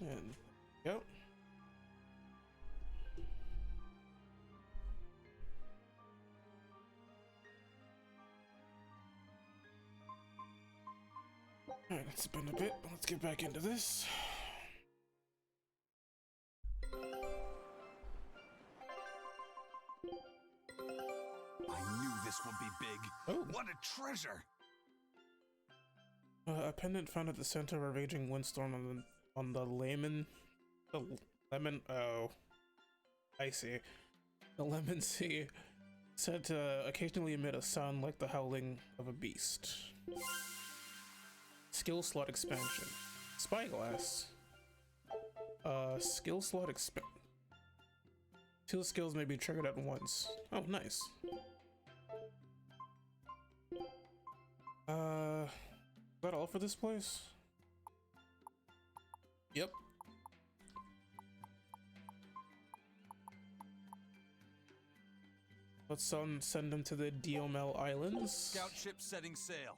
And yep. Alright, it's been a bit. Let's get back into this. I knew this would be big. Oh. What a treasure! A pendant found at the center of a raging windstorm on the lemon. Oh, I see. The lemon sea, said to occasionally emit a sound like the howling of a beast. Skill slot expansion. Spyglass. Skill slot expand. 2 skills may be triggered at once. Oh, nice. Is that all for this place? Yep. Let's send them to the Diomel Islands. Scout ship setting sail.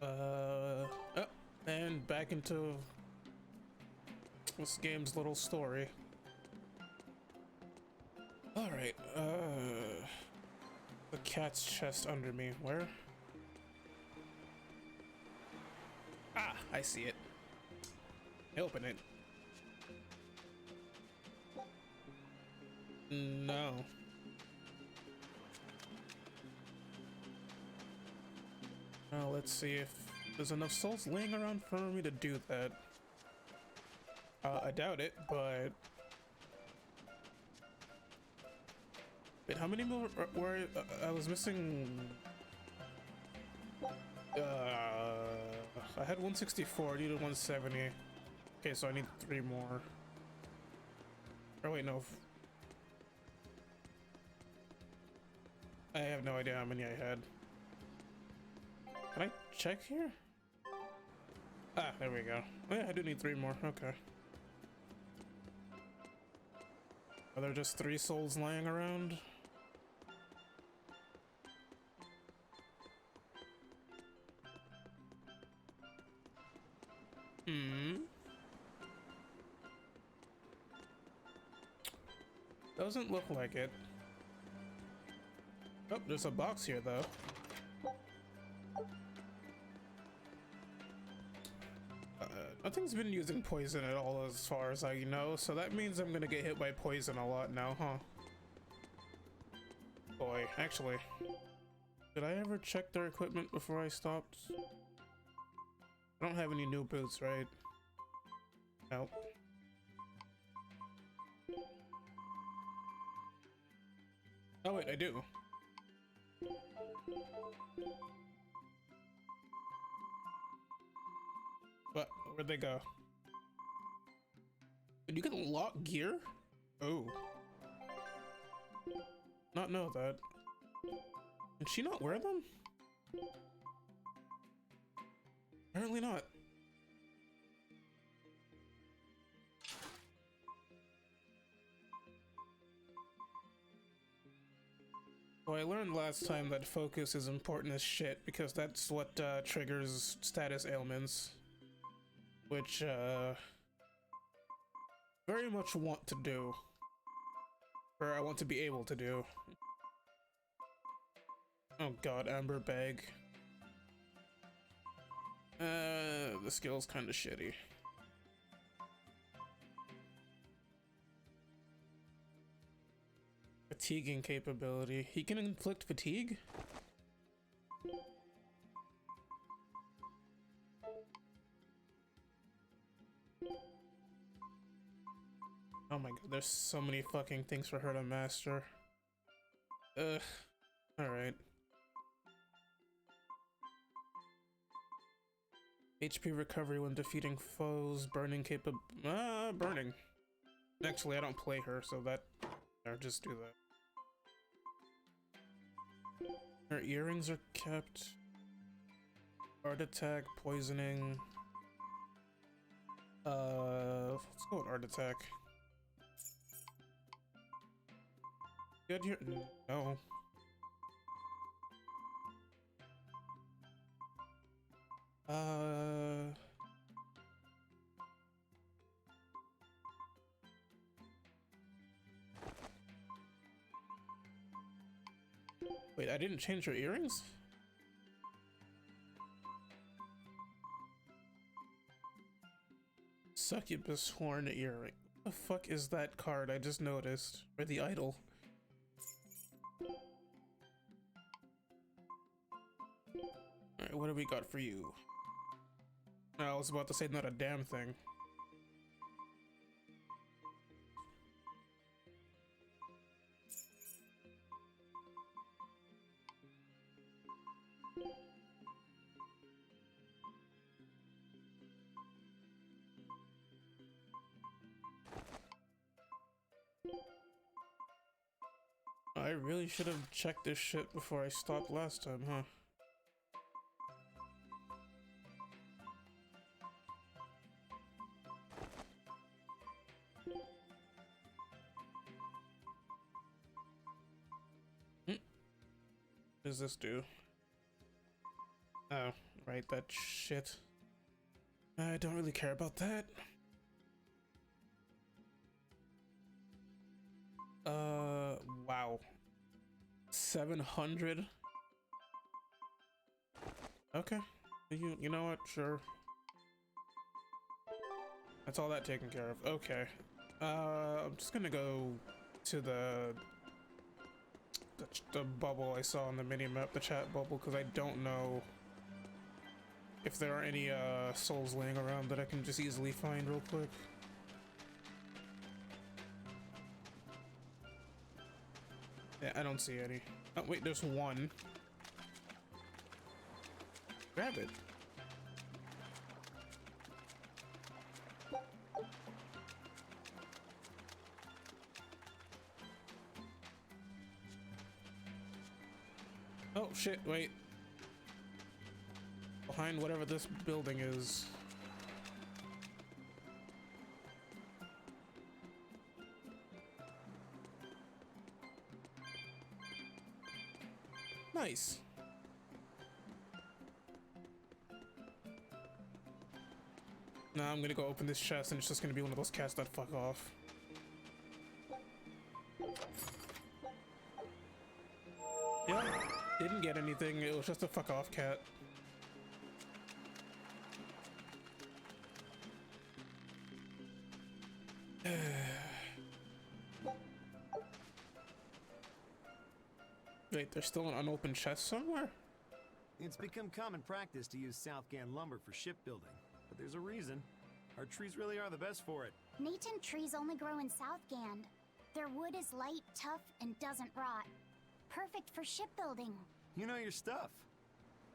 Oh, and back into this game's little story. Alright, the cat's chest under me. Where? Ah, I see it. Open it. No. Now let's see if there's enough souls laying around for me to do that. I doubt it, but... Wait, how many more were I was missing? I had 164, I needed 170. Okay, so I need 3 more. Oh wait, no. I have no idea how many I had. Can I check here? Ah, there we go. Oh yeah, I do need 3 more, okay. Are there just 3 souls lying around? Doesn't look like it. Oh, there's a box here though. Nothing's been using poison at all as far as I know, so that means I'm gonna get hit by poison a lot now, huh? Boy, actually, did I ever check their equipment before I stopped? I don't have any new boots, right? Nope. Oh wait, I do. But where'd they go? Did you get lock gear? Oh. Not know that. Did she not wear them? Apparently not. So I learned last time that focus is important as shit because that's what triggers status ailments, which very much want to do, or I want to be able to do. Oh god, amber bag. The skill's kind of shitty. Fatiguing capability. He can inflict fatigue? Oh my god, there's so many fucking things for her to master. Ugh. Alright. HP recovery when defeating foes, burning burning. Actually, I don't play her, so that... I'll just do that. Her earrings are kept. Art attack, poisoning. Let's go with art attack. Good here? No. Wait, I didn't change her earrings? Succubus horn earring. What the fuck is that card I just noticed? Or the idol? Alright, what do we got for you? I was about to say not a damn thing. I really should have checked this shit before I stopped last time, huh? What does this do? Oh, right, that shit. I don't really care about that. Wow. 700? Okay. You know what? Sure. That's all that taken care of. Okay. I'm just gonna go to the bubble I saw on the mini-map, the chat bubble, because I don't know if there are any souls laying around that I can just easily find real quick. Yeah, I don't see any. Oh, wait, there's one. Grab it. Oh, shit, wait. Behind whatever this building is. Nice. Now I'm gonna go open this chest and it's just gonna be one of those cats that fuck off. Yeah, didn't get anything, it was just a fuck off cat. Wait, there's still an unopened chest somewhere? It's become common practice to use Southgan lumber for shipbuilding, but there's a reason. Our trees really are the best for it. Natant trees only grow in Southgand. Their wood is light, tough, and doesn't rot. Perfect for shipbuilding. You know your stuff.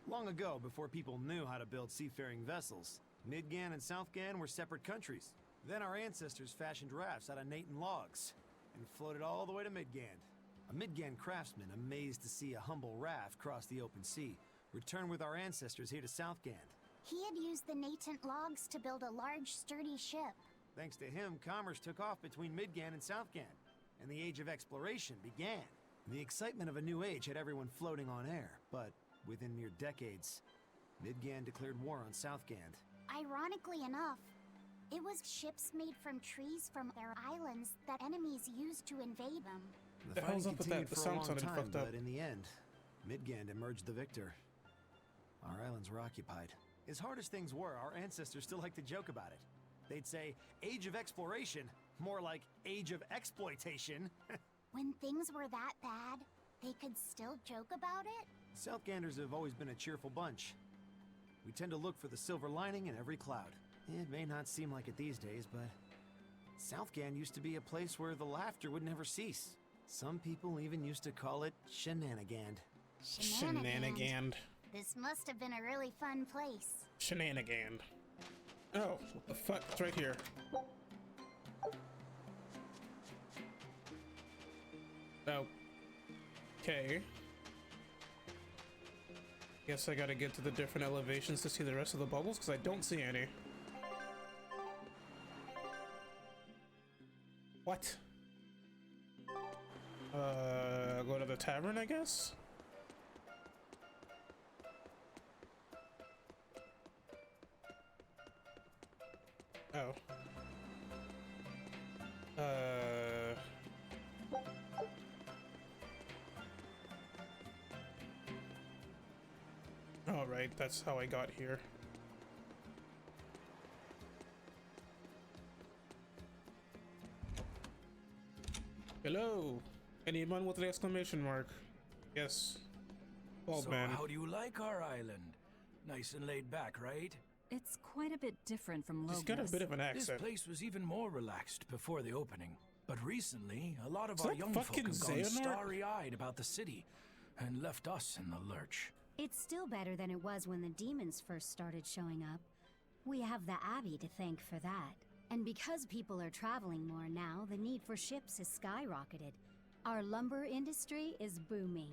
Long ago, before people knew how to build seafaring vessels, Midgan and Southgan were separate countries. Then our ancestors fashioned rafts out of Natant logs and floated all the way to Midgand. A Midgand craftsman, amazed to see a humble raft cross the open sea, returned with our ancestors here to Southgand. He had used the Natant logs to build a large, sturdy ship. Thanks to him, commerce took off between Midgand and Southgand, and the age of exploration began. The excitement of a new age had everyone floating on air, but within mere decades, Midgan declared war on Southgand. Ironically enough, it was ships made from trees from their islands that enemies used to invade them. The fighting hell's up with that? continued The for a sound long sounded time, fucked up. but in the end, Midgand emerged the victor. Our islands were occupied. As hard as things were, our ancestors still like to joke about it. They'd say, age of exploration, more like age of exploitation. When things were that bad, they could still joke about it? Southganders have always been a cheerful bunch. We tend to look for the silver lining in every cloud. It may not seem like it these days, but Southgand used to be a place where the laughter would never cease. Some people even used to call it Shenanigand. Shenanigand. This must have been a really fun place. Shenanigand. Oh, what the fuck? It's right here. Oh. Okay. Guess I gotta get to the different elevations to see the rest of the bubbles, because I don't see any. What? Go to the tavern, I guess? Oh. Alright, that's how I got here. Hello! Anyone with an exclamation mark? Yes. Bald So man. how do you like our island? Nice and laid back, right? It's quite a bit different from He's got a Logness. bit of an This accent. place was even more relaxed before the opening. But recently, a lot of Is our that young folk fucking have gone Xehanort? starry-eyed about the city and left us in the lurch. It's still better than it was when the demons first started showing up. We have the Abbey to thank for that. And because people are traveling more now, the need for ships has skyrocketed. Our lumber industry is booming.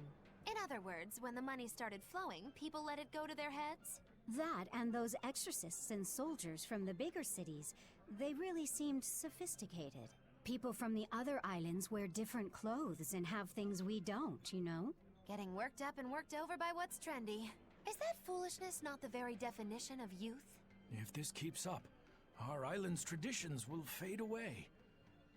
In other words, when the money started flowing, people let it go to their heads? That and those exorcists and soldiers from the bigger cities, they really seemed sophisticated. People from the other islands wear different clothes and have things we don't, you know? Getting worked up and worked over by what's trendy. Is that foolishness not the very definition of youth? If this keeps up, our island's traditions will fade away.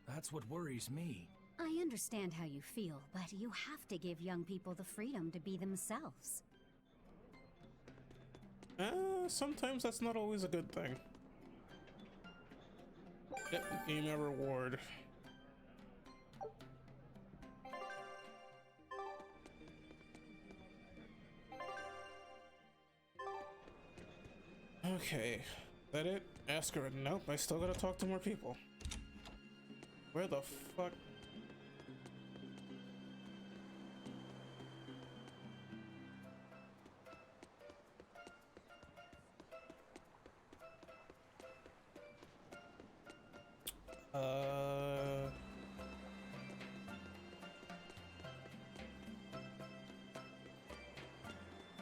That's what worries me. I understand how you feel, but you have to give young people the freedom to be themselves. Sometimes that's not always a good thing. Yep, gain a reward. Okay, that it? Ask her. Nope, I still gotta talk to more people. Where the fuck?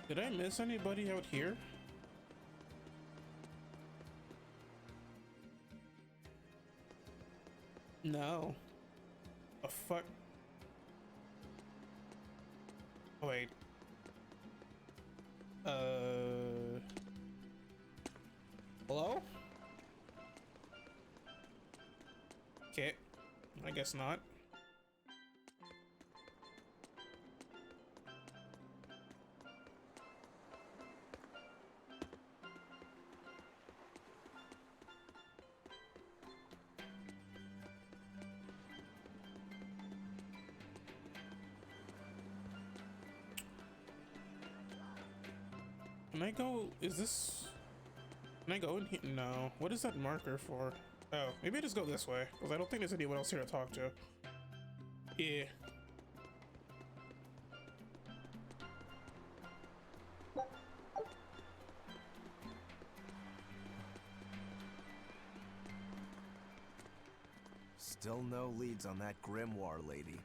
Did I miss anybody out here? No. The fuck? Oh, wait. Hello? Okay. I guess not. Can I go? Is this? Can I go in here? No. What is that marker for? Oh, maybe I just go this way, because I don't think there's anyone else here to talk to. Yeah. Still no leads on that grimoire lady.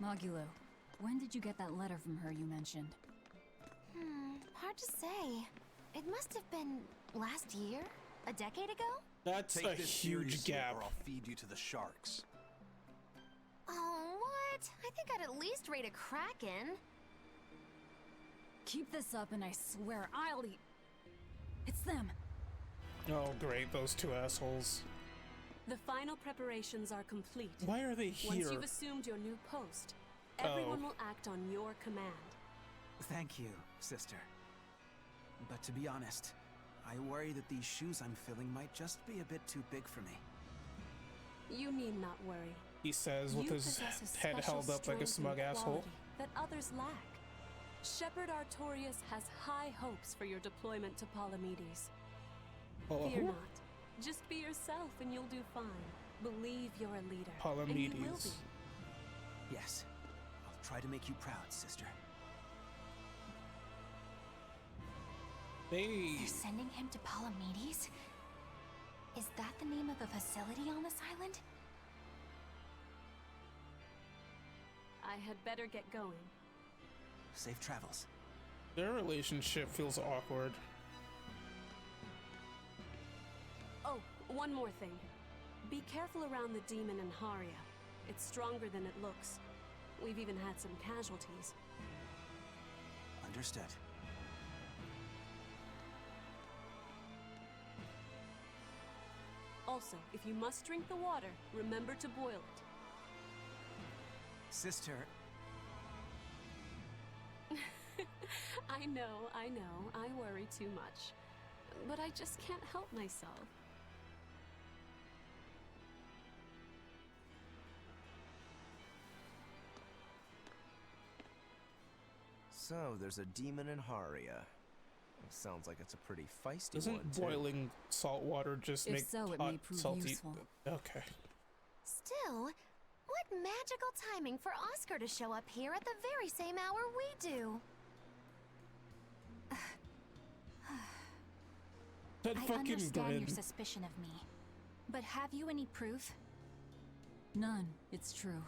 Mogulo, when did you get that letter from her you mentioned? Hard to say. It must have been last year? A decade ago? That's Take a this huge seriously, gap. or I'll feed you to the sharks. Oh, what? what? I think I'd at least rate a Kraken. Keep this up and I swear I'll eat. It's them. Oh, great, those two assholes. The final preparations are complete. Why are they here? Once you've assumed your new post, everyone will act on your command. Thank you, sister. But to be honest, I worry that these shoes I'm filling might just be a bit too big for me. You need not worry. He says with You his possess a head special held up like a strength smug and asshole. quality that others lack. Shepherd Artorias has high hopes for your deployment to Palamedes. Fear not. Just be yourself and you'll do fine. Believe you're a leader. And you will Palamedes. be. Yes, I'll try to make you proud, sister. They... They're sending him to Palamedes? Is that the name of a facility on this island? I had better get going. Safe travels. Their relationship feels awkward. Oh, one more thing. Be careful around the demon in Haria. It's stronger than it looks. We've even had some casualties. Understood. Also, if you must drink the water, remember to boil it. Sister, I know, I worry too much. But I just can't help myself. So, there's a demon in Haria. Sounds like it's a pretty feisty one, Doesn't too. boiling salt water just If make so, it hot, may prove salty? useful. Okay. Still, what magical timing for Oscar to show up here at the very same hour we do. That I fucking understand grin. your suspicion of me, but have you any proof? None, it's true.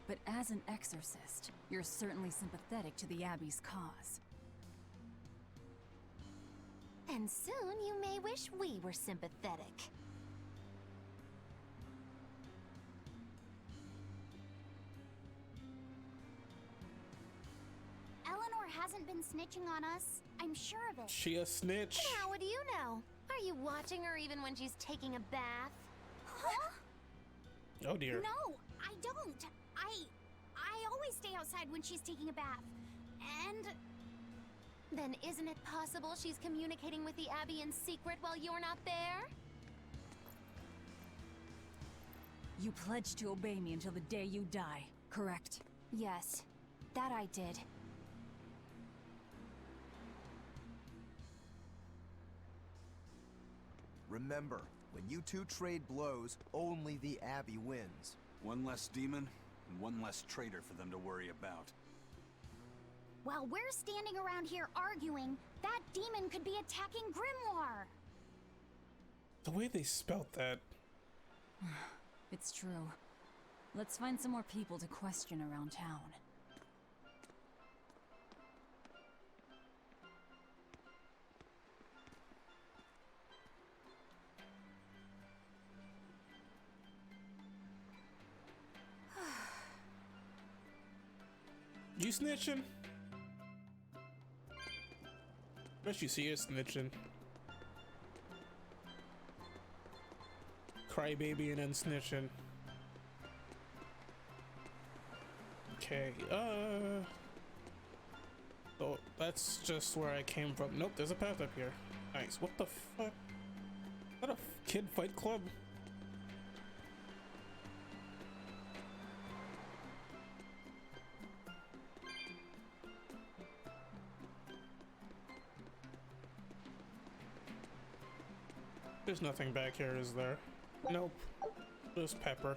But as an exorcist, you're certainly sympathetic to the Abbey's cause. And soon you may wish we were sympathetic. Eleanor hasn't been snitching on us. I'm sure of it. She a snitch? And how would you know? Are you watching her even when she's taking a bath? Huh? Oh dear. No, I don't. I always stay outside when she's taking a bath. And Then isn't it possible she's communicating with the Abbey in secret while you're not there? You pledged to obey me until the day you die, correct? Yes, that I did. Remember, when you two trade blows, only the Abbey wins. One less demon, and one less traitor for them to worry about. while we're standing around here arguing, that demon could be attacking Grimoire. The way they spelt that. It's true. Let's find some more people to question around town. You snitching? Bet you see you snitching. Crybaby and then snitching. Okay, so that's just where I came from. Nope, there's a path up here. Nice. What the fuck? Is that a kid fight club? There's nothing back here, is there? Nope. Just pepper.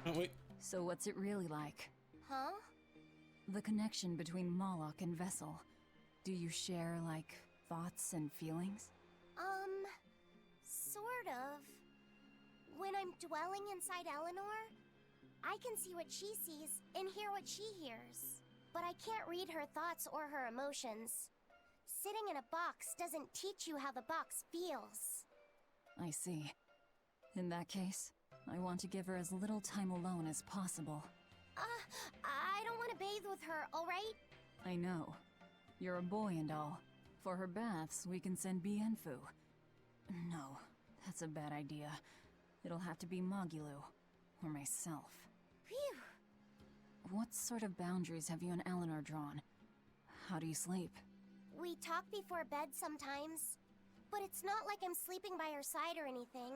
Oh, wait. So what's it really like? Huh? The connection between Moloch and Vessel. Do you share, like, thoughts and feelings? Sort of. When I'm dwelling inside Eleanor, I can see what she sees and hear what she hears. But I can't read her thoughts or her emotions. Sitting in a box doesn't teach you how the box feels. I see. In that case, I want to give her as little time alone as possible. I don't want to bathe with her, alright? I know. You're a boy and all. For her baths, we can send Bienfu. No, that's a bad idea. It'll have to be Magulu. Or myself. Phew! What sort of boundaries have you and Eleanor drawn? How do you sleep? We talk before bed sometimes. But it's not like I'm sleeping by her side or anything.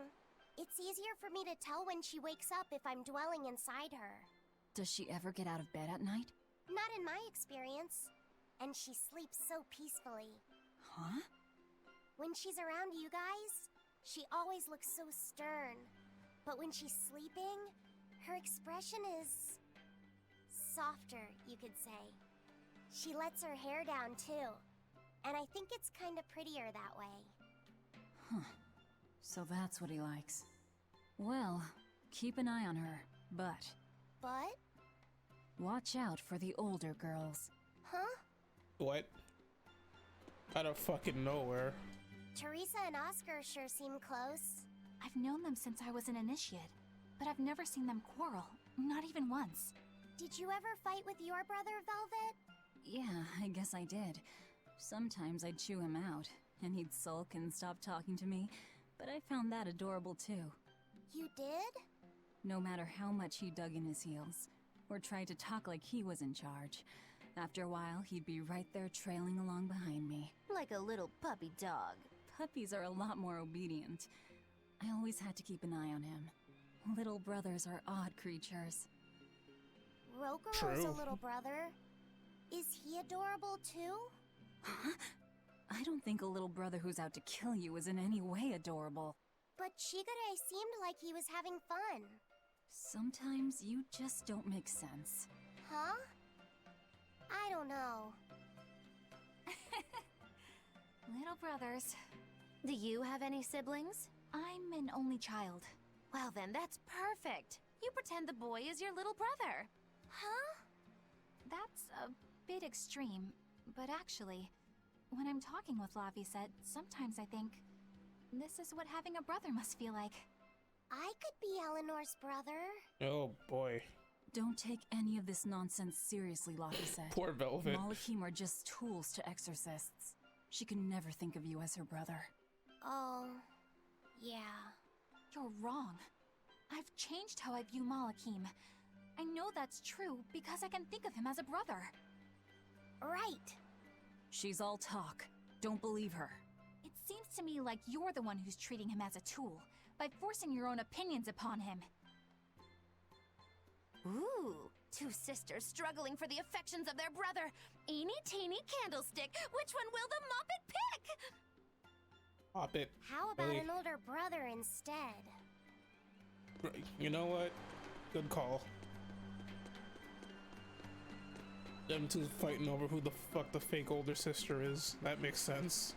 It's easier for me to tell when she wakes up if I'm dwelling inside her. Does she ever get out of bed at night? Not in my experience. And she sleeps so peacefully. Huh? When she's around you guys, she always looks so stern. But when she's sleeping, her expression is softer, you could say. She lets her hair down too. And I think it's kind of prettier that way. Huh. So that's what he likes. Well, keep an eye on her, but... But? Watch out for the older girls. Huh? What? Out of fucking nowhere. Teresa and Oscar sure seem close. I've known them since I was an initiate, but I've never seen them quarrel, not even once. Did you ever fight with your brother, Velvet? Yeah, I guess I did. Sometimes I'd chew him out, and he'd sulk and stop talking to me, but I found that adorable too. You did? No matter how much he dug in his heels, or tried to talk like he was in charge, after a while he'd be right there trailing along behind me. Like a little puppy dog. Puppies are a lot more obedient. I always had to keep an eye on him. Little brothers are odd creatures. Rokuro's True. a little brother. Is he adorable too? Huh? I don't think a little brother who's out to kill you is in any way adorable. But Shigure seemed like he was having fun. Sometimes you just don't make sense. Huh? I don't know. Little brothers. Do you have any siblings? I'm an only child. Well then, that's perfect. You pretend the boy is your little brother. Huh? That's a bit extreme, but actually, when I'm talking with Lavisette, sometimes I think this is what having a brother must feel like. I could be Eleanor's brother. Oh boy. Don't take any of this nonsense seriously, Lavisette. Poor Velvet. Malachim are just tools to exorcists. She can never think of you as her brother. Oh, yeah. You're wrong. I've changed how I view Malachim. I know that's true because I can think of him as a brother. Right. She's all talk. Don't believe her. It seems to me like you're the one who's treating him as a tool, by forcing your own opinions upon him. Ooh, two sisters struggling for the affections of their brother. Eeny teeny candlestick, which one will the Muppet pick? Muppet. How about Really? an older brother instead? You know what? Good call. Them two fighting over who the fuck the fake older sister is. That makes sense.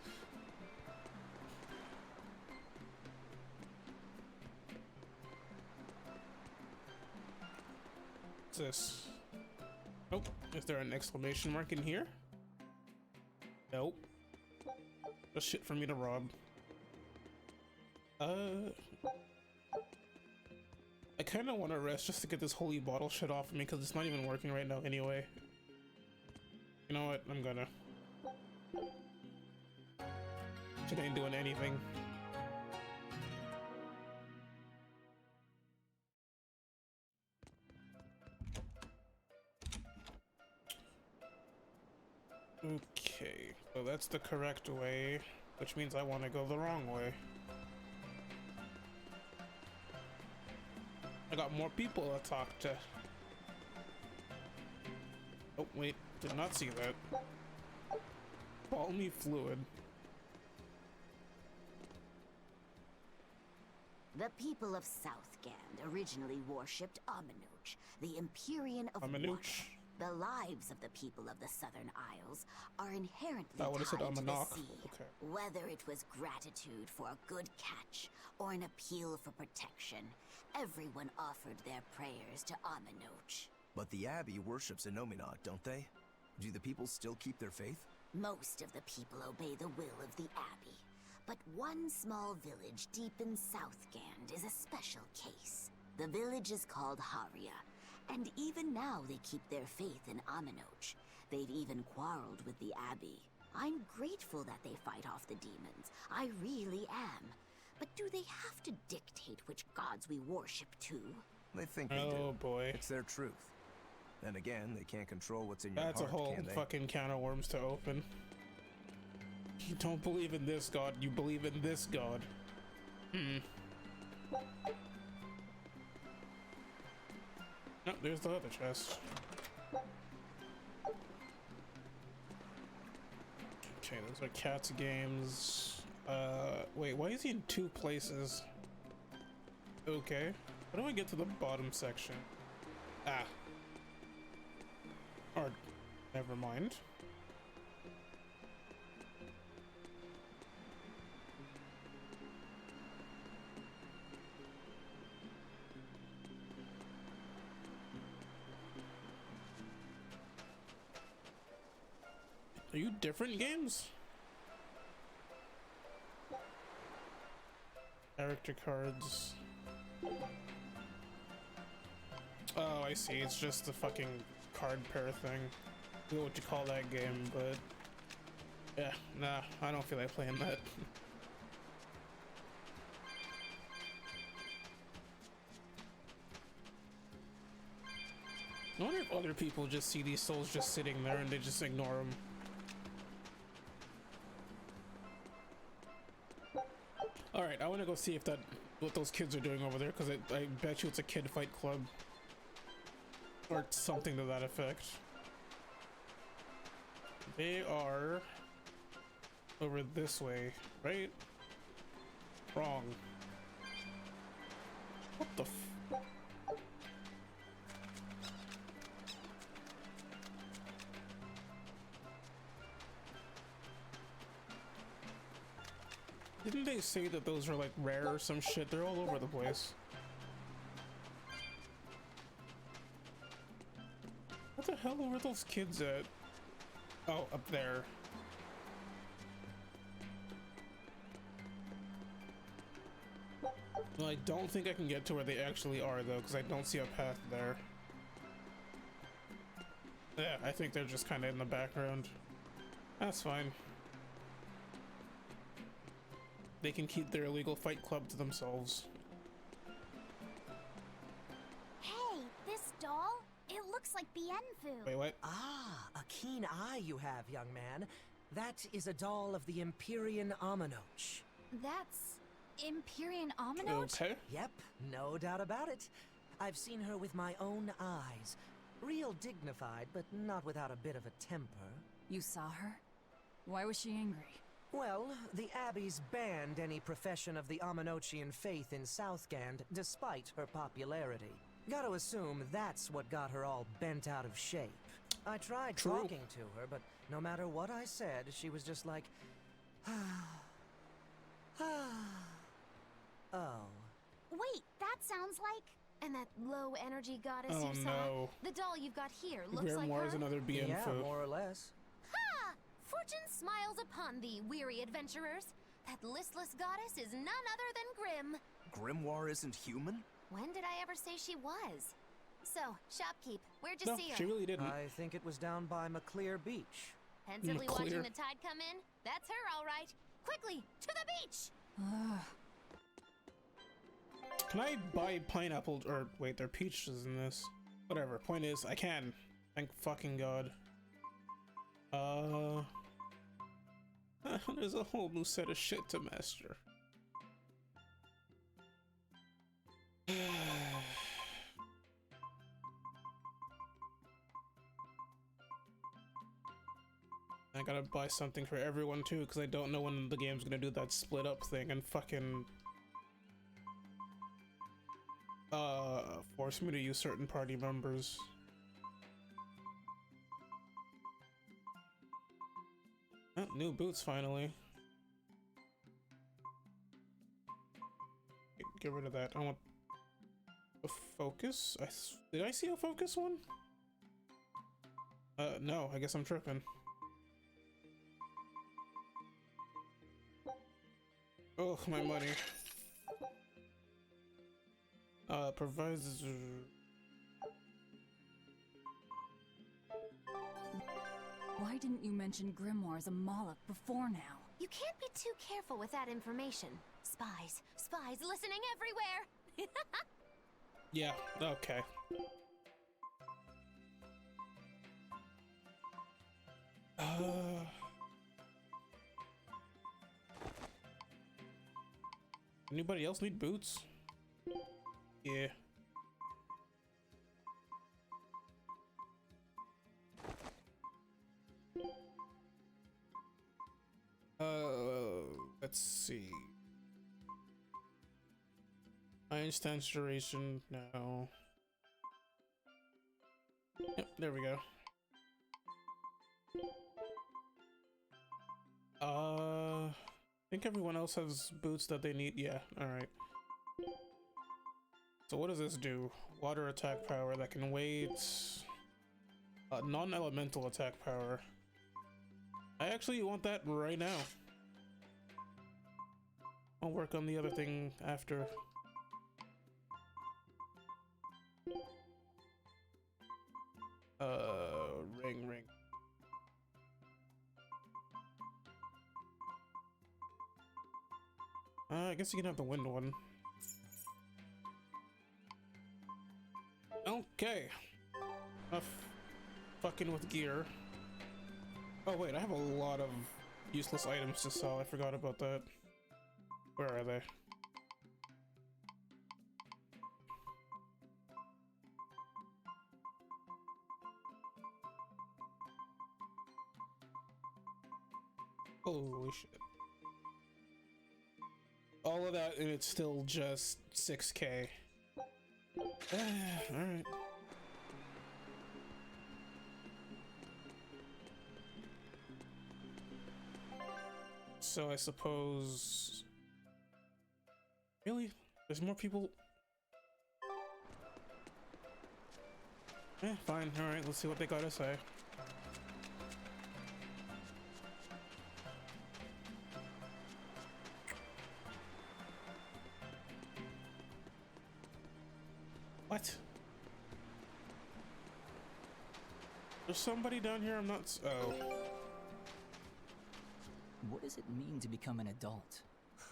What's this? Oh, is there an exclamation mark in here? Nope. Just shit for me to rob. I kind of want to rest just to get this holy bottle shit off of me because it's not even working right now anyway. You know what? I'm gonna. Shit ain't doing anything. Okay, so that's the correct way, which means I want to go the wrong way. I got more people to talk to. Oh, wait, did not see that. Balmy fluid. The people of Southgand originally worshipped Amanuch, the Empyrean of water. Amanuch. The lives of the people of the Southern Isles are inherently That would have said tied to the Amanok. sea. Okay. Whether it was gratitude for a good catch or an appeal for protection, everyone offered their prayers to Amanuch. But the Abbey worships Enominat, don't they? Do the people still keep their faith? Most of the people obey the will of the Abbey, but one small village deep in Southgand is a special case. The village is called Haria, and even now they keep their faith in Aminoch. They've even quarreled with the Abbey. I'm grateful that they fight off the demons. I really am. But do they have to dictate which gods we worship too? They think they do. Oh boy. It's their truth. Then again, they can't control what's in your That's heart, a whole can they? fucking can of worms to open. You don't believe in this god, you believe in this god. Oh, there's the other chest. Okay, those are Cat's games. Wait, why is he in two places? Okay. How do I get to the bottom section? Ah. Or, never mind. Are you different games? Character cards. Oh, I see. It's just the fucking card pair thing. I don't know what you call that game, but yeah, nah, I don't feel like playing that. I wonder if other people just see these souls just sitting there and they just ignore them. All right, I want to go see if what those kids are doing over there, because I bet you it's a kid fight club or something to that effect. They are over this way, right? Wrong. What the f— Didn't they say that those are like rare or some shit? They're all over the place. What the hell were those kids at? Oh, up there. Well, I don't think I can get to where they actually are though, because I don't see a path there. Yeah, I think they're just kind of in the background. That's fine. They can keep their illegal fight club to themselves. Hey, this doll? It looks like Bienfu. Wait, what? Ah, a keen eye you have, young man. That is a doll of the Empyrean Aminoch. That's Empyrean Aminoch? Okay. Yep, no doubt about it. I've seen her with my own eyes. Real dignified, but not without a bit of a temper. You saw her? Why was she angry? Well, the Abbey's banned any profession of the Aminochian faith in Southgand, despite her popularity. Gotta assume that's what got her all bent out of shape. I tried talking to her, but no matter what I said, she was just like, oh. Wait, that sounds like... And that low energy goddess Oh you saw? no. The doll you've got here looks like Grimoire her? is another Bienfu. Yeah, more or less. Ha! Fortune smiles upon thee, weary adventurers. That listless goddess is none other than Grim. Grimoire isn't human? When did I ever say she was? So, shopkeep, where'd you No, see her? she really didn't. I think it was down by McClear Beach. Pensively Clear. watching the tide come in? That's her, all right. Quickly, to the beach! Can I buy pineapple, or wait, there are peaches in this. Whatever, point is, I can. Thank fucking god. There's a whole new set of shit to master. I gotta buy something for everyone too, because I don't know when the game's gonna do that split up thing and fucking force me to use certain party members. Oh, new boots finally. Get rid of that. I want a focus. Did I see a focus one? No, I guess I'm tripping. Oh, my money. Provides. Why didn't you mention grimoires a Moloch before now? You can't be too careful with that information. Spies, spies listening everywhere! Yeah, okay. Anybody else need boots? Yeah. Let's see. Iron stance duration, no. Yep, there we go. I think everyone else has boots that they need. Yeah, alright. So what does this do? Water attack power that can wait. Non-elemental attack power. I actually want that right now. I'll work on the other thing after. Ring. I guess you can have the wind one. Okay. Enough fucking with gear. Oh wait, I have a lot of useless items to sell. I forgot about that. Where are they? Holy shit. All of that and it's still just 6K. Alright. So I suppose... Really? There's more people? Fine. Alright, let's see what they gotta say. What? There's somebody down here I'm not oh. What does it mean to become an adult?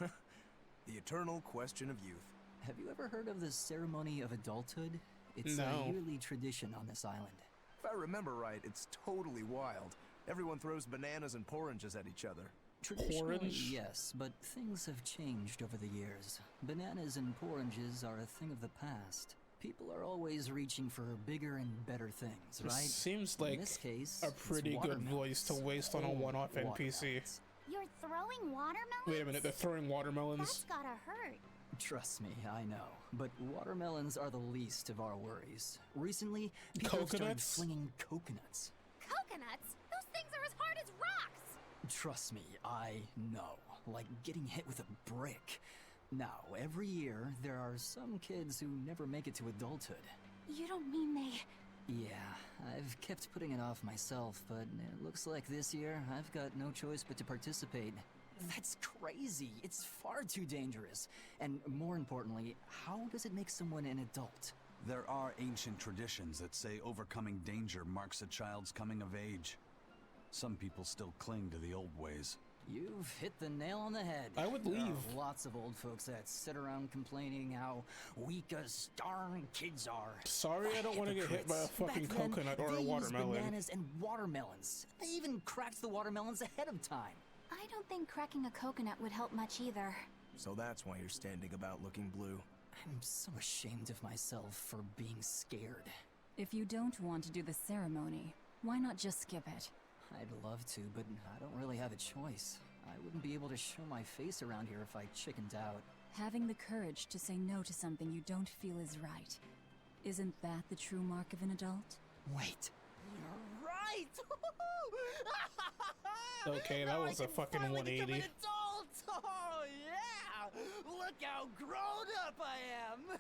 The eternal question of youth. Have you ever heard of the ceremony of adulthood? It's No. a yearly tradition on this island. If I remember right, it's totally wild. Everyone throws bananas and oranges at each other. Traditionally, yes, but things have changed over the years. Bananas and oranges are a thing of the past. People are always reaching for bigger and better things, right? This seems like In this case, a it's pretty good watermelons. voice to waste on a one-off NPC. You're throwing watermelons? Wait a minute, they're throwing watermelons? That's gotta hurt. Trust me, I know. But watermelons are the least of our worries. Recently, people have started Coconuts? flinging coconuts. Coconuts? Those things are as hard as rocks! Trust me, I know. Like getting hit with a brick. Now, every year, there are some kids who never make it to adulthood. You don't mean they... Yeah, I've kept putting it off myself, but it looks like this year I've got no choice but to participate. That's crazy. It's far too dangerous. And more importantly, how does it make someone an adult? There are ancient traditions that say overcoming danger marks a child's coming of age. Some people still cling to the old ways. You've hit the nail on the head. I would There leave. are lots of old folks that sit around complaining how weak as darn kids are. Sorry, I don't want to get hit by a fucking Back then, coconut or they a used watermelon. bananas and watermelons. They even cracked the watermelons ahead of time. I don't think cracking a coconut would help much either. So that's why you're standing about looking blue. I'm so ashamed of myself for being scared. If you don't want to do the ceremony, why not just skip it? I'd love to, but I don't really have a choice. I wouldn't be able to show my face around here if I chickened out. Having the courage to say no to something you don't feel is right. Isn't that the true mark of an adult? Wait. You're right! Okay, that was a fucking 180. Adult! Oh, yeah! Look how grown up I am!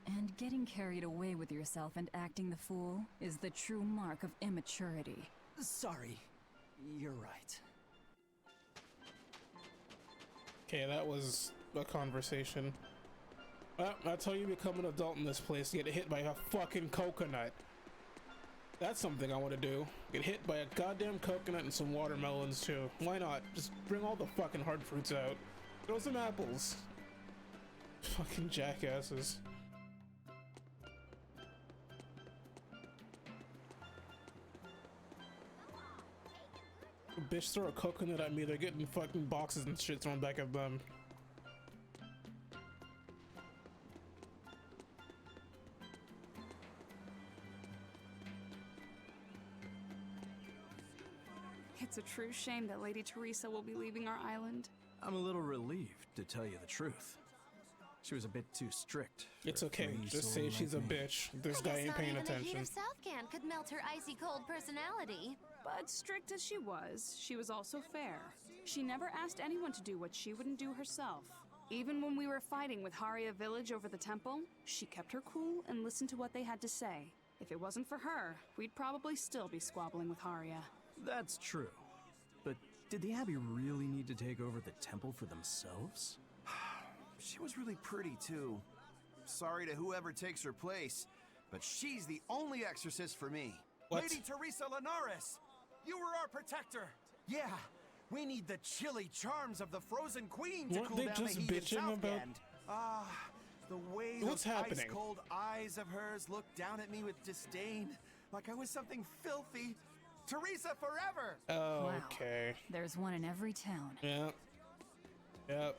And getting carried away with yourself and acting the fool is the true mark of immaturity. Sorry. You're right. Okay, that was a conversation. Well, that's how you become an adult in this place. You get hit by a fucking coconut. That's something I want to do. Get hit by a goddamn coconut and some watermelons too. Why not? Just bring all the fucking hard fruits out. Throw some apples. Fucking jackasses. Bitch, throw a coconut at me, they're getting fucking boxes and shit thrown back at them. It's a true shame that Lady Teresa will be leaving our island. I'm a little relieved, to tell you the truth. She was a bit too strict. It's okay, just say she's a bitch. This guy ain't paying attention. The heat of Southgand could melt her icy cold personality. But strict as she was also fair. She never asked anyone to do what she wouldn't do herself. Even when we were fighting with Haria Village over the temple, she kept her cool and listened to what they had to say. If it wasn't for her, we'd probably still be squabbling with Haria. That's true. But did the Abbey really need to take over the temple for themselves? She was really pretty, too. Sorry to whoever takes her place, but she's the only exorcist for me. What? Lady Teresa Linares! You were our protector! Yeah, we need the chilly charms of the Frozen Queen to cool down the heat in Southgand. Ah, the way What's those happening? ice-cold eyes of hers looked down at me with disdain, like I was something filthy. Teresa forever! Oh, Wow. okay. There's one in every town. Yeah. Yep.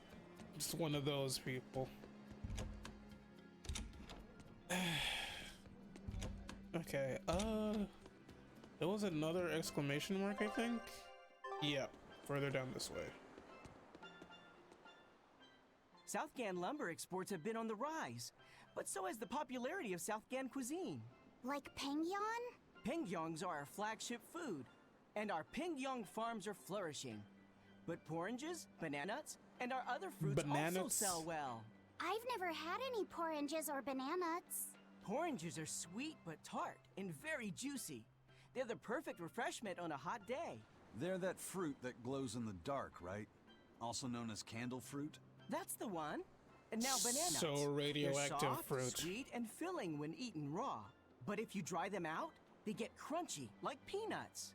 Just one of those people. Okay, there was another exclamation mark, I think? Yep, further down this way. Southgand lumber exports have been on the rise, but so has the popularity of Southgand cuisine. Like Pengyong? Pengyongs are our flagship food, and our Pengyong farms are flourishing. But oranges, bananas, and our other fruits also sell well. I've never had any oranges or bananas. Oranges are sweet but tart and very juicy. They're the perfect refreshment on a hot day. They're that fruit that glows in the dark, right? Also known as candle fruit? That's the one. And now bananas. So radioactive They're soft, fruit. sweet, and filling when eaten raw. But if you dry them out, they get crunchy like peanuts.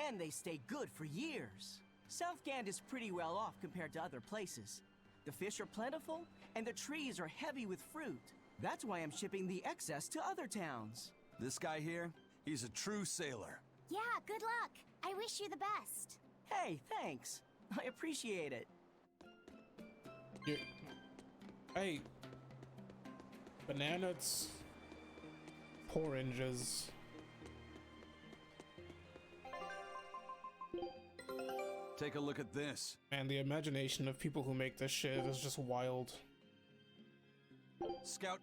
And they stay good for years. Southgand is pretty well off compared to other places. The fish are plentiful, and the trees are heavy with fruit. That's why I'm shipping the excess to other towns. This guy here, he's a true sailor. Yeah, good luck. I wish you the best. Hey, thanks. I appreciate it. Hey, bananas, oranges. Take a look at this. Man, the imagination of people who make this shit is just wild. Scout.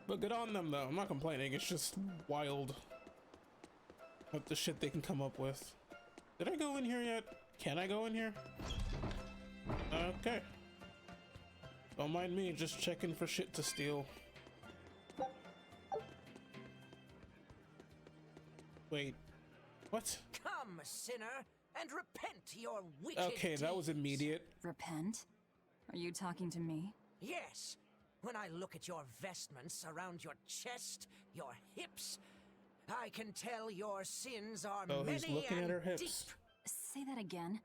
But good on them though, I'm not complaining, it's just wild what the shit they can come up with. Did I go in here yet? Can I go in here? Okay. Don't mind me, just checking for shit to steal. Wait, what? Come, sinner, and repent your wicked Okay, that was immediate. Repent? Are you talking to me? Yes. When I look at your vestments around your chest, your hips, I can tell your sins are Oh, many he's looking and at her hips. deep. Say that again.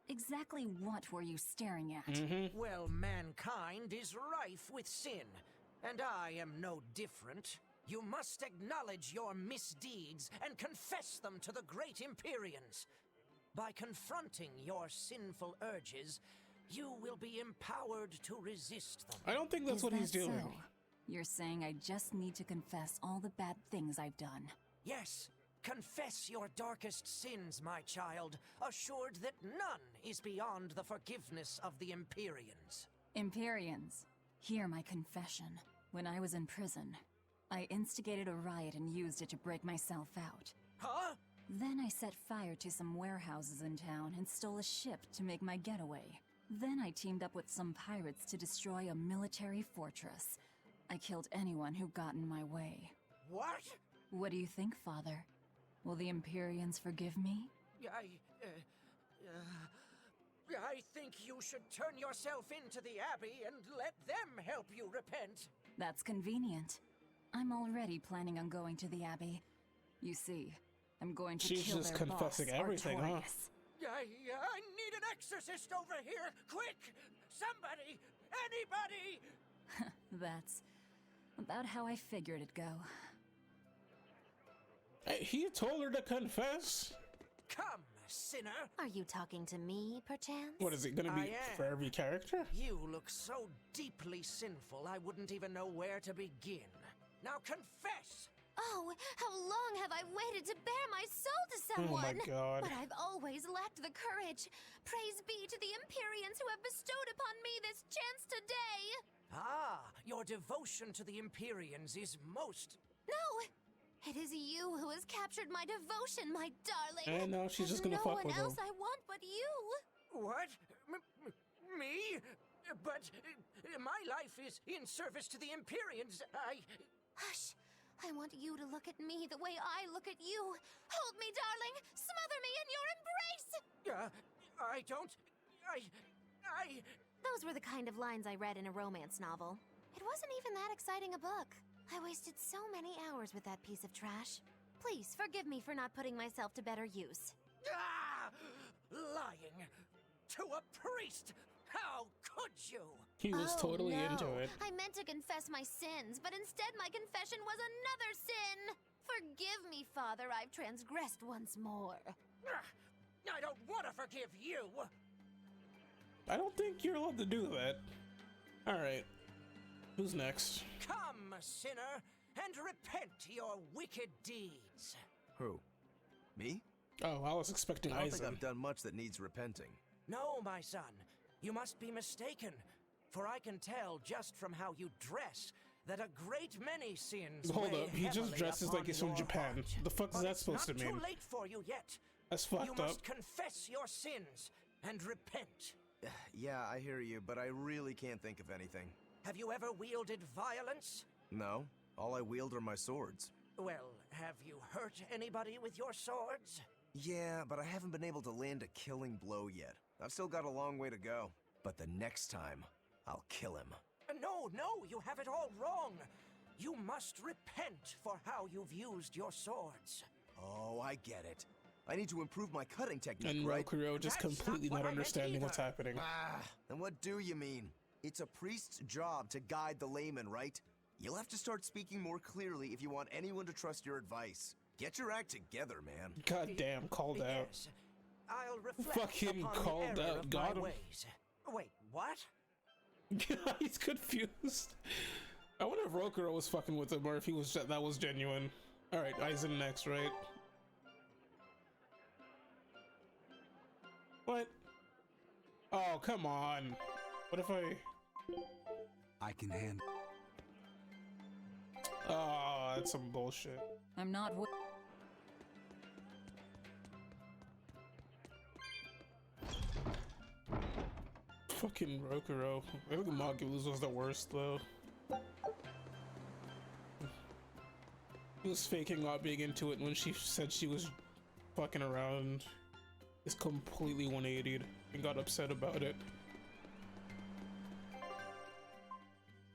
Exactly what were you staring at? Well, mankind is rife with sin, and I am no different. You must acknowledge your misdeeds and confess them to the great Empyreans. By confronting your sinful urges, you will be empowered to resist them. I don't think that's Is what he's that doing. so? You're saying I just need to confess all the bad things I've done. Yes, confess your darkest sins, my child, assured that none is beyond the forgiveness of the Empyreans. Empyreans, hear my confession. When I was in prison, I instigated a riot and used it to break myself out. Huh? Then I set fire to some warehouses in town and stole a ship to make my getaway. Then I teamed up with some pirates to destroy a military fortress. I killed anyone who got in my way. What? What do you think, Father? Will the Empyreans forgive me? I think you should turn yourself into the Abbey and let them help you repent. That's convenient. I'm already planning on going to the Abbey. You see, I'm going to She's kill just their confessing boss, everything, huh? Artorias. I need an exorcist over here! Quick! Somebody! Anybody! That's about how I figured it'd go. Hey, he told her to confess? Come, sinner! Are you talking to me, perchance? What is it gonna be for every character? You look so deeply sinful, I wouldn't even know where to begin. Now confess! Oh, how long have I waited to bare my soul to Oh someone? my God. But I've always lacked the courage. Praise be to the Empyreans who have bestowed upon me this chance today. Ah, your devotion to the Empyreans is most... No! It is you who has captured my devotion, my darling. And now she's just gonna There's fuck with no one else him. I want but you. What? Me? But my life is in service to the Empyreans. Hush. I want you to look at me the way I look at you. Hold me, darling. Smother me in your embrace. I don't... Those were the kind of lines I read in a romance novel. It wasn't even that exciting a book. I wasted so many hours with that piece of trash. Please, forgive me for not putting myself to better use. Ah! Lying to a priest! How could you? He was totally into it. I meant to confess my sins, but instead my confession was another sin. Forgive me, Father, I've transgressed once more. I don't want to forgive you. I don't think you're allowed to do that. Alright. Who's next? Come, sinner, and repent your wicked deeds. Who? Me? Oh, I was expecting I don't Eisen. think I've done much that needs repenting. No, my son, you must be mistaken, for I can tell just from how you dress that a great many sins. Hold weigh up, he just heavily dresses upon like he's from your Japan. heart. The fuck is But that it's supposed to not mean? too late for you yet. That's fucked You up. must confess your sins and repent. Yeah, I hear you, but I really can't think of anything. Have you ever wielded violence? No, all I wield are my swords. Well, have you hurt anybody with your swords? Yeah, but I haven't been able to land a killing blow yet. I've still got a long way to go. But the next time, I'll kill him. No, you have it all wrong. You must repent for how you've used your swords. Oh, I get it. I need to improve my cutting technique, And right? Rokuro just completely not understanding what's happening. Ah, then what do you mean? It's a priest's job to guide the layman, right? You'll have to start speaking more clearly if you want anyone to trust your advice. Get your act together, man. God damn, called out. Yes, I'll reflect Fucking upon called the error out, of got my him. ways. Wait, what? He's confused. I wonder if Rokuro was fucking with him or if he was that was genuine. Alright, Eisen next, right? What? Oh, come on. What if I can handle. Oh, that's some bullshit. I'm not. Fucking Rokuro. I think Mogulus was the worst though. He was faking not being into it when she said she was fucking around. Is completely 180'd and got upset about it.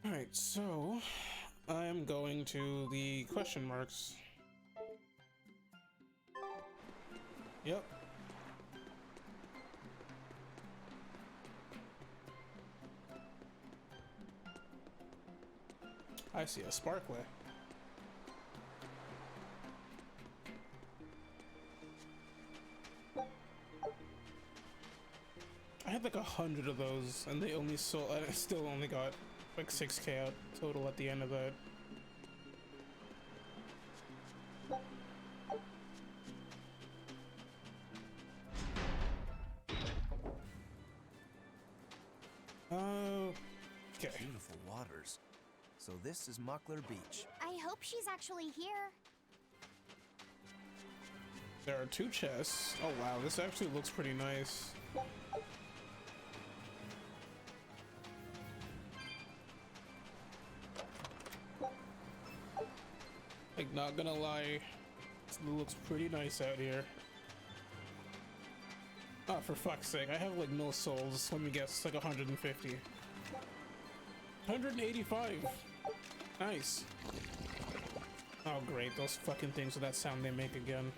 Alright, so I am going to the question marks. Yep. I see a sparkler. I had like 100 of those, and they only sold. I still only got like 6K out total at the end of that. Okay. Beautiful waters. So this is Muckler Beach. I hope she's actually here. There are 2 chests. Oh wow, this actually looks pretty nice. Like, not gonna lie, it looks pretty nice out here. Oh, for fuck's sake, I have like no souls. Let me guess, like 150. 185. Nice. Oh great, those fucking things with that sound they make again.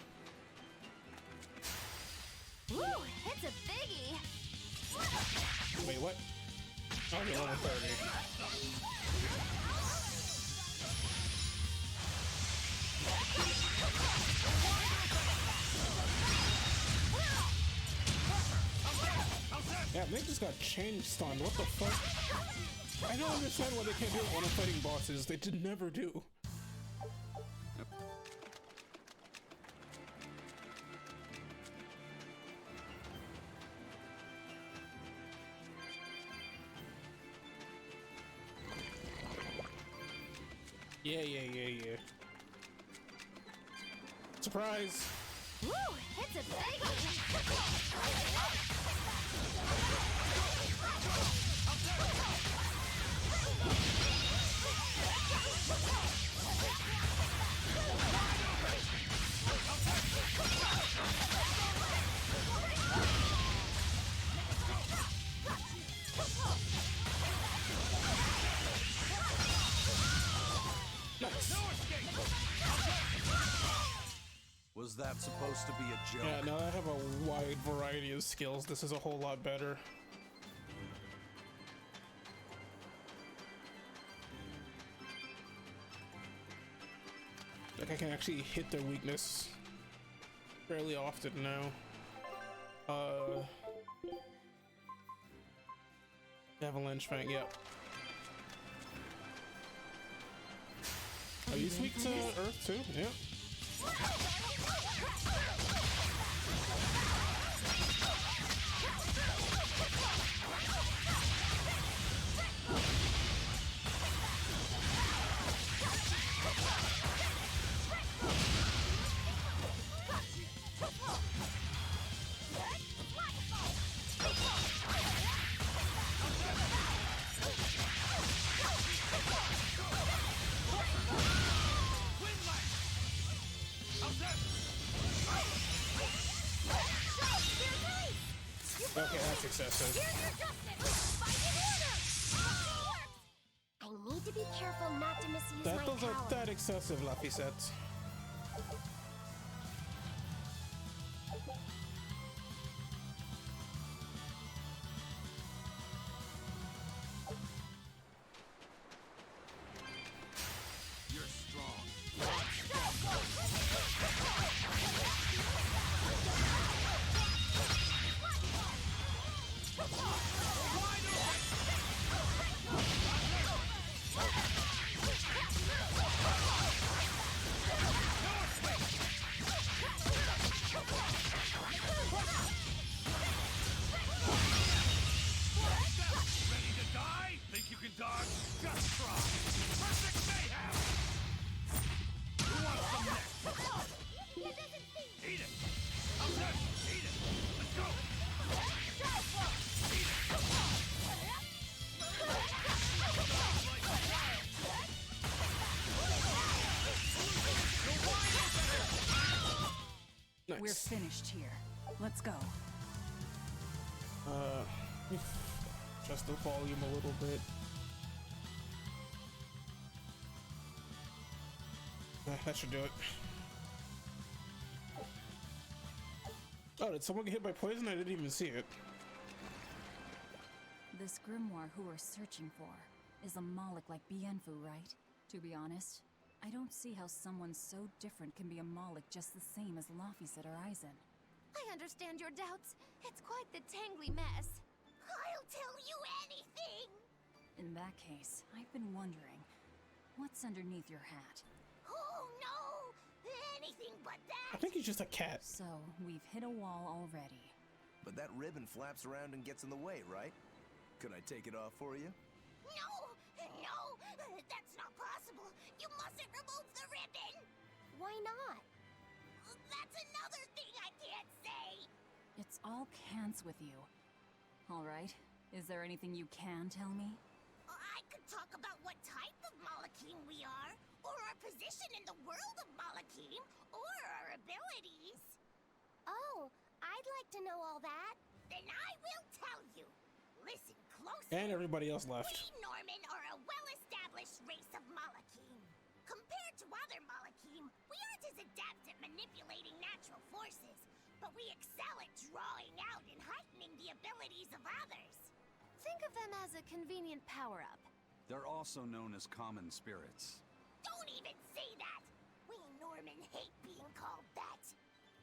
Woo! It's a biggie! Wait, what? Oh, you're level 30. Yeah, they just got chain stunned. What the fuck? I don't understand why they can't do it when I'm fighting bosses. They did never do. Yeah. Surprise! Woo! It's a biggie! Was that supposed to be a joke? Yeah, now that I have a wide variety of skills, this is a whole lot better. Like I can actually hit their weakness fairly often now. Avalanche Fang, yep. Are you weak to Earth too? Yeah. Okay, that's excessive. I need to be careful not to misuse That my doesn't power. that excessive, Laphicet. You're strong. Ready to die? Think you can dodge? Just try. Perfect mayhem! Who wants some next? Eat it! How's that? Eat it! Let's go! Eat it! Nice. We're finished here. Let's go. Just the volume a little bit. That should do it. Oh, did someone get hit by poison? I didn't even see it. This grimoire who we're searching for is a Moloch like Bienfu, right? To be honest, I don't see how someone so different can be a Moloch just the same as Laphicet or Aizen. I understand your doubts. It's quite the tangly mess. I'll tell you anything! In that case, I've been wondering, what's underneath your hat? Oh no! Anything but that! I think he's just a cat. So, we've hit a wall already. But that ribbon flaps around and gets in the way, right? Could I take it off for you? No! No! That's not possible! You mustn't remove the ribbon! Why not? That's another thing I can't say! It's all cans with you. Alright, is there anything you can tell me? I could talk about what type of Malachim we are, or our position in the world of Malachim, or our abilities. Oh, I I'd like to know all that. Then I will tell you. Listen closely. And everybody else left. We Norman are a well-established race of Malachim. Compared to other Malachim, we aren't as adept at manipulating natural forces, but we excel at drawing out and heightening the abilities of others. Think of them as a convenient power-up. They're also known as common spirits. Don't even say that! We Norman hate being called that.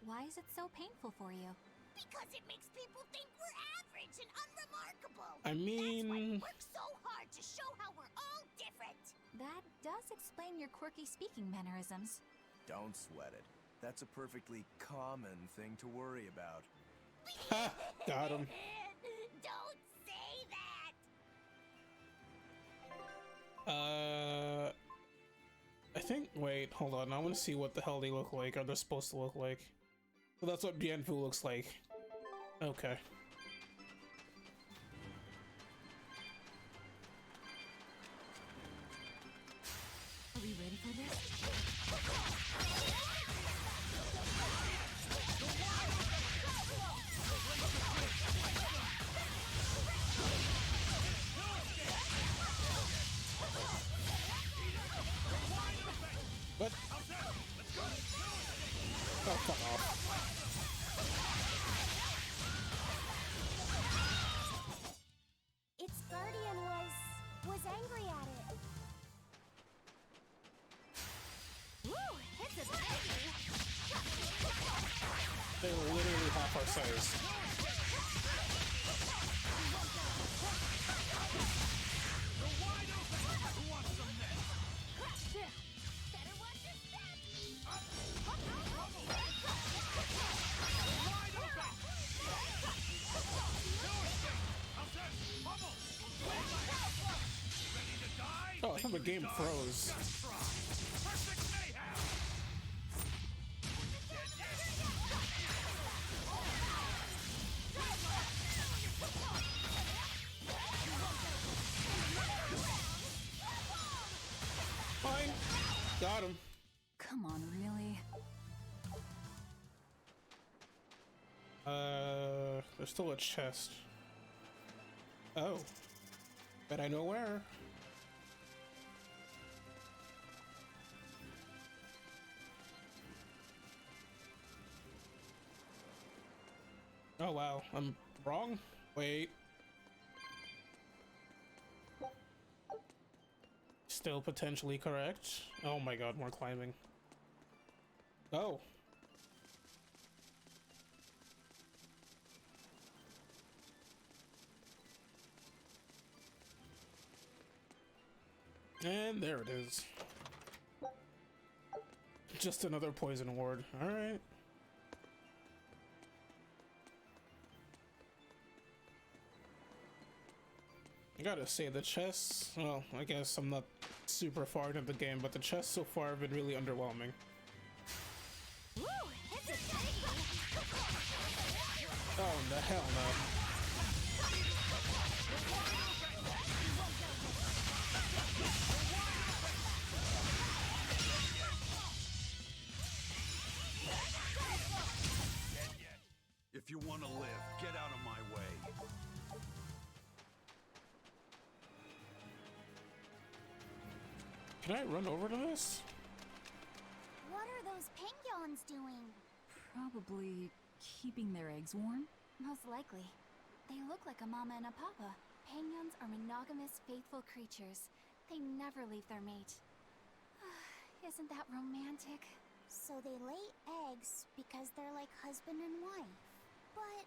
Why is it so painful for you? Because it makes people think we're average and unremarkable. I mean... That's why we work so hard to show how we're all different. That does explain your quirky speaking mannerisms. Don't sweat it. That's a perfectly common thing to worry about. Ha! Got him. Don't say that! I think... Wait, hold on. I want to see what the hell they look like, or they're supposed to look like. So that's what Bienfu looks like. Okay. Are we ready for this? What? Oh, fuck off. Its guardian was angry at it. Woo! It's a biggie! They were literally half our size. Better watch your step! Oh, I thought the game froze. Fine. Got him. Come on, really? There's still a chest. Oh. Bet I know where. Oh wow, I'm wrong? Wait. Still potentially correct. Oh my god, more climbing. Oh. And there it is. Just another poison ward. Alright. I gotta say, the chests, well, I guess I'm not super far into the game, but the chests so far have been really underwhelming. Woo! It's a biggie! Oh, the hell no. If you want to live, get out of my way. Can I run over to this? What are those penguins doing? Probably keeping their eggs warm? Most likely. They look like a mama and a papa. Penguins are monogamous, faithful creatures. They never leave their mate. Isn't that romantic? So they lay eggs because they're like husband and wife. But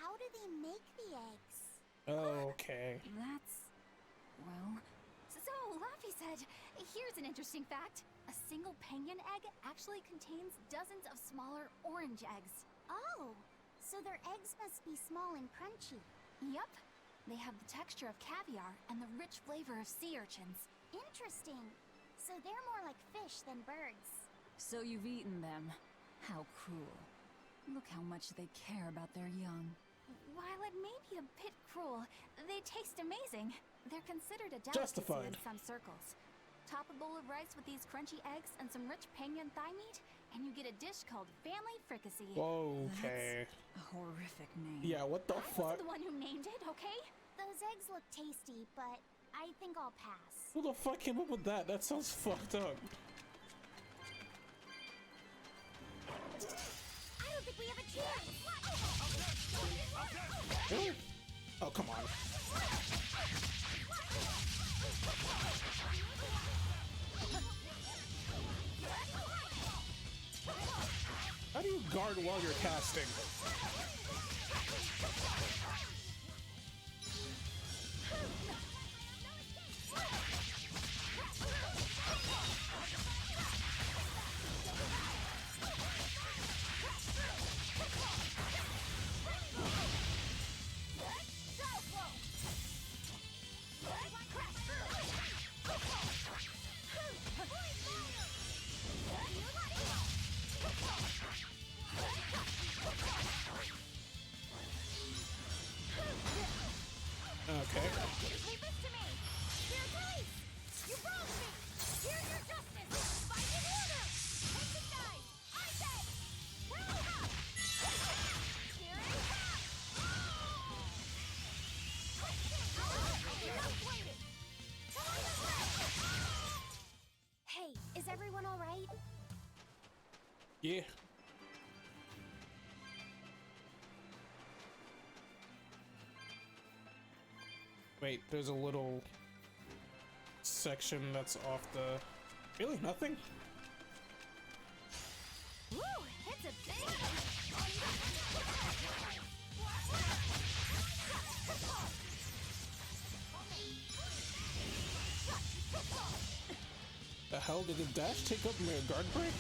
how do they make the eggs? Okay. That's... well... So, Laffy said, here's an interesting fact. A single penguin egg actually contains dozens of smaller orange eggs. Oh, so their eggs must be small and crunchy. Yep. They have the texture of caviar and the rich flavor of sea urchins. Interesting. So they're more like fish than birds. So you've eaten them. How cruel. Look how much they care about their young. While it may be a bit cruel, they taste amazing. They're considered a delicacy Justified. in some circles. top a bowl of rice with these crunchy eggs and some rich penguin thigh meat, and you get a dish called family fricassee. Whoa, okay. A horrific name. Yeah, what the I fuck? wasn't the one who named it, okay? Those eggs look tasty, but I think I'll pass. Who the fuck came up with that? That sounds fucked up. I don't think we have a chance. Really? Oh, come on. How do you guard while you're casting? Okay. Leave this to me. Here's police. You wronged me. Here's your justice. Fight in order. Take the guys. I say. Help up. Here it comes. Hey, is everyone all right? Yeah. Wait, there's a little section that's off the... Really? Nothing? Woo! It's a big... The hell? Did the dash take up my guard break?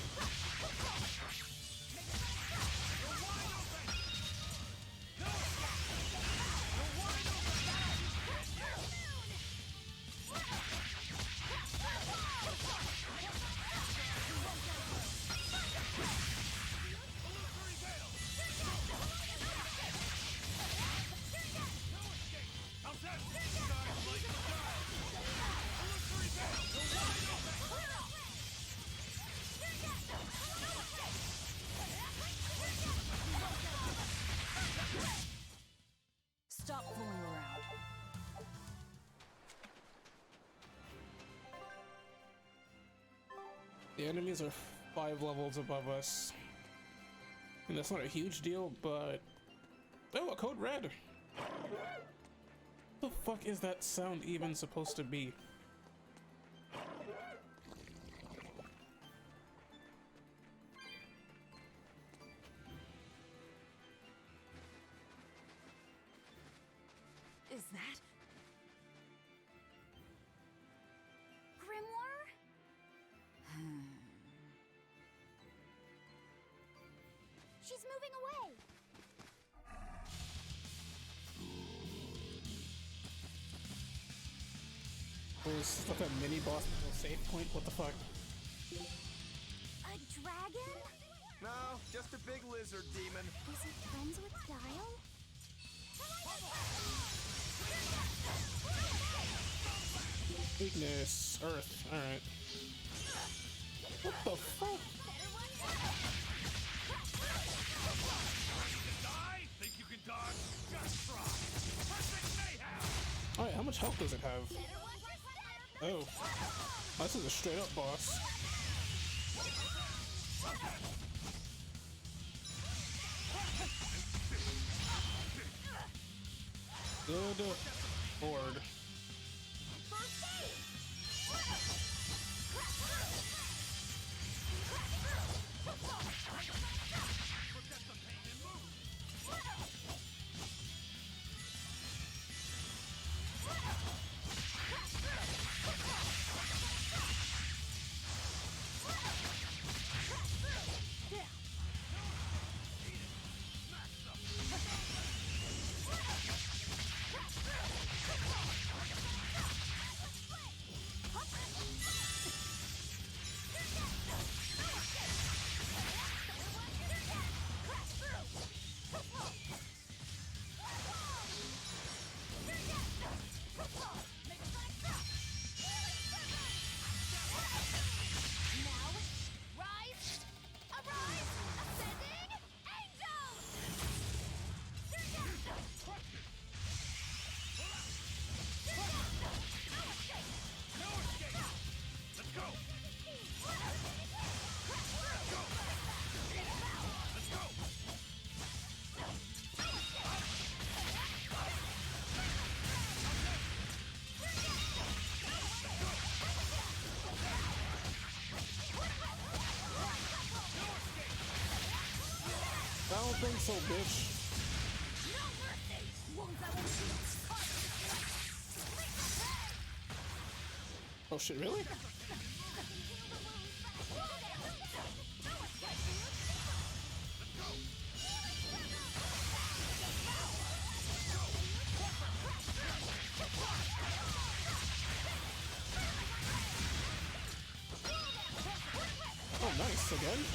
Stop fooling around. The enemies are 5 levels above us. And that's not a huge deal, but... Oh, a code red! What the fuck is that sound even supposed to be? Is that? Grimoire? She's moving away. Oh, this is like a mini boss save point? What the fuck? A dragon? No, just a big lizard demon. Is he friends with Dial? Weakness. Earth. Alright. What the fuck? Die? Think you can dodge? Just try. Perfect mayhem! Alright, how much health does it have? Oh. This is a straight up boss. Good lord. think so, bitch. Oh shit, really? Oh, nice, again.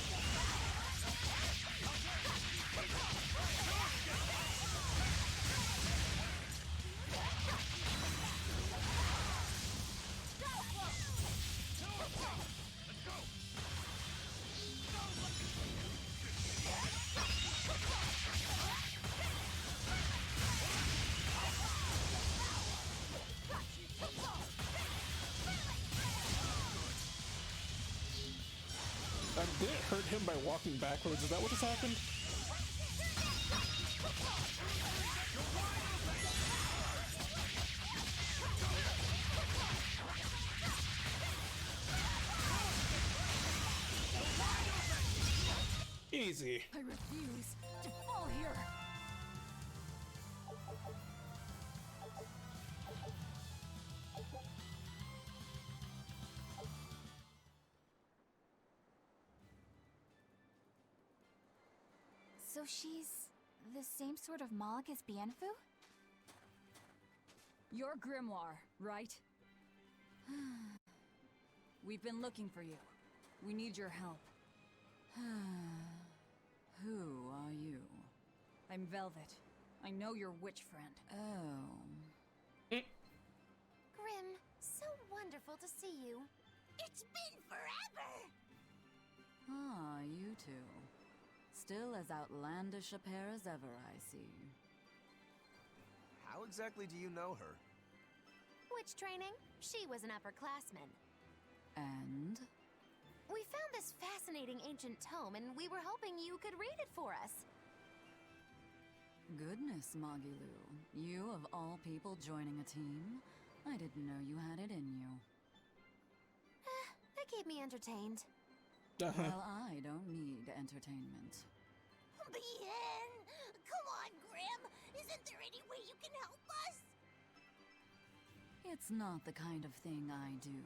Did it hurt him by walking backwards? Is that what just happened? Easy. I refuse to fall here. So she's the same sort of Mog as Bienfu? You're Grimoire, right? We've been looking for you. We need your help. Who are you? I'm Velvet. I know your witch friend. Oh. Grim, so wonderful to see you. It's been forever! Ah, you two. Still as outlandish a pair as ever, I see. How exactly do you know her? Witch training? She was an upperclassman. And? We found this fascinating ancient tome, and we were hoping you could read it for us. Goodness, Magilu. You, of all people, joining a team? I didn't know you had it in you. They keep me entertained. Well, I don't need entertainment. Bien! Come on, Grim! Isn't there any way you can help us? It's not the kind of thing I do.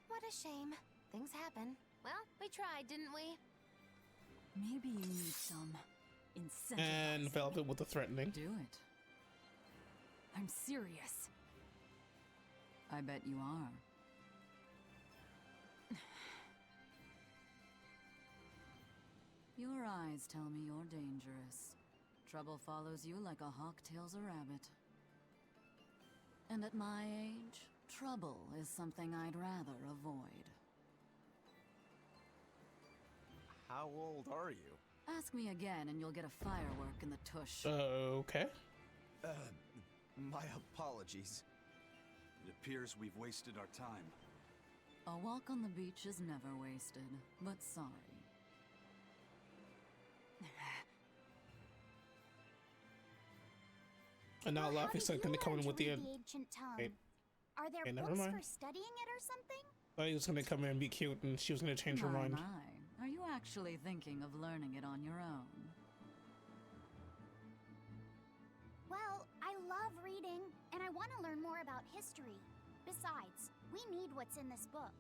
What a shame. Things happen. Well, we tried, didn't we? Maybe you need some incentive. And Velvet with the threatening. Do it. I'm serious. I bet you are. Your eyes tell me you're dangerous. Trouble follows you like a hawk tails a rabbit. And at my age, trouble is something I'd rather avoid. How old are you? Ask me again and you'll get a firework in the tush. Okay. My apologies. It appears we've wasted our time. A walk on the beach is never wasted, but sorry. And now Laffy's gonna come in with the ancient tongue? Wait. Are there Okay, never books mind. for studying it or something? I thought he was gonna come in and be cute and she was gonna change her mind. Are you actually thinking of learning it on your own? Well, I love reading, and I want to learn more about history. Besides, we need what's in this book.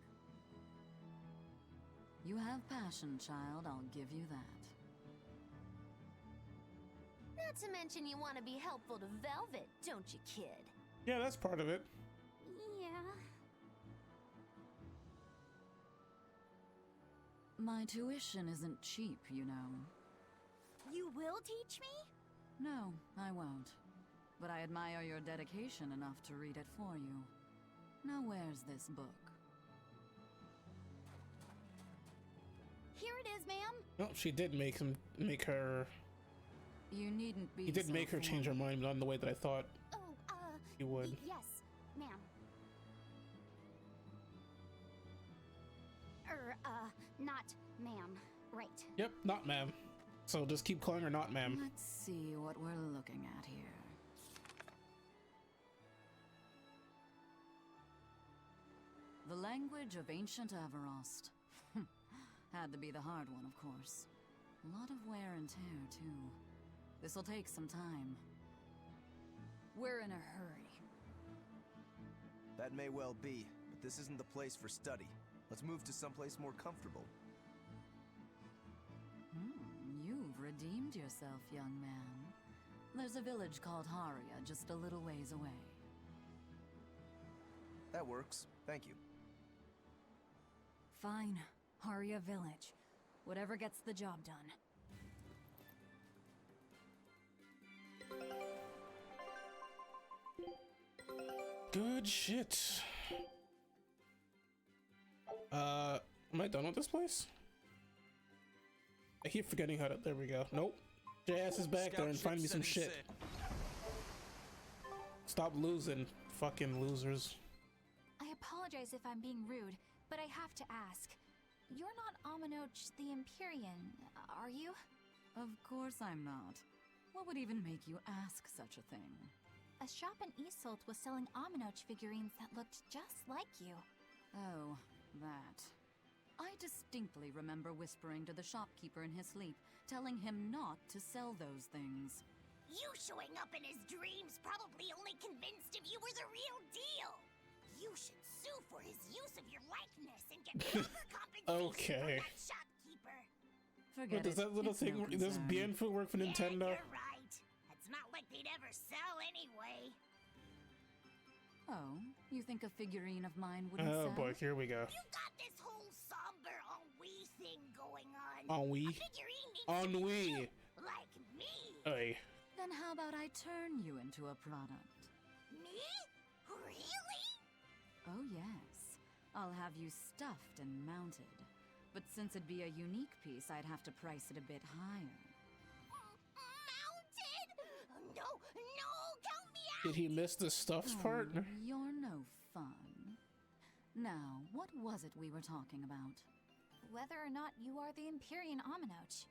You have passion, child, I'll give you that. Not to mention you want to be helpful to Velvet, don't you, kid? Yeah, that's part of it. Yeah. My tuition isn't cheap, you know. You will teach me? No, I won't. But I admire your dedication enough to read it for you. Now where's this book? Here it is, ma'am. No, she did make her. You needn't be. He did so make her change her mind, but not in the way that I thought Oh, he would. Yes, ma'am. Not ma'am. Right. Yep, not ma'am. So just keep calling her not ma'am. Let's see what we're looking at here. The language of ancient Averost. Had to be the hard one, of course. A lot of wear and tear, too. This'll take some time. We're in a hurry. That may well be, but this isn't the place for study. Let's move to someplace more comfortable. You've redeemed yourself, young man. There's a village called Haria just a little ways away. That works. Thank you. Fine. Haria Village. Whatever gets the job done. Good shit. Am I done with this place? I keep forgetting how to. There we go. Nope. Your ass is back there and find me some shit. Stop losing, fucking losers. I apologize if I'm being rude, but I have to ask. You're not Aminoch the Empyrean, are you? Of course I'm not. What would even make you ask such a thing? A shop in Isolt was selling Aminoch figurines that looked just like you. Oh, that. I distinctly remember whispering to the shopkeeper in his sleep, telling him not to sell those things. You showing up in his dreams probably only convinced him you were the real deal. You should sue for his use of your likeness and get proper compensation Okay. from that shopkeeper. Forget does that little it's thing, no does concern. Bienfu work for Nintendo? You're right. It's not like they'd ever sell anyway. Oh, you think a figurine of mine wouldn't Oh sell? boy, here we go. You got this whole somber ennui thing going on. Ennui? A figurine needs Ennui. to be you, like me. Oy. Then how about I turn you into a product? Me? Really? Oh yes. I'll have you stuffed and mounted. But since it'd be a unique piece, I'd have to price it a bit higher. Mounted? No, count me out. Did he miss the stuffs part? You're no fun. Now, what was it we were talking about? Whether or not you are the Empyrean Aminoch.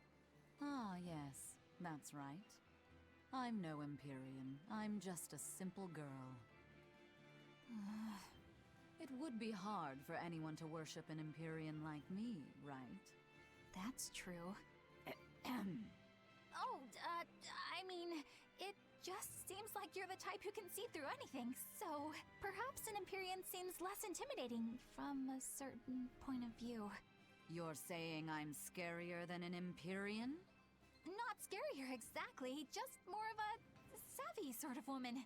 Ah, yes, that's right. I'm no Empyrean. I'm just a simple girl. It would be hard for anyone to worship an Empyrean like me, right? That's true. I mean, it just seems like you're the type who can see through anything, so perhaps an Empyrean seems less intimidating from a certain point of view. You're saying I'm scarier than an Empyrean? Not scarier exactly, just more of a savvy sort of woman.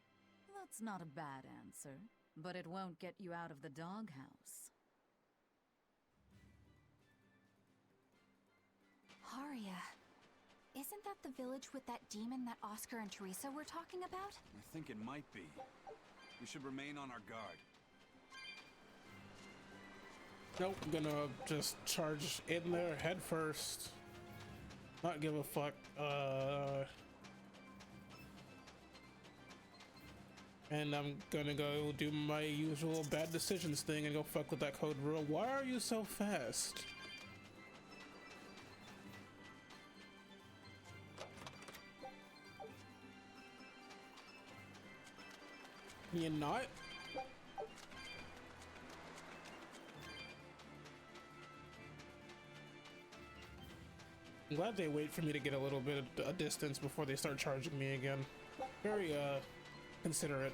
That's not a bad answer, but it won't get you out of the doghouse. Haria. Isn't that the village with that demon that Oscar and Teresa were talking about? I think it might be. We should remain on our guard. Nope, I'm gonna just charge in there head first. Not give a fuck. And I'm gonna go do my usual bad decisions thing and go fuck with that code rule. Why are you so fast? You're not? I'm glad they wait for me to get a little bit of a distance before they start charging me again. Very, considerate.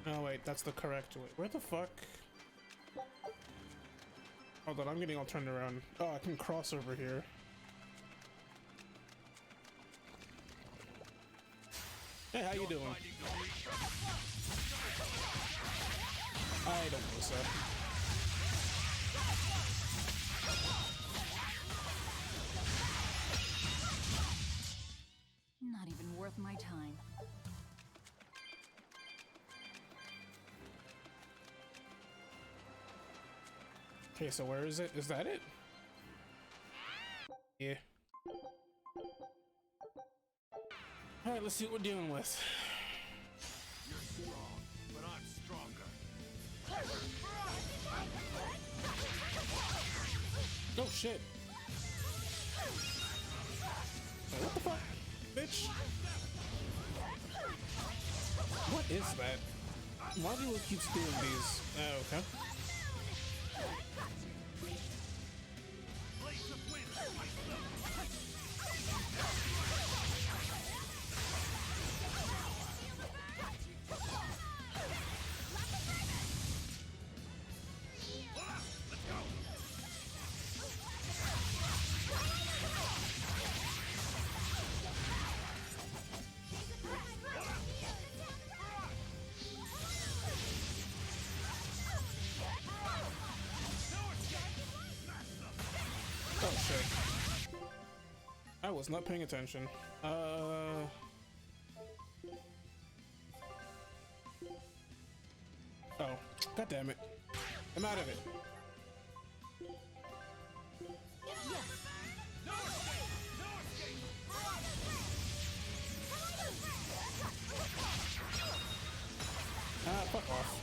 Oh wait, that's the correct way. Where the fuck? Hold on, I'm getting all turned around. Oh, I can cross over here. Hey, how you doing? I don't know, sir. Not even worth my time. Okay, so where is it? Is that it? Yeah. Alright, let's see what we're dealing with. You're strong, but I'm stronger. Oh shit. Wait, what the fuck? Bitch. What is that? Module keeps doing these. Oh, okay. Oh shit. I was not paying attention. Oh, god damn it. I'm out of it. Fuck off.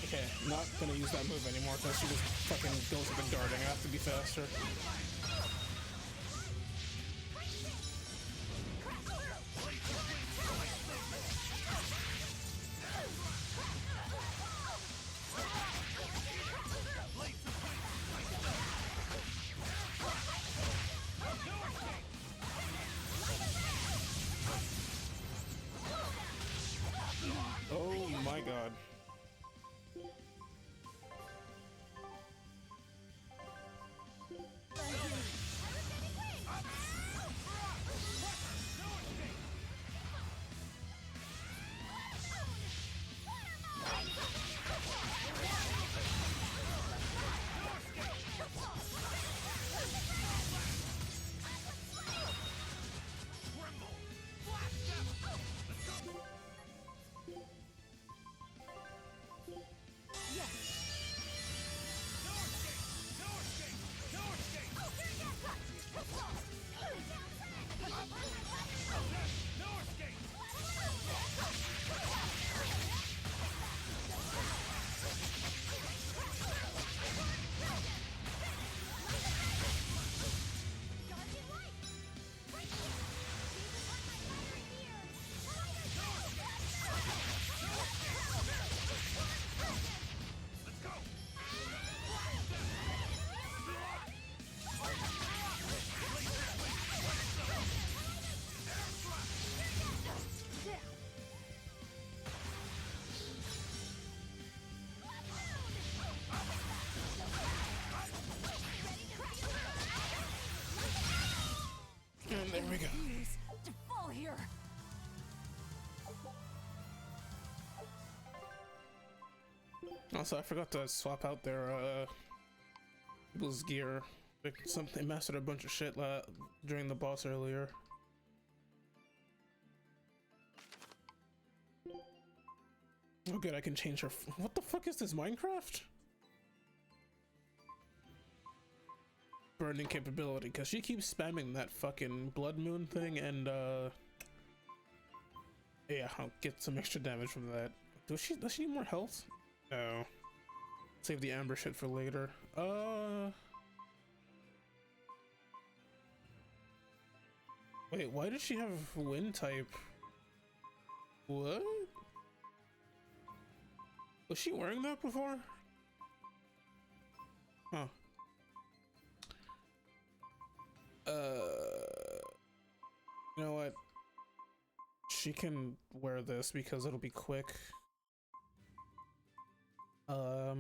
Okay, not gonna use that move anymore because she just fucking goes with the darting. I have to be faster. Oh my god. And there we go. To fall here. Also, I forgot to swap out their people's gear. They mastered a bunch of shit during the boss earlier. Oh good, I can change her. What the fuck is this, Minecraft? Burning capability, because she keeps spamming that fucking blood moon thing, and yeah, I'll get some extra damage from that. Does she need more health? No. Save the amber shit for later. Wait, why does she have wind type? What? Was she wearing that before? Huh. You know what? She can wear this because it'll be quick. I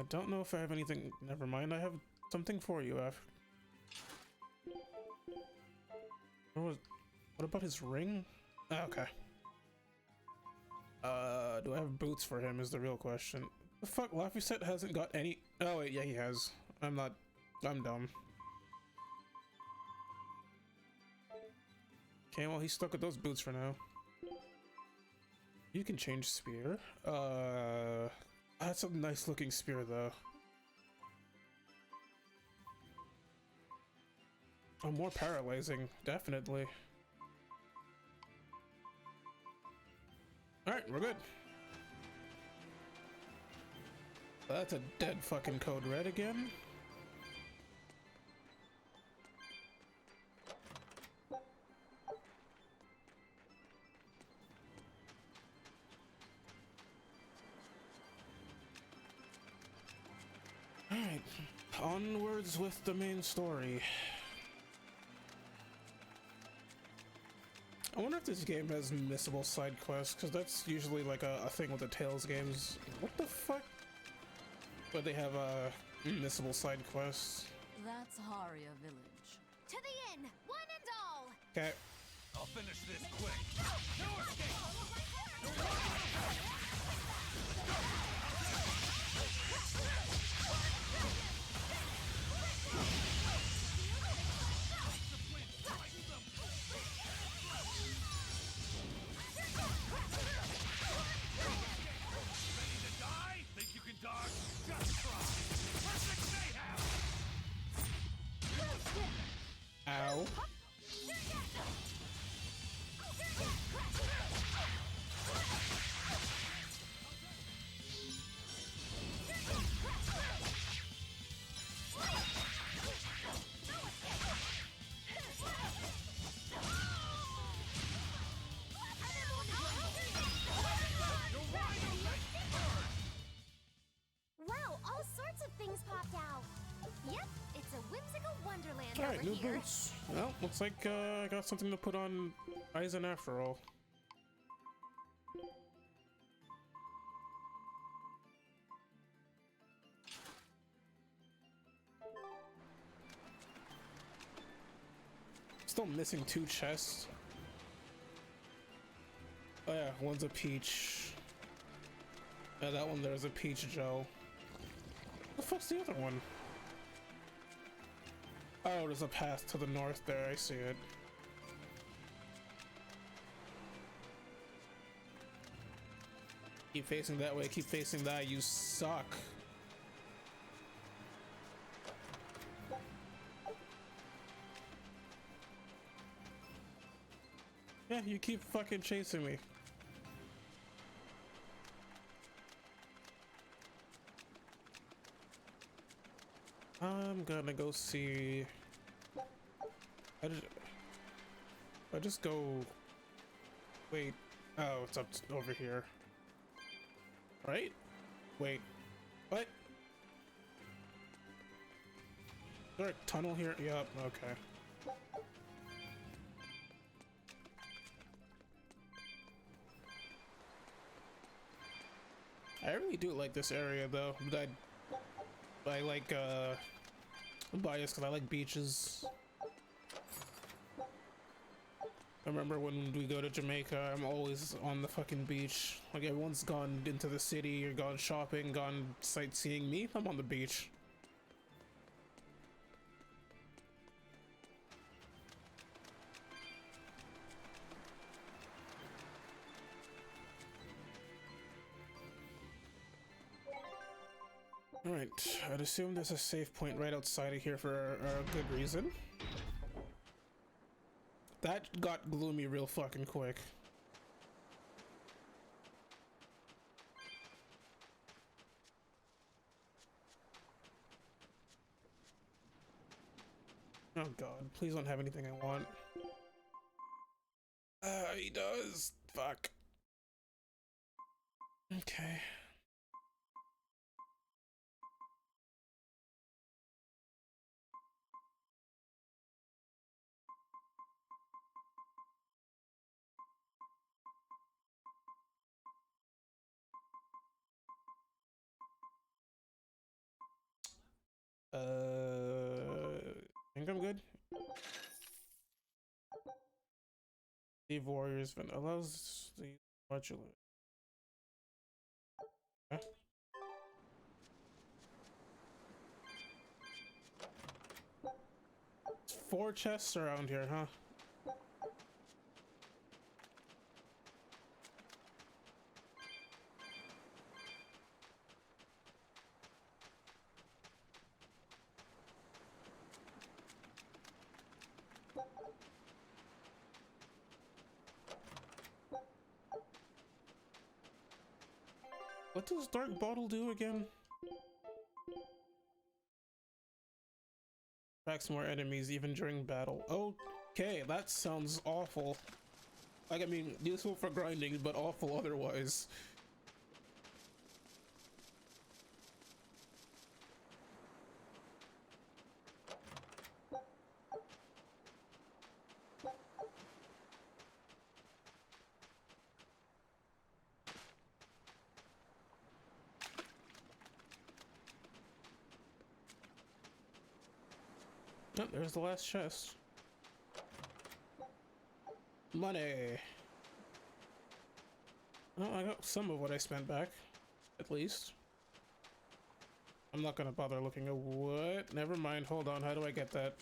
don't know if I have anything. Never mind, I have something for you, F. What about his ring? Oh, okay. Do I have boots for him is the real question. The fuck, Laphicet hasn't got any. Oh wait, yeah, he has. I'm dumb. Okay, well, he's stuck with those boots for now. You can change spear. That's a nice looking spear though. Oh, more paralyzing, definitely. Alright, we're good. That's a dead fucking code red again. Alright, onwards with the main story. I wonder if this game has missable side quests, because that's usually like a thing with the Tales games. What the fuck? But they have missable side quests. That's Haria Village. To the inn, one and all! Okay. I'll finish this quick. No escape! Ready to die? Think you can dodge? Just try. Perfect mayhem! Ow. Wow, all sorts of things popped out. Yep, it's a whimsical wonderland Alright, over new here. boots. Well, looks like I got something to put on Aizen after all. Still missing 2 chests. Oh yeah, one's a peach. Yeah, that one there's a peach gel. The fuck's the other one? Oh, there's a path to the north there, I see it. Keep facing that way, keep facing that, you suck. Yeah, you keep fucking chasing me. I'm gonna go see. I just go. Wait. Oh, it's up over here. Right? Wait. What? Is there a tunnel here? Yup. Okay. I really do like this area though. But I like I'm biased because I like beaches. I remember when we go to Jamaica, I'm always on the fucking beach. Like everyone's gone into the city or gone shopping, gone sightseeing. Me, I'm on the beach. Alright, I'd assume there's a save point right outside of here for a good reason. That got gloomy real fucking quick. Oh god, please don't have anything I want. He does. Fuck. Okay. I think I'm good. Leave warriors event allows the modulate. Okay. 4 chests around here, huh? What does Dark Bottle do again? Attracts more enemies even during battle. Okay, that sounds awful. Like, I mean, useful for grinding, but awful otherwise. Oh, there's the last chest. Money. Oh, I got some of what I spent back, at least. I'm not gonna bother looking at what. Never mind. Hold on. How do I get that?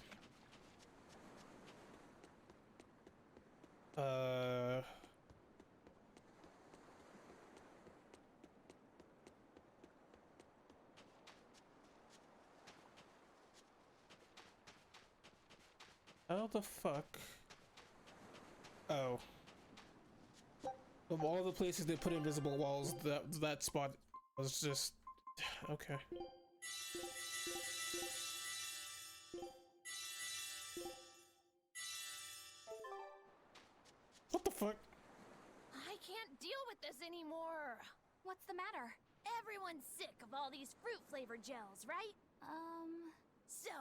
How the fuck? Oh. Of all the places they put invisible walls, that spot was just... okay. What the fuck? I can't deal with this anymore. What's the matter? Everyone's sick of all these fruit-flavored gels, right? So,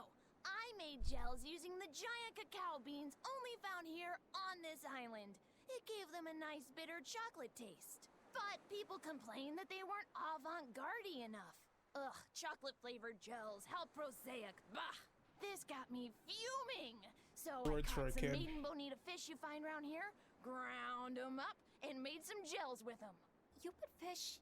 I made gels using the giant cacao beans only found here on this island. It gave them a nice bitter chocolate taste. But people complained that they weren't avant-garde enough. Ugh, chocolate-flavored gels, how prosaic, bah! This got me fuming! So I caught some maiden bonita fish you find around here, ground them up, and made some gels with them. You put fish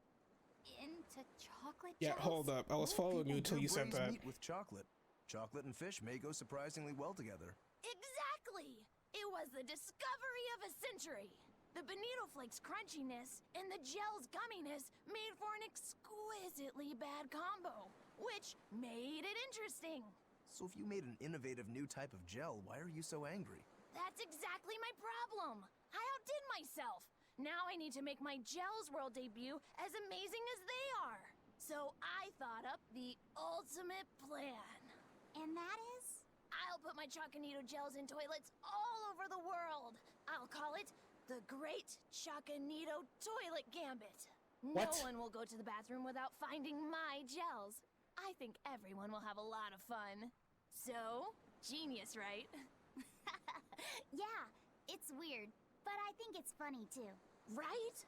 into chocolate Yeah, gels? hold up. I was following you until you said that. Meat with chocolate. Chocolate and fish may go surprisingly well together. Exactly! It was the discovery of a century. The bonito flakes crunchiness and the gel's gumminess made for an exquisitely bad combo, which made it interesting. So if you made an innovative new type of gel, why are you so angry? That's exactly my problem. I outdid myself. Now I need to make my Gels World debut as amazing as they are. So I thought up the ultimate plan. And that is? I'll put my Choconito gels in toilets all over the world. I'll call it the Great Choconito Toilet Gambit. What? No one will go to the bathroom without finding my gels. I think everyone will have a lot of fun. So, genius, right? Yeah, it's weird, but I think it's funny too. Right?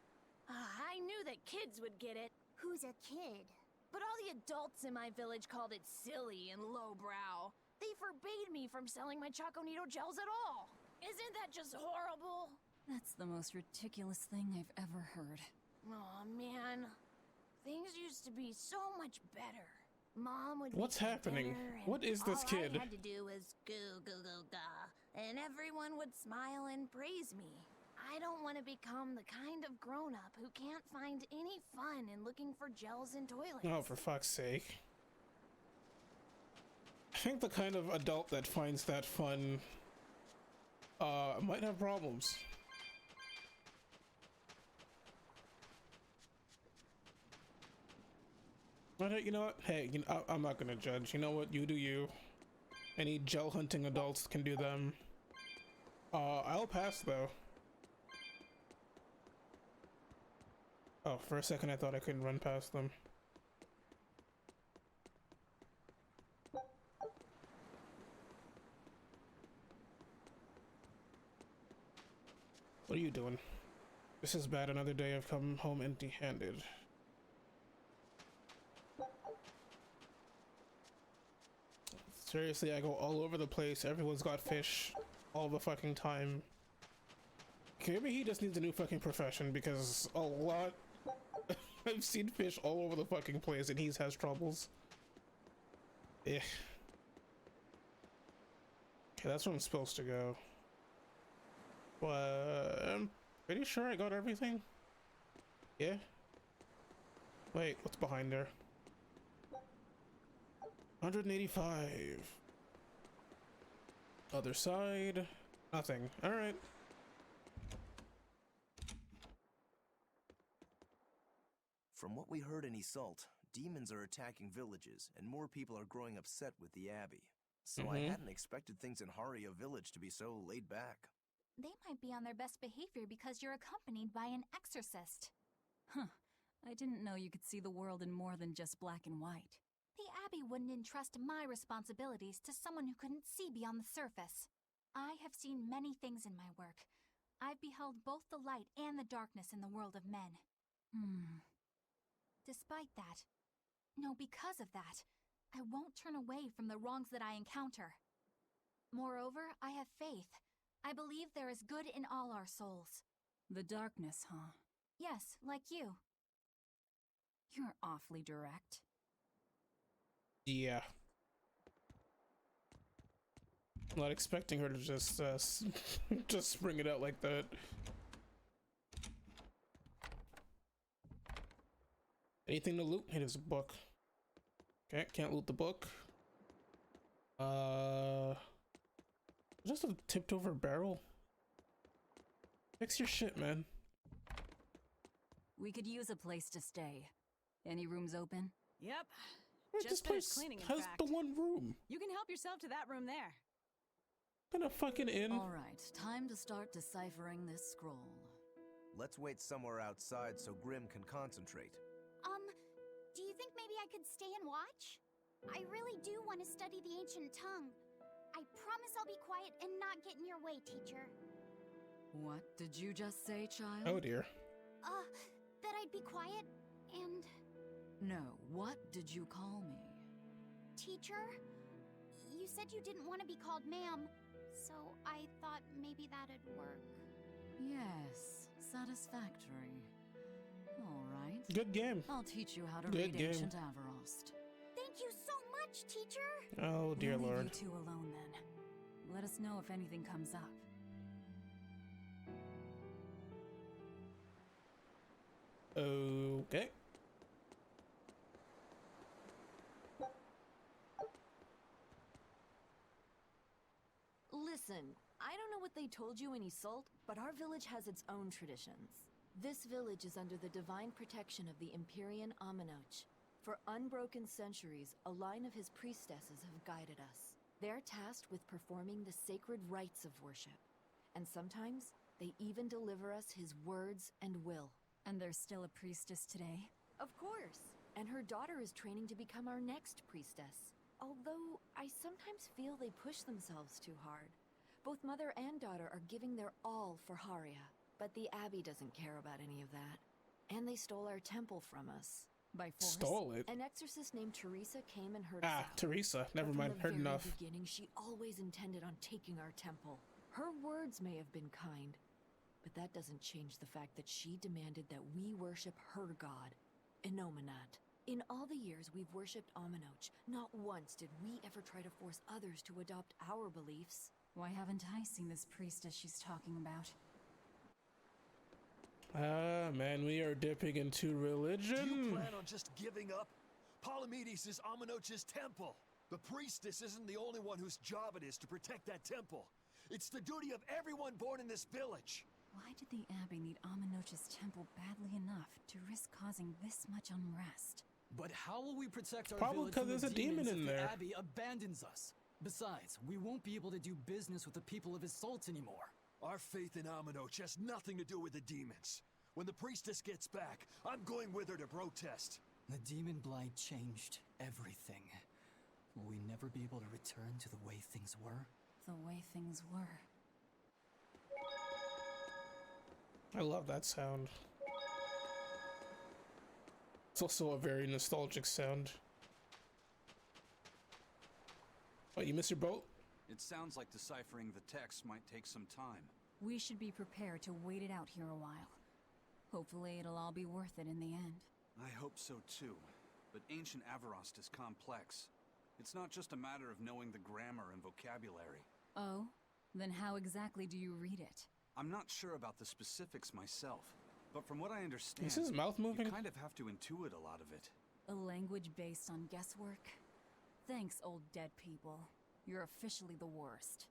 I knew that kids would get it. Who's a kid? But all the adults in my village called it silly and lowbrow. They forbade me from selling my Choconito gels at all. Isn't that just horrible? That's the most ridiculous thing I've ever heard. Aw, man. Things used to be so much better. Mom would What's make me happening? dinner, and What is this all kid? I had to do was goo goo goo gaw, and everyone would smile and praise me. I don't want to become the kind of grown-up who can't find any fun in looking for gels in toilets. Oh, for fuck's sake. I think the kind of adult that finds that fun might have problems. But you know what? Hey, you know, I'm not gonna judge. You know what? You do you. Any gel hunting adults can do them. I'll pass though. Oh, for a second I thought I couldn't run past them. What are you doing? This is bad. Another day I've come home empty-handed. Seriously, I go all over the place. Everyone's got fish all the fucking time. Okay, maybe he just needs a new fucking profession because a lot... I've seen fish all over the fucking place and he has troubles. Eh. Okay, that's where I'm supposed to go. But I'm pretty sure I got everything. Yeah? Wait, what's behind there? 185. Other side. Nothing. Alright. From what we heard in Iseult, demons are attacking villages, and more people are growing upset with the Abbey. so I hadn't expected things in Haria Village to be so laid back. They might be on their best behavior because you're accompanied by an exorcist. Huh. I didn't know you could see the world in more than just black and white. The Abbey wouldn't entrust my responsibilities to someone who couldn't see beyond the surface. I have seen many things in my work. I've beheld both the light and the darkness in the world of men. Despite that, no, because of that, I won't turn away from the wrongs that I encounter. Moreover, I have faith. I believe there is good in all our souls. The darkness, huh? Yes, like you. You're awfully direct. Yeah. Not expecting her to just just spring it out like that. Anything to loot? Hey, there's a book. Okay, can't loot the book. Just a tipped over barrel. Fix your shit, man. We could use a place to stay. Any rooms open? Yep. Wait, Just this finished place cleaning, in has fact. the one room. You can help yourself to that room there. Gonna fucking in. All right, time to start deciphering this scroll. Let's wait somewhere outside so Grim can concentrate. Do you think maybe I could stay and watch? I really do want to study the ancient tongue. I promise I'll be quiet and not get in your way, teacher. What did you just say, child? Oh dear. That I'd be quiet and... No, what did you call me? Teacher? You said you didn't want to be called ma'am, so I thought maybe that'd work. Yes, satisfactory. All right. Good game. I'll teach you how to Good read game. Ancient Avarost. Thank you so much, teacher! Oh dear We'll lord. leave you two alone then. Let us know if anything comes up. Okay. Listen, I don't know what they told you in Isolt, but our village has its own traditions. This village is under the divine protection of the Empyrean Aminoch. For unbroken centuries, a line of his priestesses have guided us. They're tasked with performing the sacred rites of worship. And sometimes, they even deliver us his words and will. And there's still a priestess today? Of course. And her daughter is training to become our next priestess. Although, I sometimes feel they push themselves too hard. Both mother and daughter are giving their all for Haria. But the Abbey doesn't care about any of that. And they stole our temple from us. By force. Stole it? An exorcist named Teresa came and heard us out. Teresa. Never mind. Heard enough. From the very beginning, she always intended on taking our temple. Her words may have been kind, but that doesn't change the fact that she demanded that we worship her god, Enominat. In all the years we've worshipped Aminoch, not once did we ever try to force others to adopt our beliefs. Why haven't I seen this priestess she's talking about? Ah, man, we are dipping into religion. Do you plan on just giving up? Palamedes is Aminoch's temple. The priestess isn't the only one whose job it is to protect that temple. It's the duty of everyone born in this village. Why did the Abbey need Aminoch's temple badly enough to risk causing this much unrest? But how will we protect our Probably village because from the there's a demon demons in if there. the Abbey abandons us? Besides, we won't be able to do business with the people of Isolt anymore. Our faith in Aminoch has nothing to do with the demons. When the priestess gets back, I'm going with her to protest. The demon blight changed everything. Will we never be able to return to the way things were? The way things were. I love that sound. It's also a very nostalgic sound. What, you miss your boat? It sounds like deciphering the text might take some time. We should be prepared to wait it out here a while. Hopefully it'll all be worth it in the end. I hope so too. But ancient Avarost is complex. It's not just a matter of knowing the grammar and vocabulary. Oh? Then how exactly do you read it? I'm not sure about the specifics myself, but from what I understand, Is his mouth moving? you kind of have to intuit a lot of it. A language based on guesswork? Thanks, old dead people. You're officially the worst.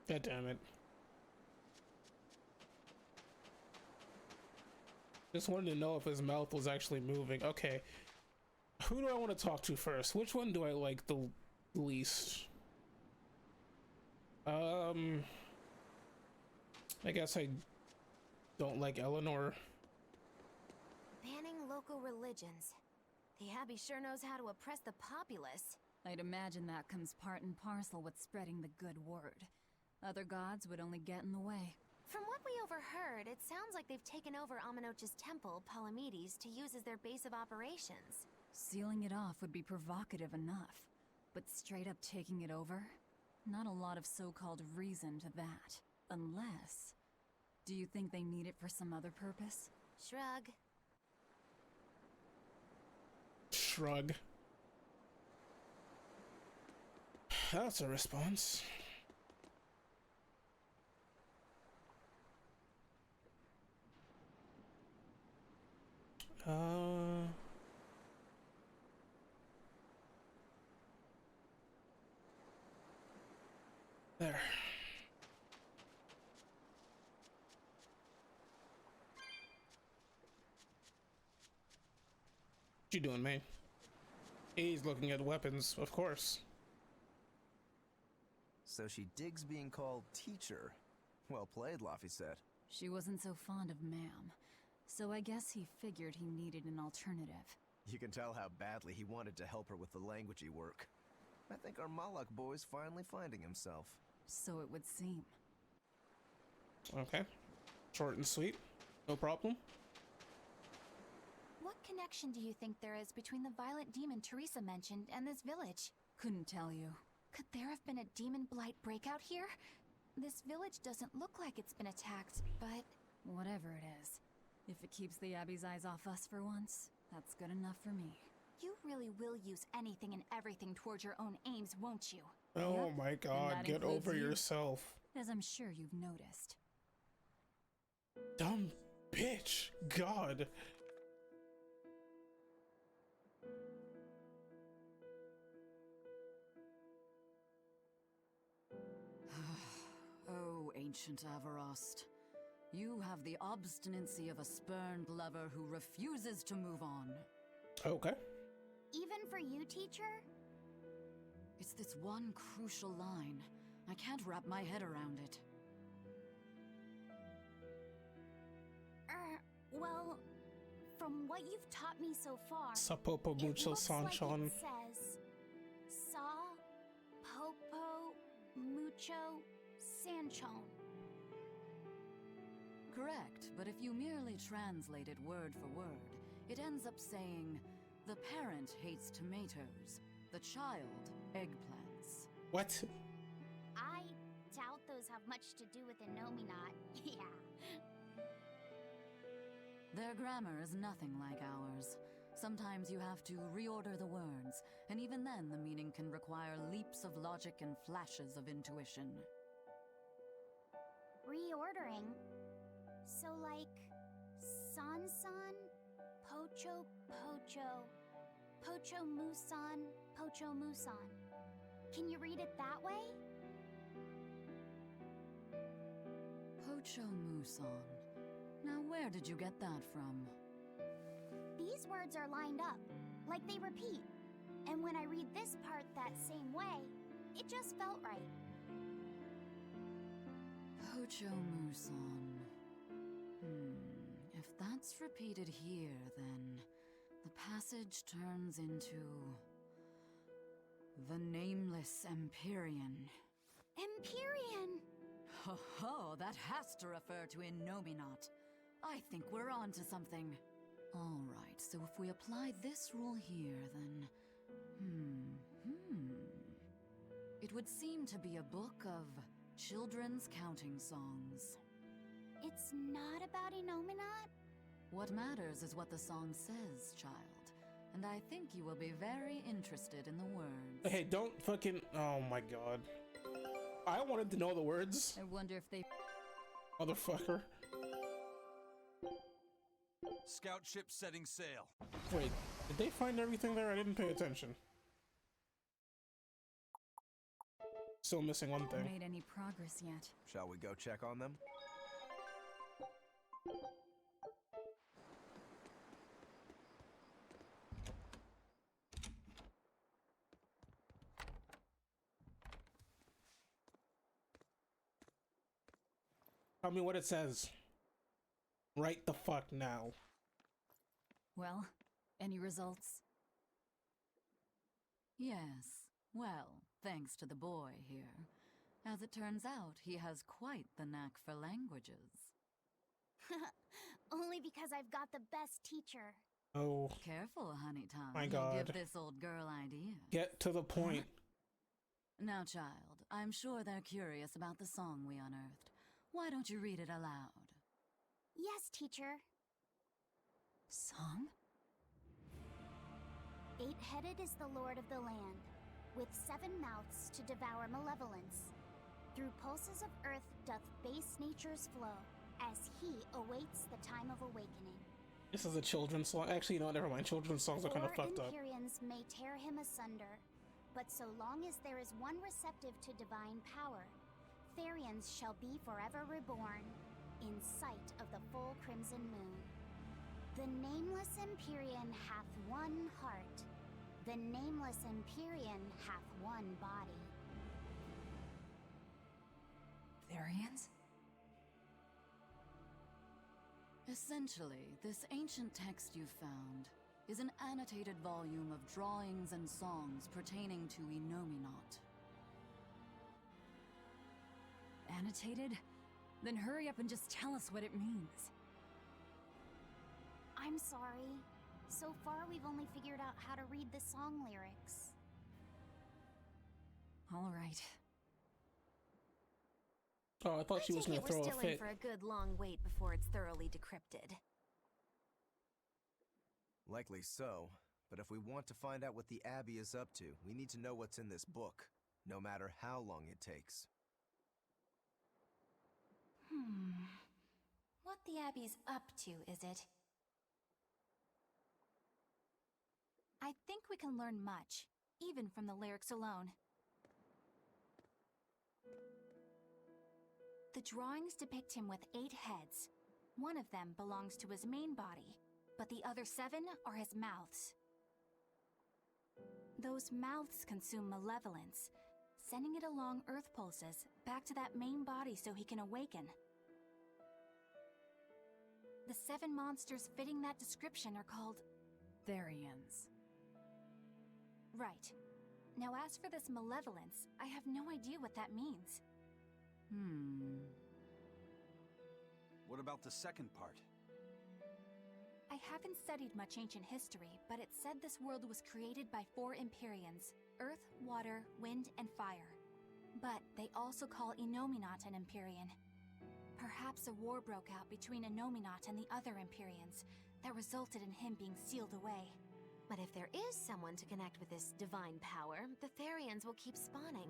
God damn it. Just wanted to know if his mouth was actually moving. Okay. Who do I want to talk to first? Which one do I like the least. I guess I don't like Eleanor. Banning local religions. The Abbey sure knows how to oppress the populace. I'd imagine that comes part and parcel with spreading the good word. Other gods would only get in the way. From what we overheard, it sounds like they've taken over Amenoch's temple, Palamedes, to use as their base of operations. Sealing it off would be provocative enough, but straight up taking it over? Not a lot of so-called reason to that. Unless... Do you think they need it for some other purpose? Shrug. Shrug. That's a response. There. What you doing, man? He's looking at weapons, of course. So she digs being called teacher. Well played, Laphicet. She wasn't so fond of ma'am, so I guess he figured he needed an alternative. You can tell how badly he wanted to help her with the languagey work. I think our Malak boy's finally finding himself. So it would seem. Okay. Short and sweet. No problem. What connection do you think there is between the violent demon Teresa mentioned and this village? Couldn't tell you. Could there have been a demon blight breakout here? This village doesn't look like it's been attacked, but... Whatever it is. If it keeps the Abbey's eyes off us for once, that's good enough for me. You really will use anything and everything towards your own aims, won't you? Oh Yep. my god, get over you, yourself. As I'm sure you've noticed. Dumb bitch. God. Oh, ancient Avarost. You have the obstinacy of a spurned lover who refuses to move on. Okay. Even for you, teacher? It's this one crucial line. I can't wrap my head around it. Well, from what you've taught me so far, Sapopo mucho sanchon. It says, Sa, Popo, Mucho, Sanchon. Correct, but if you merely translate it word for word, it ends up saying, the parent hates tomatoes, the child eggplants. What? I doubt those have much to do with Innominat. Yeah. Their grammar is nothing like ours. Sometimes you have to reorder the words, and even then the meaning can require leaps of logic and flashes of intuition. Reordering? So like, San-san, Pocho Pocho, Pocho Musan, Pocho Musan. Can you read it that way? Pocho Muson. Now where did you get that from? These words are lined up, like they repeat. And when I read this part that same way, it just felt right. Pocho Muson. If that's repeated here, then the passage turns into the Nameless Empyrean. Empyrean! Ho ho, that has to refer to Innominat. I think we're on to something. Alright, so if we apply this rule here, then... It would seem to be a book of children's counting songs. It's not about Innominat? What matters is what the song says, child. And I think you will be very interested in the words. Hey, don't fucking... Oh my god. I wanted to know the words. I wonder if they... Motherfucker. Scout ship setting sail. Wait, did they find everything there? I didn't pay attention. Still missing one thing. Made any progress yet? Shall we go check on them? Tell me what it says. Right the fuck now. Well, any results? Yes. Well, thanks to the boy here. As it turns out, he has quite the knack for languages. Only because I've got the best teacher. Oh. Careful, honey tongue. My You'll God. give this old girl ideas. Get to the point. Now, child, I'm sure they're curious about the song we unearthed. Why don't you read it aloud? Yes, teacher. Song? Eight-headed is the lord of the land, with 7 mouths to devour malevolence. Through pulses of earth doth base nature's flow, as he awaits the time of awakening. This is a children's song. Actually, no, never mind. Children's songs are kind of fucked up. Empyreans may tear him asunder, but so long as there is one receptive to divine power, Therians shall be forever reborn, in sight of the full crimson moon. The nameless Empyrean hath one heart. The nameless Empyrean hath one body. Therians? Essentially, this ancient text you found is an annotated volume of drawings and songs pertaining to Enominat. Annotated? Then hurry up and just tell us what it means. I'm sorry. So far, we've only figured out how to read the song lyrics. All right. Oh, I thought she was gonna throw a We're still in fit. for a good long wait before it's thoroughly decrypted. Likely so, but if we want to find out what the Abbey is up to, we need to know what's in this book, no matter how long it takes. What the Abbey's up to, is it? I think we can learn much, even from the lyrics alone. The drawings depict him with 8 heads. One of them belongs to his main body, but the other 7 are his mouths. Those mouths consume malevolence, sending it along earth pulses back to that main body so he can awaken. The 7 monsters fitting that description are called Therians. Right. Now as for this malevolence, I have no idea what that means. What about the second part? I haven't studied much ancient history, but it said this world was created by 4 Empyreans: Earth, Water, Wind, and Fire. But they also call Enominat an Empyrean. Perhaps a war broke out between Enominat and the other Empyreans that resulted in him being sealed away. But if there is someone to connect with this divine power, the Therians will keep spawning.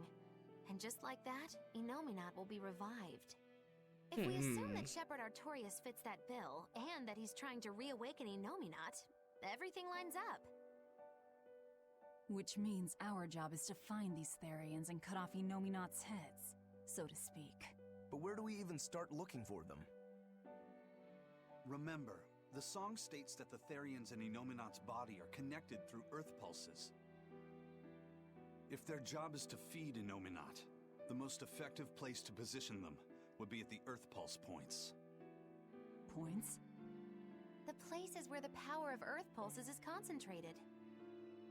And just like that, Enominat will be revived. If we assume that Shepherd Artorius fits that bill, and that he's trying to reawaken Enominat, everything lines up. Which means our job is to find these Therians and cut off Enominat's heads, so to speak. But where do we even start looking for them? Remember, the song states that the Therians in Enominat's body are connected through earth pulses. If their job is to feed Enominat, the most effective place to position them would be at the earth pulse points. Points? The place is where the power of Earth Pulses is concentrated.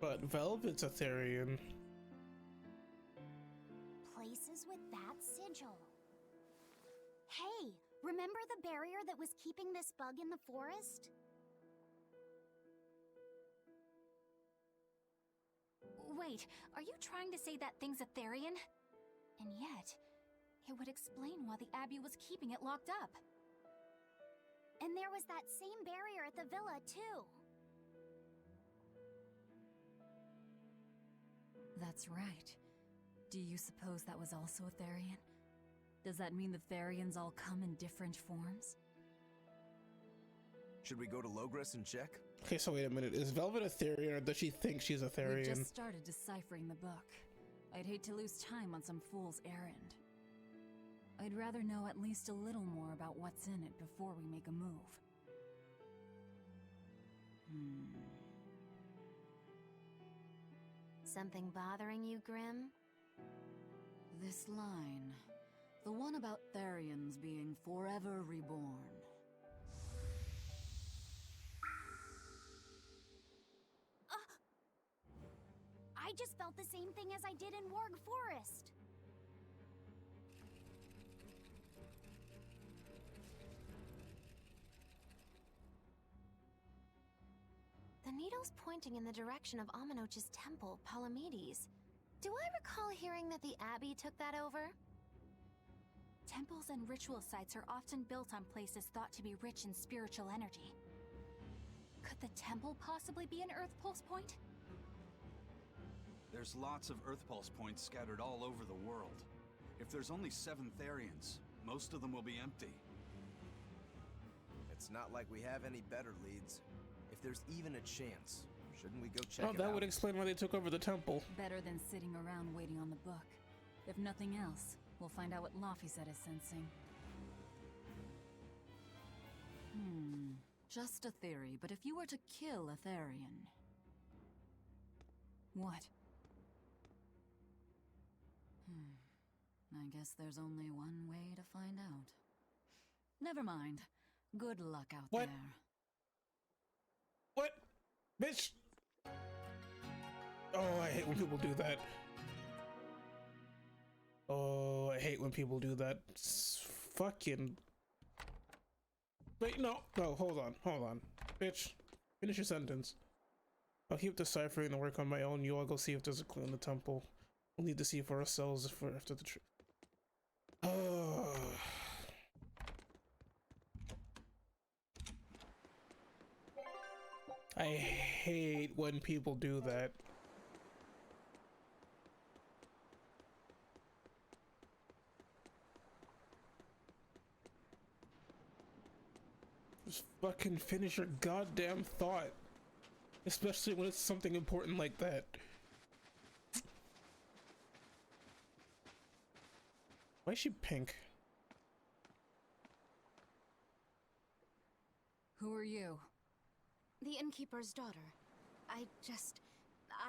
But Velvet's a Therian. Places with that sigil. Hey, remember the barrier that was keeping this bug in the forest? Wait, are you trying to say that thing's a Therian? And yet, it would explain why the Abbey was keeping it locked up. And there was that same barrier at the villa, too. That's right. Do you suppose that was also a Therian? Does that mean the Therians all come in different forms? Should we go to Logres and check? Okay, so wait a minute. Is Velvet a Therian, or does she think she's a We've Therian? just started deciphering the book. I'd hate to lose time on some fool's errand. I'd rather know at least a little more about what's in it before we make a move. Something bothering you, Grim? This line. The one about Therians being forever reborn. I just felt the same thing as I did in Warg Forest. The needle's pointing in the direction of Amenoch's temple, Palamedes. Do I recall hearing that the Abbey took that over? Temples and ritual sites are often built on places thought to be rich in spiritual energy. Could the temple possibly be an Earth Pulse point? There's lots of Earth Pulse points scattered all over the world. If there's only 7 Therians, most of them will be empty. It's not like we have any better leads. If there's even a chance, shouldn't we go check it out? Oh, that would explain why they took over the temple. Better than sitting around waiting on the book. If nothing else, we'll find out what Laphicet is sensing. Just a theory, but if you were to kill a Therian... What? I guess there's only one way to find out. Never mind. Good luck out there. What? Bitch! Oh, I hate when people do that. Oh, I hate when people do that. It's fucking... Wait, no, hold on. Bitch, finish your sentence. I'll keep deciphering the work on my own. You all go see if there's a clue in the temple. We'll need to see for ourselves after the trip. Oh. I hate when people do that. Just fucking finish your goddamn thought. Especially when it's something important like that. Why is she pink? Who are you? The innkeeper's daughter. I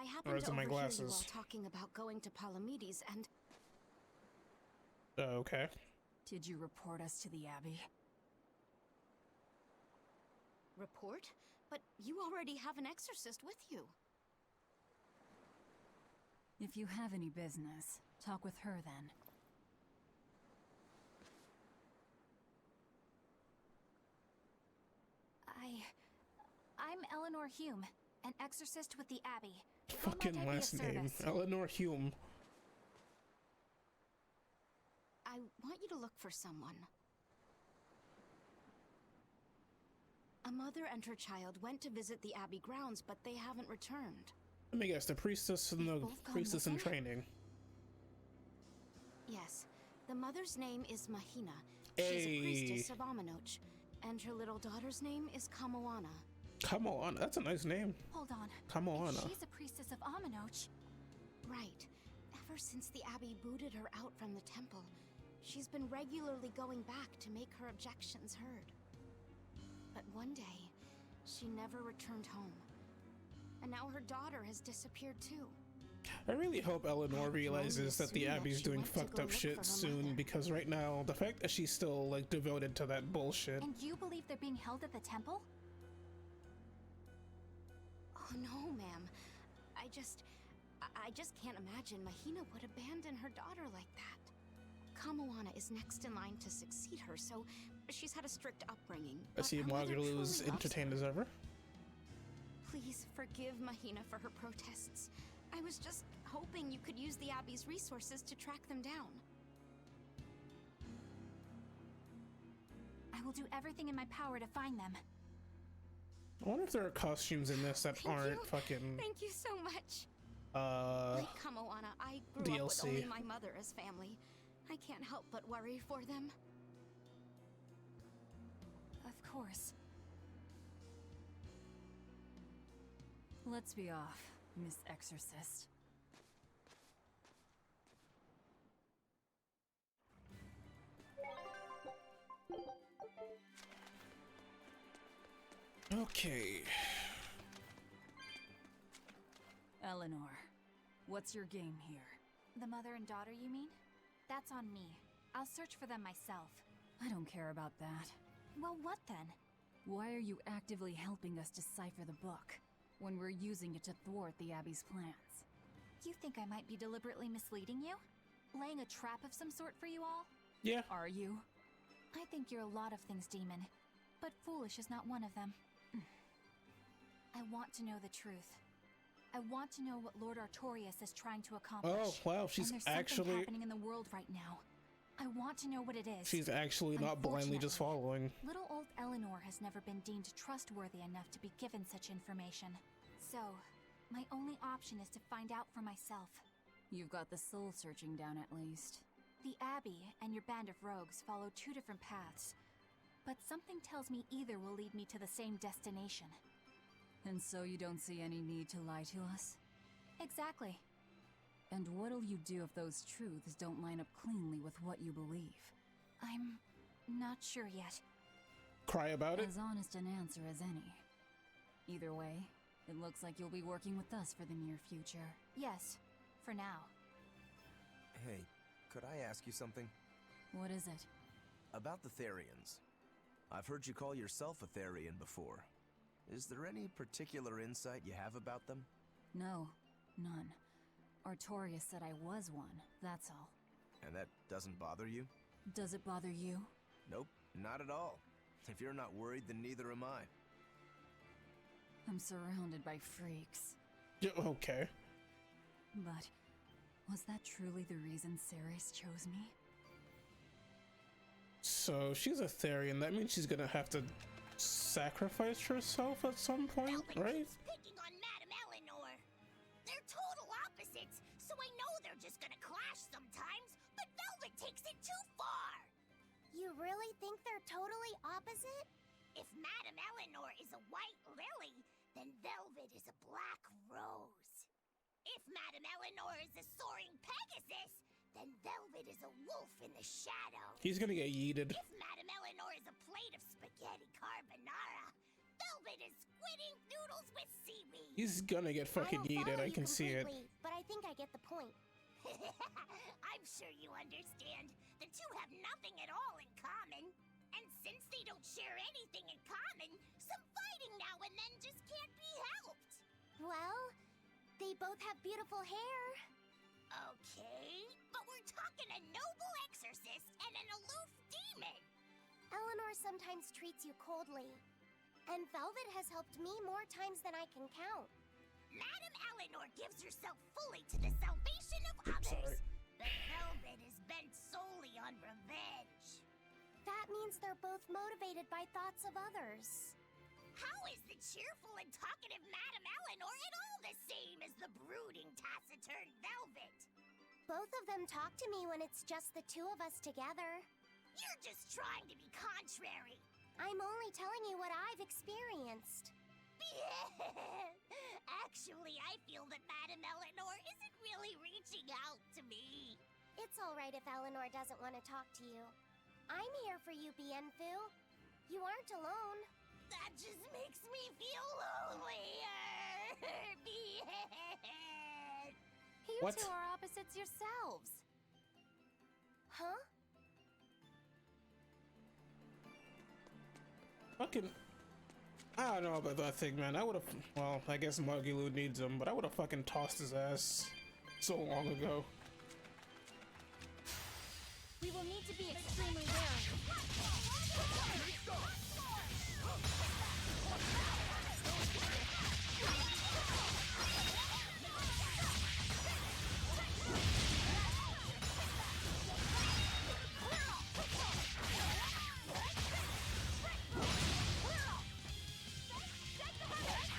happened Where's to my overhear you all glasses? talking about going to Palamedes and... Okay. Did you report us to the Abbey? Report? But you already have an exorcist with you. If you have any business, talk with her then. I'm Eleanor Hume, an exorcist with the Abbey. Fucking last name. Eleanor Hume. I want you to look for someone. A mother and her child went to visit the Abbey grounds, but they haven't returned. Let me guess, the priestess and the priestess in training. Yes. The mother's name is Mahina. Hey. She's a priestess of Amenoch. And her little daughter's name is Kamoana. Kamoana? That's a nice name. Hold on. Kamoana. If she's a priestess of Amenoch. Right. Ever since the Abbey booted her out from the temple, she's been regularly going back to make her objections heard. But one day, she never returned home. And now her daughter has disappeared too. I really hope Eleanor realizes that the Abbey's doing fucked up shit soon, because right now, the fact that she's still, like, devoted to that bullshit. And you believe they're being held at the temple? Oh no, ma'am. I just can't imagine Mahina would abandon her daughter like that. Kamoana is next in line to succeed her, so she's had a strict upbringing. I see Magalu's entertained as ever. Please forgive Mahina for her protests. I was just hoping you could use the Abbey's resources to track them down. I will do everything in my power to find them. I wonder if there are costumes in this that aren't fucking... Thank you so much. Like Kamoana, I grew up with DLC. only my mother as family. I can't help but worry for them. Of course. Let's be off, Miss Exorcist. Okay. Eleanor, what's your game here? The mother and daughter, you mean? That's on me. I'll search for them myself. I don't care about that. Well, what then? Why are you actively helping us decipher the book, when we're using it to thwart the Abbey's plans? You think I might be deliberately misleading you? Laying a trap of some sort for you all? Yeah. Are you? I think you're a lot of things, Demon. But foolish is not one of them. I want to know the truth. I want to know what Lord Artorias is trying to accomplish. Oh, wow, she's and there's actually something happening in the world right now. I want to know what it is. She's actually not blindly just following. Little old Eleanor has never been deemed trustworthy enough to be given such information. So, my only option is to find out for myself. You've got the soul searching down at least. The Abbey and your band of rogues follow two different paths. But something tells me either will lead me to the same destination. And so you don't see any need to lie to us? Exactly. And what'll you do if those truths don't line up cleanly with what you believe? I'm not sure yet. Cry about it? As honest an answer as any. Either way, it looks like you'll be working with us for the near future. Yes, for now. Hey, could I ask you something? What is it? About the Therians. I've heard you call yourself a Therian before. Is there any particular insight you have about them? No, none. Artorias said I was one, that's all. And that doesn't bother you? Does it bother you? Nope, not at all. If you're not worried, then neither am I. I'm surrounded by freaks. Okay. But was that truly the reason Ceres chose me? So she's a Therian. That means she's gonna have to sacrifice herself at some point, right? Picking on Madame Eleanor. They're total opposites, so I know they're just gonna clash sometimes, but Velvet takes it too far. You really think they're totally opposite? If Madame Eleanor is a white lily, then Velvet is a black rose. If Madame Eleanor is a soaring Pegasus, then Velvet is a wolf in the shadow. He's gonna get yeeted. If Madame Eleanor is a plate of spaghetti carbonara, Velvet is squid ink noodles with seaweed. He's gonna get fucking yeeted, I can see it. But I think I get the point. I'm sure you understand. The two have nothing at all in common. And since they don't share anything in common, some fighting now and then just can't be helped. Well, they both have beautiful hair. Okay, but we're talking a noble exorcist and an aloof demon. Eleanor sometimes treats you coldly. And Velvet has helped me more times than I can count. Madame Eleanor gives herself fully to the salvation of others. But Velvet is bent solely on revenge. That means they're both motivated by thoughts of others. How is the cheerful and talkative Madame Eleanor at all the same as the brooding, taciturn Velvet? Both of them talk to me when it's just the two of us together. You're just trying to be contrary. I'm only telling you what I've experienced. Actually, I feel that Madame Eleanor isn't really reaching out to me. It's alright if Eleanor doesn't want to talk to you. I'm here for you, Bienfu. You aren't alone. That just makes me feel lonelier. You What? two are opposites yourselves. Huh? Fucking, I don't know about that thing, man. I would have, well, I guess Magilou needs him, but I would have fucking tossed his ass so long ago. We will need to be extremely wary.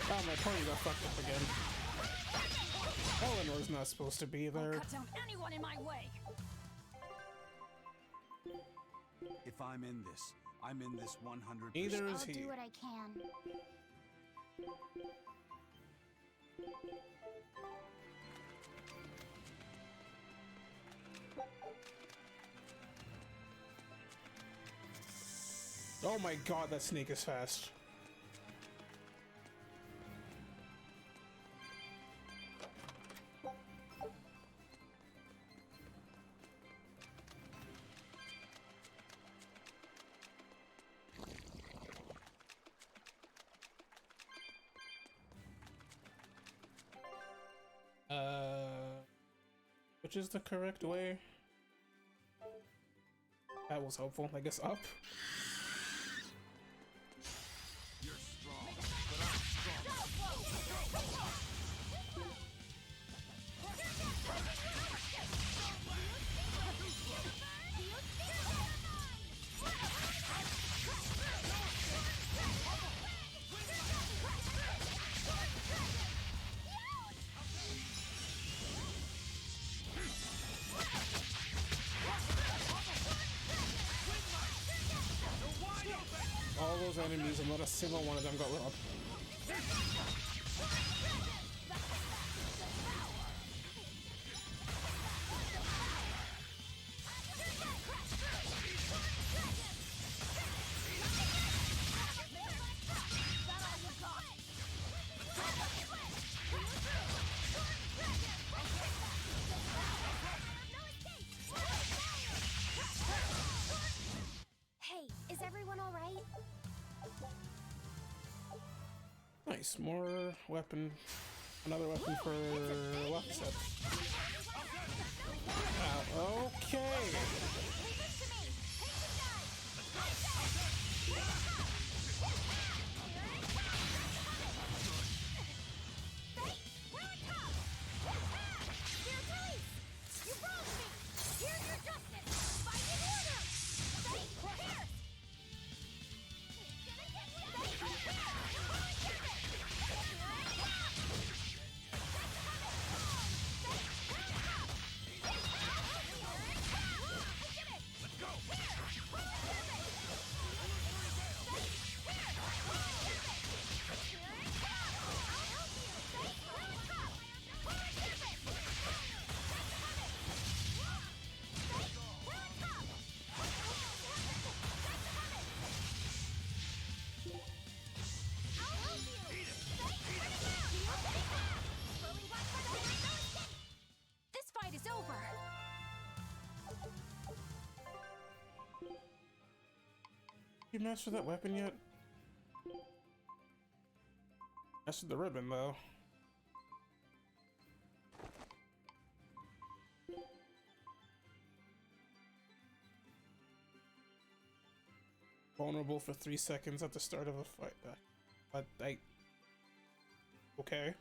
Oh, my party got fucked up again. Eleanor's not supposed to be there. Cut down anyone in my way. If I'm in this 100%. Neither is I'll he. do what I can. Oh my god, that snake is fast. Which is the correct way? That was helpful. I guess up. You're strong, but I'm strong. All those enemies and not a single one of them got lit up. Hey, is everyone all right? Nice, more weapon. Another weapon for left set. Okay. This fight is over. You mastered that weapon yet? Mastered the ribbon though. Vulnerable for 3 seconds at the start of a fight. But okay.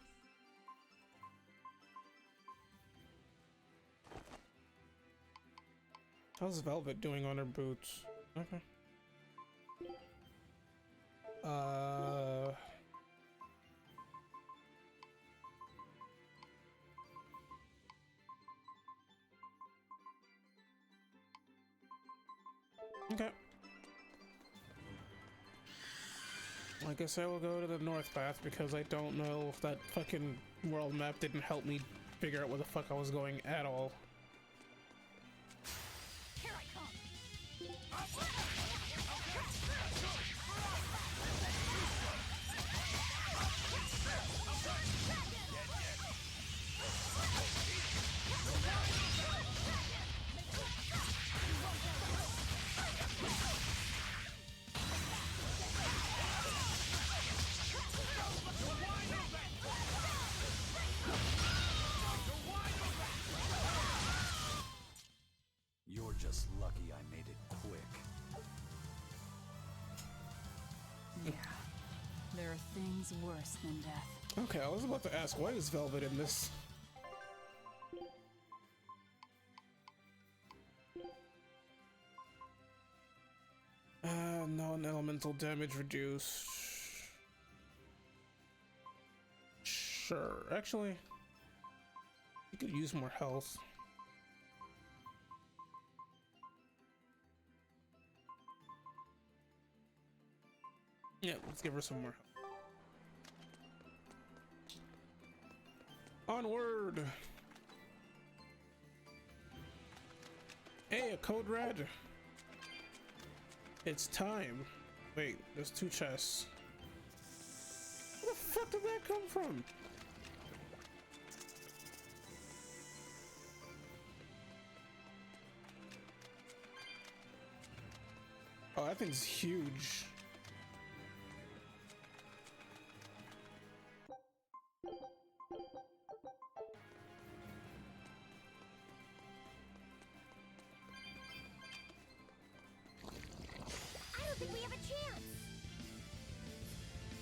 How's Velvet doing on her boots? Okay. Okay. I guess I will go to the north path because I don't know if that fucking world map didn't help me figure out where the fuck I was going at all. Here I come. You're just lucky I made it quick. Yeah. There are things worse than death. Okay, I was about to ask, why is Velvet in this? Non-elemental damage reduced. Sure, actually, you could use more health. Yeah, let's give her some more health. Onward! Hey, a code red! It's time. Wait, there's 2 chests. Where the fuck did that come from? Oh, that thing's huge.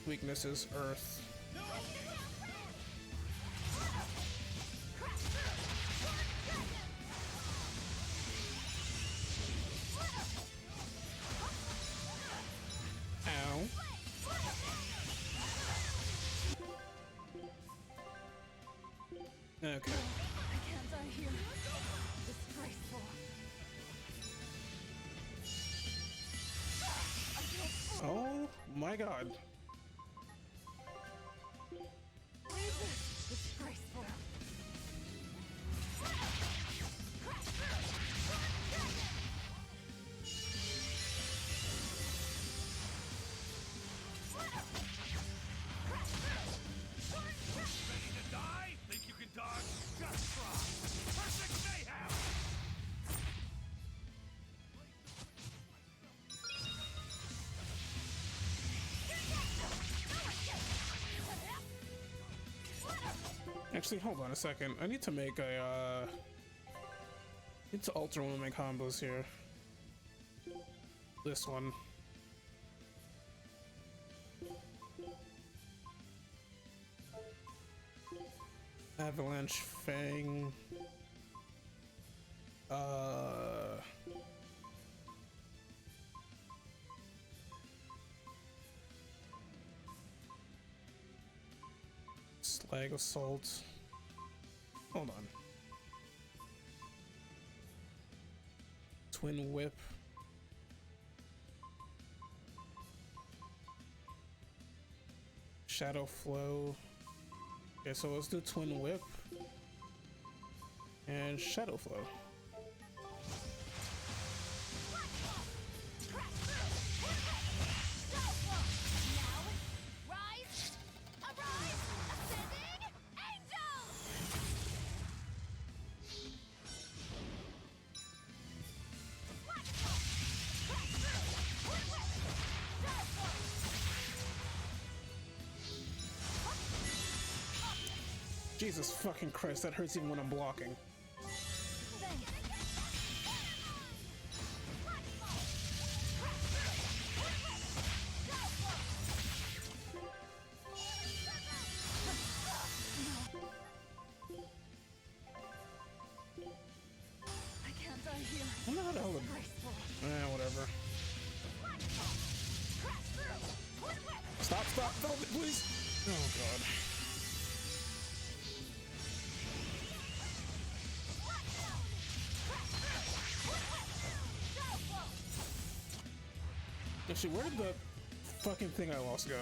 Weakness is Earth. Ow. Okay. I can't die here. Disgraceful. Oh my god. Disgraceful. Ready to die? Think you can dodge? Just try. Perfect mayhem! Actually, hold on a second. I need to make a, need to alter one of my combos here. This one. Avalanche Fang. Slag Assault. Hold on. Twin Whip. Shadow Flow. Okay, so let's do Twin Whip and Shadow Flow. Jesus fucking Christ, that hurts even when I'm blocking. I can't die here. I don't know how the hell to... whatever. Stop, stop, Velvet, please! Oh god. Actually, where did the fucking thing I lost go?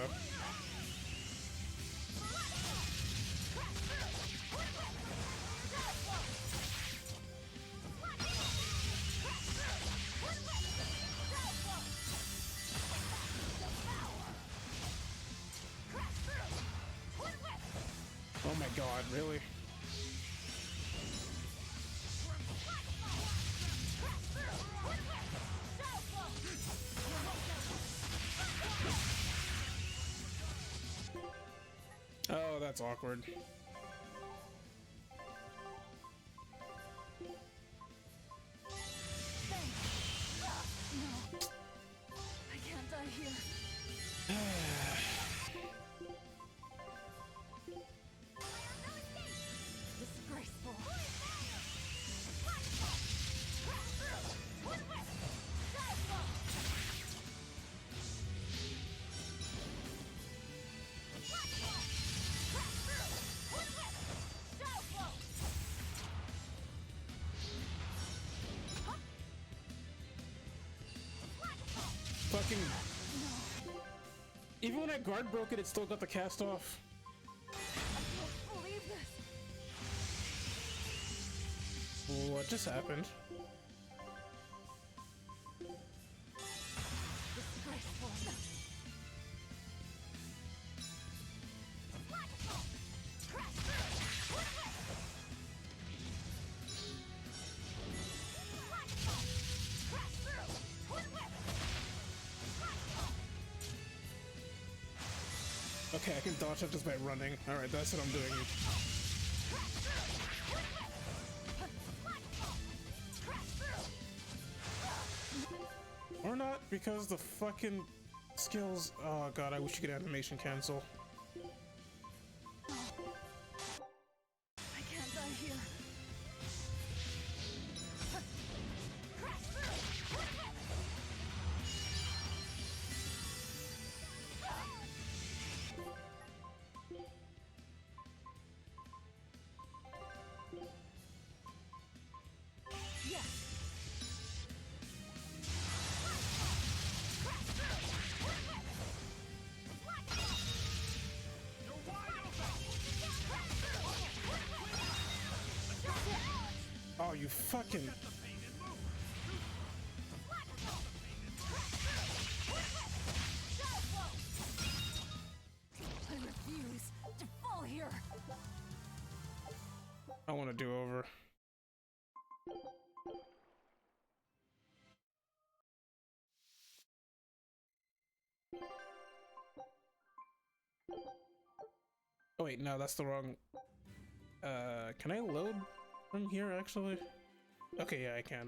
Oh my god, really? Oh, that's awkward. No. I can't die here. Disgraceful. Fucking... Even when I guard broke it, it still got the cast off. I can't believe this. What just happened? Disgraceful. Okay, I can dodge up just by running. Alright, that's what I'm doing. Or not, because the fucking Skills. Oh god, I wish you could animation cancel. I can't die here. Oh, you fucking... I refuse to fall here. I want to do over. Oh wait, no, that's the wrong... can I load from here, actually? Okay, yeah, I can.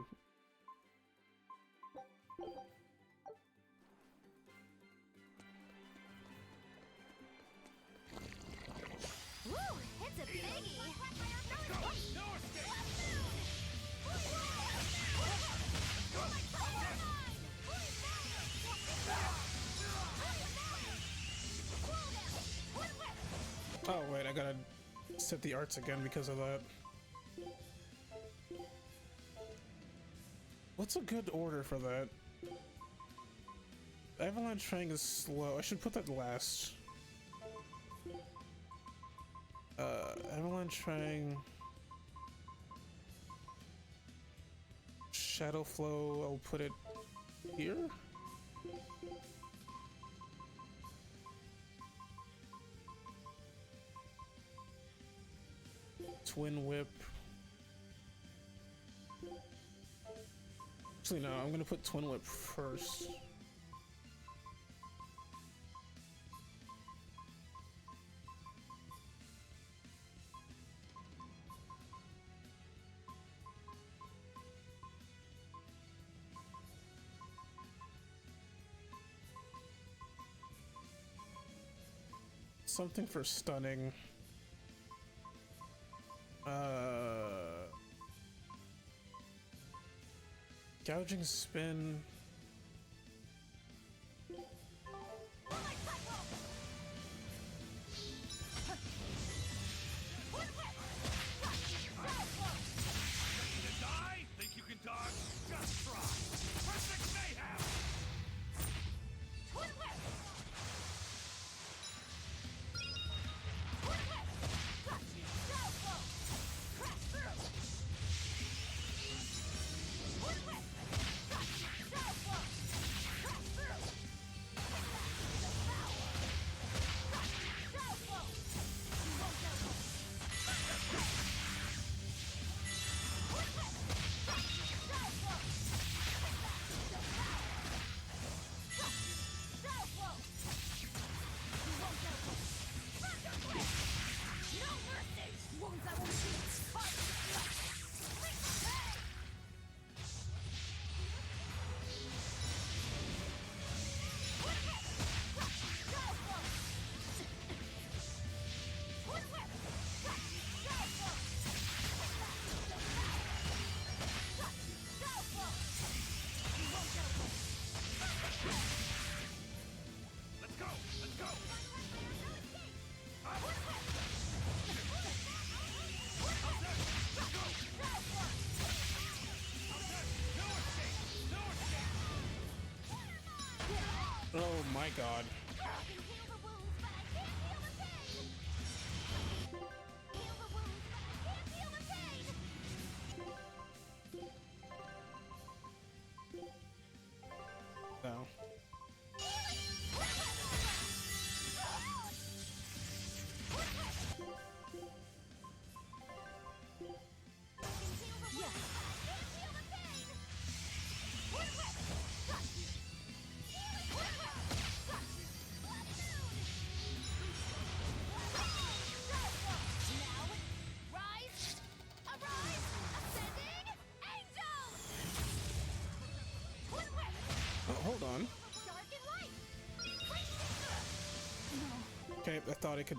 Woo! It's a biggie! Oh wait, I gotta set the arts again because of that. What's a good order for that? Avalanche Fang is slow. I should put that last. Avalanche Fang. Shadow Flow, I'll put it here. Twin Whip. Actually, no, I'm gonna put Twin Whip first. Something for stunning. Gouging spin. Think you can dodge? Just try. Perfect mayhem. Oh my god. No. I thought I could.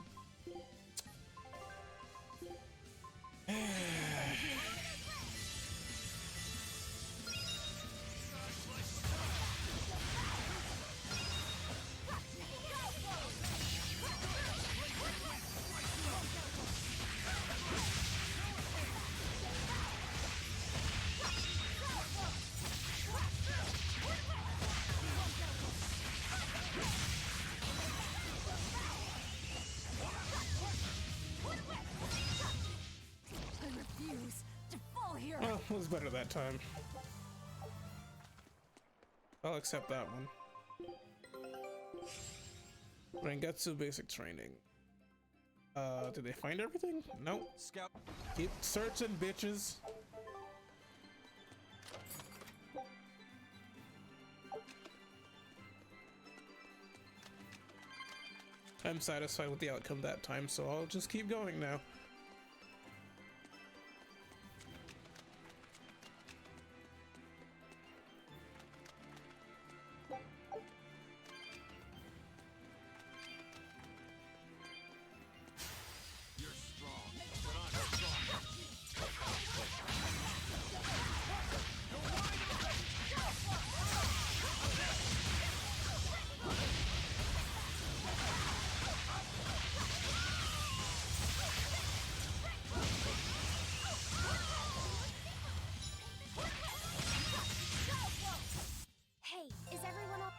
Well, it was better that time. I'll accept that one. Rengetsu basic training. Did they find everything? Nope. Scout. Keep searching, bitches. I'm satisfied with the outcome that time, so I'll just keep going now. Hey, is everyone up?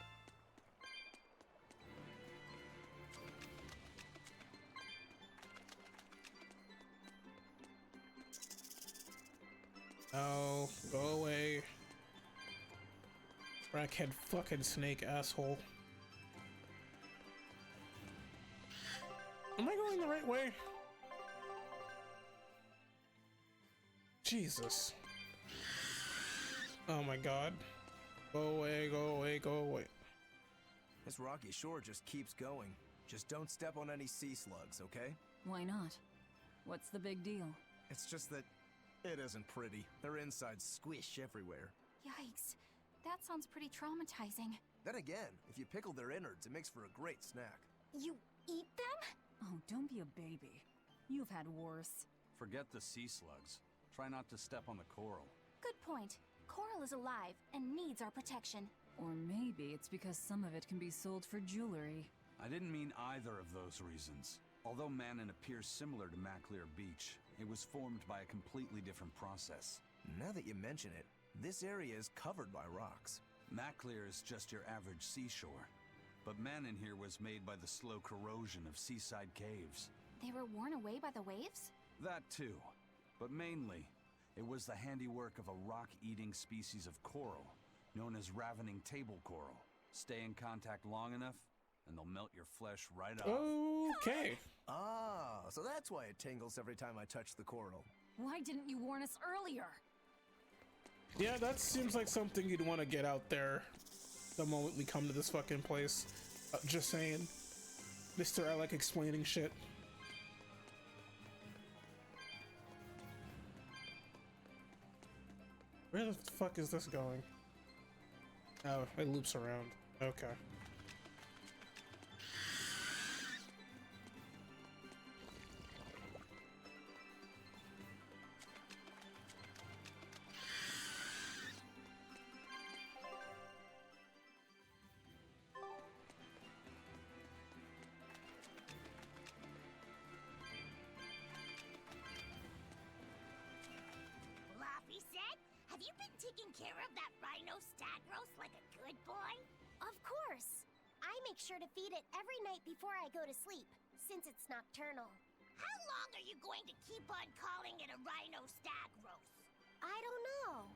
Oh, go away. Crackhead fucking snake asshole. Am I going the right way? Jesus. Oh my god. Go away, go away, go away. This rocky shore just keeps going. Just don't step on any sea slugs, okay? Why not? What's the big deal? It's just that it isn't pretty. Their insides squish everywhere. Yikes. That sounds pretty traumatizing. Then again, if you pickle their innards, it makes for a great snack. You eat them? Oh, don't be a baby. You've had worse. Forget the sea slugs. Try not to step on the coral. Good point. Coral is alive and needs our protection. Or maybe it's because some of it can be sold for jewelry. I didn't mean either of those reasons. Although Manon appears similar to Maclear Beach, it was formed by a completely different process. Now that you mention it, this area is covered by rocks. Maclear is just your average seashore. But Manon here was made by the slow corrosion of seaside caves. They were worn away by the waves? That too. But mainly, it was the handiwork of a rock-eating species of coral, known as ravening table coral. Stay in contact long enough, and they'll melt your flesh right off. Okay. Ah, so that's why it tingles every time I touch the coral. Why didn't you warn us earlier? Yeah, that seems like something you'd want to get out there the moment we come to this fucking place. Just saying. Mr. I like explaining shit. Where the fuck is this going? Oh, it loops around. Okay. Floppy said, have you been taking care of that rhino stag roast like a good boy? Of course. I make sure to feed it every night before I go to sleep, since it's nocturnal. How long are you going to keep on calling it a rhino stag roast? I don't know.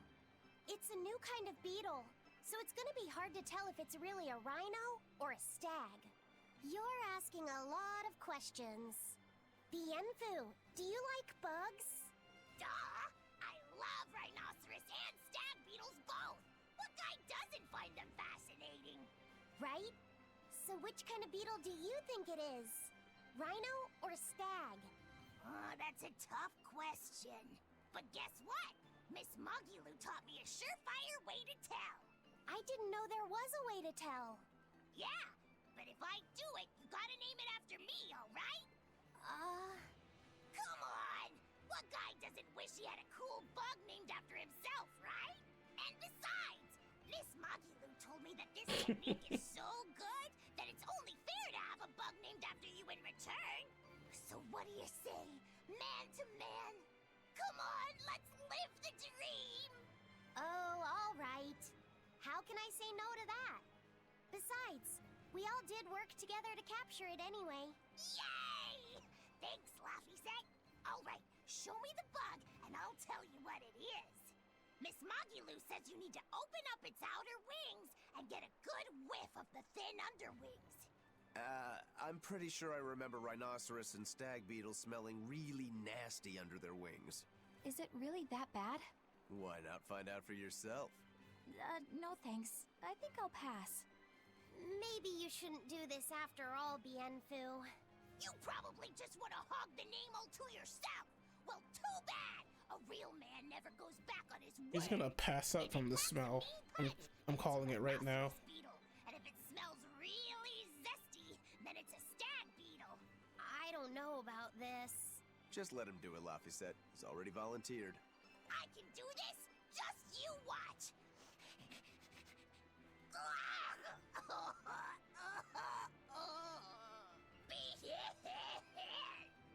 It's a new kind of beetle, so it's gonna be hard to tell if it's really a rhino or a stag. You're asking a lot of questions. Bienfu, do you like bugs? Duh! I love rhinoceros and stag beetles both! What guy doesn't find them fascinating? Right? So which kind of beetle do you think it is? Rhino or stag? Oh, that's a tough question. But guess what? Miss Mogulu taught me a surefire way to tell. I didn't know there was a way to tell. Yeah, but if I do it, you gotta name it after me, alright? Come on! What guy doesn't wish he had a cool bug named after himself, right? And besides, Miss Magilu told me that this technique is so good that it's only fair to have a bug named after you in return. So what do you say, man to man? Come on, let's live the dream! Oh, all right. How can I say no to that? Besides, we all did work together to capture it anyway. Yay! Thanks, Laffy Set. All right, show me the bug, and I'll tell you what it is. Miss Magilu says you need to open up its outer wings and get a good whiff of the thin underwings. I'm pretty sure I remember rhinoceros and stag beetles smelling really nasty under their wings. Is it really that bad? Why not find out for yourself? No thanks. I think I'll pass. Maybe you shouldn't do this after all, Bienfu. You probably just want to hog the name all to yourself. Well, too bad. A real man never goes back on his word. He's gonna pass out from the smell. I'm calling it right now. Beetle. And if it smells really zesty, then it's a stag beetle. I don't know about this. Just let him do it, Laffy-Set. He's already volunteered. I can do this. Just you watch.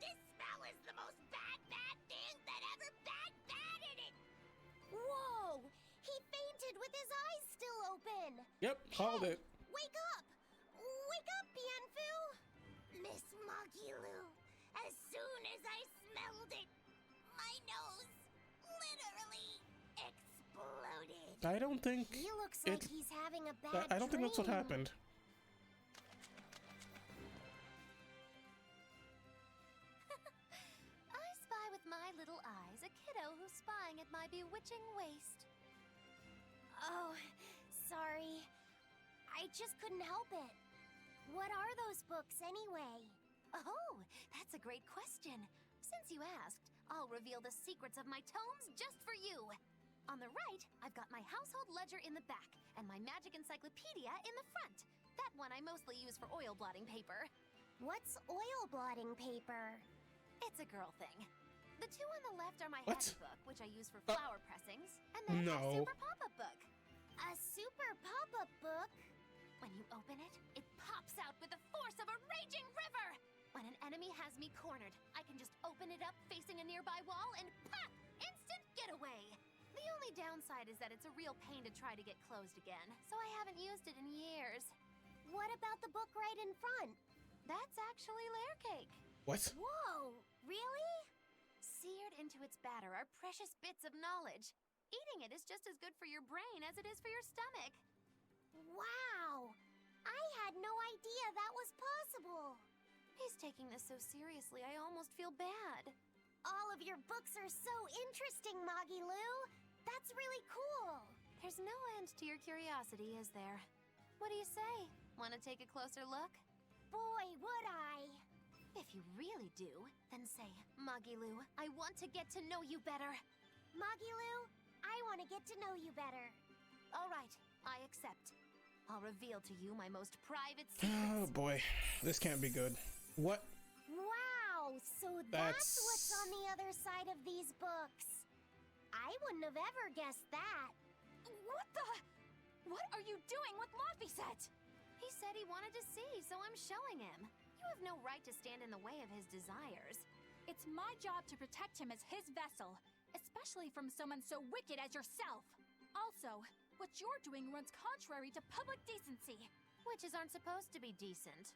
This smell is the most bad thing that ever batted it. Whoa! He fainted with his eyes still open. Yep, called it. Wake up! Wake up, Bienfu! Miss Magilu, as soon as I smelled it, my nose literally exploded. I don't think He looks like he's having a bad I don't think that's what dream. happened. I spy with my little eyes a kiddo who's spying at my bewitching waist. Oh, sorry. I just couldn't help it. What are those books anyway? Oh, that's a great question. Since you asked, I'll reveal the secrets of my tomes just for you. On the right, I've got my household ledger in the back, and my magic encyclopedia in the front. That one I mostly use for oil blotting paper. What's oil blotting paper? It's a girl thing. The two on the left are my What? heavy book, which I use for flower pressings, and then my No. super pop-up book. A super pop-up book? When you open it, it pops out with the force of a raging river! When an enemy has me cornered, I can just open it up facing a nearby wall and pop! Instant getaway! The only downside is that it's a real pain to try to get closed again, so I haven't used it in years. What about the book right in front? That's actually layer cake. What? Whoa! Really? Seared into its batter are precious bits of knowledge. Eating it is just as good for your brain as it is for your stomach. Wow! I had no idea that was possible. He's taking this so seriously, I almost feel bad. All of your books are so interesting, Magilu. That's really cool. There's no end to your curiosity, is there? What do you say? Want to take a closer look? Boy, would I. If you really do, then say, Magilu, I want to get to know you better. Magilu, I want to get to know you better. All right, I accept. I'll reveal to you my most private Oh secrets. boy, this can't be good. What? Wow, so that's what's on the other side of these books. I wouldn't have ever guessed that. What the? What are you doing with Laffy-Set? He said he wanted to see, so I'm showing him. You have no right to stand in the way of his desires. It's my job to protect him as his vessel, especially from someone so wicked as yourself. Also, what you're doing runs contrary to public decency. Witches aren't supposed to be decent.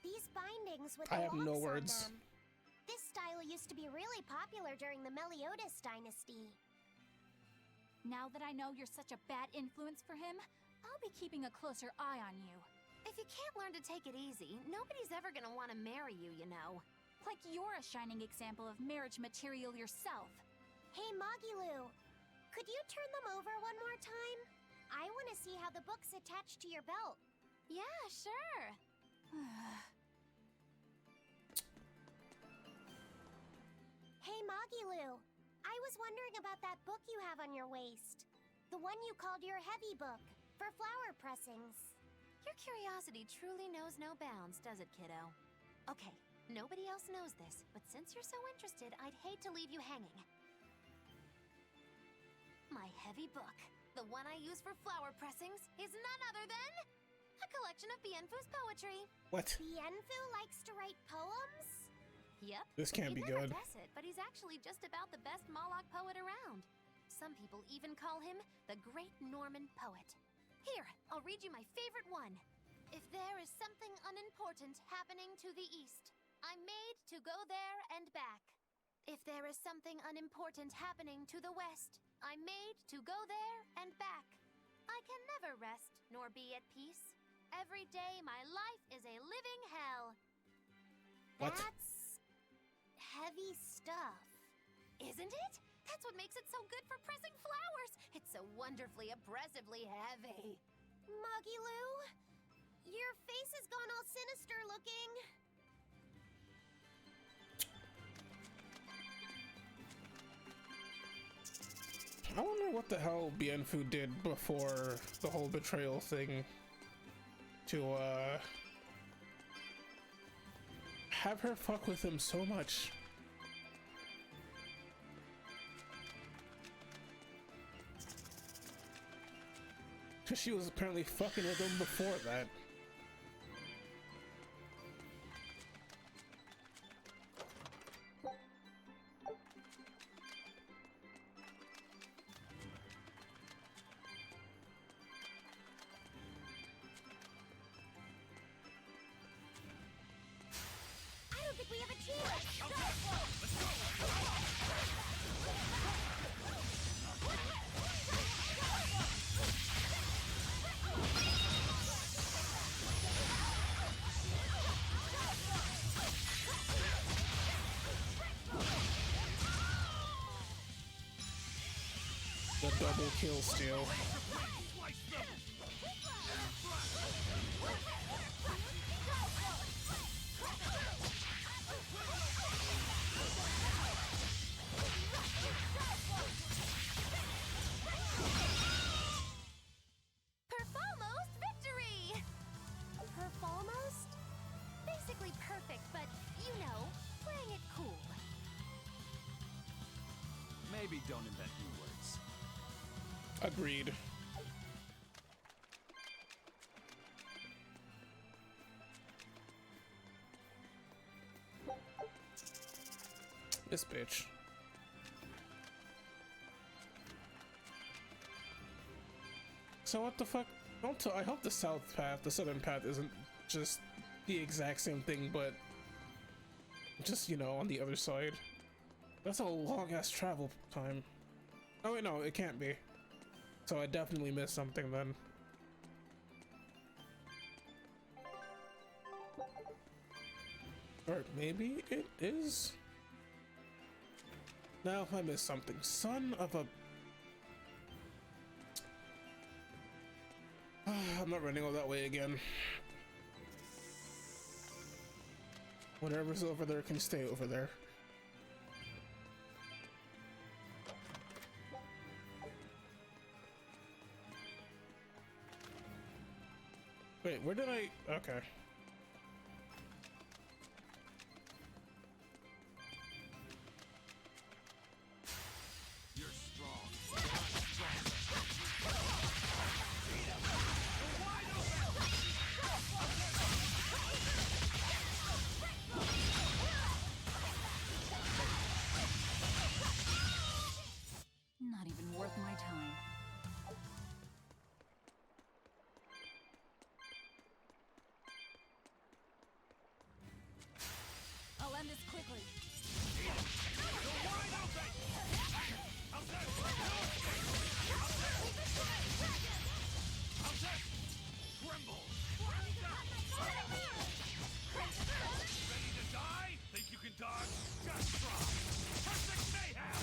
These bindings with I the have no locks on words. them. This style used to be really popular during the Meliodas dynasty. Now that I know you're such a bad influence for him, I'll be keeping a closer eye on you. If you can't learn to take it easy, nobody's ever gonna want to marry you, you know. Like you're a shining example of marriage material yourself. Hey, Magilu, could you turn them over one more time? I want to see how the book's attached to your belt. Yeah, sure. Hey, Magilu, I was wondering about that book you have on your waist. The one you called your heavy book, for flower pressings. Your curiosity truly knows no bounds, does it, kiddo? Okay, nobody else knows this, but since you're so interested, I'd hate to leave you hanging. My heavy book, the one I use for flower pressings, is none other than a collection of Bienfu's poetry. What? Bienfu likes to write poems? Yep. This can't be You'd never good. guess it, but he's actually just about the best Moloch poet around. Some people even call him the Great Norman Poet. Here, I'll read you my favorite one. If there is something unimportant happening to the east, I'm made to go there and back. If there is something unimportant happening to the west, I'm made to go there and back. I can never rest nor be at peace. Every day my life is a living hell. What? That's heavy stuff. Isn't it? That's what makes it so good for pressing flowers. It's so wonderfully, oppressively heavy. Muggy Lou, your face has gone all sinister looking. I wonder what the hell Bienfu did before the whole betrayal thing to have her fuck with him so much. Cause she was apparently fucking with him before that. I don't think we have a chance. The double kill steal. Perfalmost victory! Perfalmost? Basically perfect, but, you know, playing it cool. Maybe don't invent new words. Agreed. This bitch. So what the fuck? I hope the southern path isn't just the exact same thing, but just, you know, on the other side. That's a long ass travel time. Oh wait, no, it can't be. So I definitely missed something then. Or maybe it is? No, I missed something. Son of a... I'm not running all that way again. Whatever's over there can stay over there. Wait, where did I... Okay. You're strong. Not even worth my time. I'll end this quickly. Ready to die? Think you can dodge? Just try. Perfect mayhem!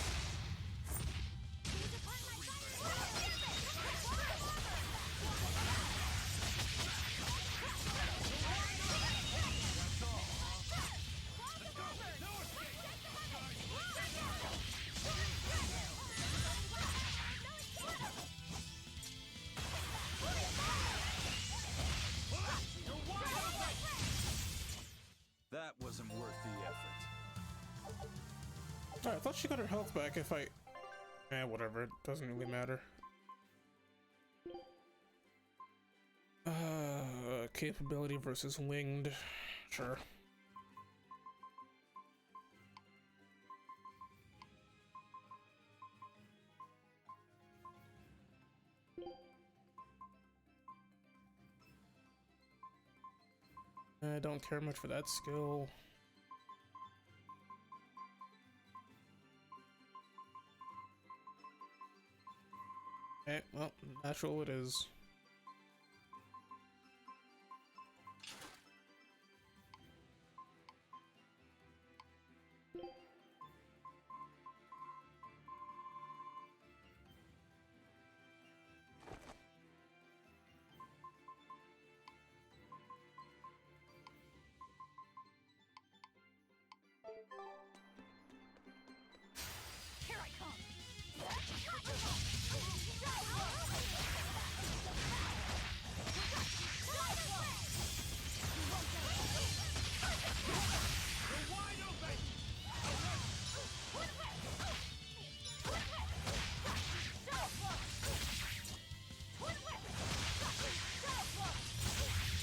I thought she got her health back if I... whatever, it doesn't really matter. Capability versus winged. Sure. I don't care much for that skill. Okay, well, natural it is. Here I come.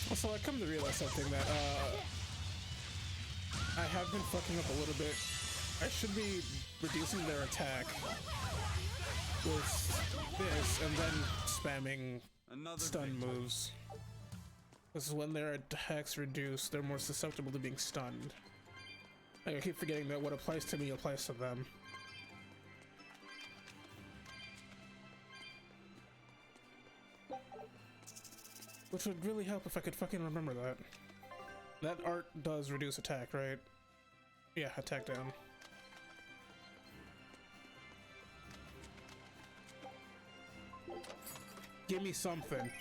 Also, I come to realize something that I have been fucking up a little bit. I should be reducing their attack with this and then spamming stun moves. Because when their attacks reduce, they're more susceptible to being stunned. Like, I keep forgetting that what applies to me applies to them. Which would really help if I could fucking remember that. That art does reduce attack, right? Yeah, attack down. Give me something.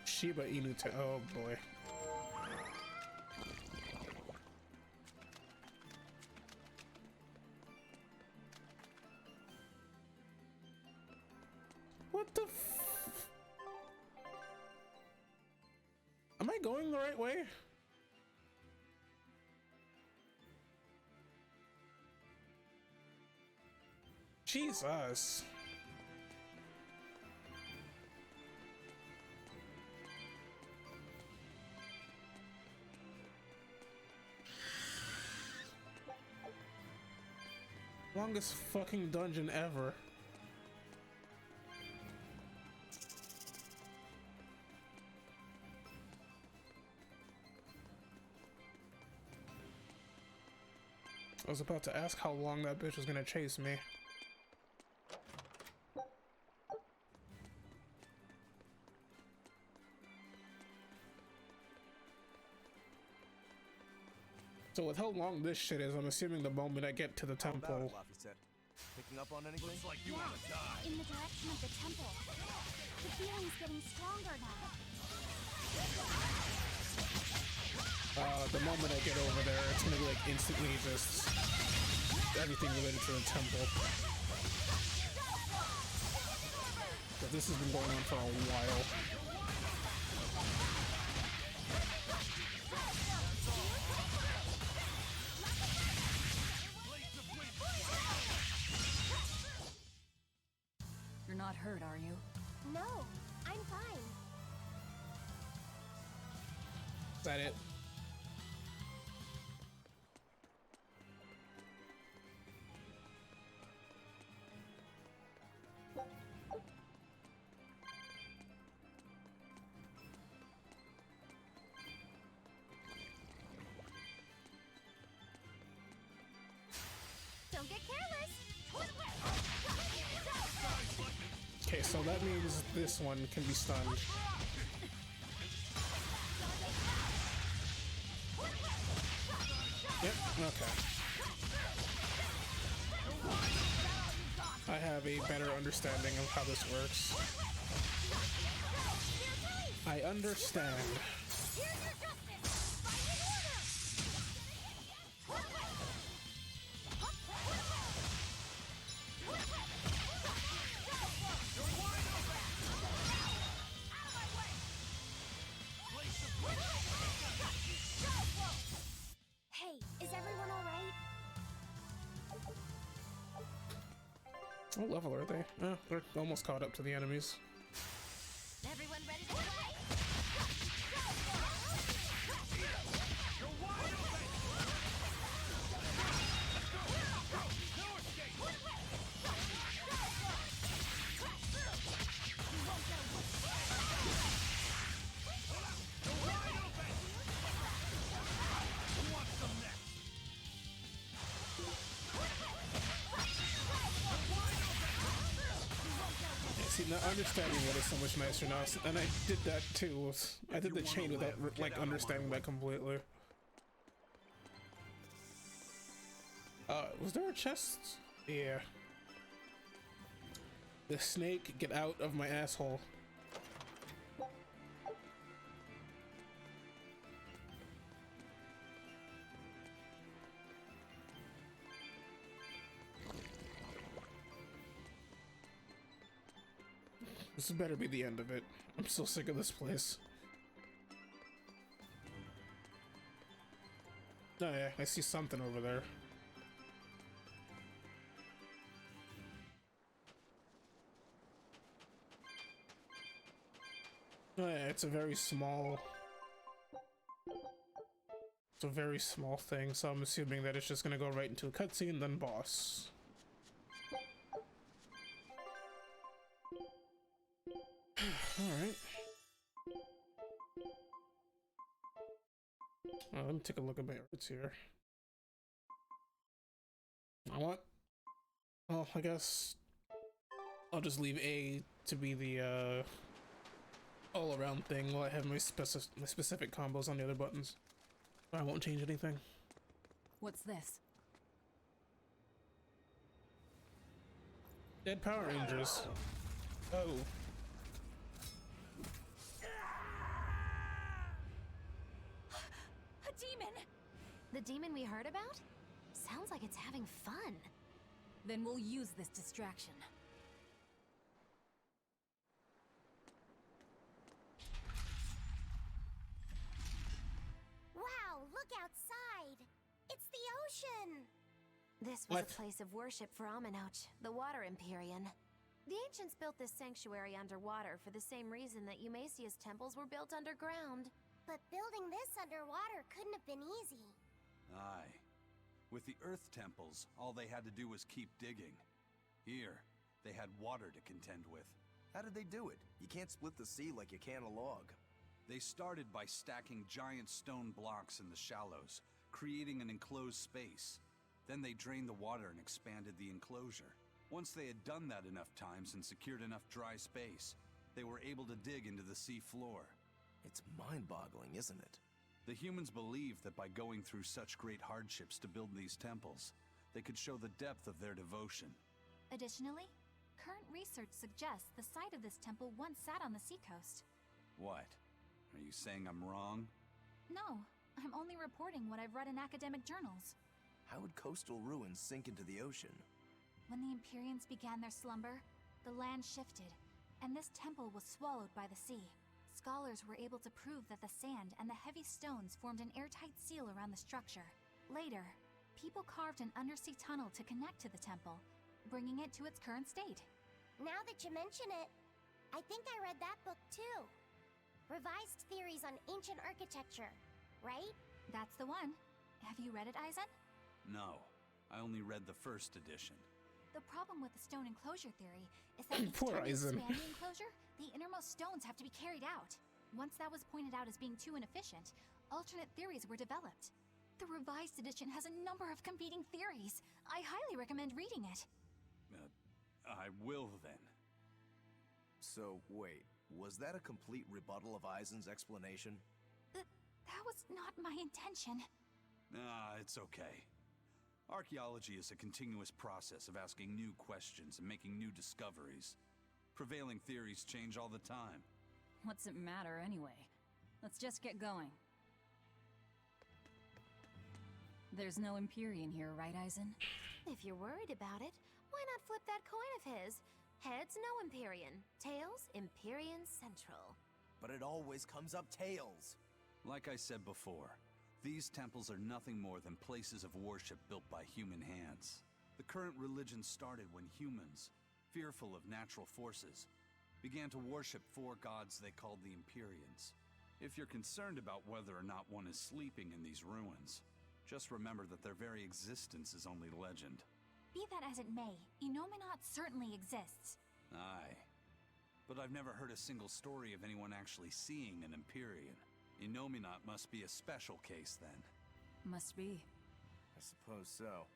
Shiba Inu to— oh boy. What the f— am I going the right way? Jesus. Longest fucking dungeon ever. I was about to ask how long that bitch was gonna chase me. So with how long this shit is, I'm assuming the moment I get to the temple. Picking up on anything? Looks like you want to die. In the direction of the temple. The feeling's getting stronger now. The moment I get over there, it's gonna be like instantly just everything related to the temple. But this has been going on for a while. You're not hurt, are you? No, I'm fine. Is that it? Don't get careless. Okay, so that means this one can be stunned. Yep, okay. I have a better understanding of how this works. I understand. Hey, is everyone alright? What level are they? They're almost caught up to the enemies. Everyone ready to play? See, not understanding that is so much nicer now, and I did that too. I did the chain without like understanding that completely. Was there a chest? Yeah. The snake, get out of my asshole. This better be the end of it. I'm so sick of this place. Oh yeah, I see something over there. Oh yeah, it's a very small thing, so I'm assuming that it's just gonna go right into a cutscene, then boss. Alright. Let me take a look at my arts here. What? Well, I guess I'll just leave A to be the all-around thing while I have my specific combos on the other buttons. I won't change anything. What's this? Dead Power Rangers. Oh. A demon! The demon we heard about? Sounds like it's having fun. Then we'll use this distraction. Wow, look outside! It's the ocean! This was a place of worship for Aminoch, the Water Empyrean. The ancients built this sanctuary underwater for the same reason that Eumasia's temples were built underground. But building this underwater couldn't have been easy. Aye. With the Earth temples, all they had to do was keep digging. Here, they had water to contend with. How did they do it? You can't split the sea like you can a log. They started by stacking giant stone blocks in the shallows, creating an enclosed space. Then they drained the water and expanded the enclosure. Once they had done that enough times and secured enough dry space, they were able to dig into the sea floor. It's mind-boggling, isn't it? The humans believed that by going through such great hardships to build these temples, they could show the depth of their devotion. Additionally, current research suggests the site of this temple once sat on the seacoast. What? Are you saying I'm wrong? No, I'm only reporting what I've read in academic journals. How would coastal ruins sink into the ocean? When the Empyreans began their slumber, the land shifted, and this temple was swallowed by the sea. Scholars were able to prove that the sand and the heavy stones formed an airtight seal around the structure. Later, people carved an undersea tunnel to connect to the temple, bringing it to its current state. Now that you mention it, I think I read that book too. Revised Theories on Ancient Architecture, right? That's the one. Have you read it, Aizen? No, I only read the first edition. The problem with the stone enclosure theory is that each Poor time you Aizen. expand the enclosure, the innermost stones have to be carried out. Once that was pointed out as being too inefficient, alternate theories were developed. The revised edition has a number of competing theories. I highly recommend reading it. I will then. So, wait, was that a complete rebuttal of Aizen's explanation? That was not my intention. It's okay. Archaeology is a continuous process of asking new questions and making new discoveries. Prevailing theories change all the time. What's it matter anyway? Let's just get going. There's no Empyrean here, right, Aizen? If you're worried about it, why not flip that coin of his? Heads, no Empyrean. Tails, Empyrean Central. But it always comes up tails. Like I said before, these temples are nothing more than places of worship built by human hands. The current religion started when humans, fearful of natural forces, began to worship four gods they called the Empyreans. If you're concerned about whether or not one is sleeping in these ruins, just remember that their very existence is only legend. Be that as it may, Innominat certainly exists. Aye. But I've never heard a single story of anyone actually seeing an Empyrean. Innominat must be a special case, then. Must be. I suppose so.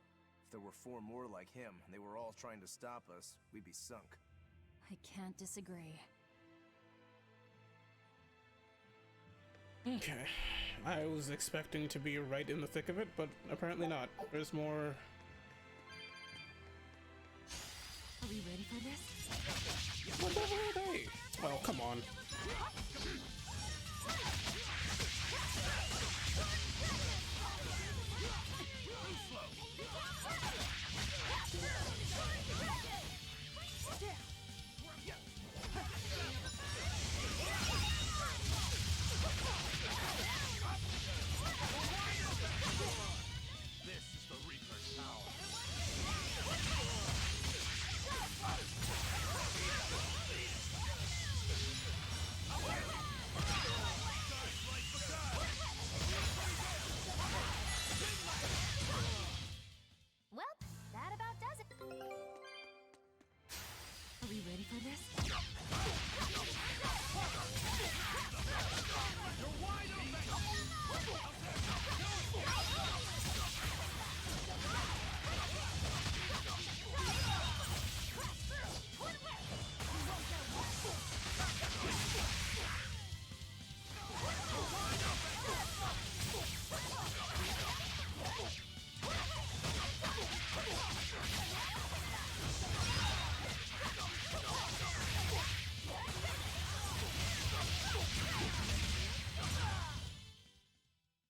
If there were four more like him, and they were all trying to stop us, we'd be sunk. I can't disagree. Okay. I was expecting to be right in the thick of it, but apparently not. There's more. Are we ready for this? What the hell are they? Oh, come on. This is the Reaper's power. Well, that about does it. Are we ready for this? You're wide open!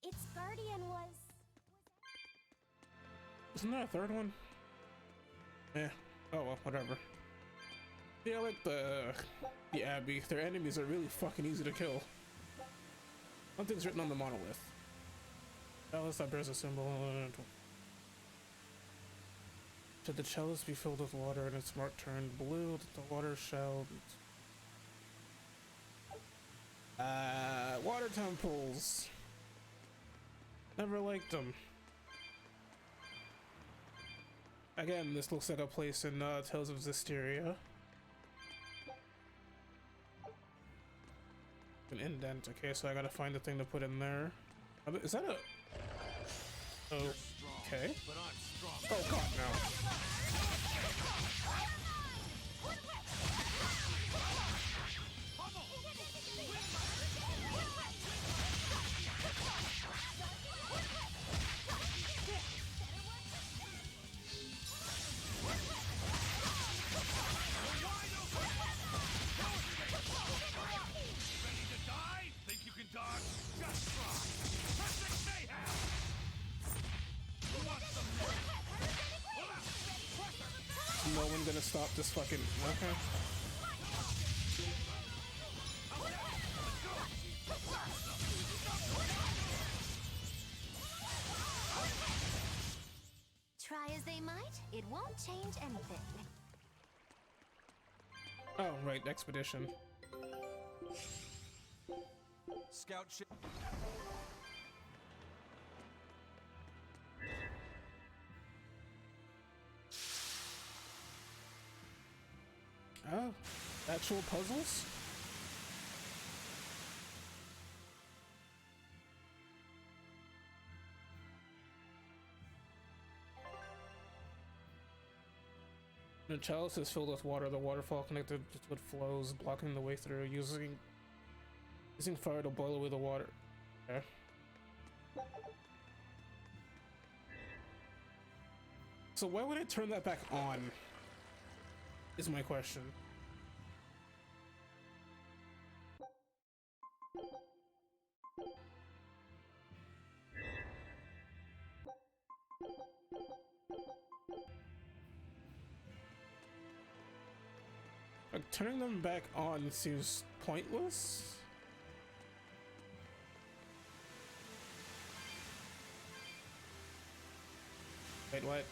Its guardian was... Isn't there a third one? Eh. Oh well, whatever. Yeah, like the Abbey. Their enemies are really fucking easy to kill. Something's written on the monolith. Chalice that bears a symbol. Should the chalice be filled with water and its mark turned blue, the water shall... water temples. Never liked them. Again, this looks like a place in Tales of Zestiria. An indent. Okay, so I gotta find the thing to put in there. Is that a... Okay. Oh god, no. Ready to die? Think you can dodge? Just try! Perfect mayhem! Who wants some No one gonna stop this fucking... Okay. Try as they might, it won't change anything. Oh, right, expedition. Scout ship. Oh, actual puzzles? The chalice is filled with water. The waterfall connected with flows, blocking the way through. Using fire to boil away the water. Okay. So why would I turn that back on? Is my question. Like, turning them back on seems pointless. Wait, what?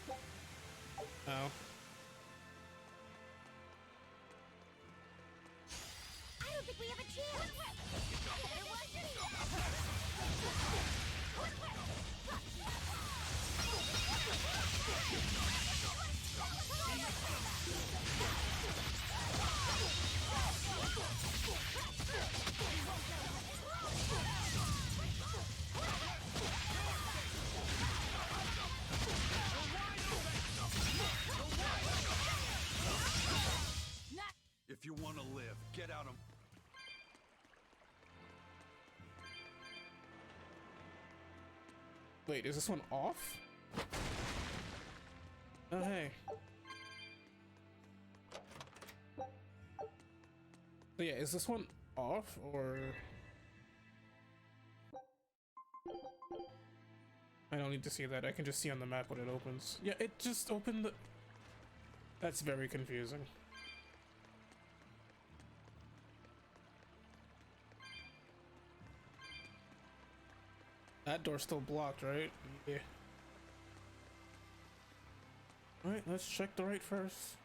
Oh. we have a chance! Better watch your If you want to live, get out of... Wait, is this one off? Oh, hey. So yeah, is this one off, or... I don't need to see that, I can just see on the map when it opens. Yeah, it just opened the... That's very confusing. That door's still blocked, right? Yeah. Alright, let's check the right first.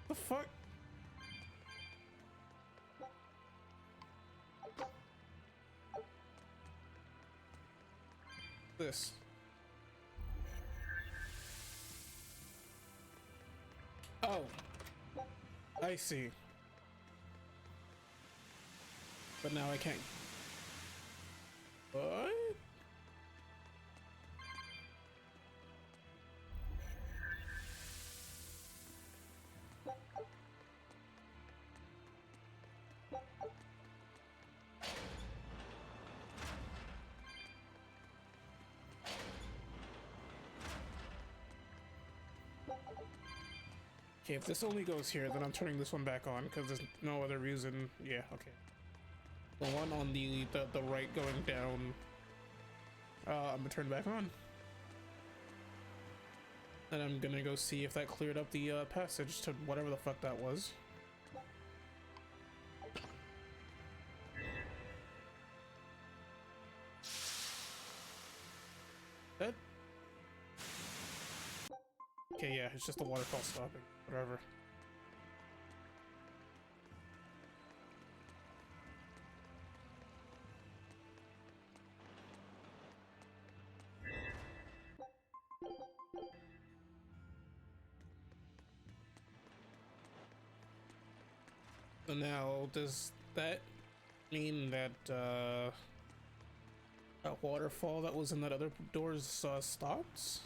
The fuck? This. Oh. I see. But now I can't. What? Okay, if this only goes here, then I'm turning this one back on because there's no other reason. Yeah, okay. The one on the right going down, I'm gonna turn back on. And I'm gonna go see if that cleared up the passage to whatever the fuck that was. That... Okay, yeah, it's just the waterfall stopping. Whatever. So now, does that mean that that waterfall that was in that other doors stopped?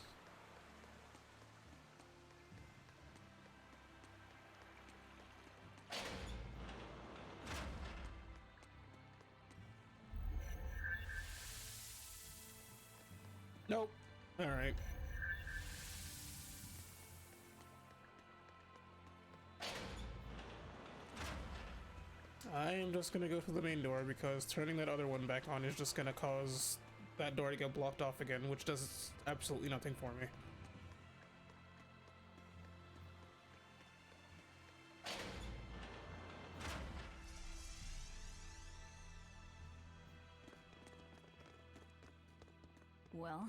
Nope. All right. I am just gonna go through the main door because turning that other one back on is just gonna cause that door to get blocked off again, which does absolutely nothing for me. Well,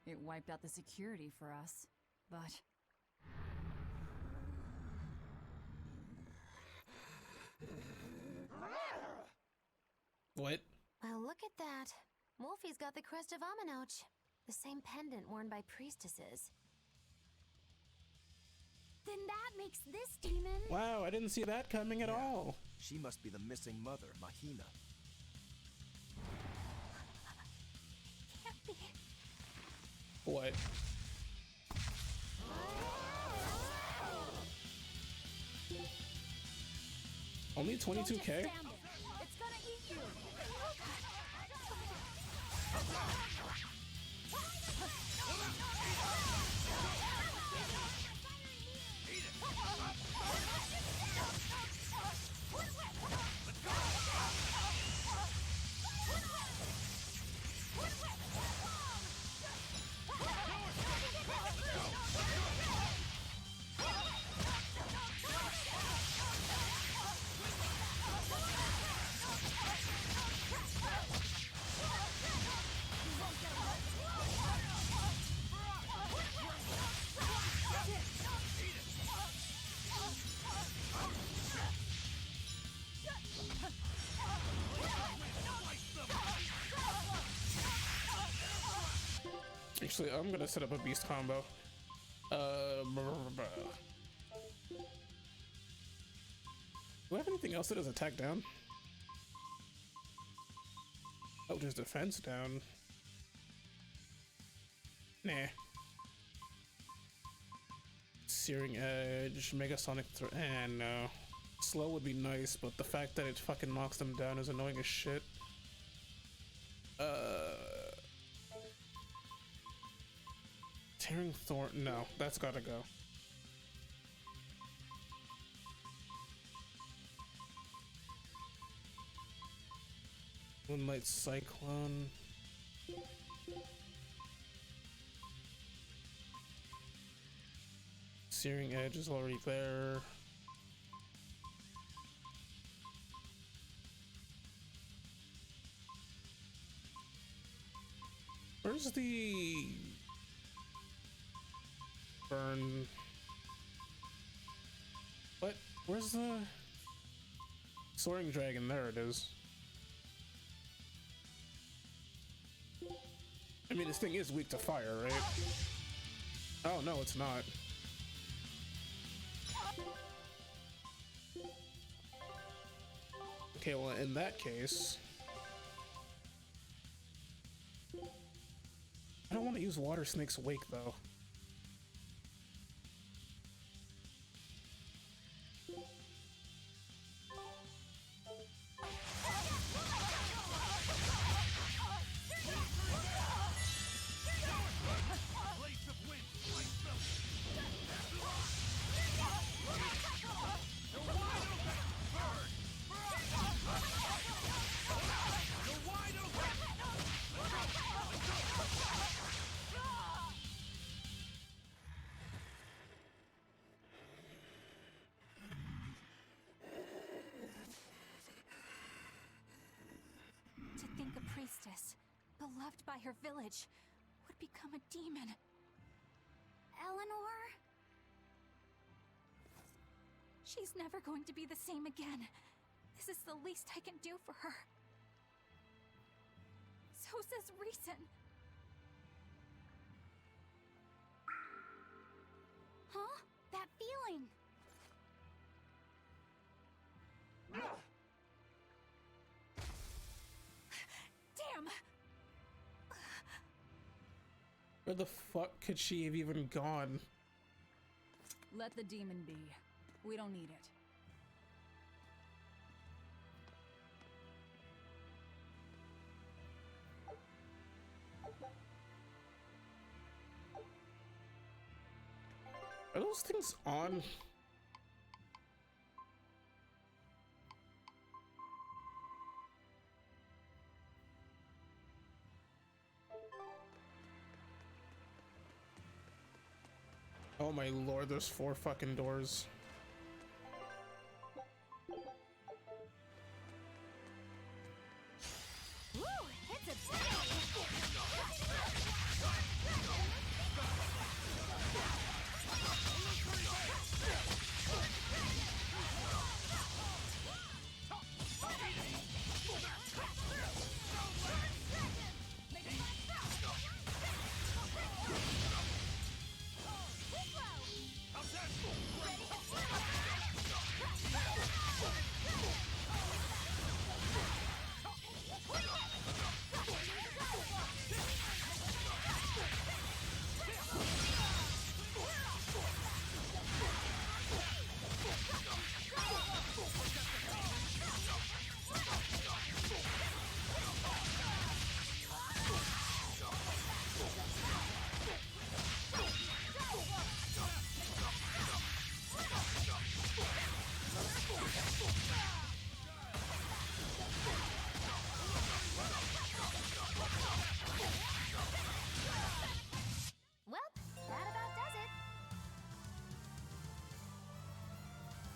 it wiped out the security for us, but... What? Well, look at that. Wolfie's got the crest of Aminoch, the same pendant worn by priestesses. Then that makes this demon... Wow, I didn't see that coming at all. She must be the missing mother, Mahina. Can't be. What? Only 22K? It's gonna eat you. Actually, I'm gonna set up a beast combo. Do I have anything else that is attack down? Oh, just defense down. Nah. Searing Edge, Megasonic no. Slow would be nice, but the fact that it fucking knocks them down is annoying as shit. Tearing Thorn, no, that's gotta go. Moonlight Cyclone. Searing Edge is already there. Where's the burn? What? Where's the Soaring Dragon? There it is. I mean, this thing is weak to fire, right? Oh, no, it's not. Okay, well, in that case... I don't want to use Water Snake's Wake, though. To think a priestess, beloved by her village, would become a demon. Eleanor? She's never going to be the same again. This is the least I can do for her. So says reason. Huh? That feeling. Damn! Where the fuck could she have even gone? Let the demon be. We don't need it. Are those things on? Oh my lord, there's 4 fucking doors. Woo! It's a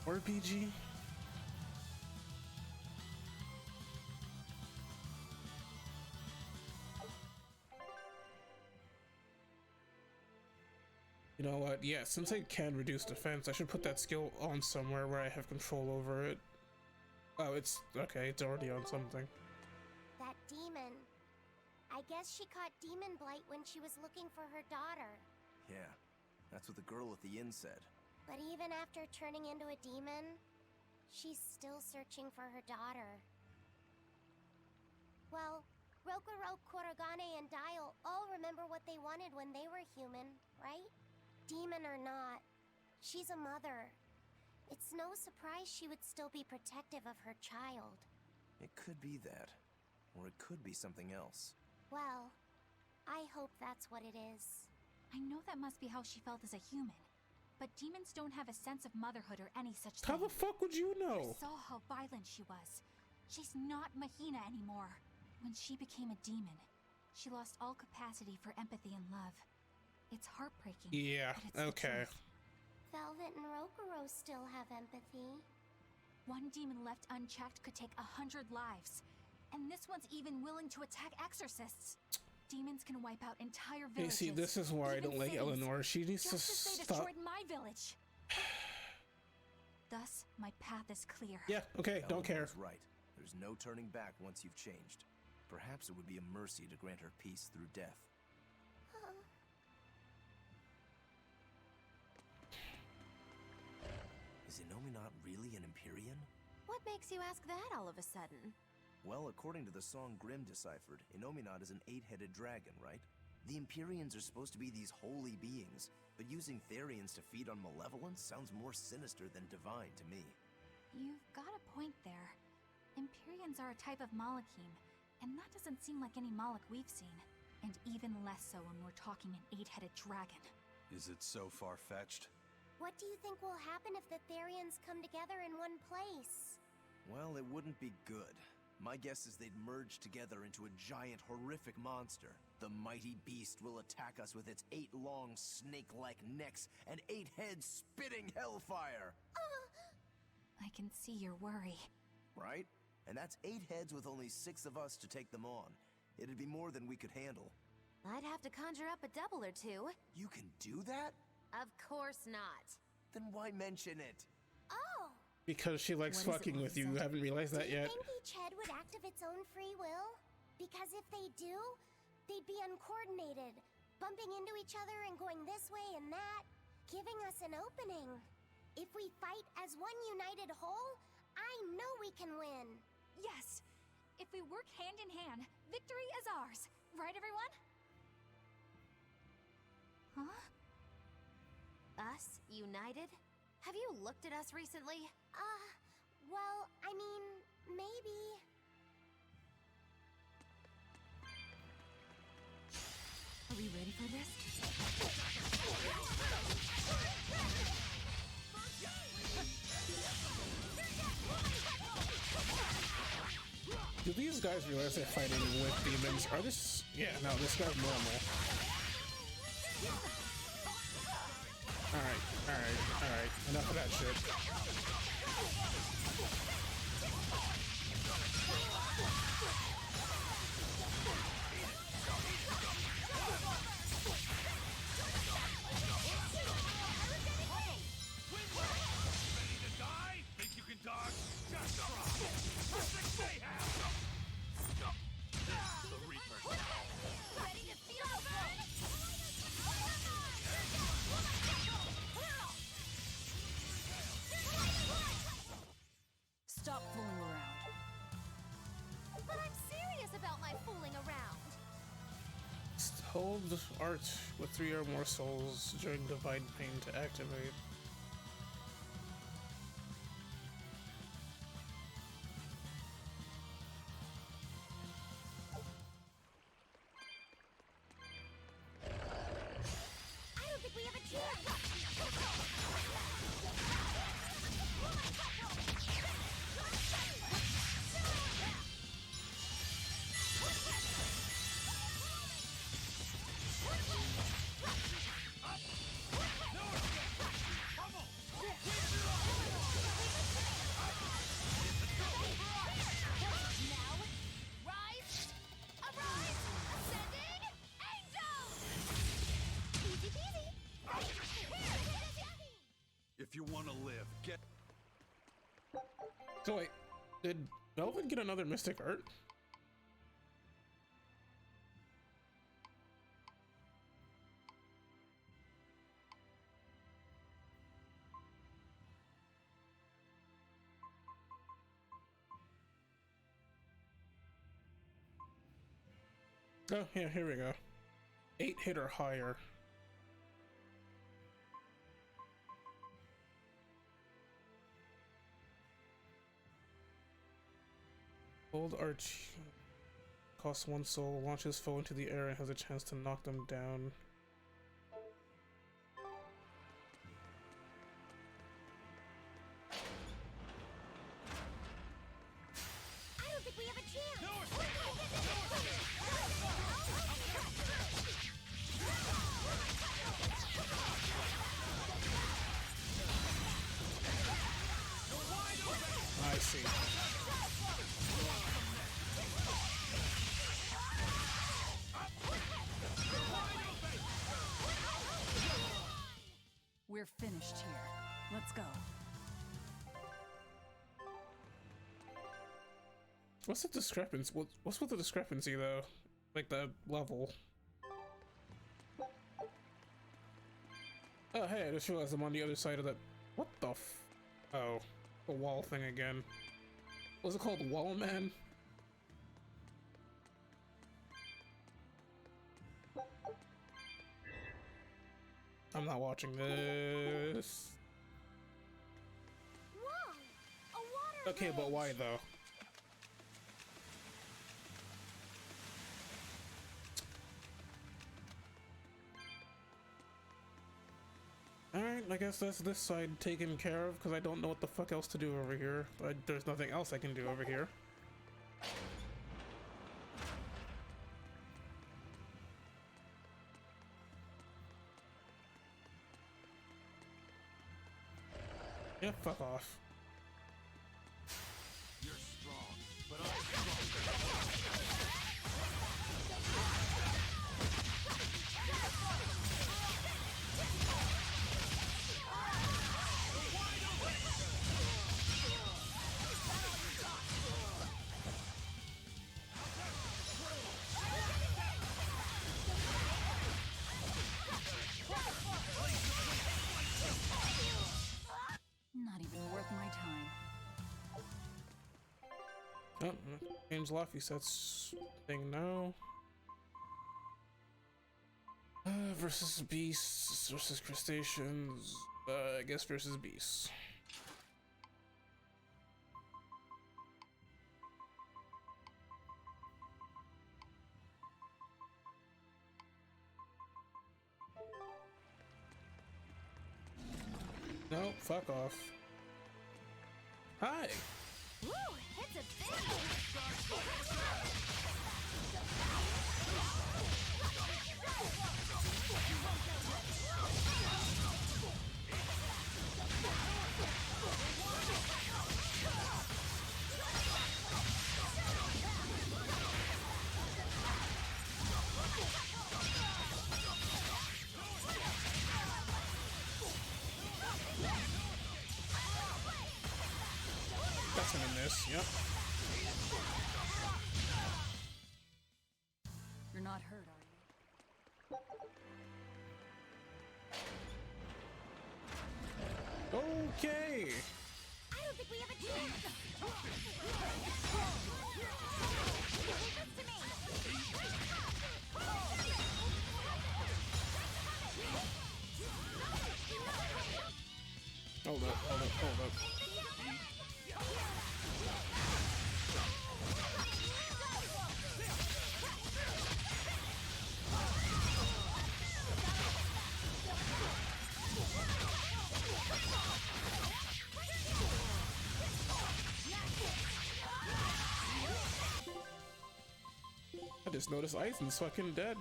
RPG? You know what? Yeah, since I can reduce defense, I should put that skill on somewhere where I have control over it. Oh, it's okay, it's already on something. That demon. I guess she caught demon blight when she was looking for her daughter. Yeah, that's what the girl at the inn said. But even after turning into a demon, she's still searching for her daughter. Well, Rokuro, Kurogane, and Dial all remember what they wanted when they were human, right? Demon or not, she's a mother. It's no surprise she would still be protective of her child. It could be that. Or it could be something else. Well, I hope that's what it is. I know that must be how she felt as a human. But demons don't have a sense of motherhood or any such thing. How the fuck would you know? I saw how violent she was. She's not Mahina anymore. When she became a demon, she lost all capacity for empathy and love. It's heartbreaking. Yeah, okay. Velvet and Rokuro still have empathy. One demon left unchecked could take 100 lives. And this one's even willing to attack exorcists. Demons can wipe out entire Hey, villages. see, this is why I don't like Eleanor. She needs to just as they stop. destroyed my village. Thus, my path is clear. Yeah, okay, don't care. Eleanor's right. There's no turning back once you've changed. Perhaps it would be a mercy to grant her peace through death. Is Innominat really an Empyrean? What makes you ask that all of a sudden? Well, according to the song Grimm deciphered, Innominat is an 8-headed dragon, right? The Empyreans are supposed to be these holy beings, but using Therians to feed on malevolence sounds more sinister than divine to me. You've got a point there. Empyreans are a type of Malachim, and that doesn't seem like any Malach we've seen. And even less so when we're talking an 8-headed dragon. Is it so far-fetched? What do you think will happen if the Therians come together in one place? Well, it wouldn't be good. My guess is they'd merge together into a giant, horrific monster. The mighty beast will attack us with its 8 long, snake-like necks and 8 heads spitting hellfire! I can see your worry. Right? And that's 8 heads with only 6 of us to take them on. It'd be more than we could handle. I'd have to conjure up a double or two. You can do that? Of course not. Then why mention it? Oh! Because she likes fucking with you. You haven't realized that yet. Do you think each head would act of its own free will? Because if they do, they'd be uncoordinated, bumping into each other and going this way and that, giving us an opening. If we fight as one united whole, I know we can win. Yes! If we work hand in hand, victory is ours. Right, everyone? Huh? Us united? Have you looked at us recently? Well, I mean, maybe. Are we ready for this? Do these guys realize they're fighting with demons? Are this... Yeah, no, this guy's normal. Alright. Enough of that shit. Ready to die? Think you can dodge? Just try! Perfect mayhem! The Reaper. Ready to feel the burn? Stop fooling around. But I'm serious about my fooling around. Hold art with 3 or more souls during divine pain to activate. I don't think we have a chance. Now, rise, arise, ascending, angels! Easy peasy. If you want to live, get... So wait, did Melvin get another Mystic Art? Oh, yeah, here we go. 8 hit or higher. Gold Arch costs 1 soul, launches foe into the air, and has a chance to knock them down. I don't think we have a chance. I see. We're finished here. Let's go. What's the discrepancy? What's with the discrepancy though? Like the level. Oh hey, I just realized I'm on the other side of that. What the f? Oh, the wall thing again. What's it called? Wall man? I'm not watching this. Whoa! A water Okay, but why though? Alright, I guess that's this side taken care of, because I don't know what the fuck else to do over here. There's nothing else I can do over here. Yeah, fuck off. You're strong, but I'm stronger. Not even worth my time. Oh, change Laffy sets thing now. Versus beasts versus crustaceans. I guess versus beasts. No, fuck off. Hi. Woo! It's a big That's gonna miss, yep. You're not hurt, are you? Okay. I don't think we have a chance. Hold up, hold up, hold up. I just noticed Aizen's fucking dead.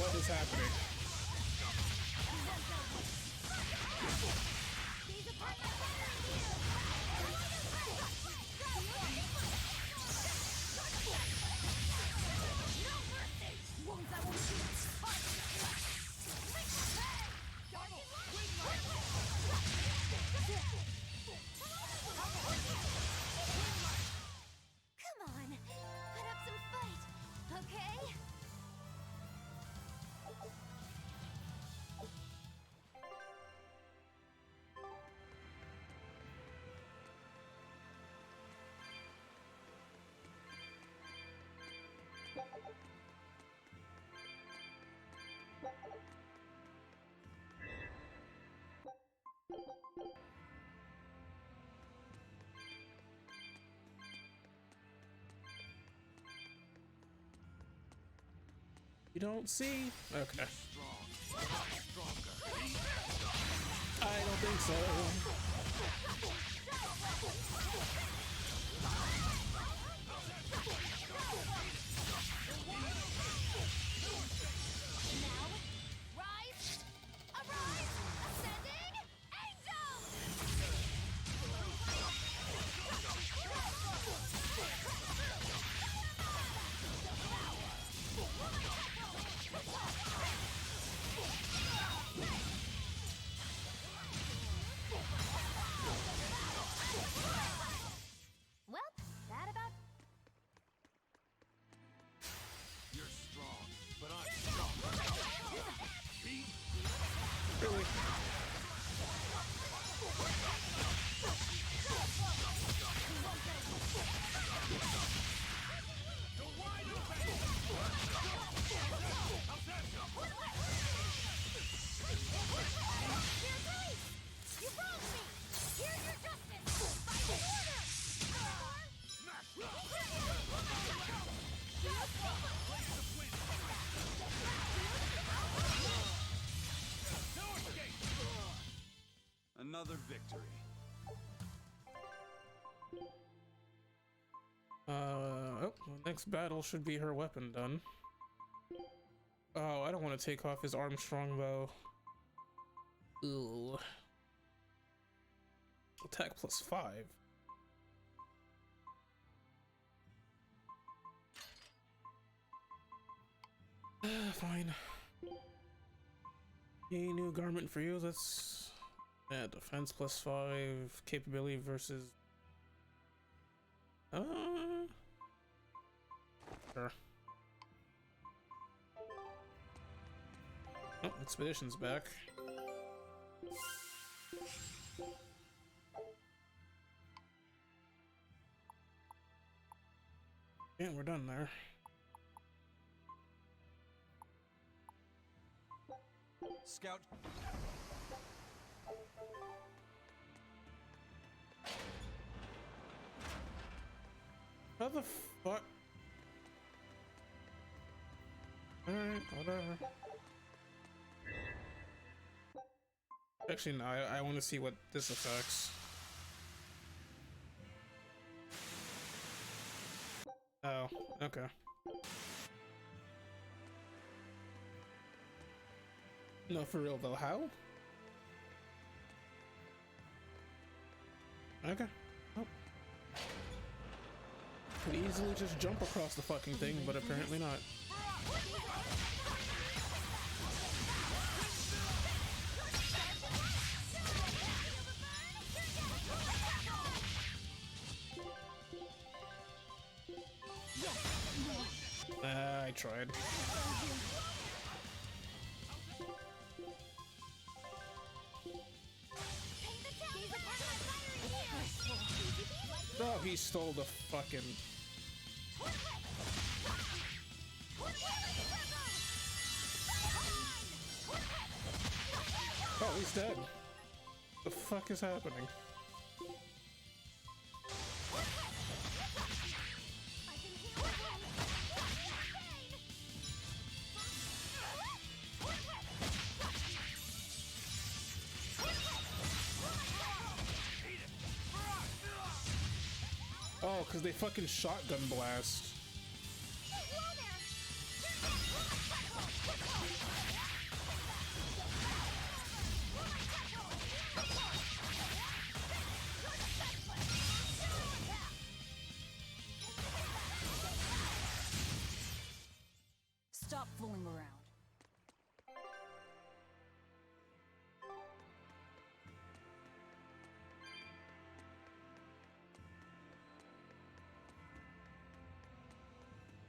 What is happening? Come on, put up some fight, okay? You don't see? Okay. I don't think so. Rise! Arise! Ascending! Angel! Well, that about... You're strong, but I'm stronger. Beat. Really? Here's release! You wronged me! Here's your justice! By the order! Another victory. Oh, next battle should be her weapon done. Oh, I don't want to take off his Armstrong bow. Ooh. Attack +5. Fine. A new garment for you. That's defense +5, capability versus. Sure. Oh, expedition's back. Yeah, we're done there. Scout. How the fuck? Alright, whatever. Actually, no, I want to see what this affects. Oh, okay. No, for real though, how? Okay. Oh. Could easily just jump across the fucking thing, but apparently not. I tried. Oh, he stole the fucking... Oh, he's dead. The fuck is happening? Oh, because they fucking shotgun blast.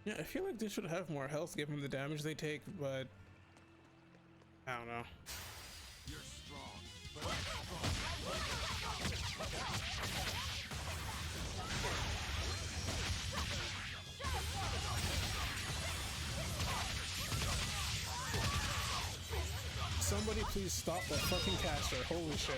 Yeah, I feel like they should have more health given the damage they take, but I don't know. You're strong, but I'm strong. Somebody please stop that fucking caster. Holy shit.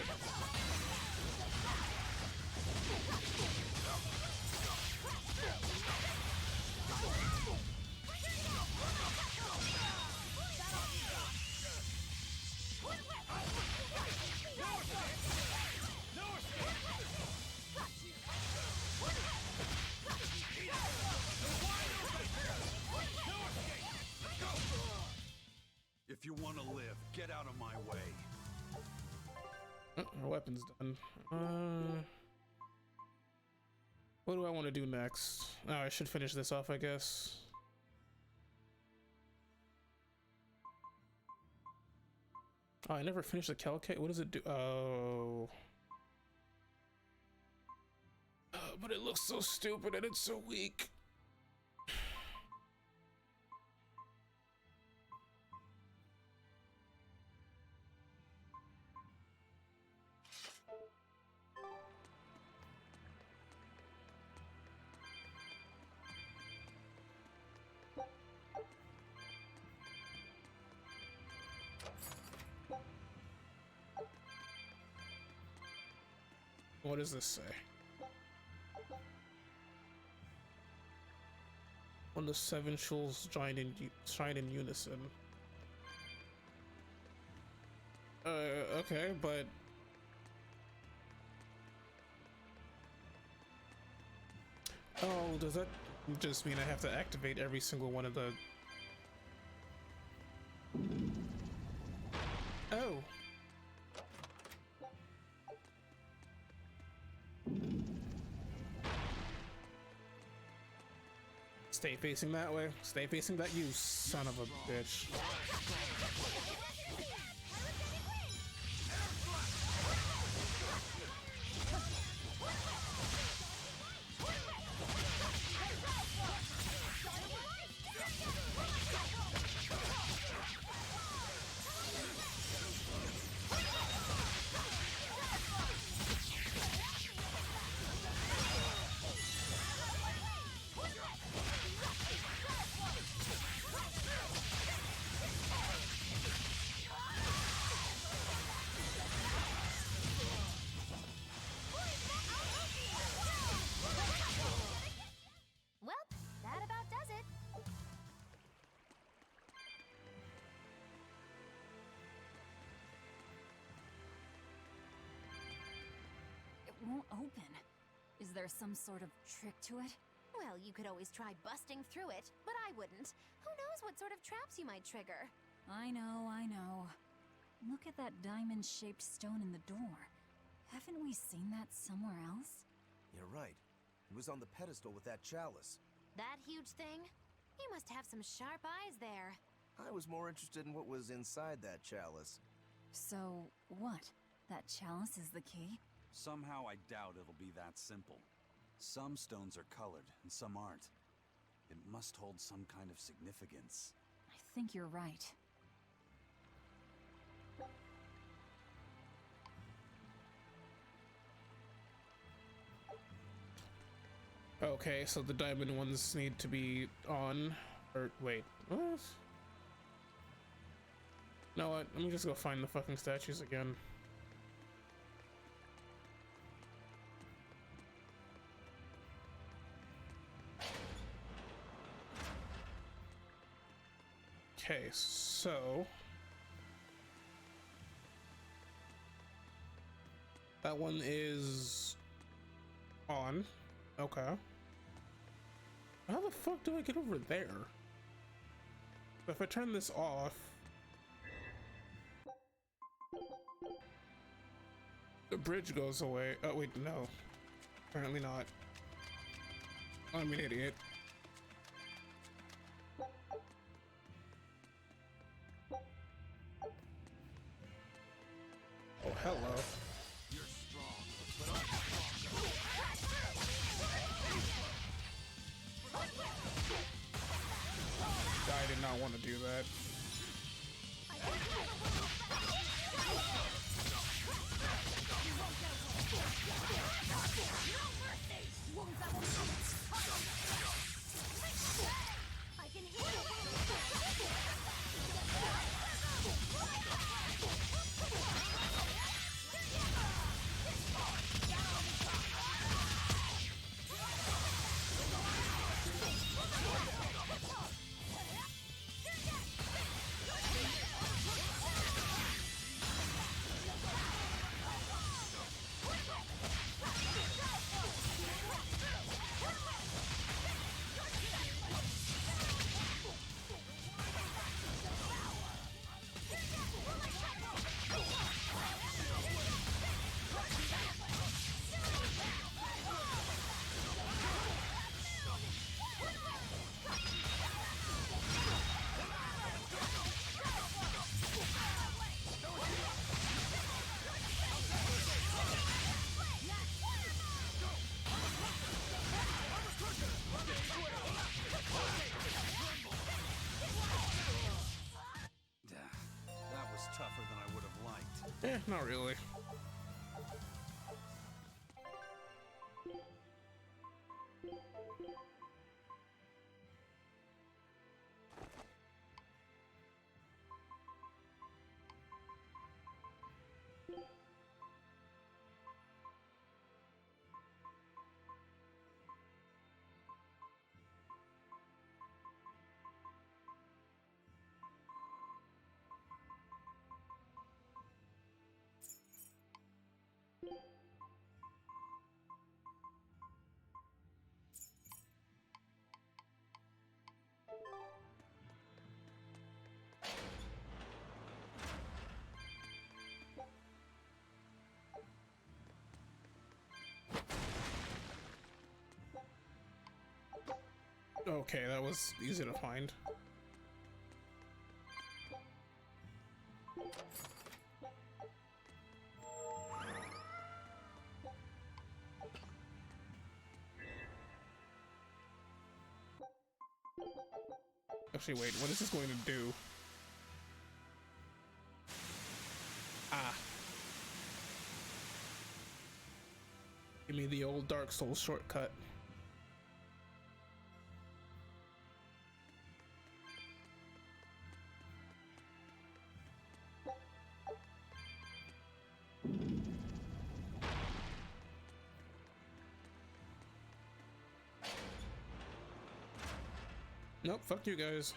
If you want to live, get out of my way. Oh, our weapon's done. What do I want to do next? Oh, I should finish this off, I guess. Oh, I never finished the Calcate. What does it do? Oh. But it looks so stupid and it's so weak. What does this say? When the seven shuls shine in unison. Okay, but oh, does that just mean I have to activate every single one of the? Oh. Stay facing that way. Stay facing that, you son of a bitch. Won't open. Is there some sort of trick to it? Well, you could always try busting through it, but I wouldn't. Who knows what sort of traps you might trigger? I know. Look at that diamond-shaped stone in the door. Haven't we seen that somewhere else? You're right. It was on the pedestal with that chalice. That huge thing? You must have some sharp eyes there. I was more interested in what was inside that chalice. So, what? That chalice is the key? Somehow I doubt it'll be that simple. Some stones are colored and some aren't. It must hold some kind of significance. I think you're right. Okay, so the diamond ones need to be on. Or wait, what? You know what? Let me just go find the fucking statues again. Okay, so that one is on. Okay. How the fuck do I get over there? If I turn this off, the bridge goes away. Oh wait, no. Apparently not. I'm an idiot. Oh, hello. You're strong, but I'm strong. want to do that. That was tougher than I would have liked. Not really. Okay, that was easy to find. Actually, wait, what is this going to do? Ah. Give me the old Dark Souls shortcut. Nope, fuck you guys.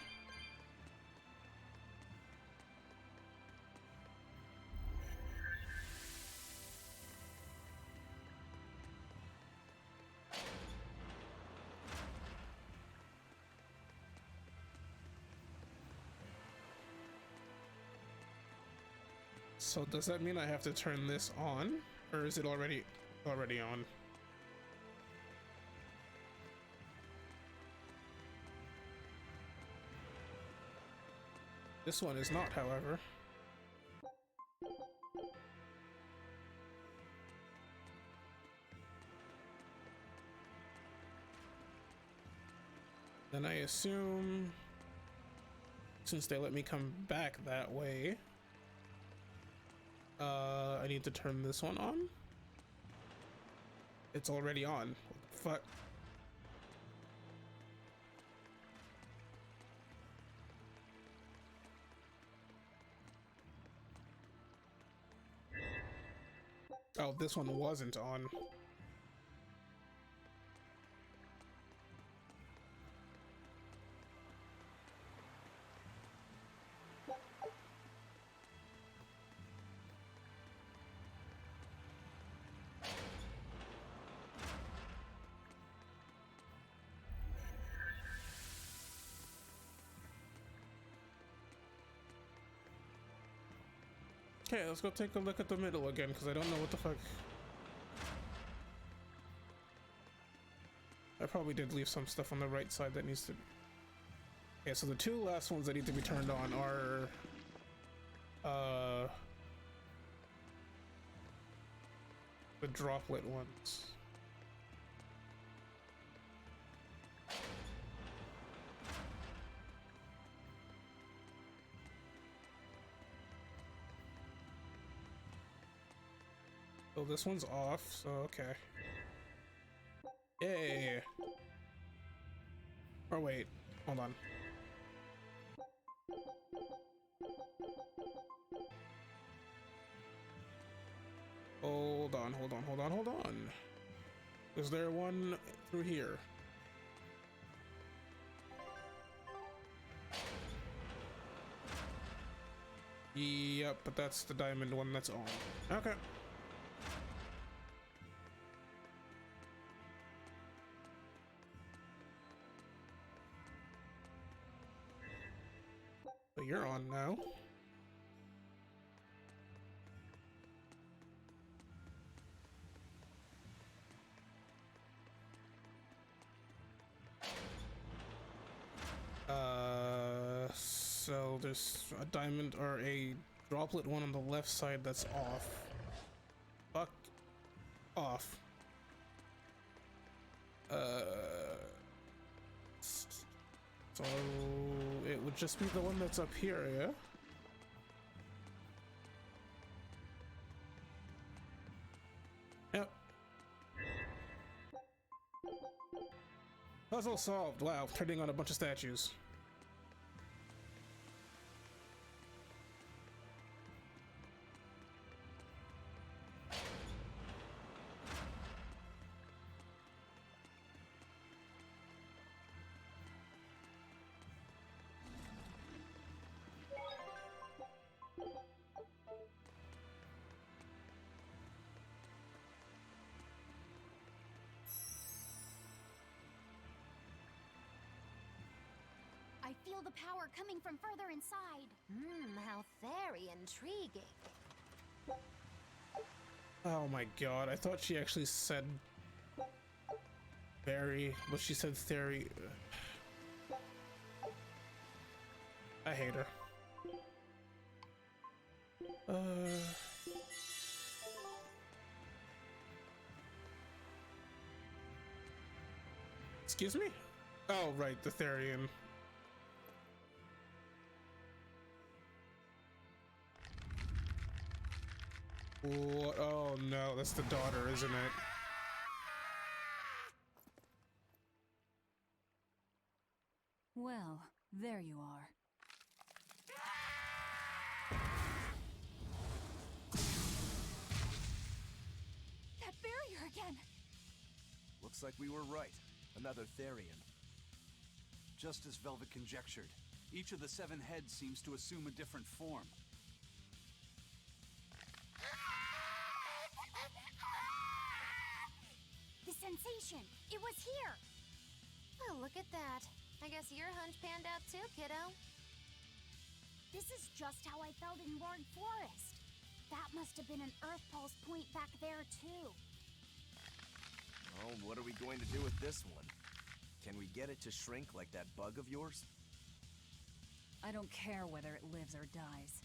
So does that mean I have to turn this on, or is it already on? This one is not, however. Then I assume, since they let me come back that way, I need to turn this one on? It's already on. What the fuck? Oh, this one wasn't on. Okay, let's go take a look at the middle again, because I don't know what the fuck. I probably did leave some stuff on the right side that needs to... Okay, so the two last ones that need to be turned on are... the droplet ones. So this one's off, so okay. Yay! Or wait, hold on. Hold on, hold on, hold on, hold on. Is there one through here? Yep, but that's the diamond one that's on. Okay. But you're on now. So there's a diamond or a droplet one on the left side that's off. Fuck off. So it would just be the one that's up here, yeah? Yep. Puzzle solved. Wow, turning on a bunch of statues. I feel the power coming from further inside. How very intriguing. Oh my god, I thought she actually said very, but she said theory. I hate her. Excuse me? Oh, right, the Therian. What? Oh no, that's the daughter, isn't it? Well, there you are. That barrier again! Looks like we were right. Another Therian. Just as Velvet conjectured, each of the 7 heads seems to assume a different form. The sensation! It was here! Oh, look at that. I guess your hunch panned out too, kiddo. This is just how I felt in Lord Forest. That must have been an Earth Pulse point back there, too. Oh, what are we going to do with this one? Can we get it to shrink like that bug of yours? I don't care whether it lives or dies.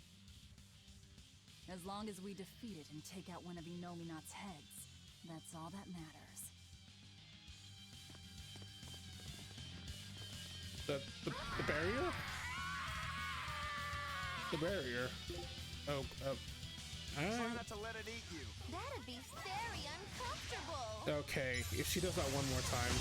As long as we defeat it and take out one of Inominat's heads, that's all that matters. The barrier? The barrier. Oh, Try not to let it eat you. That'd be very uncomfortable. okay, if she does that one more time.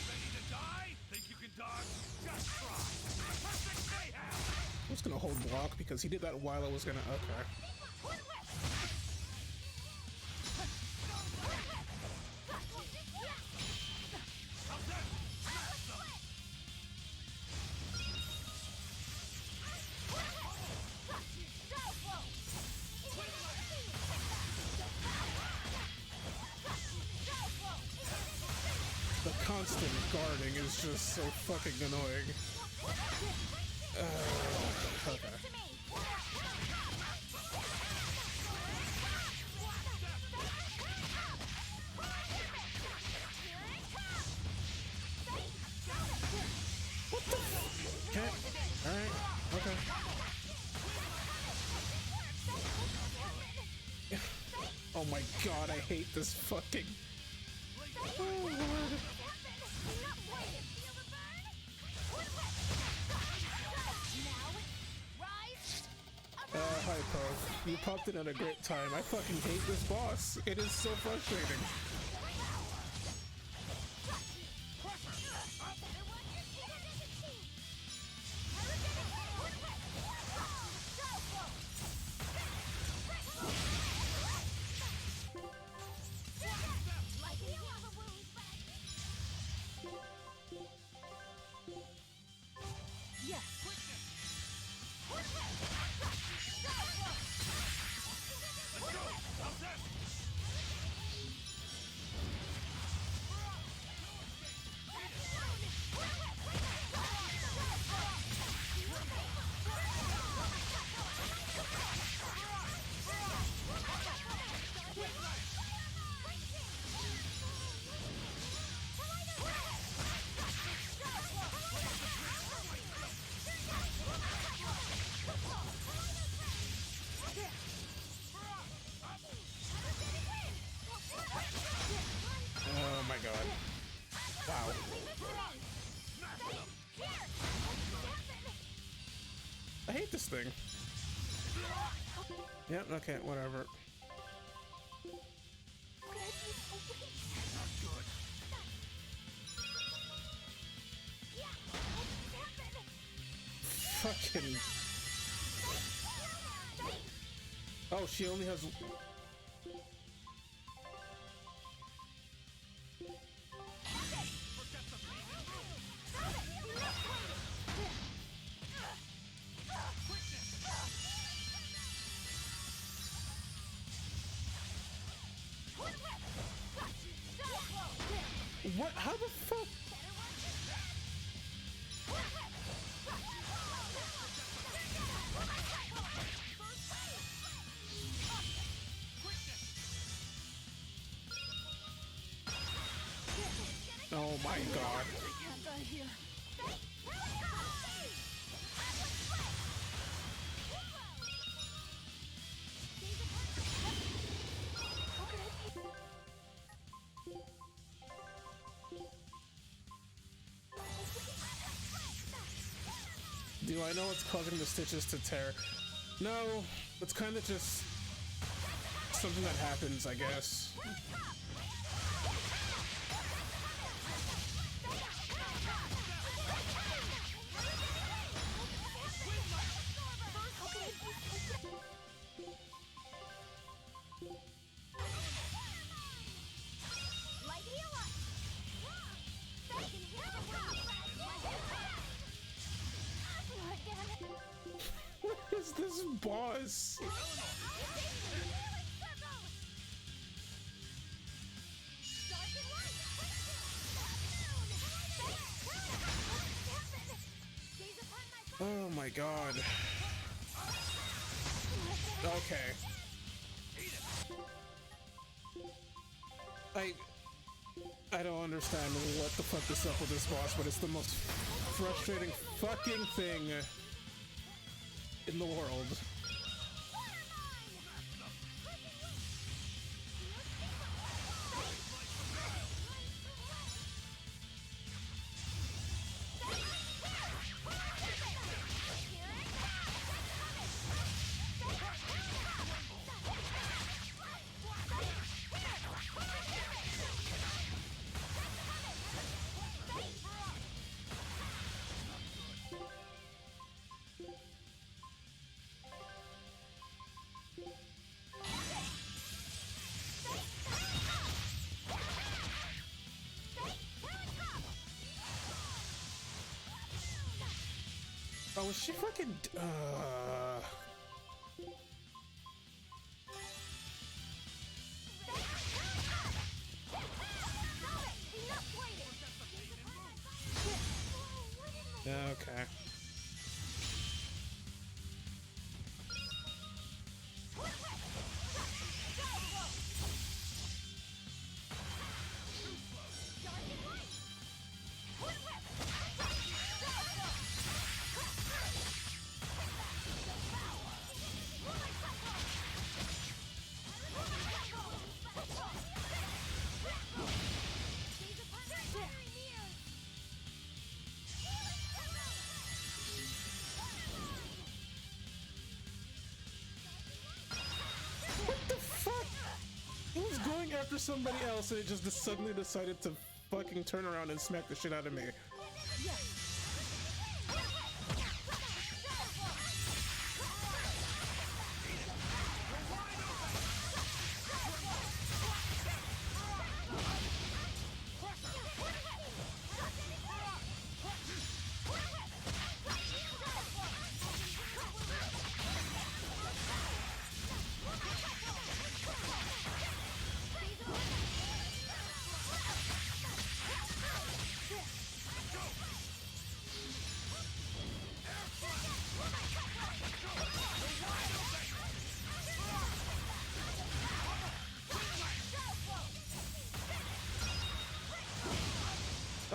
Ready to die? Think you can dodge? Just try. Perfect mayhem! I was gonna hold block because he did that while I was gonna. Okay. The constant guarding is just so fucking annoying. Okay. Okay. Alright. Okay. Oh Oh my god, I hate this fucking... Oh lord. Hi Poe. You popped in at a great time. I fucking hate this boss. It is so frustrating. Oh my god. Wow. I hate this thing. Yep, okay, whatever. Fucking... Oh, she only has... What? How the fuck? Oh my god. Do I know what's causing the stitches to tear? No, it's kind of just something that happens, I guess. What is this boss? Oh my god. Okay. I don't understand what the fuck is up with this boss, but it's the most frustrating fucking thing in the world. Oh, is she fucking... Okay. after somebody else and it just suddenly decided to fucking turn around and smack the shit out of me.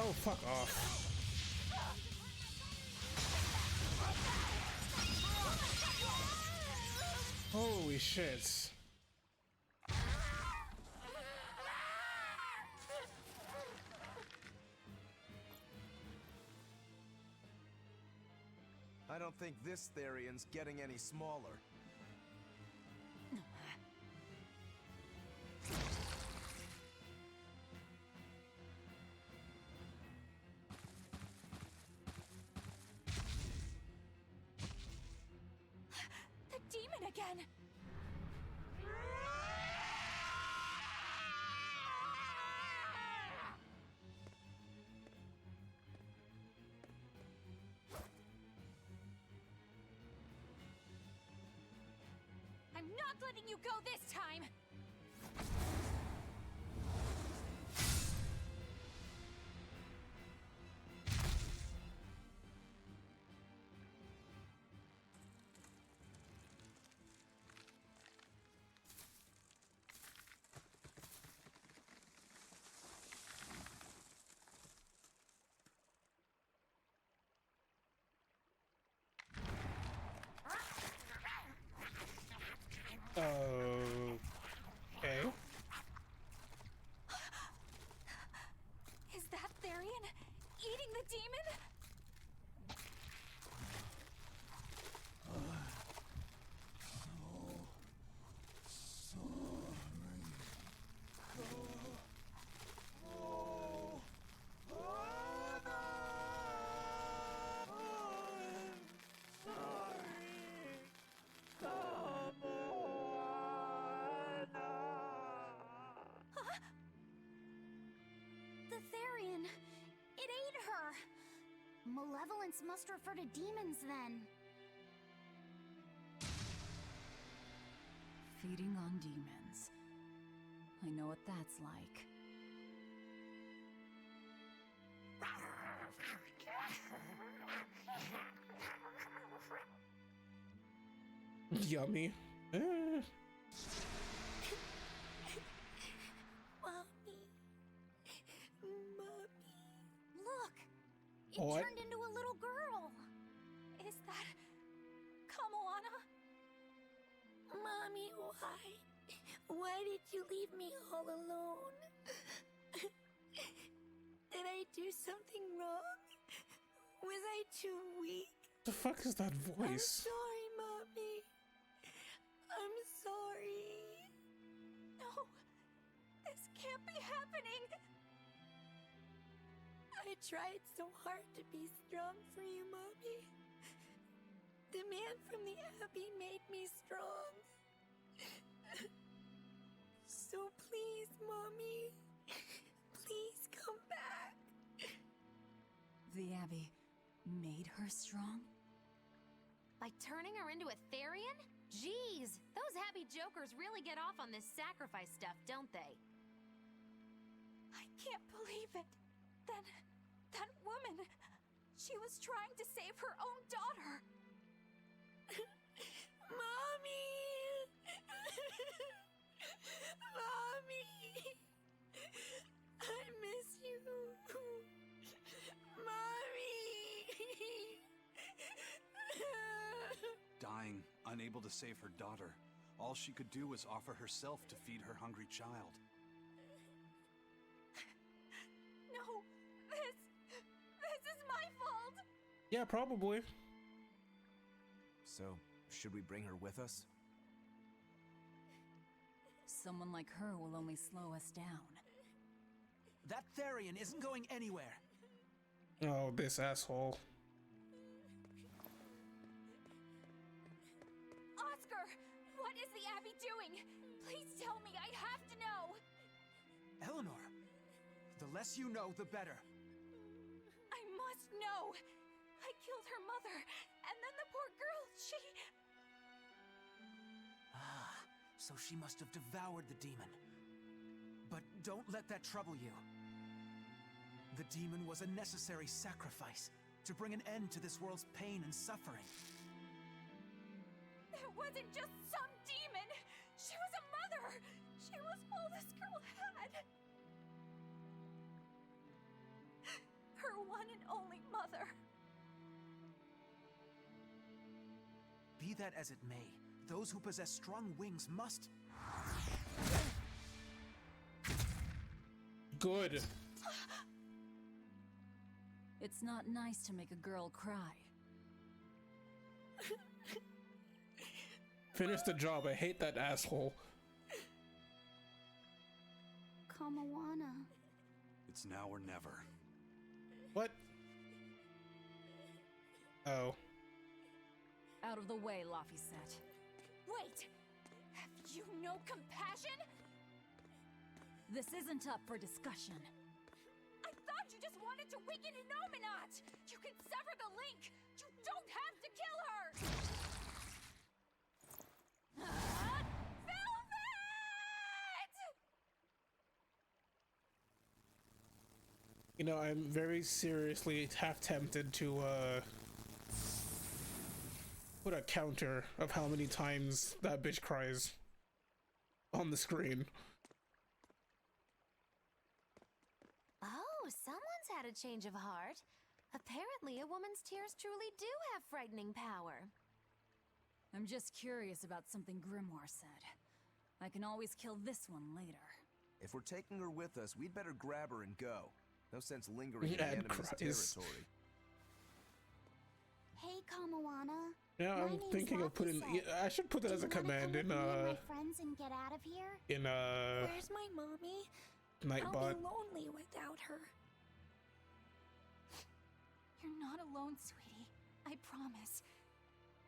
Oh, fuck off. Holy shit. I don't think this Therian's getting any smaller. The demon again! I'm not letting you go this time! Okay. Is that Therian eating the demon? The Therian! It ate her! Malevolence must refer to demons then. Feeding on demons. I know what that's like. Yummy. Mommy. Mommy. Look! It What? turned into a little girl! Is that Kamoana? Mommy, why? Why did you leave me all alone? Did I do something wrong? Was I too weak? The fuck is that I'm voice? sorry, Mommy. I'm sorry. No, this can't be happening. I tried so hard to be strong for you, Mommy. The man from the Abbey made me strong. So please, Mommy, please come back. The Abbey made her strong? By turning her into a Therian? Jeez, those happy jokers really get off on this sacrifice stuff, don't they? I can't believe it. Then, that woman, she was trying to save her own daughter. Mommy! Mommy! I miss you. Mommy! Dying, unable to save her daughter, all she could do was offer herself to feed her hungry child. No, this is my fault. Yeah, probably. So, should we bring her with us? someone like her will only slow us down. That Therian isn't going anywhere. Oh, this asshole. Oscar! What is the Abbey doing? Please tell me, I have to know! Eleanor, the less you know, the better. I must know! I killed her mother, and then the poor girl, she... Ah, so she must have devoured the demon. But don't let that trouble you. The demon was a necessary sacrifice to bring an end to this world's pain and suffering. That wasn't just some demon! She was a mother! She was all this girl had! Her one and only mother. Be that as it may, those who possess strong wings must... Good. It's not nice to make a girl cry. Finish the job. I hate that asshole. Kamawana. It's now or never. What? Oh. Out of the way, Laphicet. Wait! Have you no compassion? This isn't up for discussion. I thought you just wanted to weaken Innominat! You can sever the link! You don't have to kill her! Velvet! You know, I'm very seriously half tempted to put a counter of how many times that bitch cries on the screen. Oh, someone's had a change of heart. Apparently, a woman's tears truly do have frightening power. I'm just curious about something Grimoire said. I can always kill this one later. If we're taking her with us, we'd better grab her and go. No sense lingering in the enemy's territory. Hey, Kamawana. Yeah, My I'm name's thinking of putting. Laphicet. I should put that as a Do you wanna command come in with me and my friends and get out of here? Where's my mommy? Nightbot. I'll be lonely without her. You're not alone, sweetie. I promise.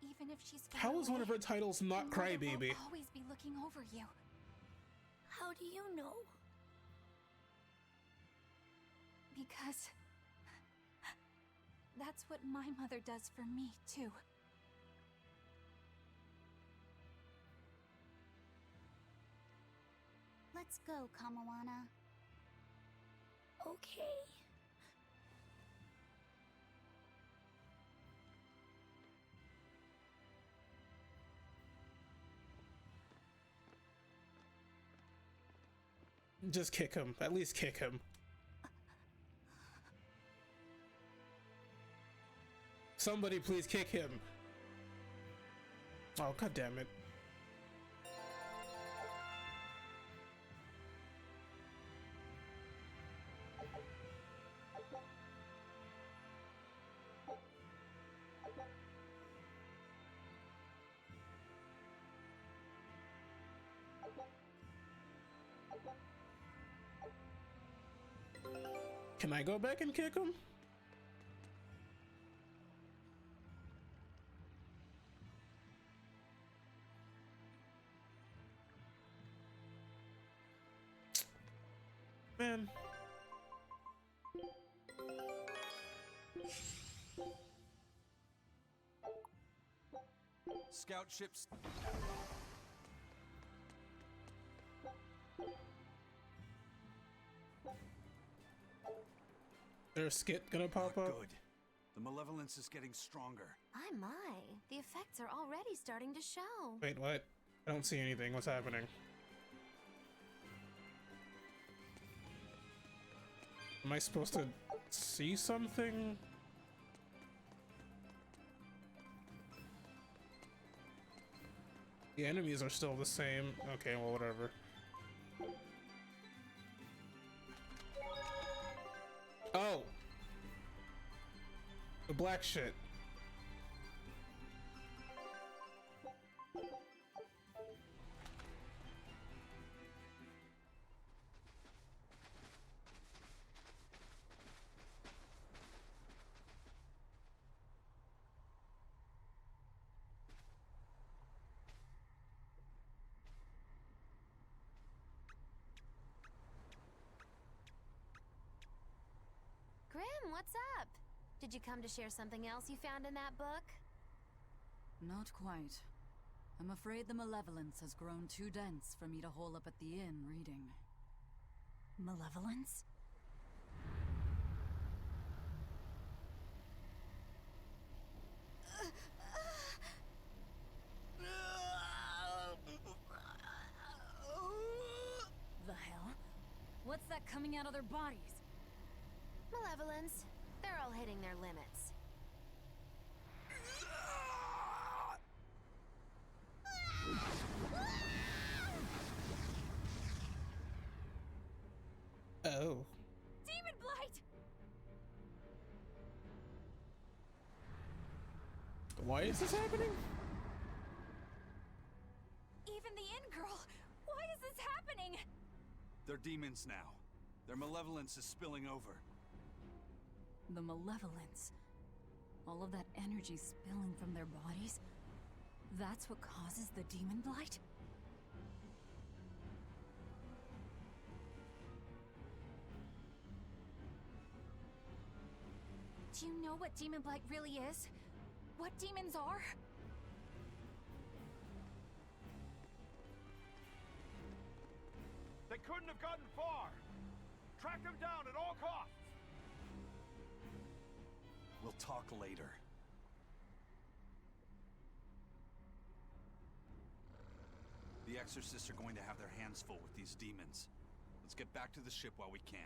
Even if she's far How is one away, of her titles not Mother will Crybaby? always be looking over you. How do you know? Because that's what my mother does for me, too. Let's go, Kamawana. Okay. Just kick him. At least kick him. Somebody please kick him. Oh, god damn it. Can I go back and kick him? Man. Scout ships. There's a skit gonna pop up? Good. The malevolence is getting stronger. My. The effects are already starting to show. Wait, what? I don't see anything. What's happening? Am I supposed to see something? The enemies are still the same. Okay, well, whatever. Oh! The black shit. what's up? Did you come to share something else you found in that book? Not quite. I'm afraid the malevolence has grown too dense for me to hole up at the inn reading. Malevolence? The hell? What's that coming out of their bodies? Malevolence. They're all hitting their limits. Oh. Demon Blight! Why is this happening? Even the inn girl! Why is this happening? They're demons now. Their malevolence is spilling over. The malevolence. All of that energy spilling from their bodies? That's what causes the demon blight? Do you know what Demon Blight really is? What demons are? They couldn't have gotten far. Track them down at all costs. We'll talk later. The exorcists are going to have their hands full with these demons. Let's get back to the ship while we can.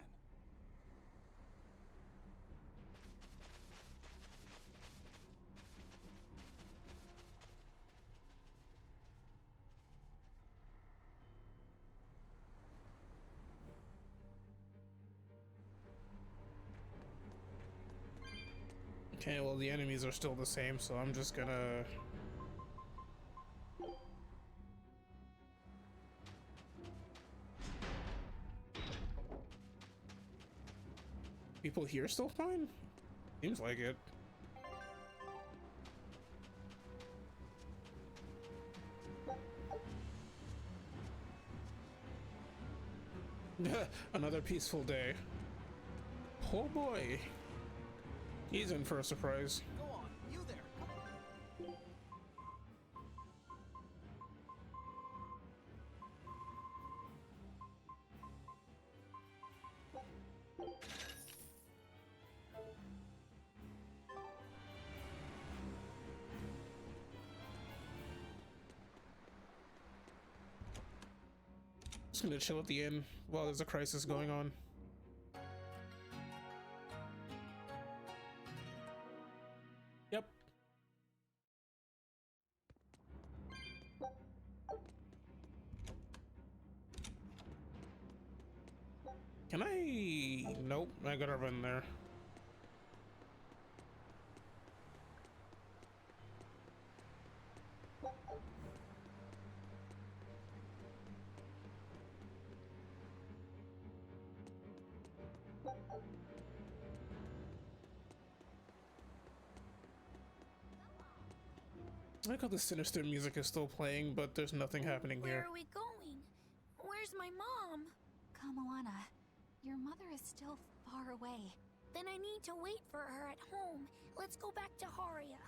Okay, well the enemies are still the same, so I'm just gonna... People here still fine? Seems like it. Another peaceful day. Oh boy. He's in for a surprise. Go on, you there. Come on. Just gonna chill at the inn while there's a crisis going on. Yep. Can I? Nope, I gotta run there. I like how the sinister music is still playing, but there's nothing happening Where here. are we going? Where's my mom? Kamoana, your mother is still far away. Then I need to wait for her at home. Let's go back to Haria.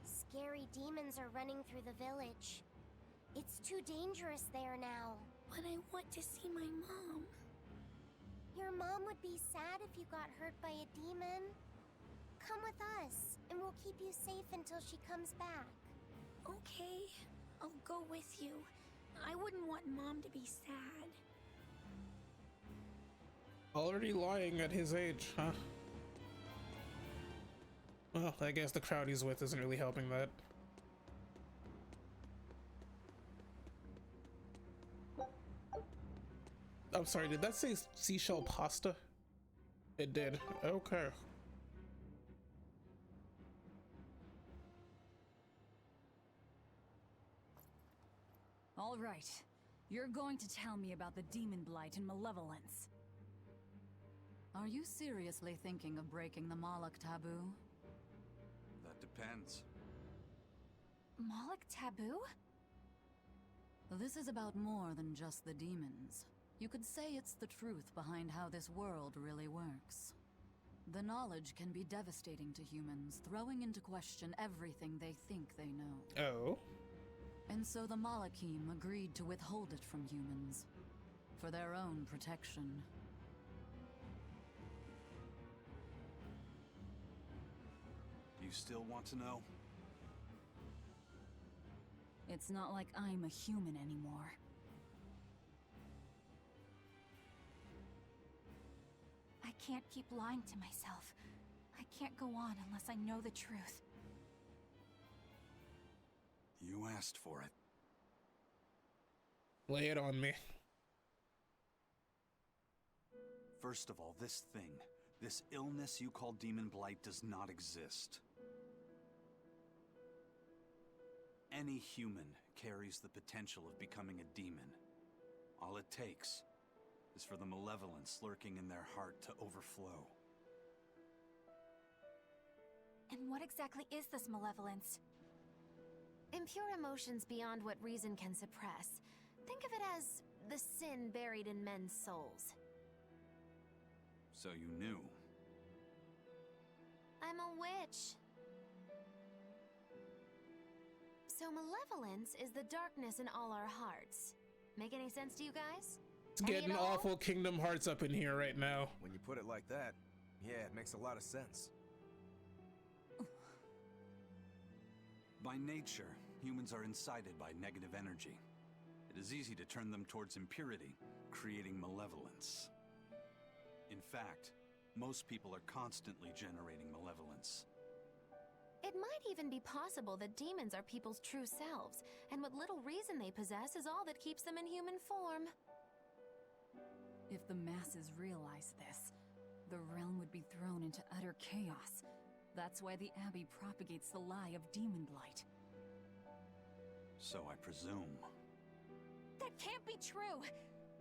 Scary demons are running through the village. It's too dangerous there now. But I want to see my mom. Your mom would be sad if you got hurt by a demon. Come with us, and we'll keep you safe until she comes back. Okay, I'll go with you. I wouldn't want Mom to be sad. Already lying at his age, huh? Well, I guess the crowd he's with isn't really helping that. I'm sorry, did that say seashell pasta? It did. Okay. All right. You're going to tell me about the demon blight and malevolence. Are you seriously thinking of breaking the Moloch taboo? That depends. Moloch taboo? This is about more than just the demons. You could say it's the truth behind how this world really works. The knowledge can be devastating to humans, throwing into question everything they think they know. Oh. And so the Malakim agreed to withhold it from humans, for their own protection. You still want to know? It's not like I'm a human anymore. I can't keep lying to myself. I can't go on unless I know the truth. You asked for it. Lay it on me. First of all, this thing, this illness you call Demon Blight does not exist. Any human carries the potential of becoming a demon. All it takes is for the malevolence lurking in their heart to overflow. And what exactly is this malevolence? Impure emotions beyond what reason can suppress. Think of it as the sin buried in men's souls. So you knew. I'm a witch. So malevolence is the darkness in all our hearts. Make any sense to you guys? It's getting awful Kingdom Hearts up in here right now. When you put it like that, yeah, it makes a lot of sense. By nature, humans are incited by negative energy. It is easy to turn them towards impurity, creating malevolence. In fact, most people are constantly generating malevolence. It might even be possible that demons are people's true selves, and what little reason they possess is all that keeps them in human form. If the masses realize this, the realm would be thrown into utter chaos. That's why the Abbey propagates the lie of demon blight. So I presume. That can't be true!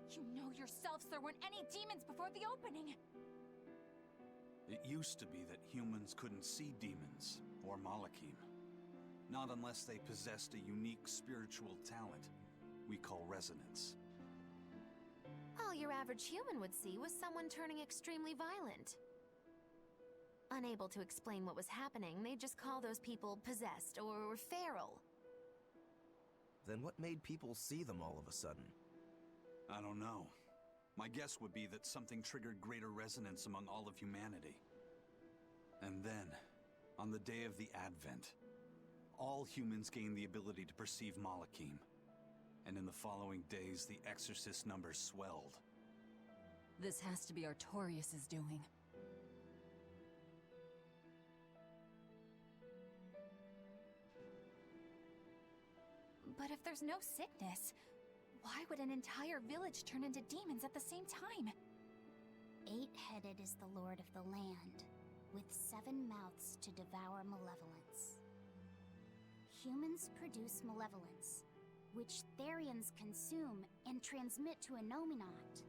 You know yourselves there weren't any demons before the opening! It used to be that humans couldn't see demons, or Malakim. Not unless they possessed a unique spiritual talent we call resonance. All your average human would see was someone turning extremely violent. Unable to explain what was happening, they'd just call those people possessed or feral. Then what made people see them all of a sudden? I don't know. My guess would be that something triggered greater resonance among all of humanity. And then, on the day of the Advent, all humans gained the ability to perceive Malakim. And in the following days, the Exorcist numbers swelled. This has to be Artorius' doing. But if there's no sickness, why would an entire village turn into demons at the same time? 8-headed is the Lord of the land, with 7 mouths to devour malevolence. Humans produce malevolence, which Therians consume and transmit to Innominat.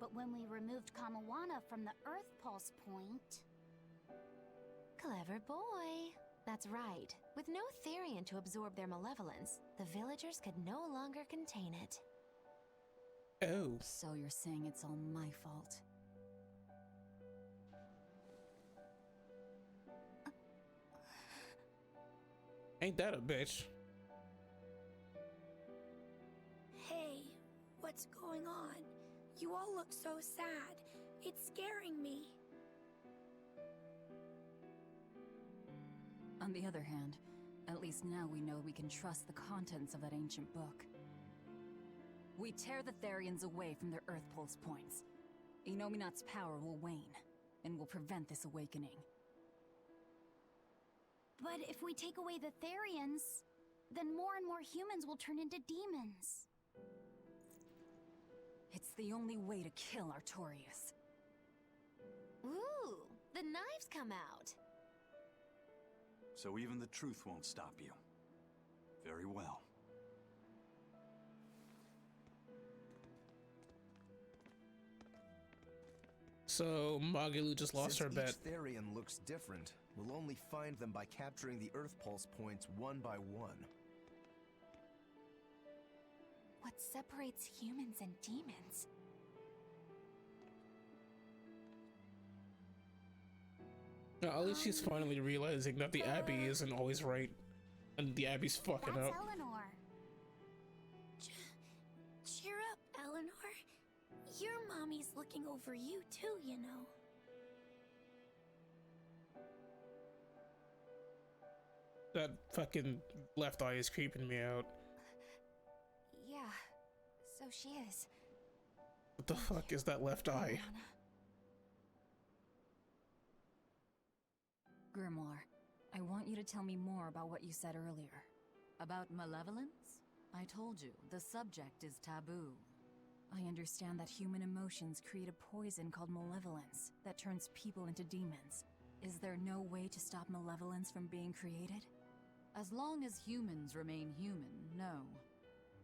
But when we removed Kamawana from the Earth Pulse point... Clever boy. That's right. With no Therian to absorb their malevolence, the villagers could no longer contain it. Oh. So you're saying it's all my fault? Ain't that a bitch? Hey, what's going on? You all look so sad. It's scaring me. On the other hand, at least now we know we can trust the contents of that ancient book. We tear the Therians away from their Earth Pulse points. Innominat's power will wane, and will prevent this awakening. But if we take away the Therians, then more and more humans will turn into demons. It's the only way to kill Artorius. Ooh, the knives come out. So even the truth won't stop you. Very well. So Magilu just lost her bet. Since each Therian looks different, we'll only find them by capturing the Earth Pulse points one by one. What separates humans and demons? At least she's finally realizing that the Abbey isn't always right, and the Abbey's fucking That's up. Eleanor. Cheer up, Eleanor. Your mommy's looking over you too, you know. That fucking left eye is creeping me out. Yeah, so she is. What the fuck is that left eye? Grimoire, I want you to tell me more about what you said earlier. About malevolence? I told you, the subject is taboo. I understand that human emotions create a poison called malevolence that turns people into demons. Is there no way to stop malevolence from being created? As long as humans remain human, no.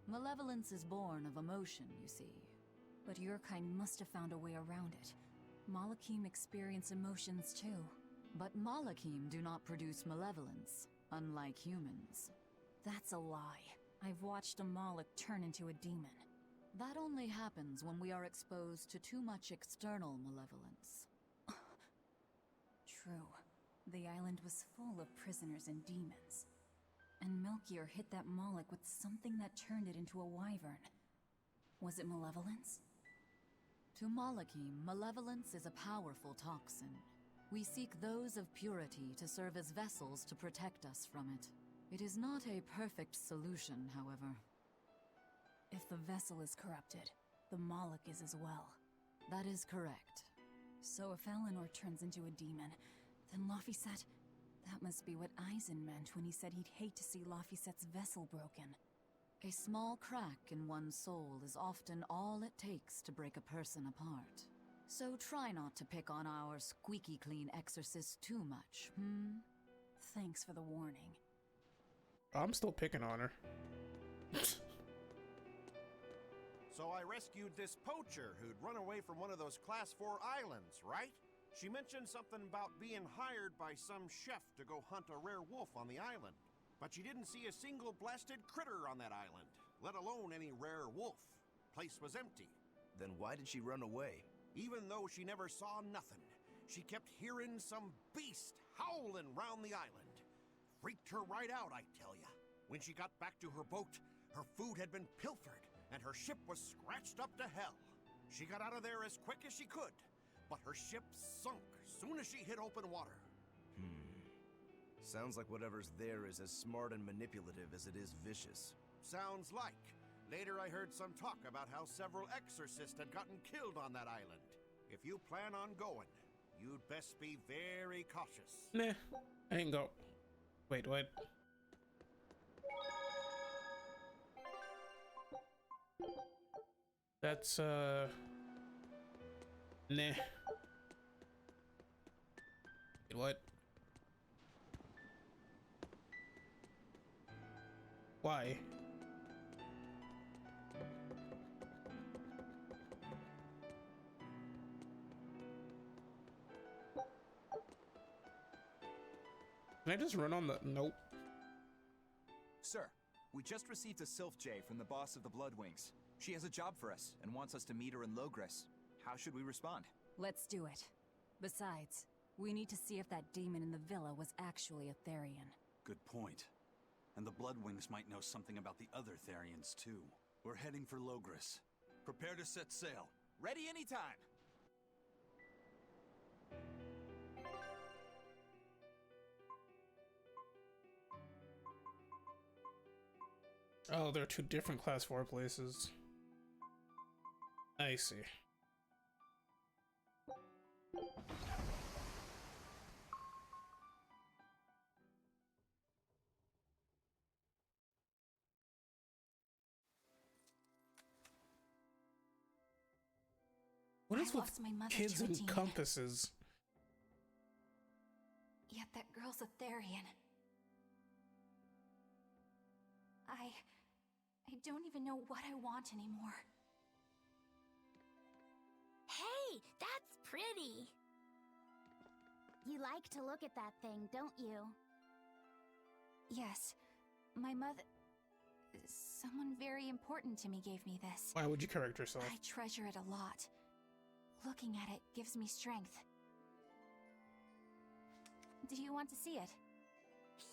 Malevolence is born of emotion, you see. But your kind must have found a way around it. Malakim experience emotions too. But Malakim do not produce malevolence, unlike humans. That's a lie. I've watched a Malak turn into a demon. That only happens when we are exposed to too much external malevolence. True. The island was full of prisoners and demons. And Melchior hit that Malak with something that turned it into a wyvern. Was it malevolence? To Malakim, malevolence is a powerful toxin. We seek those of purity to serve as vessels to protect us from it. It is not a perfect solution, however. If the vessel is corrupted, the Malak is as well. That is correct. So if Eleanor turns into a demon, then Laphicet... That must be what Eisen meant when he said he'd hate to see Laphicet's vessel broken. A small crack in one's soul is often all it takes to break a person apart. So try not to pick on our squeaky clean exorcist too much, Thanks for the warning. I'm still picking on her. So I rescued this poacher who'd run away from one of those Class 4 islands, right? She mentioned something about being hired by some chef to go hunt a rare wolf on the island. But she didn't see a single blasted critter on that island, let alone any rare wolf. Place was empty. Then why did she run away? Even though she never saw nothing, she kept hearing some beast howling round the island. Freaked her right out, I tell ya. When she got back to her boat, her food had been pilfered, and her ship was scratched up to hell. She got out of there as quick as she could, but her ship sunk soon as she hit open water. Sounds like whatever's there is as smart and manipulative as it is vicious. Sounds like. Later I heard some talk about how several exorcists had gotten killed on that island. If you plan on going, you'd best be very cautious. Nah, I ain't go. Wait, what? That's, nah. Wait, what? Why? Can I just run on the... Nope. Sir, we just received a Sylph J from the boss of the Bloodwings. She has a job for us and wants us to meet her in Logres. How should we respond? Let's do it. Besides, we need to see if that demon in the villa was actually a Therian. Good point. And the Bloodwings might know something about the other Therians, too. We're heading for Logres. Prepare to set sail. Ready anytime! Oh, there are two different Class 4 places. I see. What is with kids and compasses? Yet that girl's a Therian. I don't even know what I want anymore. Hey, that's pretty! You like to look at that thing, don't you? Yes, my mother... Someone very important to me gave me this. Why would you correct yourself? I treasure it a lot. Looking at it gives me strength. Do you want to see it?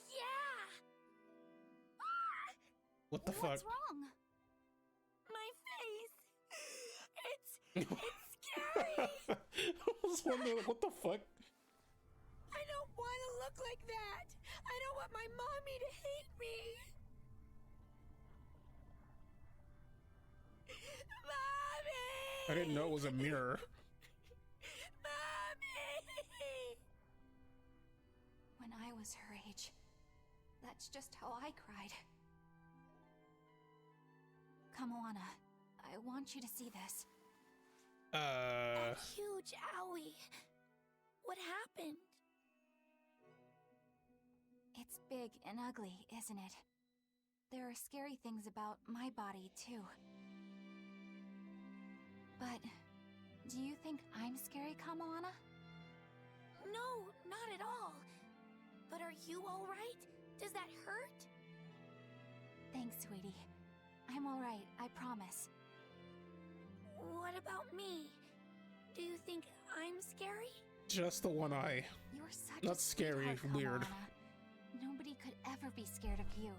Yeah! What the fuck? What's wrong? My face! It's scary! I was wondering, what the fuck? I don't want to look like that! I don't want my mommy to hate me! Mommy! I didn't know it was a mirror. Mommy! When I was her age, that's just how I cried. Kamoana, I want you to see this. A huge owie. What happened? It's big and ugly, isn't it? There are scary things about my body, too. But do you think I'm scary, Kamoana? No, not at all. But are you alright? Does that hurt? Thanks, sweetie. I'm alright, I promise. What about me? Do you think I'm scary? Just the one eye. You're such Not a scary, sweetheart, weird. Kamoana. Nobody could ever be scared of you.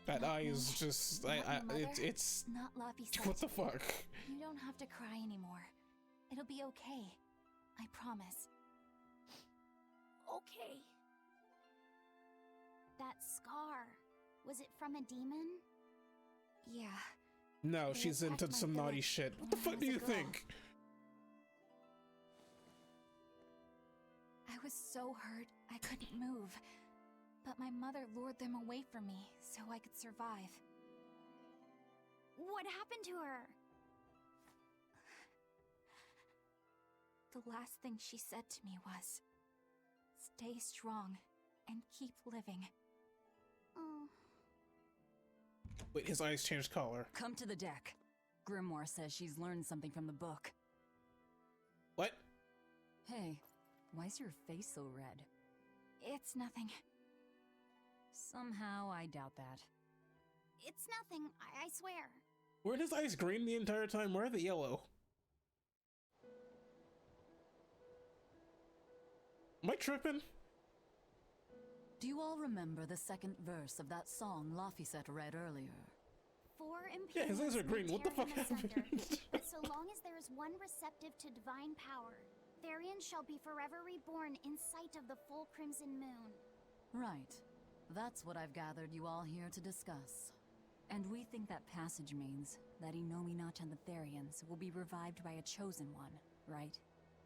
That Not eye me, is just, not your mother, it's, not Luffy. what the fuck? You don't have to cry anymore. It'll be okay. I promise. Okay. That scar, was it from a demon? Yeah. No, They she's attacked into my some naughty village shit. What when the I fuck was do a you girl. think? I was so hurt, I couldn't move. But my mother lured them away from me so I could survive. What happened to her? The last thing she said to me was, "Stay strong and keep living." Oh. Wait, his eyes changed color. Come to the deck. Grimoire says she's learned something from the book. What? Hey, why's your face so red? It's nothing. Somehow I doubt that. It's nothing, I swear. Weren't his eyes green the entire time? Where are they yellow? Am I tripping? Do you all remember the second verse of that song Laphicet read earlier? Four Yeah, his eyes are Imperials green. may What the tear fuck him asunder, happened? but so long as there is one receptive to divine power, Therian shall be forever reborn in sight of the full crimson moon. Right. That's what I've gathered you all here to discuss. And we think that passage means that Inominat and the Therians will be revived by a chosen one, right?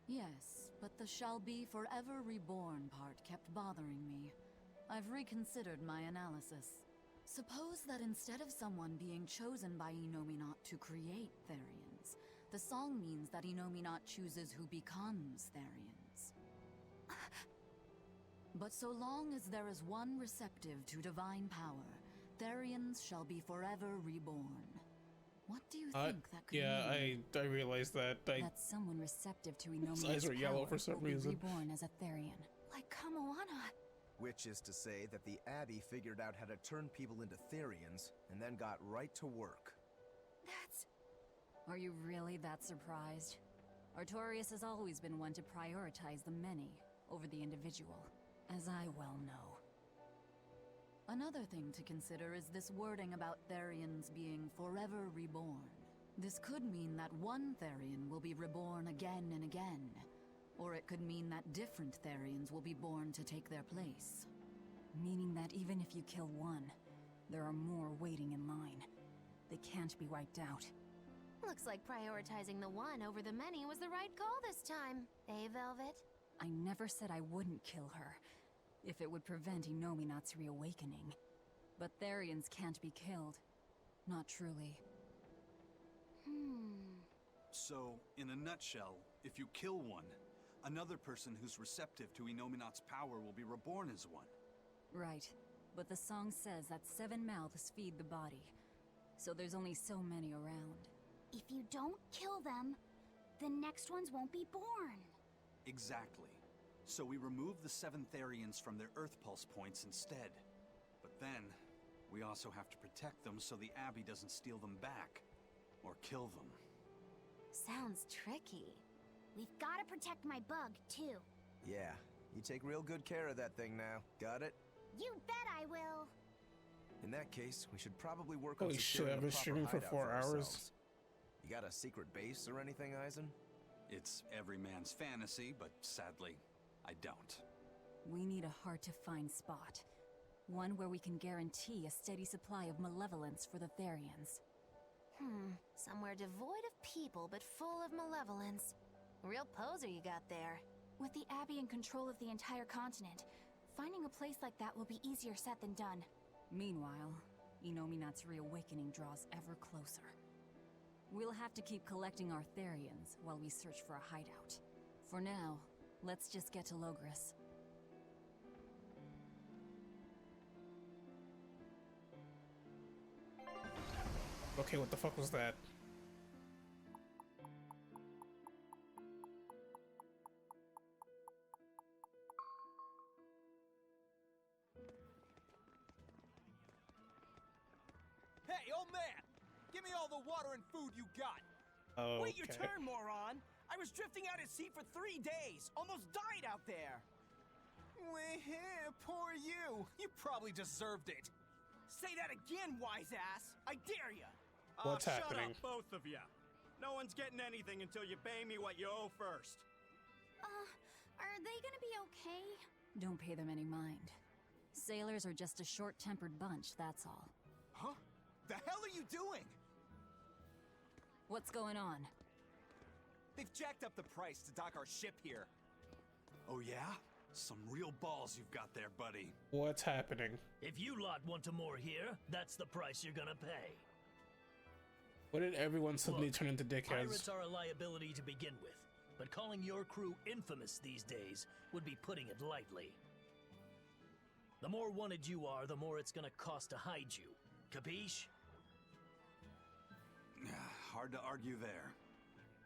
Yes, but the shall be forever reborn part kept bothering me. I've reconsidered my analysis. Suppose that instead of someone being chosen by Inominat to create Therians, the song means that Inominat chooses who becomes Therians. But so long as there is one receptive to divine power, Therians shall be forever reborn. What do you think that could Yeah, mean? I realized that. That someone receptive to Inominat's eyes are yellow for some will be reason. reborn as a Therian. Like Kamoana. Which is to say that the Abbey figured out how to turn people into Therians, and then got right to work. That's... Are you really that surprised? Artorias has always been one to prioritize the many over the individual, as I well know. Another thing to consider is this wording about Therians being forever reborn. This could mean that one Therian will be reborn again and again, or it could mean that different Therians will be born to take their place. Meaning that even if you kill one, there are more waiting in line. They can't be wiped out. Looks like prioritizing the one over the many was the right call this time. Eh, Velvet? I never said I wouldn't kill her, if it would prevent Inominat's reawakening. But Therians can't be killed. Not truly. So, in a nutshell, if you kill one, another person who's receptive to Inominat's power will be reborn as one. Right. But the song says that 7 mouths feed the body. So there's only so many around. If you don't kill them, the next ones won't be born. Exactly. So we remove the 7 Therians from their Earth Pulse points instead. But then, we also have to protect them so the Abbey doesn't steal them back. Or kill them. Sounds tricky. We've gotta protect my bug, too. Yeah, You take real good care of that thing now. Got it? You bet I will. In that case, we should probably work on Holy shit, securing I've a been proper streaming for hideout 4 hours. ourselves. You got a secret base or anything, Eisen? It's every man's fantasy, but sadly, I don't. We need a hard-to-find spot. One where we can guarantee a steady supply of malevolence for the Therians. Somewhere devoid of people but full of malevolence. Real poser you got there. With the Abbey in control of the entire continent, finding a place like that will be easier said than done. Meanwhile, Inominat's reawakening draws ever closer. We'll have to keep collecting our Therians while we search for a hideout. For now, let's just get to Logris. Okay, what the fuck was that? Hey, old man! Give me all the water and food you got! Okay. Wait your turn, moron! I was drifting out at sea for 3 days! Almost died out there! Well, poor you! You probably deserved it! Say that again, wise ass! I dare ya! What's Shut happening? up, both of ya! No one's getting anything until you pay me what you owe first. Are they gonna be okay? Don't pay them any mind. Sailors are just a short-tempered bunch, that's all. Huh? The hell are you doing? What's going on? They've jacked up the price to dock our ship here. Oh yeah? Some real balls you've got there, buddy. What's happening? If you lot want to moor here, that's the price you're gonna pay. What did everyone suddenly Look, turn into dickheads? Pirates are a liability to begin with, but calling your crew infamous these days would be putting it lightly. The more wanted you are, the more it's gonna cost to hide you. Capiche? Hard to argue there.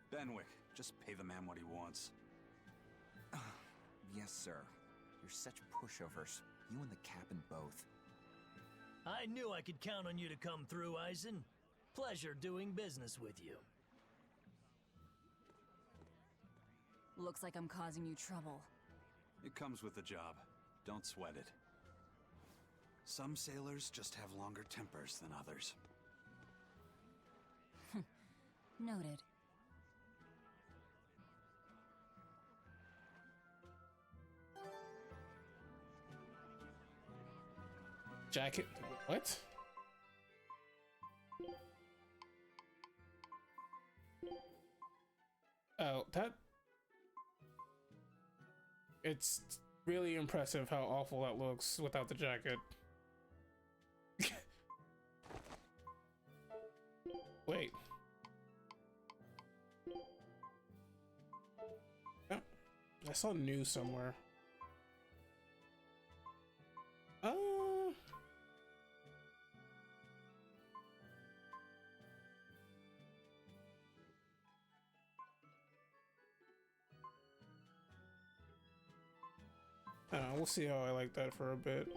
Benwick, just pay the man what he wants. Yes, sir. You're such pushovers. You and the captain both. I knew I could count on you to come through, Eisen. Pleasure doing business with you. Looks like I'm causing you trouble. It comes with the job. Don't sweat it. Some sailors just have longer tempers than others. Noted. Jacket? What? Oh, that... It's really impressive how awful that looks without the jacket. Wait. Oh, I saw news somewhere. We'll see how I like that for a bit.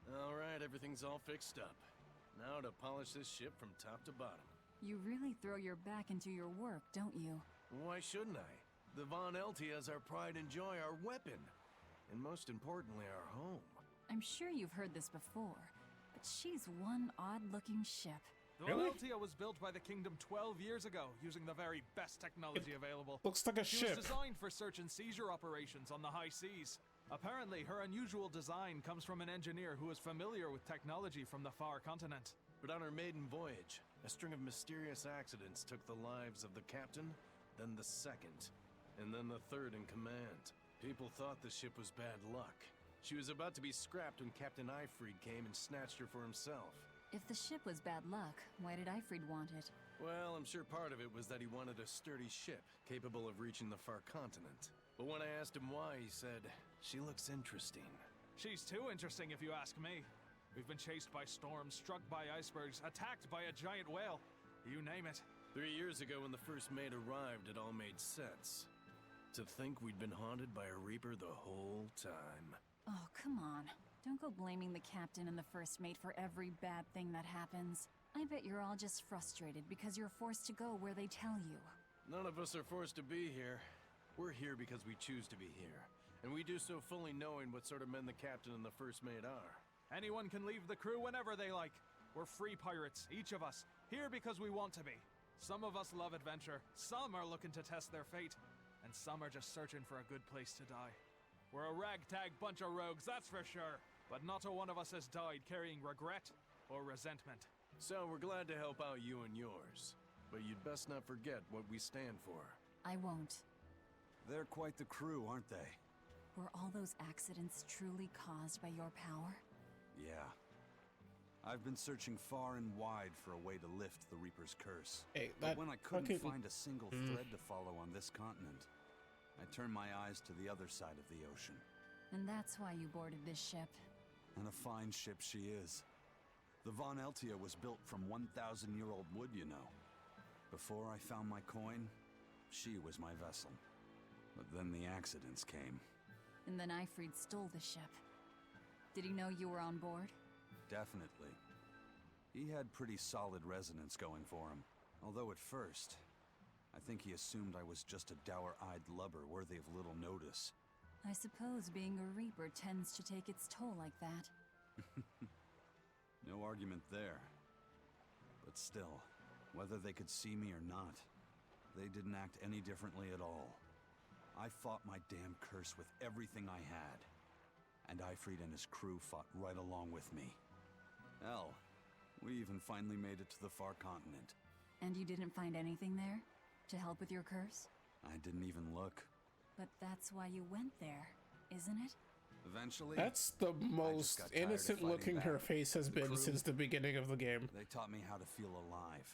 All right, everything's all fixed up. Now to polish this ship from top to bottom. You really throw your back into your work, don't you? Why shouldn't I? The Von Eltia's our pride and joy, our weapon. And most importantly, our home. I'm sure you've heard this before, but she's one odd-looking ship. The Eltia was built by the Kingdom 12 years ago, using the very best technology available. Looks like a She ship. was designed for search and seizure operations on the high seas. Apparently, her unusual design comes from an engineer who is familiar with technology from the far continent. But on her maiden voyage, a string of mysterious accidents took the lives of the captain, then the second, and then the third in command. People thought the ship was bad luck. She was about to be scrapped when Captain Eifried came and snatched her for himself. If the ship was bad luck, why did Eifried want it? Well, I'm sure part of it was that he wanted a sturdy ship, capable of reaching the far continent. But when I asked him why, he said, "She looks interesting." She's too interesting if you ask me. We've been chased by storms, struck by icebergs, attacked by a giant whale. You name it. 3 years ago when the first mate arrived, it all made sense. To think we'd been haunted by a Reaper the whole time. Oh, come on. Don't go blaming the captain and the first mate for every bad thing that happens. I bet you're all just frustrated because you're forced to go where they tell you. None of us are forced to be here. We're here because we choose to be here. And we do so fully knowing what sort of men the captain and the first mate are. Anyone can leave the crew whenever they like. We're free pirates, each of us, here because we want to be. Some of us love adventure, some are looking to test their fate, and some are just searching for a good place to die. We're a ragtag bunch of rogues, that's for sure. But not a one of us has died carrying regret or resentment. So we're glad to help out you and yours. But you'd best not forget what we stand for. I won't. They're quite the crew, aren't they? Were all those accidents truly caused by your power? Yeah. I've been searching far and wide for a way to lift the Reaper's curse. Hey, but when I couldn't find a single thread to follow on this continent, I turned my eyes to the other side of the ocean. And that's why you boarded this ship. And a fine ship she is. The Von Eltia was built from 1,000-year-old wood, you know. Before I found my coin, she was my vessel. But then the accidents came. And then Ifrid stole the ship. Did he know you were on board? Definitely. He had pretty solid resonance going for him. Although at first, I think he assumed I was just a dour-eyed lubber worthy of little notice. I suppose being a Reaper tends to take its toll like that. No argument there. But still, whether they could see me or not, they didn't act any differently at all. I fought my damn curse with everything I had. And Ifrid and his crew fought right along with me. Hell, we even finally made it to the far continent. And you didn't find anything there? To help with your curse? I didn't even look. But that's why you went there, isn't it? Eventually, that's the most innocent looking her face has been since the beginning of the game. They taught me how to feel alive.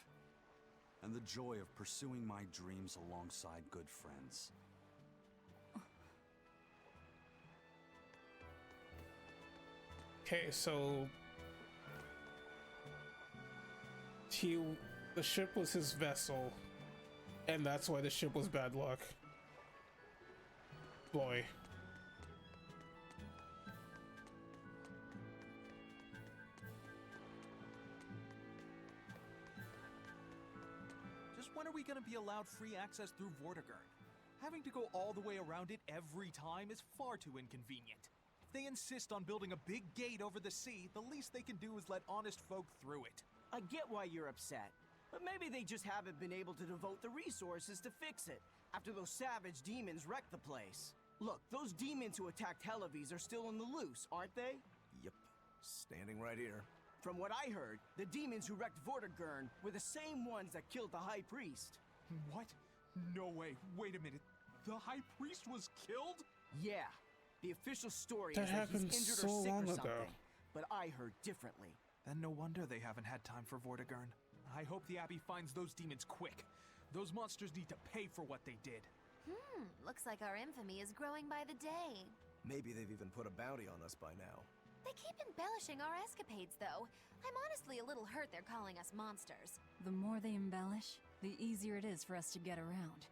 And the joy of pursuing my dreams alongside good friends. Okay, so the ship was his vessel, and that's why the ship was bad luck. Boy. Just when are we gonna be allowed free access through Vortigern? Having to go all the way around it every time is far too inconvenient. If they insist on building a big gate over the sea, the least they can do is let honest folk through it. I get why you're upset, but maybe they just haven't been able to devote the resources to fix it after those savage demons wrecked the place. Look, those demons who attacked Helavis are still on the loose, aren't they? Yep, standing right here. From what I heard, the demons who wrecked Vortigern were the same ones that killed the High Priest. What? No way. Wait a minute. The High Priest was killed? Yeah. The official story That is that he's happened injured so or sick long or ago. something. But I heard differently. Then no wonder they haven't had time for Vortigern. I hope the Abbey finds those demons quick. Those monsters need to pay for what they did. Looks like our infamy is growing by the day. Maybe they've even put a bounty on us by now. They keep embellishing our escapades, though. I'm honestly a little hurt they're calling us monsters. The more they embellish, the easier it is for us to get around.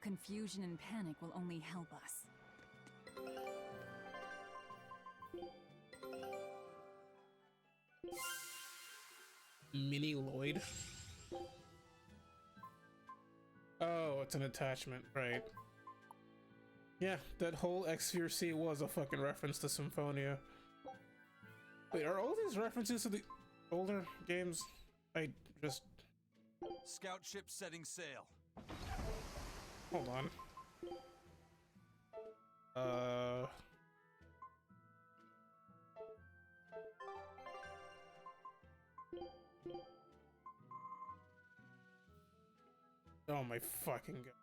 Confusion and panic will only help us. Mini Lloyd. Oh, it's an attachment, right? Yeah, that whole X-Sphere C was a fucking reference to Symphonia. Wait, are all these references to the older games? I just... Scout ship setting sail. Hold on. Oh my fucking god.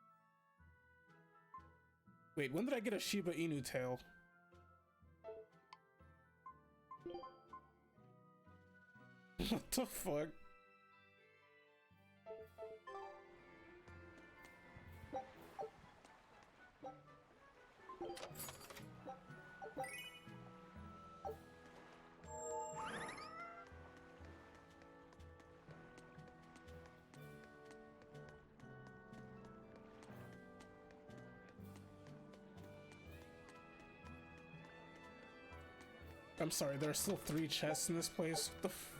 Wait, when did I get a Shiba Inu tail? What the fuck? I'm sorry, there are still 3 chests in this place. What the f—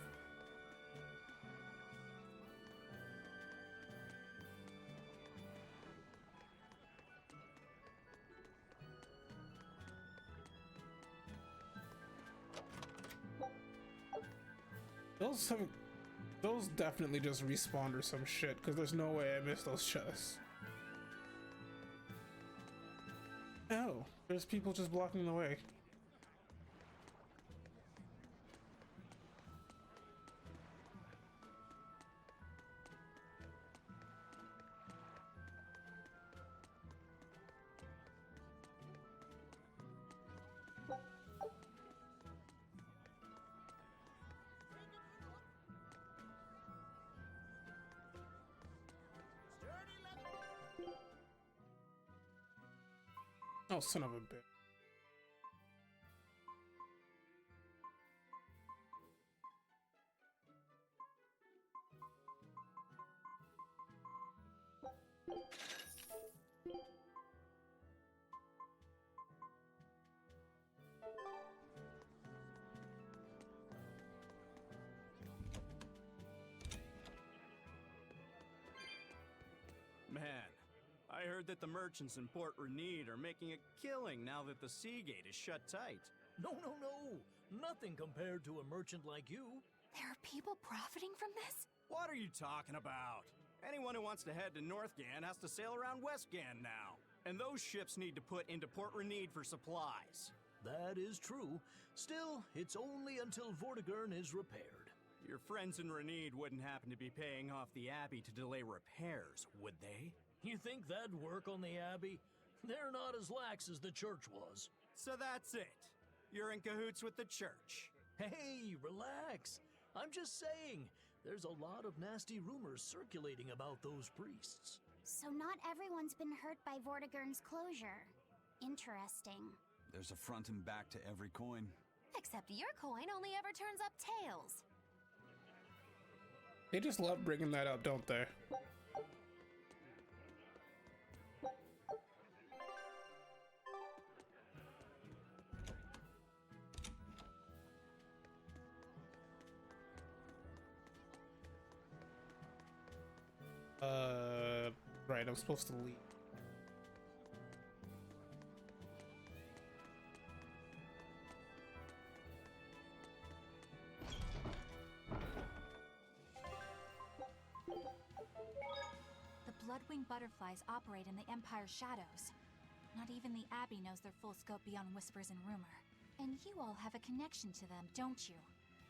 Those definitely just respawned or some shit, because there's no way I missed those chests. Oh, there's people just blocking the way. Oh, son of a bitch. Man, I heard that the merchants in Port Renede are making a killing now that the sea gate is shut tight. No, no, no! Nothing compared to a merchant like you. There are people profiting from this? What are you talking about? Anyone who wants to head to Northgan has to sail around Westgan now. And those ships need to put into Port Renede for supplies. That is true. Still, it's only until Vortigern is repaired. Your friends in Renede wouldn't happen to be paying off the Abbey to delay repairs, would they? You think that'd work on the Abbey? They're not as lax as the church was. So that's it. You're in cahoots with the church. Hey, relax. I'm just saying, there's a lot of nasty rumors circulating about those priests. So not everyone's been hurt by Vortigern's closure. Interesting. There's a front and back to every coin. Except your coin only ever turns up tails. They just love bringing that up, don't they? Right, I'm supposed to leave. The blood-winged butterflies operate in the Empire's shadows. Not even the Abbey knows their full scope beyond whispers and rumor. And you all have a connection to them, don't you?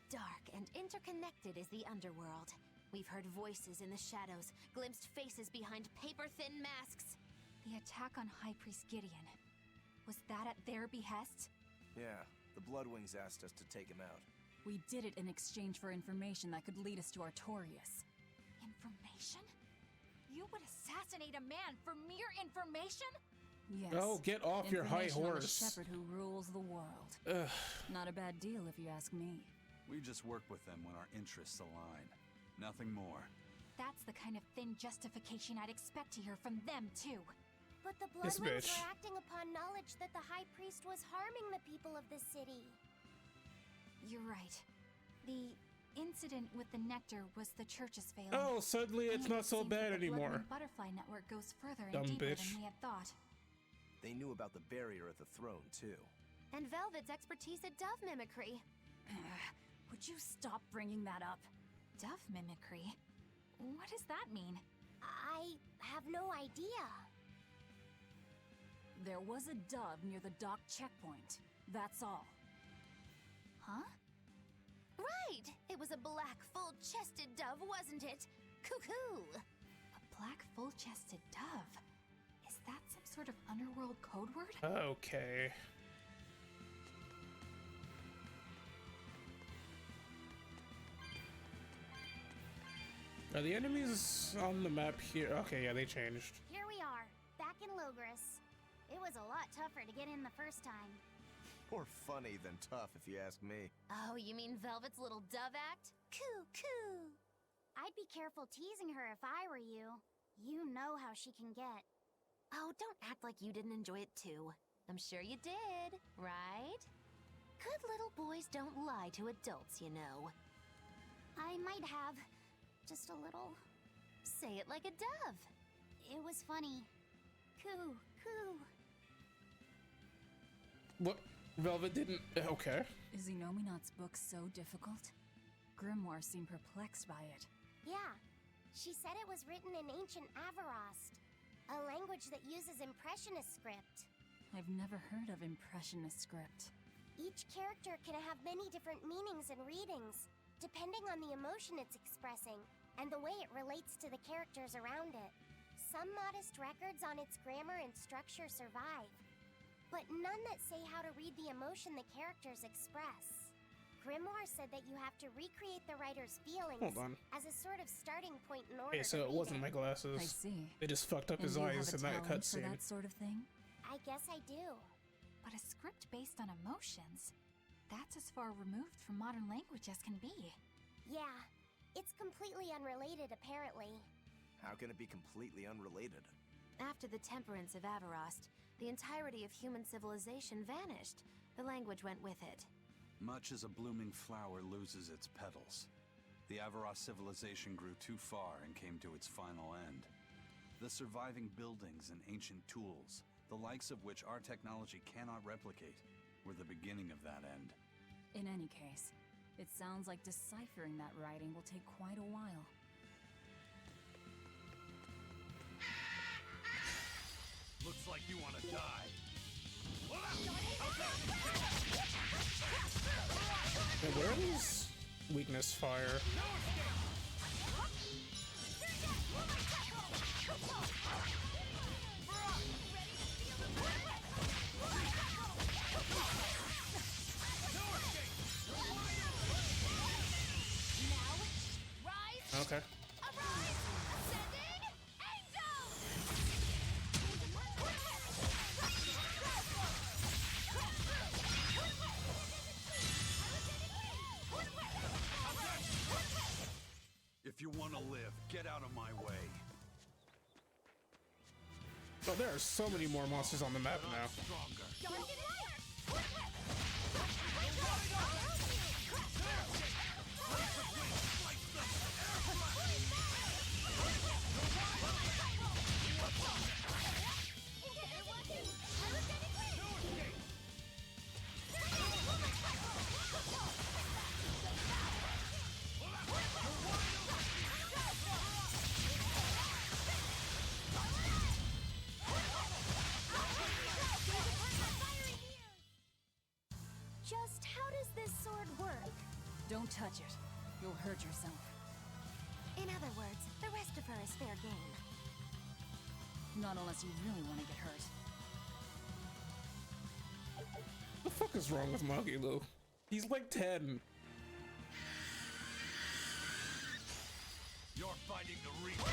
Dark and interconnected is the underworld. We've heard voices in the shadows, glimpsed faces behind paper-thin masks. The attack on High Priest Gideon. Was that at their behest? Yeah, the Bloodwings asked us to take him out. We did it in exchange for information that could lead us to Artorias. Information? You would assassinate a man for mere information? Yes. Oh, get off your high Information on the horse. shepherd who rules the world. Ugh. Not a bad deal if you ask me. We just work with them when our interests align. Nothing more. That's the kind of thin justification I'd expect to hear from them, too. But the This Bloodwings bitch. were acting upon knowledge that the High Priest was harming the people of the city. You're right. The incident with the nectar was the church's failing. Oh, suddenly it's And not it so seems that bad the anymore. Bloodwing Butterfly Network goes further Dumb and deeper bitch. than we had thought. They knew about the barrier at the throne, too. And Velvet's expertise at dove mimicry. Would you stop bringing that up? Dove mimicry? What does that mean? I have no idea. There was a dove near the dock checkpoint. That's all. Huh? Right! It was a black, full-chested dove, wasn't it? Cuckoo! A black, full-chested dove? Is that some sort of underworld code word? Okay. Are the enemies on the map here? Okay, yeah, they changed. Here we are, back in Logris. It was a lot tougher to get in the first time. More funny than tough, if you ask me. Oh, you mean Velvet's little dove act? Coo. I'd be careful teasing her if I were you. You know how she can get. Oh, don't act like you didn't enjoy it too. I'm sure you did, right? Good little boys don't lie to adults, you know. I might have. Just a little. Say it like a dove. It was funny. Coo, coo. What? Velvet didn't. Okay. Is Inominat's book so difficult? Grimoire seemed perplexed by it. Yeah. She said it was written in ancient Avarost, a language that uses Impressionist script. I've never heard of Impressionist script. Each character can have many different meanings and readings, depending on the emotion it's expressing and the way it relates to the characters around it. Some modest records on its grammar and structure survive, but none that say how to read the emotion the characters express. Grimoire said that you have to recreate the writer's feelings as a sort of starting point in order Okay, so to it wasn't my glasses. I see. They just fucked up his eyes in that cutscene. For that sort of thing? I guess I do. But a script based on emotions? That's as far removed from modern language as can be. Yeah, it's completely unrelated apparently. How can it be completely unrelated? After the temperance of Avarost, the entirety of human civilization vanished. The language went with it. Much as a blooming flower loses its petals, the Avarost civilization grew too far and came to its final end. The surviving buildings and ancient tools, the likes of which our technology cannot replicate, were the beginning of that end. In any case, it sounds like deciphering that writing will take quite a while. Looks like you want to die. Hey, where is weakness fire? Okay. If you want to live, get out of my way. Oh, there are so many more monsters on the map now. Just how does this sword work? Don't touch it. You'll hurt yourself. In other words, the rest of her is fair game. Not unless you really want to get hurt. The fuck is wrong with Magilu? He's like 10. You're fighting the Reaper.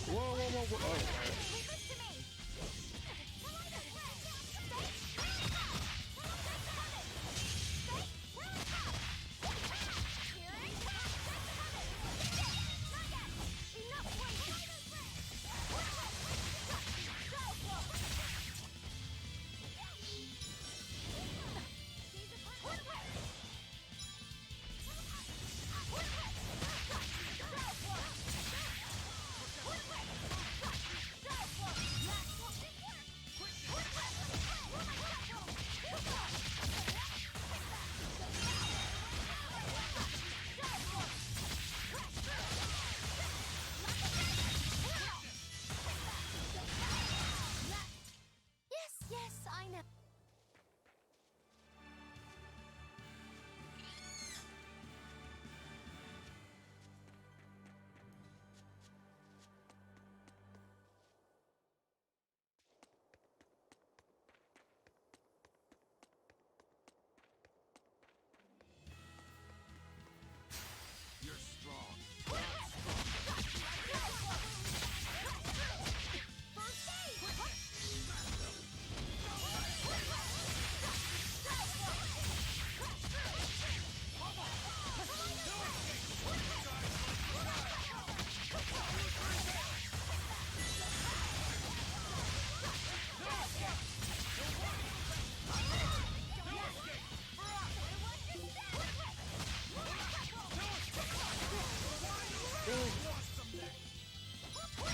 Whoa, whoa, whoa, whoa. Oh, okay.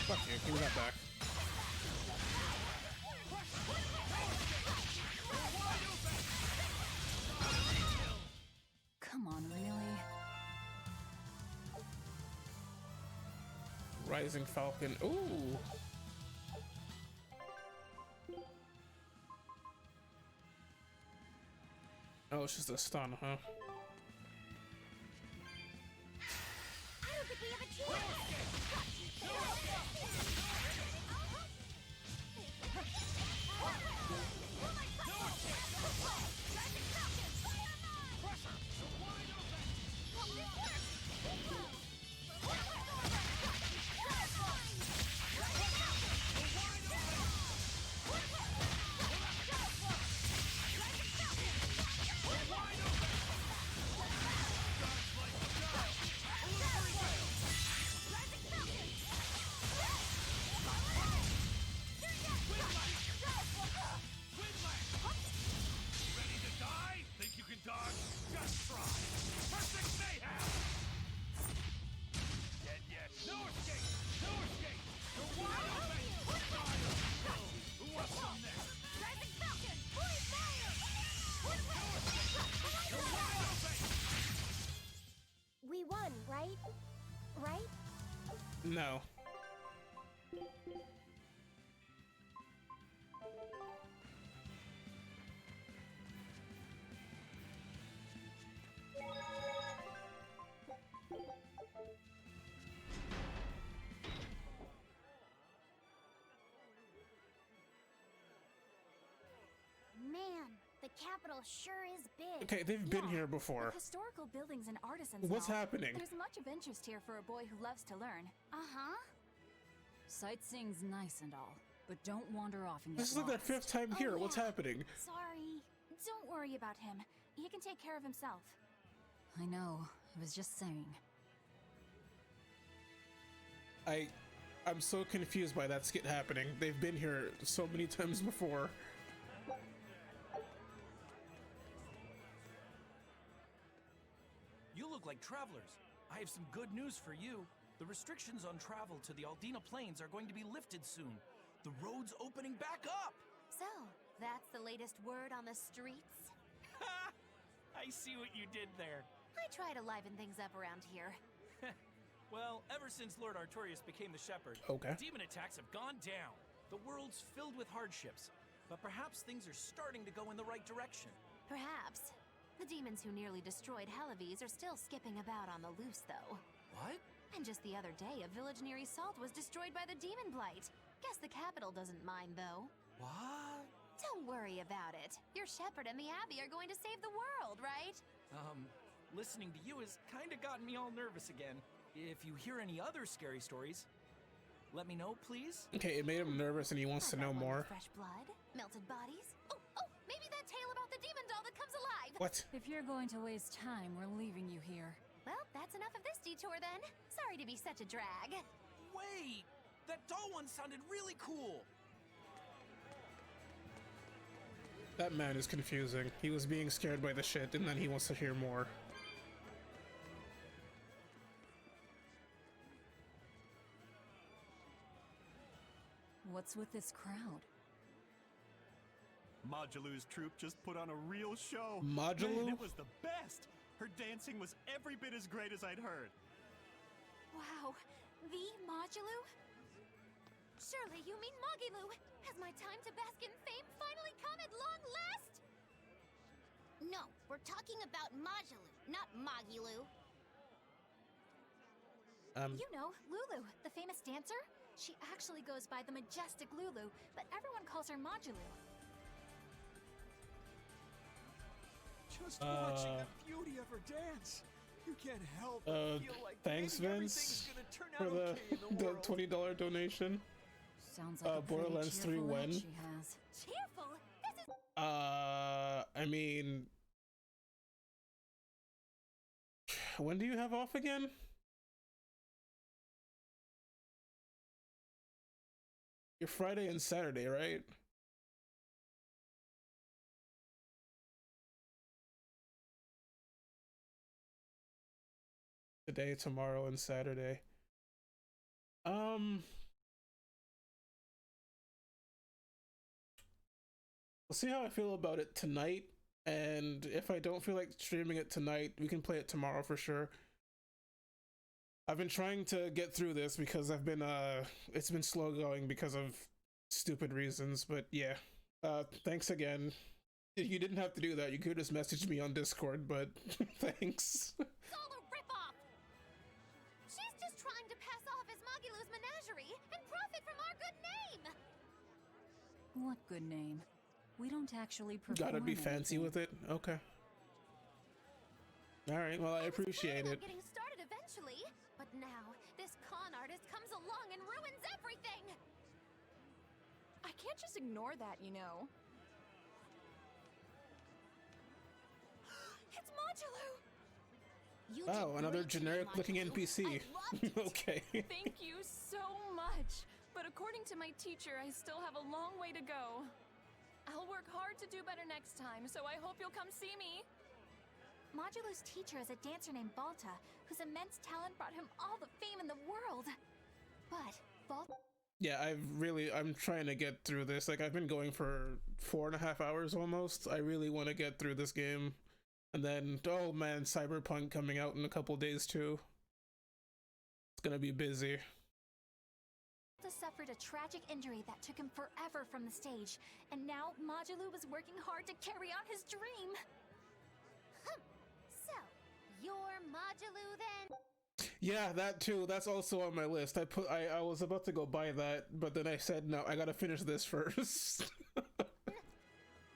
Fuck you, give me that back. Come on, really? Rising Falcon. Ooh. Oh, it's just a stun, huh? I don't think we have a chance. We won, right? Right? No. Man, the capital sure is big. Okay, they've been here before. With historical buildings and artisans. What's and all, happening? There's much of interest here for a boy who loves to learn. Uh-huh. Sightseeing's nice and all, but don't wander off and get This is like their lost. 5th time here. What's happening? Sorry. Don't worry about him. He can take care of himself. I know. I was just saying. I'm so confused by that skit happening. They've been here so many times before. You look like travelers. I have some good news for you. The restrictions on travel to the Aldina Plains are going to be lifted soon. The road's opening back up! So, that's the latest word on the streets? Ha! I see what you did there. I try to liven things up around here. Well, ever since Lord Artorius became the Shepherd, Okay. demon attacks have gone down. The world's filled with hardships, but perhaps things are starting to go in the right direction. Perhaps. The demons who nearly destroyed Halaves are still skipping about on the loose, though. What? And just the other day, a village near Salt was destroyed by the demon blight. Guess the capital doesn't mind, though. What? Don't worry about it. Your shepherd and the Abbey are going to save the world, right? Listening to you has kinda gotten me all nervous again. If you hear any other scary stories, let me know, please. Okay, it made him nervous and he wants to know more. Fresh blood, melted bodies. Oh, maybe that tale about the demon doll that comes alive. What? If you're going to waste time, we're leaving you here. Well, that's enough of this detour then. Sorry to be such a drag. Wait! That doll one sounded really cool! That man is confusing. He was being scared by the shit and then he wants to hear more. What's with this crowd? Modulu's troupe just put on a real show. Modulu? Man, it was the best! Her dancing was every bit as great as I'd heard. Wow. The Modulu? Surely you mean Magilu. Has my time to bask in fame finally come at long last? No, we're talking about Magilu, not Magilu. You know, Lulu, the famous dancer? She actually goes by the majestic Lulu, but everyone calls her Modulu. Just watching the beauty of her dance. You can't help but feel like thanks maybe Vince everything's gonna turn for out the, okay in the world. $20 donation. Sounds like a pretty Borderlands 3 cheerful when? look she has. Cheerful? This is... I mean... When do you have off again? You're Friday and Saturday, right? Today, tomorrow, and Saturday. We'll see how I feel about it tonight, and if I don't feel like streaming it tonight, we can play it tomorrow for sure. I've been trying to get through this because I've been it's been slow going because of stupid reasons, but yeah. Thanks again. You didn't have to do that. You could just message me on Discord, but thanks. It's all a ripoff! She's just trying to pass off as Magilu's menagerie and profit from our good name! What good name? We don't actually perform. Gotta be fancy anything. with it? Okay. Alright, well, I appreciate it. Getting started eventually, but now this con artist comes along and ruins everything! I can't just ignore that, you know. It's Magilu! You Oh, did another great, generic-looking Magilu. NPC. Okay. Thank you so much. But according to my teacher, I still have a long way to go. I'll work hard to do better next time, so I hope you'll come see me. Modulu's teacher is a dancer named Balta, whose immense talent brought him all the fame in the world. But Balta... Yeah, I'm trying to get through this. Like, I've been going for 4.5 hours almost. I really want to get through this game. And then, oh man, Cyberpunk coming out in a couple days too. It's gonna be busy. Balta suffered a tragic injury that took him forever from the stage, and now Modulu was working hard to carry out his dream. So, you're Magilu then? Yeah, that too. That's also on my list. I was about to go buy that, but then I said no. I gotta finish this first.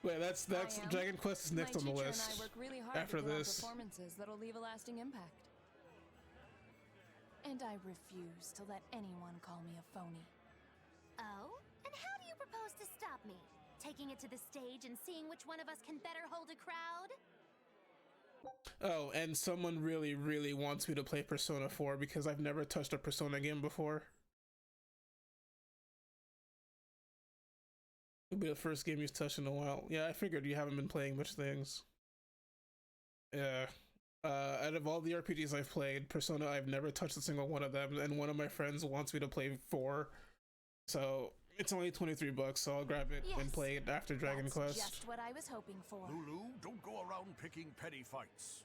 Wait, that's Dragon Quest is next on the list. My teacher and I work really hard after to put on this. performances that'll leave a lasting impact. And I refuse to let anyone call me a phony. Oh? And how do you propose to stop me? Taking it to the stage and seeing which one of us can better hold a crowd? Oh, and someone really, really wants me to play Persona 4 because I've never touched a Persona game before. It'll be the first game you've touched in a while. Yeah, I figured you haven't been playing much things. Yeah. Out of all the RPGs I've played, Persona, I've never touched a single one of them, and one of my friends wants me to play 4. So, it's only $23, so I'll grab it and play it after Dragon Quest. Just what I was hoping for. Lulu, don't go around picking petty fights.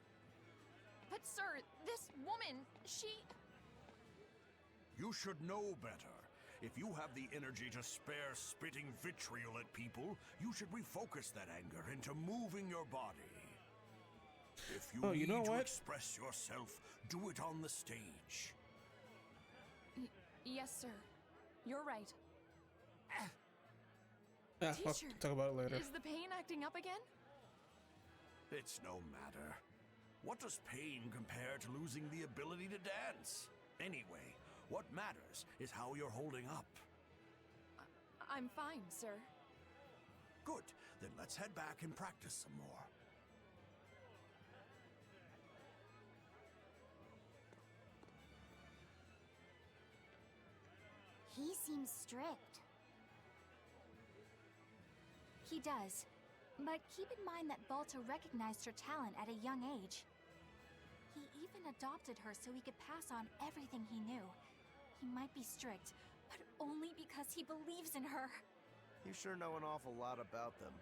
But sir, this woman, she... You should know better. If you have the energy to spare spitting vitriol at people, you should refocus that anger into moving your body. If you need to express yourself, do it on the stage. Yes, sir. You're right. Yeah, we'll Teacher, talk about it later. Is the pain acting up again? It's no matter. What does pain compare to losing the ability to dance? Anyway, what matters is how you're holding up. I'm fine, sir. Good. Then let's head back and practice some more. He seems strict. He does. But keep in mind that Balta recognized her talent at a young age. He even adopted her so he could pass on everything he knew. He might be strict, but only because he believes in her. You sure know an awful lot about them.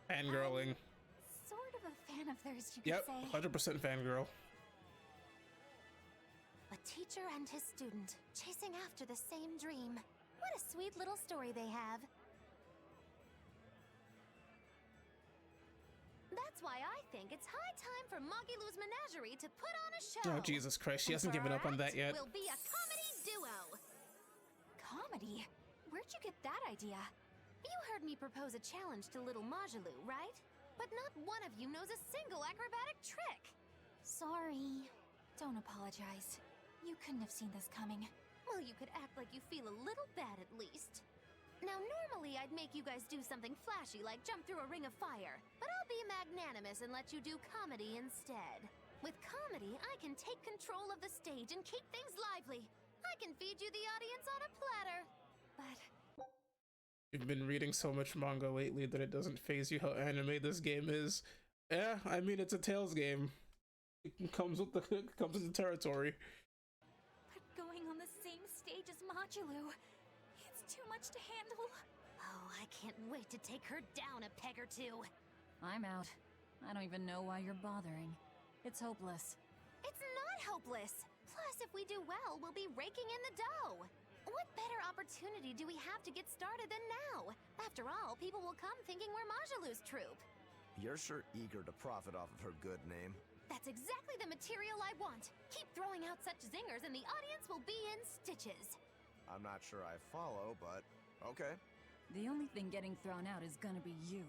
Fangirling. Sort of a fan of theirs, you could say. Yep, 100% fangirl. A teacher and his student, chasing after the same dream. What a sweet little story they have. That's why I think it's high time for Magilu's menagerie to put on a show. Oh, Jesus Christ, she hasn't given up on that yet. Will be a comedy duo. Comedy? Where'd you get that idea? You heard me propose a challenge to little Magilu, right? But not one of you knows a single acrobatic trick. Sorry. Don't apologize. You couldn't have seen this coming. Well, you could act like you feel a little bad at least. Now, normally I'd make you guys do something flashy like jump through a ring of fire, but I'll be magnanimous and let you do comedy instead. With comedy, I can take control of the stage and keep things lively. I can feed you the audience on a platter. But... You've been reading so much manga lately that it doesn't faze you how anime this game is. Yeah, I mean, it's a Tales game. It comes with the territory. But going on the same stage as Magilu, it's too much to handle. Oh, I can't wait to take her down a peg or two. I'm out. I don't even know why you're bothering. It's hopeless. It's not hopeless. Plus, if we do well, we'll be raking in the dough. What better opportunity do we have to get started than now? After all, people will come thinking we're Majalu's troupe. You're sure eager to profit off of her good name. That's exactly the material I want. Keep throwing out such zingers and the audience will be in stitches. I'm not sure I follow, but okay. The only thing getting thrown out is gonna be you.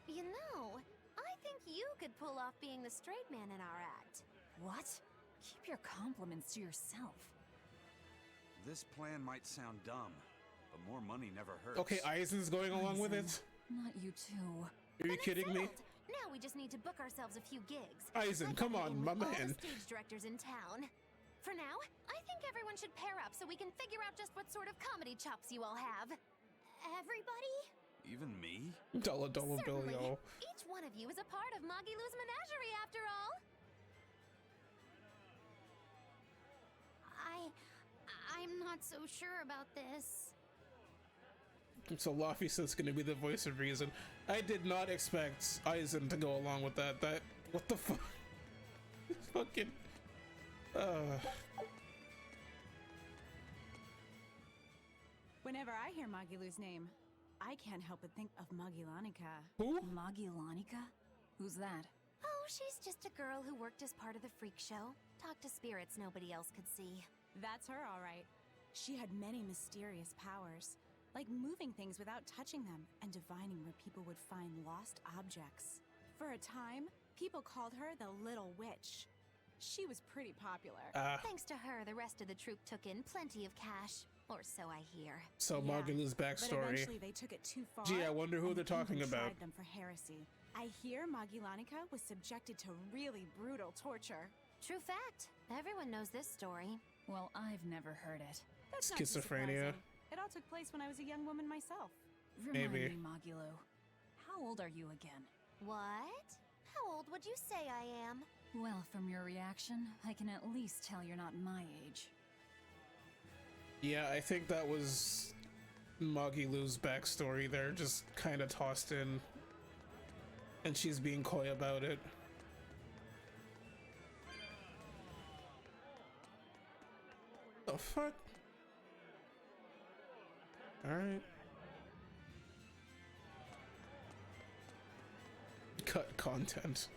You know, I think you could pull off being the straight man in our act. What? Keep your compliments to yourself. This plan might sound dumb, but more money never hurts. Okay, Eisen's going along with it? Not you too. Are you kidding me? Now we just need to book ourselves a few gigs. Eisen, come on, my man. All the stage directors in town. For now, I think everyone should pair up so we can figure out just what sort of comedy chops you all have. Everybody? Even me? Dollar bill, Certainly. y'all. Each one of you is a part of Magilu's menagerie, after all. I'm not so sure about this. So Laffy says gonna be the voice of reason. I did not expect Eisen to go along with that. What the fuck? Fucking. Whenever I hear Magilu's name, I can't help but think of Magilanica. Who? Magilanica? Who's that? Oh, she's just a girl who worked as part of the freak show. Talked to spirits nobody else could see. That's her, all right. She had many mysterious powers, like moving things without touching them and divining where people would find lost objects. For a time, people called her the Little Witch. She was pretty popular. Thanks to her, the rest of the troupe took in plenty of cash. Or so I hear. So Yeah, Magilu's but backstory. eventually they took it too far. Gee, I wonder who and they're the king talking about. tried them for heresy. I hear Magilanica was subjected to really brutal torture. True fact. Everyone knows this story. Well, I've never heard it. That's not too Schizophrenia. surprising. It all took place when I was a young woman myself. Remind Maybe. me, Magilu. How old are you again? What? How old would you say I am? Well, from your reaction, I can at least tell you're not my age. Yeah, I think that was Magilu's backstory there, just kind of tossed in. And she's being coy about it. The fuck? Alright. Cut content.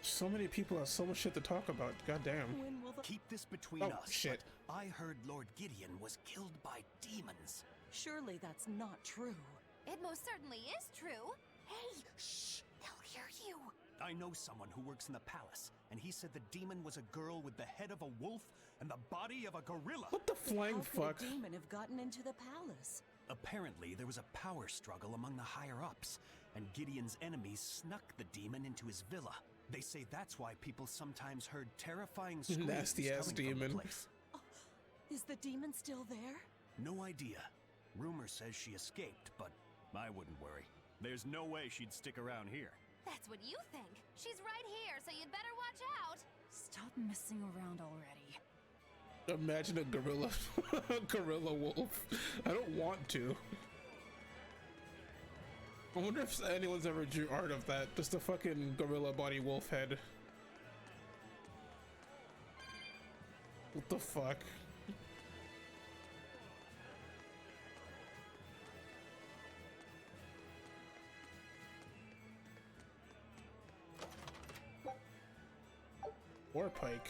So many people have so much shit to talk about. Goddamn. Keep this between Oh, us. shit. but I heard Lord Gideon was killed by demons. Surely that's not true. It most certainly is true. Hey, shh! They'll hear you. I know someone who works in the palace, and he said the demon was a girl with the head of a wolf and the body of a gorilla. What the flying How fuck? could a demon have gotten into the palace? Apparently, there was a power struggle among the higher-ups, and Gideon's enemies snuck the demon into his villa. They say that's why people sometimes heard terrifying screams Nasty-ass coming from the demon. place. Is the demon still there? No idea. Rumor says she escaped, but I wouldn't worry. There's no way she'd stick around here. That's what you think. She's right here, so you'd better watch out. Stop messing around already. Imagine a gorilla, gorilla wolf. I don't want to. I wonder if anyone's ever drew art of that. Just a fucking gorilla body wolf head. What the fuck? War pike.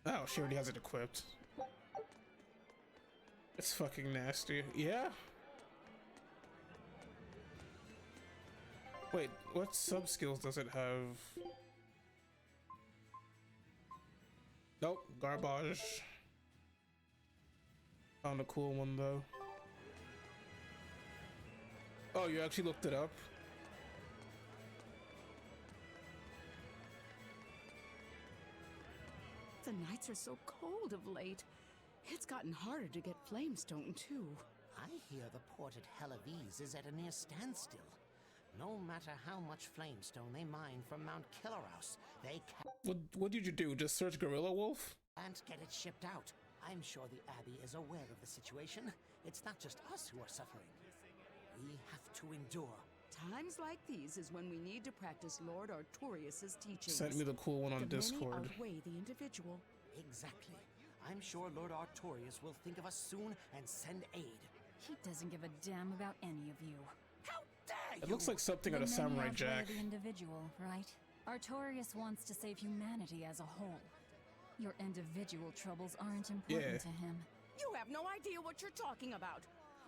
Oh, she already has it equipped. It's fucking nasty. Yeah? Wait, what sub skills does it have? Nope, garbage. Found a cool one though. Oh, you actually looked it up? The nights are so cold of late. It's gotten harder to get flamestone, too. I hear the port at Halaviz is at a near standstill. No matter how much flamestone they mine from Mount Killerhouse, they can't What did you do? Just search Gorilla Wolf? get it shipped out. I'm sure the Abbey is aware of the situation. It's not just us who are suffering. We have to endure. Times like these is when we need to practice Lord Artorias' teachings. Sent me the cool one on the Discord. Many outweigh the individual. Exactly. I'm sure Lord Artorias will think of us soon and send aid. He doesn't give a damn about any of you. How dare you! It looks like something out of The many Samurai outweigh Jack. the individual, right? Artorias wants to save humanity as a whole. Your individual troubles aren't important to him. You have no idea what you're talking about.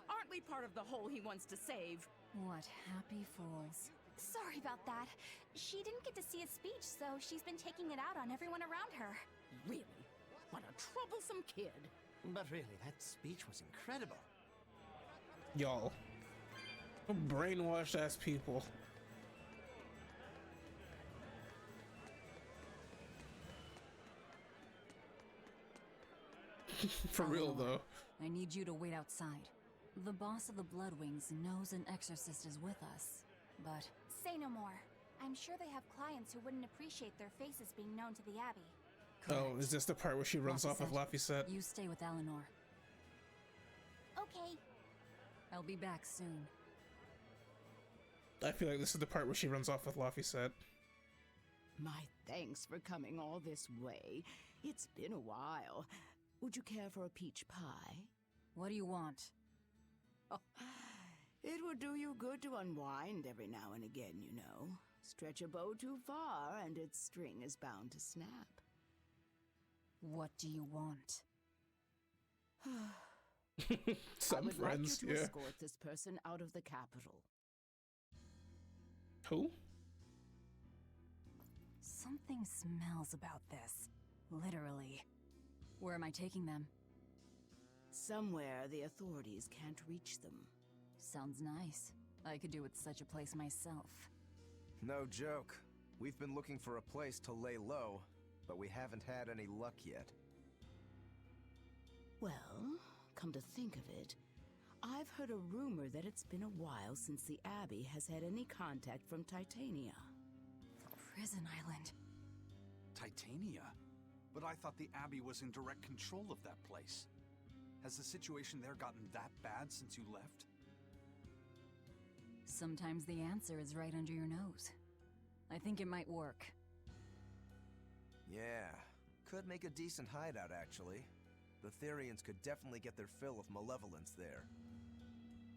Aren't we part of the whole he wants to save? What happy fools. Sorry about that. She didn't get to see his speech, so she's been taking it out on everyone around her. Really? What a troublesome kid. But really, that speech was incredible. Y'all. Brainwashed ass people. For real though. I need you to wait outside. The boss of the Bloodwings knows an exorcist is with us, but... Say no more. I'm sure they have clients who wouldn't appreciate their faces being known to the Abbey. Oh, is this the part where she runs off with Laphicet? You stay with Eleanor. Okay. I'll be back soon. I feel like this is the part where she runs off with Laphicet. My thanks for coming all this way. It's been a while. Would you care for a peach pie? What do you want? Oh, it would do you good to unwind every now and again, you know. Stretch a bow too far and its string is bound to snap. What do you want? Some I would friends, like you to yeah. escort this person out of the capital. Who? Something smells about this. Literally. Where am I taking them? Somewhere the authorities can't reach them. Sounds nice. I could do with such a place myself. No joke. We've been looking for a place to lay low, but we haven't had any luck yet. Well, come to think of it, I've heard a rumor that it's been a while since the Abbey has had any contact from Titania. Prison Island. Titania? But I thought the Abbey was in direct control of that place. Has the situation there gotten that bad since you left? Sometimes the answer is right under your nose. I think it might work. Yeah, could make a decent hideout actually. The Therians could definitely get their fill of malevolence there.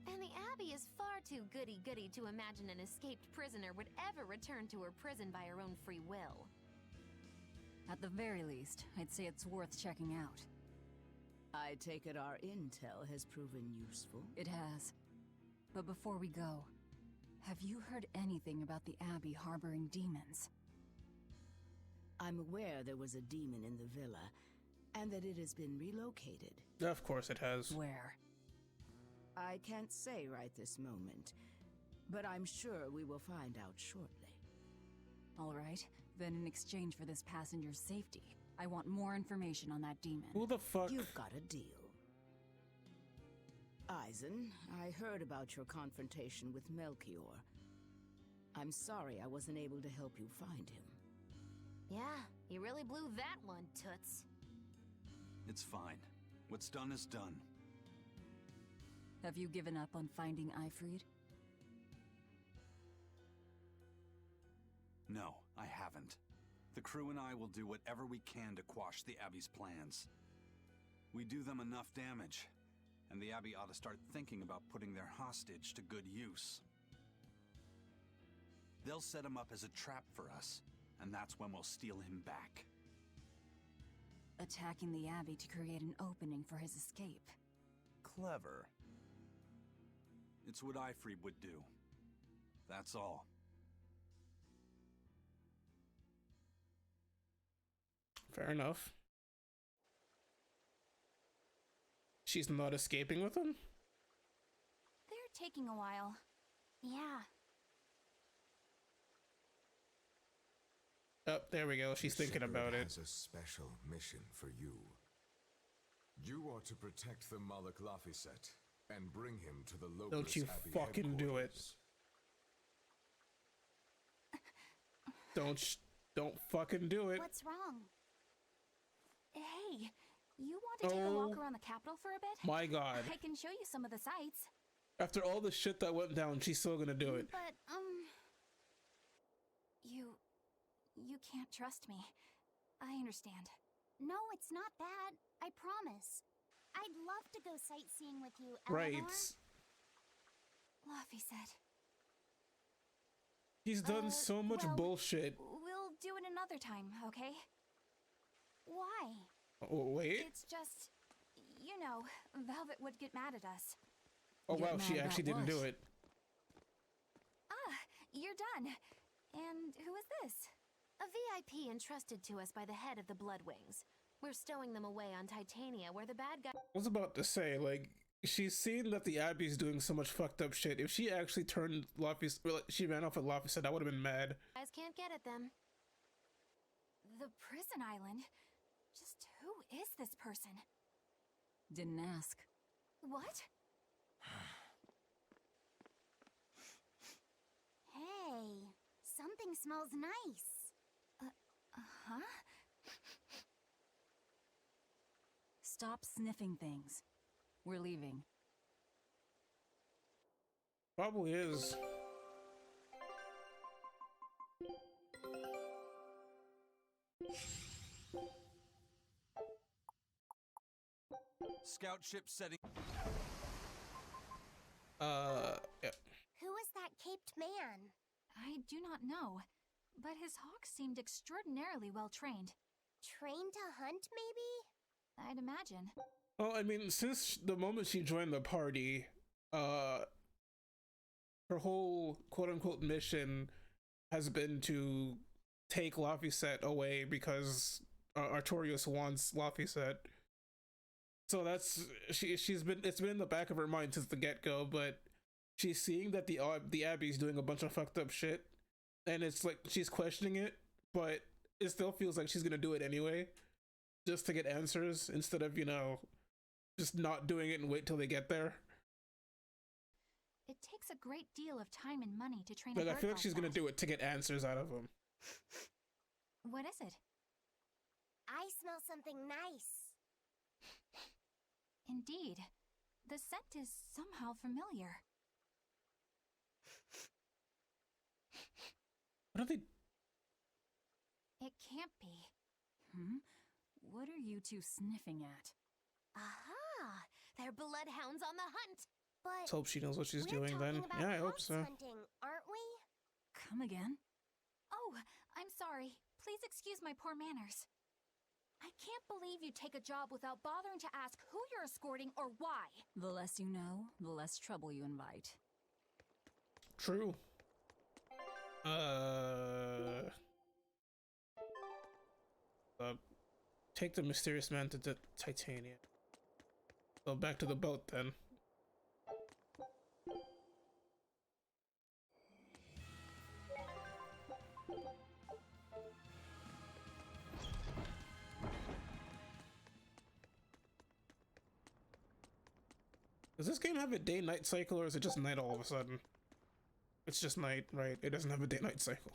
And the Abbey is far too goody-goody to imagine an escaped prisoner would ever return to her prison by her own free will. At the very least, I'd say it's worth checking out. I take it our intel has proven useful. It has. But before we go, have you heard anything about the Abbey harboring demons? I'm aware there was a demon in the villa, and that it has been relocated. Of course it has. Where? I can't say right this moment, but I'm sure we will find out shortly. All right, then in exchange for this passenger's safety, I want more information on that demon. Who the fuck? You've got a deal. Eisen, I heard about your confrontation with Melchior. I'm sorry I wasn't able to help you find him. Yeah, you really blew that one, Toots. It's fine. What's done is done. Have you given up on finding Eifried? No, I haven't. The crew and I will do whatever we can to quash the Abbey's plans. We do them enough damage, and the Abbey ought to start thinking about putting their hostage to good use. They'll set him up as a trap for us, and that's when we'll steal him back. Attacking the Abbey to create an opening for his escape. Clever. It's what Eifried would do. That's all. Fair enough. She's not escaping with him? They're taking a while. Yeah. Oh, there we go. She's thinking about it. Has a special mission for you. You are to protect the Malak Laphicet and bring him to the Locust Don't you Abbey fucking do it. headquarters. Don't fucking do it. What's wrong? Hey, you want to take a walk around the capital for a bit? My God. I can show you some of the sights. After all the shit that went down, she's still gonna do it. But, you can't trust me. I understand. No, it's not that. I promise. I'd love to go sightseeing with you, Right. Eleanor. Luffy said. He's done so much bullshit. We'll do it another time, okay? Why? Oh, wait. It's just, you know, Velvet would get mad at us. Oh, wow, she actually didn't do it. Ah, you're done. And who is this? A VIP entrusted to us by the head of the Bloodwings. We're stowing them away on Titania, where the bad guy— I was about to say, like, she's seen that the Abbey's doing so much fucked up shit. If she actually turned Luffy's, she ran off with Luffy, said I would have been mad. guys can't get at them. The prison island? Just who is this person? Didn't ask. What? Hey, something smells nice. Huh? Stop sniffing things. We're leaving. Probably is. Scout ship setting. Yeah. Who is that caped man? I do not know, but his hawks seemed extraordinarily well trained. Trained to hunt, maybe? I'd imagine. Well, I mean, since the moment she joined the party, her whole quote-unquote mission has been to take Laphicet away because Artorias wants Laphicet. So that's it's been in the back of her mind since the get-go, but she's seeing that the Abbey's doing a bunch of fucked up shit, and it's like she's questioning it, but it still feels like she's gonna do it anyway, just to get answers instead of, you know, just not doing it and wait till they get there. It takes a great deal of time and money to train Like, a I bird feel like like she's gonna that. do it to get answers out of them. What is it? I smell something nice. Indeed. The scent is somehow familiar. What are they? It can't be. What are you two sniffing at? Aha! They're bloodhounds on the hunt! But Let's hope she knows what she's we're doing then. talking about Yeah, I hope house so. hunting, aren't we? Come again? Oh, I'm sorry. Please excuse my poor manners. I can't believe you take a job without bothering to ask who you're escorting or why. The less you know, the less trouble you invite. True. Take the mysterious man to the Titania. So back to the boat then. Does this game have a day-night cycle, or is it just night all of a sudden? It's just night, right? It doesn't have a day-night cycle.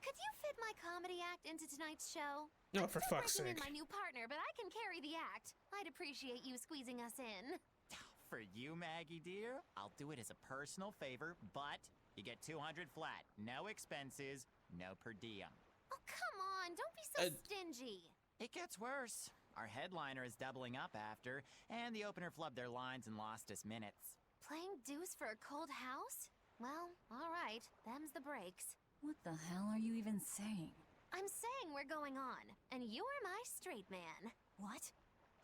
Could you fit my comedy act into tonight's show? No, for fuck's I'm sake. my new partner, but I can carry the act. I'd appreciate you squeezing us in. For you, Maggie dear, I'll do it as a personal favor, but you get 200 flat. No expenses, no per diem. Oh, come on. Don't be so stingy. It gets worse. Our headliner is doubling up after, and the opener flubbed their lines and lost us minutes. Playing deuce for a cold house? Well, all right. Them's the breaks. What the hell are you even saying? I'm saying we're going on, and you're my straight man. What?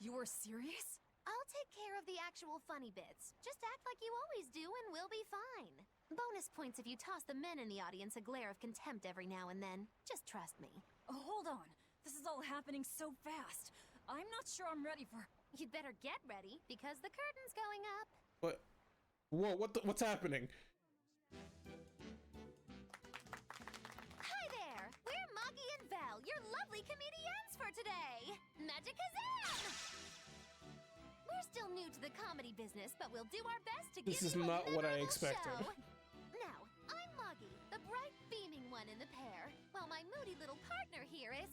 You're serious? I'll take care of the actual funny bits. Just act like you always do and we'll be fine. Bonus points if you toss the men in the audience a glare of contempt every now and then. Just trust me. Oh, hold on. This is all happening so fast. I'm not sure I'm ready for— You'd better get ready, because the curtain's going up. What? Whoa, what's happening? Hi there! We're Moggy and Vel, your lovely comedians for today! Magicazam! We're still new to the comedy business, but we'll do our best to This give is you a not what I memorable expected. show. Now, I'm Moggy, the bright, beaming one in the pair, while my moody little partner here is...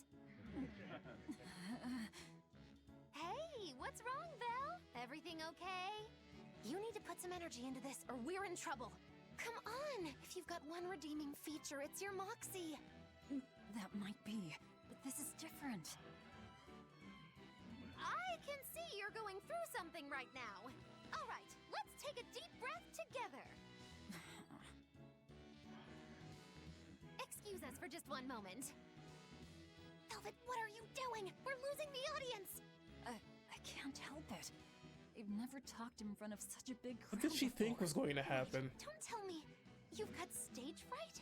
Hey, what's wrong, Belle? Everything okay? You need to put some energy into this, or we're in trouble. Come on! If you've got one redeeming feature, it's your moxie. That might be, but this is different. I can see you're going through something right now. All right, let's take a deep breath together. Excuse us for just one moment. Velvet, what are you doing? We're losing the audience. I can't help it. I've never talked in front of such a big crowd What did she think was going to happen? Don't tell me you've got stage fright?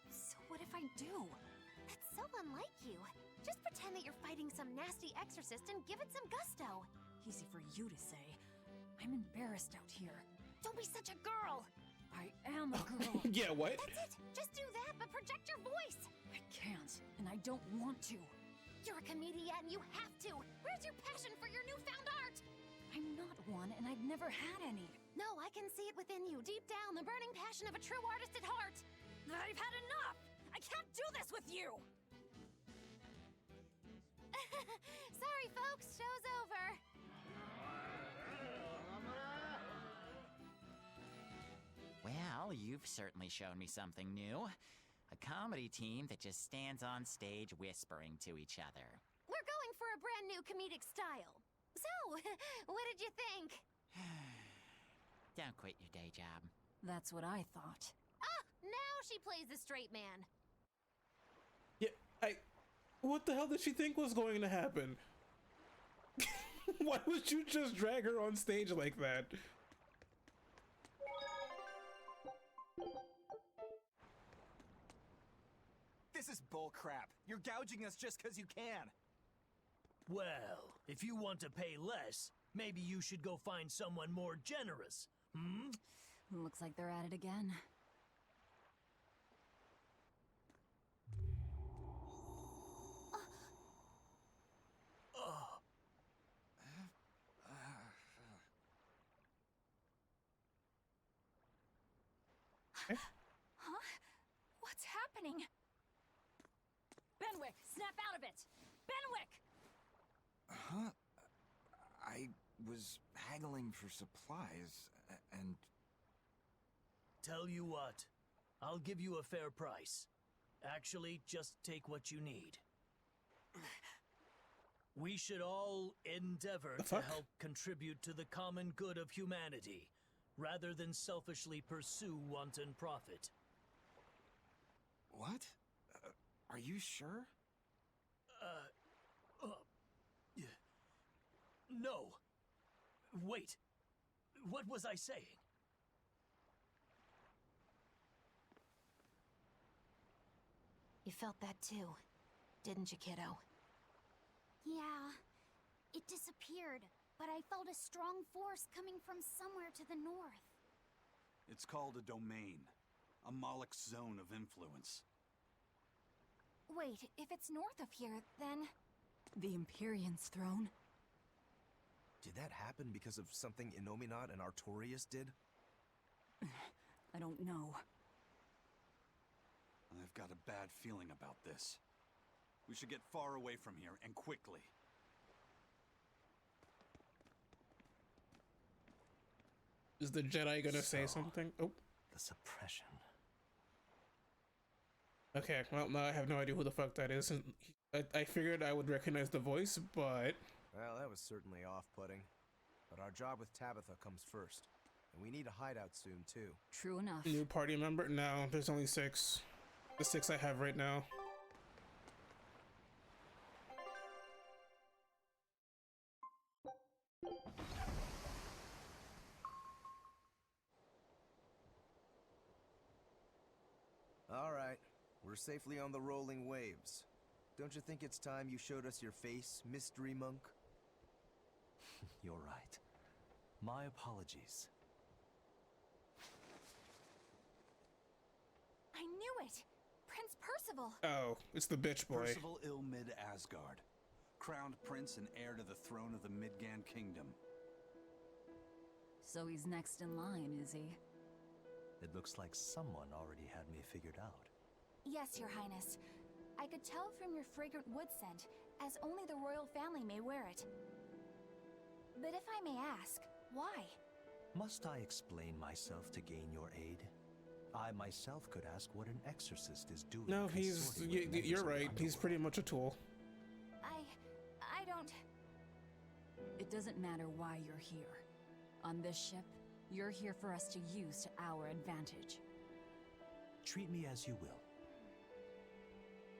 So what if I do? That's so unlike you. Just pretend that you're fighting some nasty exorcist and give it some gusto. Easy for you to say. I'm embarrassed out here. Don't be such a girl. I am a girl. Yeah, what? That's it. Just do that, but project your voice. I can't, and I don't want to. You're a comedian. You have to. Where's your passion for your newfound art? I'm not one, and I've never had any. No, I can see it within you. Deep down, the burning passion of a true artist at heart. I've had enough! I can't do this with you! Sorry, folks. Show's over. Well, you've certainly shown me something new. A comedy team that just stands on stage whispering to each other. We're going for a brand new comedic style. So, what did you think? Don't quit your day job. That's what I thought. Ah, now she plays the straight man. Yeah, what the hell did she think was going to happen? Why would you just drag her on stage like that? This is bullcrap. You're gouging us just because you can. Well, if you want to pay less, maybe you should go find someone more generous. Hmm? Looks like they're at it again. Huh? What's happening? Benwick, snap out of it! Benwick! Huh? I was haggling for supplies, and... Tell you what, I'll give you a fair price. Actually, just take what you need. We should all endeavor to help contribute to the common good of humanity, rather than selfishly pursue wanton profit. What? Are you sure? No. Wait. What was I saying? You felt that too, didn't you, kiddo? Yeah, it disappeared, but I felt a strong force coming from somewhere to the north. It's called a domain, a Moloch zone of influence. Wait, if it's north of here, then... The Empyrean's throne? Did that happen because of something Innominat and Artorias did? I don't know. I've got a bad feeling about this. We should get far away from here, and quickly. Is the Jedi gonna say something? Oh. The suppression. Okay, well, now I have no idea who the fuck that is. I figured I would recognize the voice, but... Well, that was certainly off-putting. But our job with Tabitha comes first. And we need a hideout soon, too. True enough. New party member? No, there's only 6. The 6 I have right now. All right, we're safely on the rolling waves. Don't you think it's time you showed us your face, mystery monk? You're right. My apologies. I knew it! Prince Percival! Oh, it's the bitch boy. Percival Ilmid Asgard, crowned prince and heir to the throne of the Midgan Kingdom. So he's next in line, is he? It looks like someone already had me figured out. Yes, Your Highness. I could tell from your fragrant wood scent, as only the royal family may wear it. But if I may ask, why? Must I explain myself to gain your aid? I myself could ask what an exorcist is doing. No, you're right. He's pretty much a tool. I don't... It doesn't matter why you're here. On this ship, you're here for us to use to our advantage. Treat me as you will.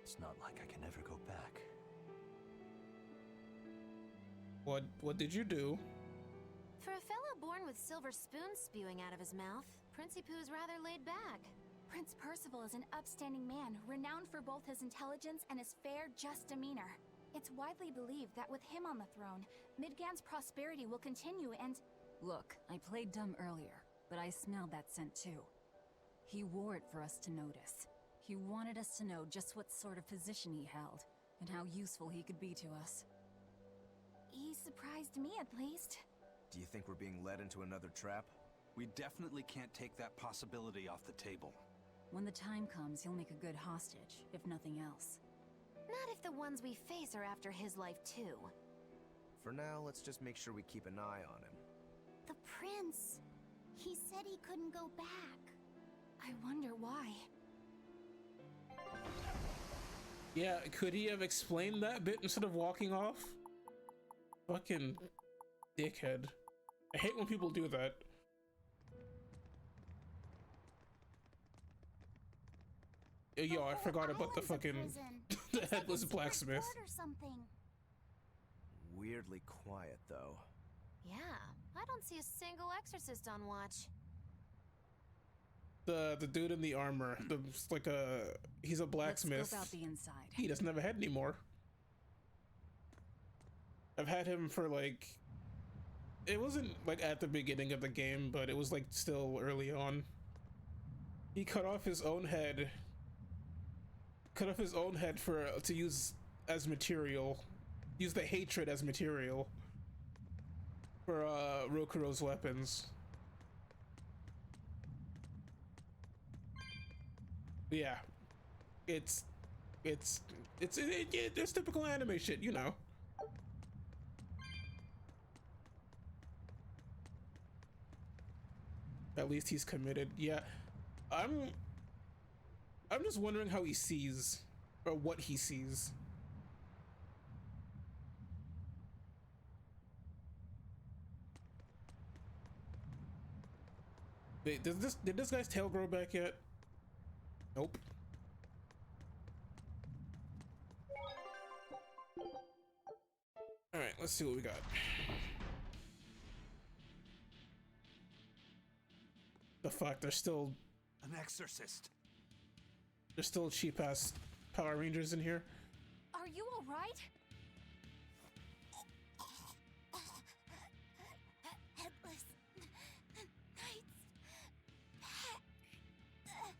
It's not like I can ever go back. What did you do? For a fellow born with silver spoons spewing out of his mouth, Princey Pooh's rather laid back. Prince Percival is an upstanding man, renowned for both his intelligence and his fair, just demeanor. It's widely believed that with him on the throne, Midgan's prosperity will continue and... Look, I played dumb earlier, but I smelled that scent too. He wore it for us to notice. He wanted us to know just what sort of position he held, and how useful he could be to us. He surprised me, at least. Do you think we're being led into another trap? We definitely can't take that possibility off the table. When the time comes, he'll make a good hostage, if nothing else. Not if the ones we face are after his life too. For now, let's just make sure we keep an eye on him. The prince. He said he couldn't go back. I wonder why. Yeah, could he have explained that bit instead of walking off? Fucking dickhead. I hate when people do that. Yo, I forgot about the fucking the headless blacksmith. Or something. Weirdly quiet, though. Yeah, I don't see a single exorcist on watch. The dude in the armor, he's a blacksmith. Let's scope out the inside. He doesn't have a head anymore. I've had him for like, it wasn't like at the beginning of the game, but it was like still early on. He cut off his own head. To use as material. Use the hatred as material for Rokuro's weapons. Yeah, it's typical anime shit, you know. At least he's committed. Yeah, I'm just wondering how he sees, or what he sees. Wait, did this guy's tail grow back yet? Nope. All right, let's see what we got. The fuck, there's still an exorcist. There's still cheap ass Power Rangers in here. Are you all right? Headless Knight's pet.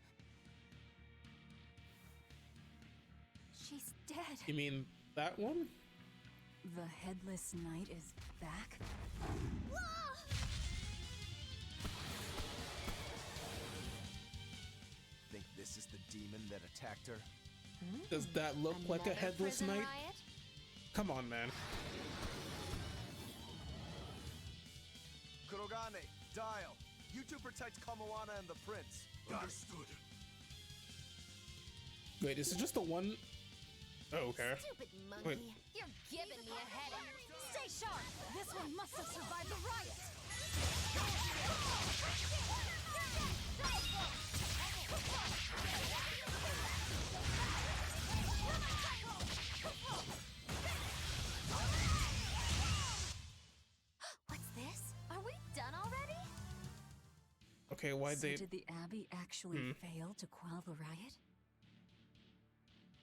She's dead. You mean that one? The Headless Knight is back? Think this is the demon that attacked her? Does that look like a Headless Knight? Riot? Come on, man. Kurogane, Dial, you two protect Kamoana and the prince. Understood. Wait, is it just the one? Oh, okay. Stupid monkey. Wait. You're giving me a headache. Stay sharp! This one must have survived the riot! What's this? Are we done already? Okay, why'd So they? did the Abbey actually fail to quell the riot?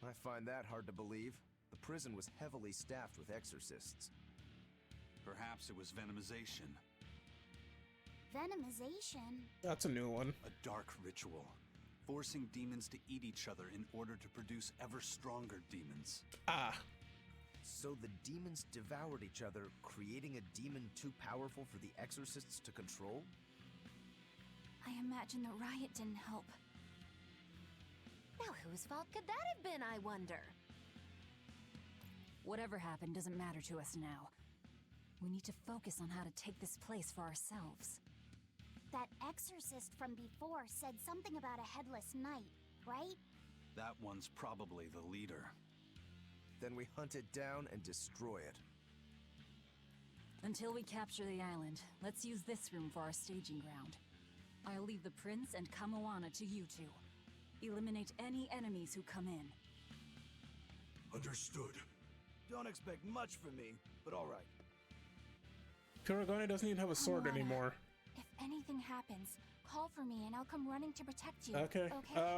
I find that hard to believe. The prison was heavily staffed with exorcists. Perhaps it was venomization. Venomization? That's a new one. A dark ritual, forcing demons to eat each other in order to produce ever stronger demons. Ah. So the demons devoured each other, creating a demon too powerful for the exorcists to control? I imagine the riot didn't help. Now whose fault could that have been, I wonder? Whatever happened doesn't matter to us now. We need to focus on how to take this place for ourselves. That exorcist from before said something about a headless knight, right? That one's probably the leader. Then we hunt it down and destroy it. Until we capture the island, let's use this room for our staging ground. I'll leave the prince and Kamoana to you two. Eliminate any enemies who come in. Understood. Don't expect much from me, but all right. Kuragane doesn't even have a sword Kamoana, anymore. If anything happens, call for me and I'll come running to protect you. Okay.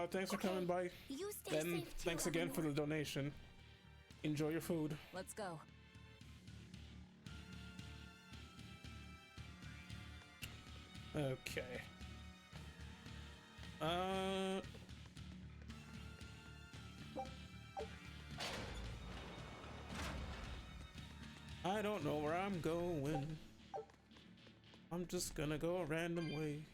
Thanks for coming by. You stay Ben, safe too, thanks again for the donation. Enjoy your food. Let's go. Okay. I don't know where I'm going. I'm just gonna go a random way.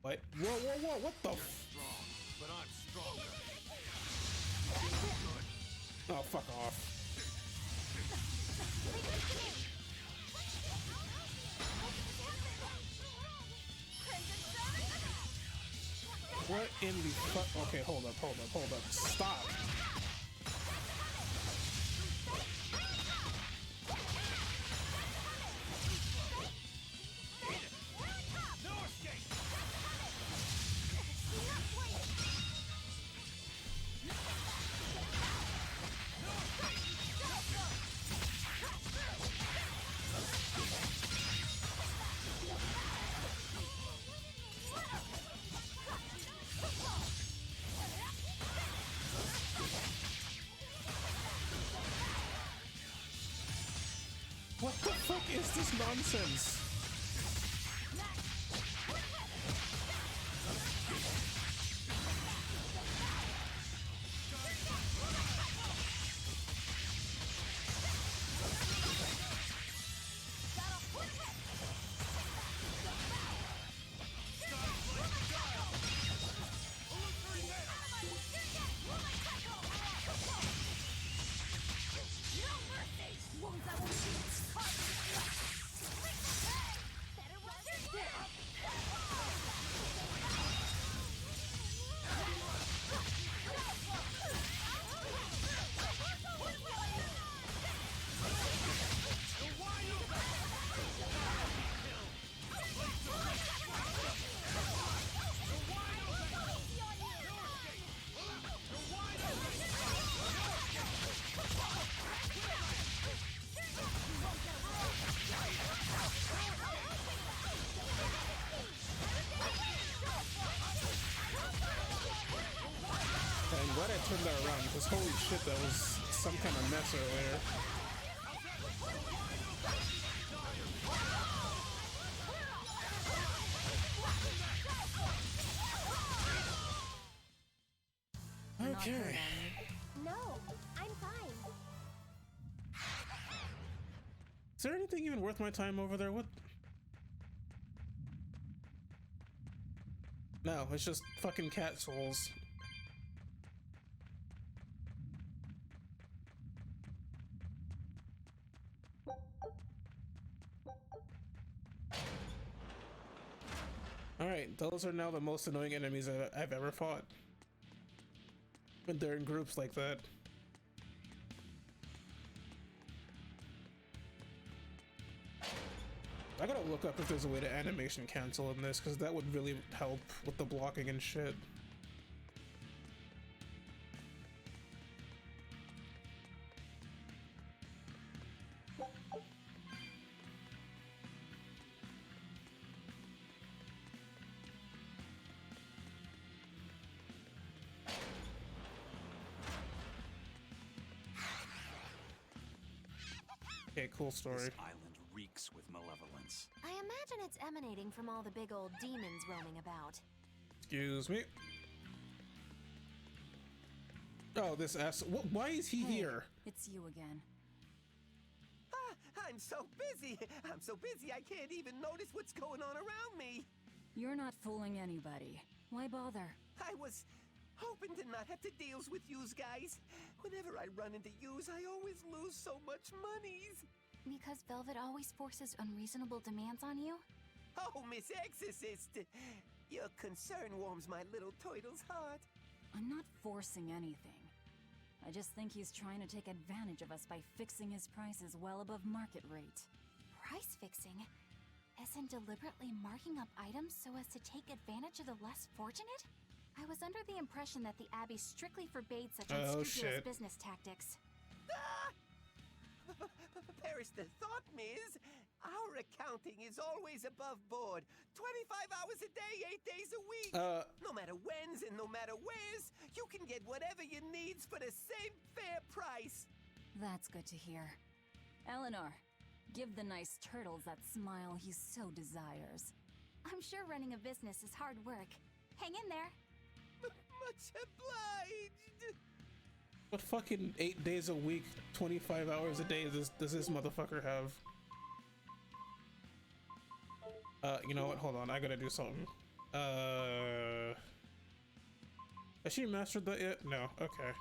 What? Whoa, what the f- But I'm stronger. Oh, fuck off. What in the fuck? Okay, hold up. Stop. What the fuck is this nonsense? I'm glad I turned that around because holy shit, that was some kind of mess earlier. Okay. No, I'm fine. Is there anything even worth my time over there? What? No, it's just fucking cat souls. Alright, those are now the most annoying enemies I've ever fought. When they're in groups like that. I gotta look up if there's a way to animation cancel in this, because that would really help with the blocking and shit. Okay, cool story. This island reeks reeks with malevolence. I imagine it's emanating from all the big old demons roaming about. Excuse me. Oh, this ass. Why is he here? It's you again. I'm so busy. I'm so busy I can't even notice what's going on around me. You're not fooling anybody. Why bother? I was hoping to not have to deal with yous guys. Whenever I run into yous, I always lose so much monies. Because Velvet always forces unreasonable demands on you? Oh, Miss Exorcist! Your concern warms my little turtle's heart. I'm not forcing anything. I just think he's trying to take advantage of us by fixing his prices well above market rate. Price fixing? As in deliberately marking up items so as to take advantage of the less fortunate? I was under the impression that the Abbey strictly forbade such unscrupulous business tactics. Ah! Perish the thought, Miss. Our accounting is always above board. 25 hours a day, 8 days a week. No matter whens and no matter wheres, you can get whatever you needs for the same fair price. That's good to hear. Eleanor, give the nice turtles that smile he so desires. I'm sure running a business is hard work. Hang in there. Much obliged. What fucking 8 days a week, 25 hours a day does this motherfucker have? You know what? Hold on, I gotta do something. Has she mastered that yet? No. Okay.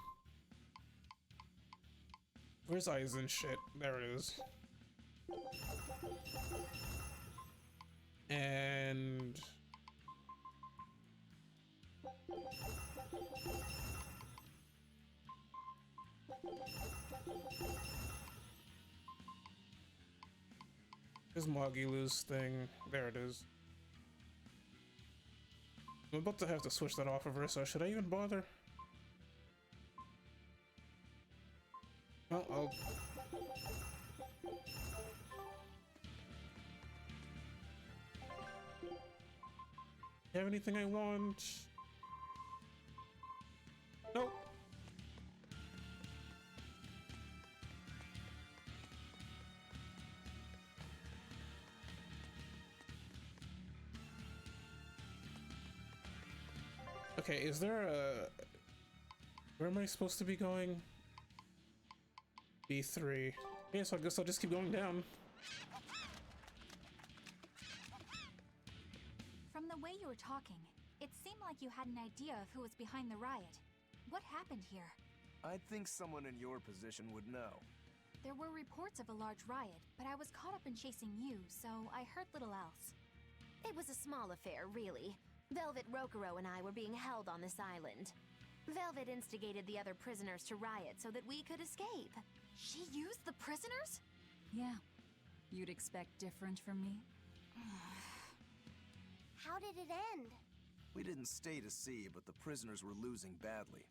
Where's Eisen shit? There it is. And there's Mogilu's thing. There it is. I'm about to have to switch that off of her, so should I even bother? Well, I'll... Have anything I want? Nope. Okay, is there a... Where am I supposed to be going? B3. Okay, so I guess I'll just keep going down. From the way you were talking, it seemed like you had an idea of who was behind the riot. What happened here? I'd think someone in your position would know. There were reports of a large riot, but I was caught up in chasing you, so I heard little else. It was a small affair, really. Velvet, Rokuro, and I were being held on this island. Velvet instigated the other prisoners to riot so that we could escape. She used the prisoners? Yeah. You'd expect different from me? How did it end? We didn't stay to see, but the prisoners were losing badly.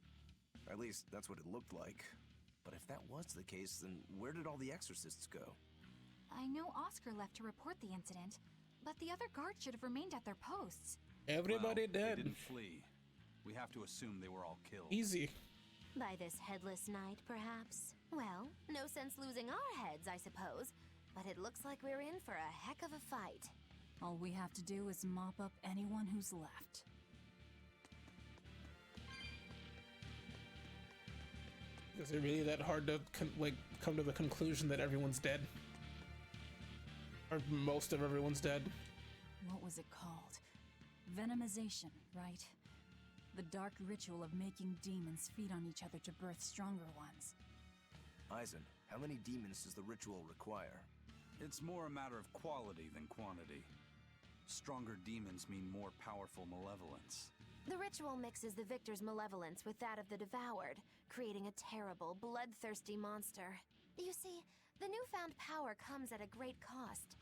At least, that's what it looked like. But if that was the case, then where did all the exorcists go? I know Oscar left to report the incident, but the other guards should have remained at their posts. Everybody dead. They didn't flee. We have to assume they were all killed. Easy. By this headless knight, perhaps? Well, no sense losing our heads, I suppose. But it looks like we're in for a heck of a fight. All we have to do is mop up anyone who's left. Is it really that hard to come to the conclusion that everyone's dead? Or most of everyone's dead? What was it called? Venomization, right? The dark ritual of making demons feed on each other to birth stronger ones. Eisen, how many demons does the ritual require? It's more a matter of quality than quantity. Stronger demons mean more powerful malevolence. The ritual mixes the victor's malevolence with that of the devoured, creating a terrible, bloodthirsty monster. You see, the newfound power comes at a great cost.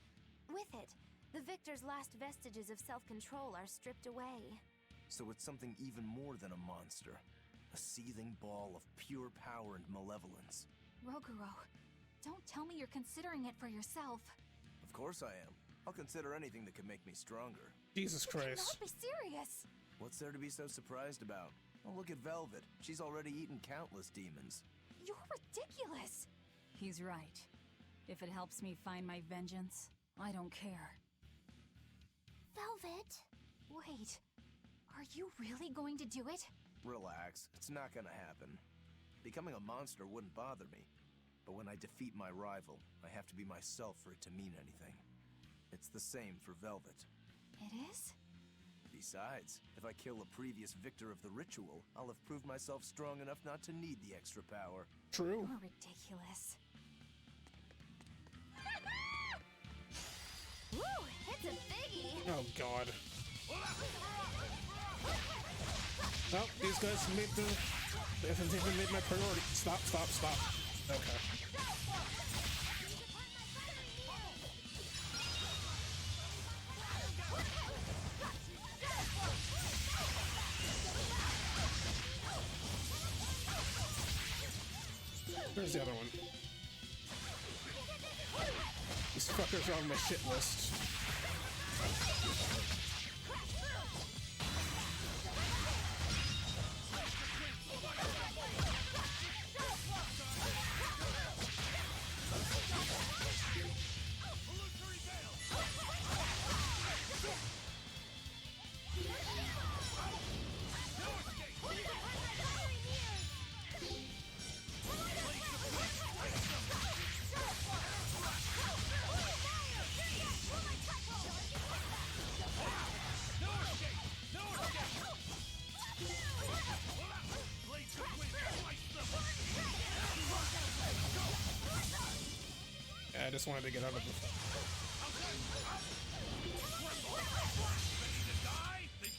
With it, the victor's last vestiges of self-control are stripped away. So it's something even more than a monster. A seething ball of pure power and malevolence. Rokuro, don't tell me you're considering it for yourself. Of course I am. I'll consider anything that can make me stronger. Jesus Christ. You cannot be serious! What's there to be so surprised about? Oh, look at Velvet. She's already eaten countless demons. You're ridiculous! He's right. If it helps me find my vengeance, I don't care. Velvet? Wait, are you really going to do it? Relax, it's not gonna happen. Becoming a monster wouldn't bother me. But when I defeat my rival, I have to be myself for it to mean anything. It's the same for Velvet. It is? Besides, if I kill a previous victor of the ritual, I'll have proved myself strong enough not to need the extra power. True. You're ridiculous. Woo! It's a biggie! Oh god. Oh, these guys made they haven't even made my priority. Stop, stop, stop. Okay. Where's the other one? These fuckers are on my shit list. I just wanted to get out of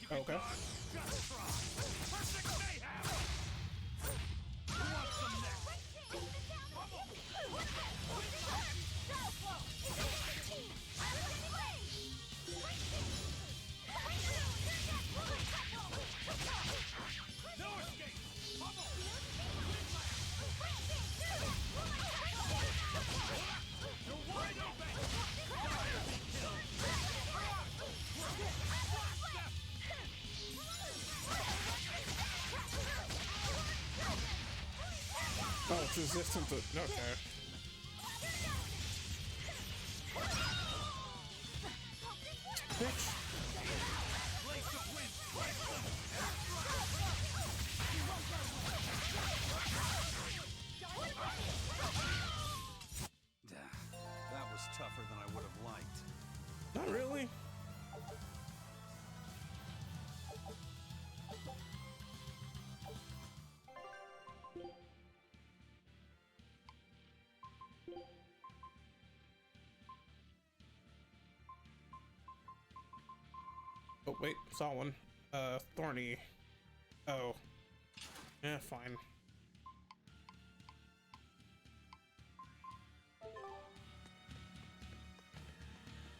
the... Okay. Oh, it's resistant to... Okay. Bitch. That was tougher than I would have liked. Not really. Oh, wait, saw one. Thorny. Oh. Yeah, fine.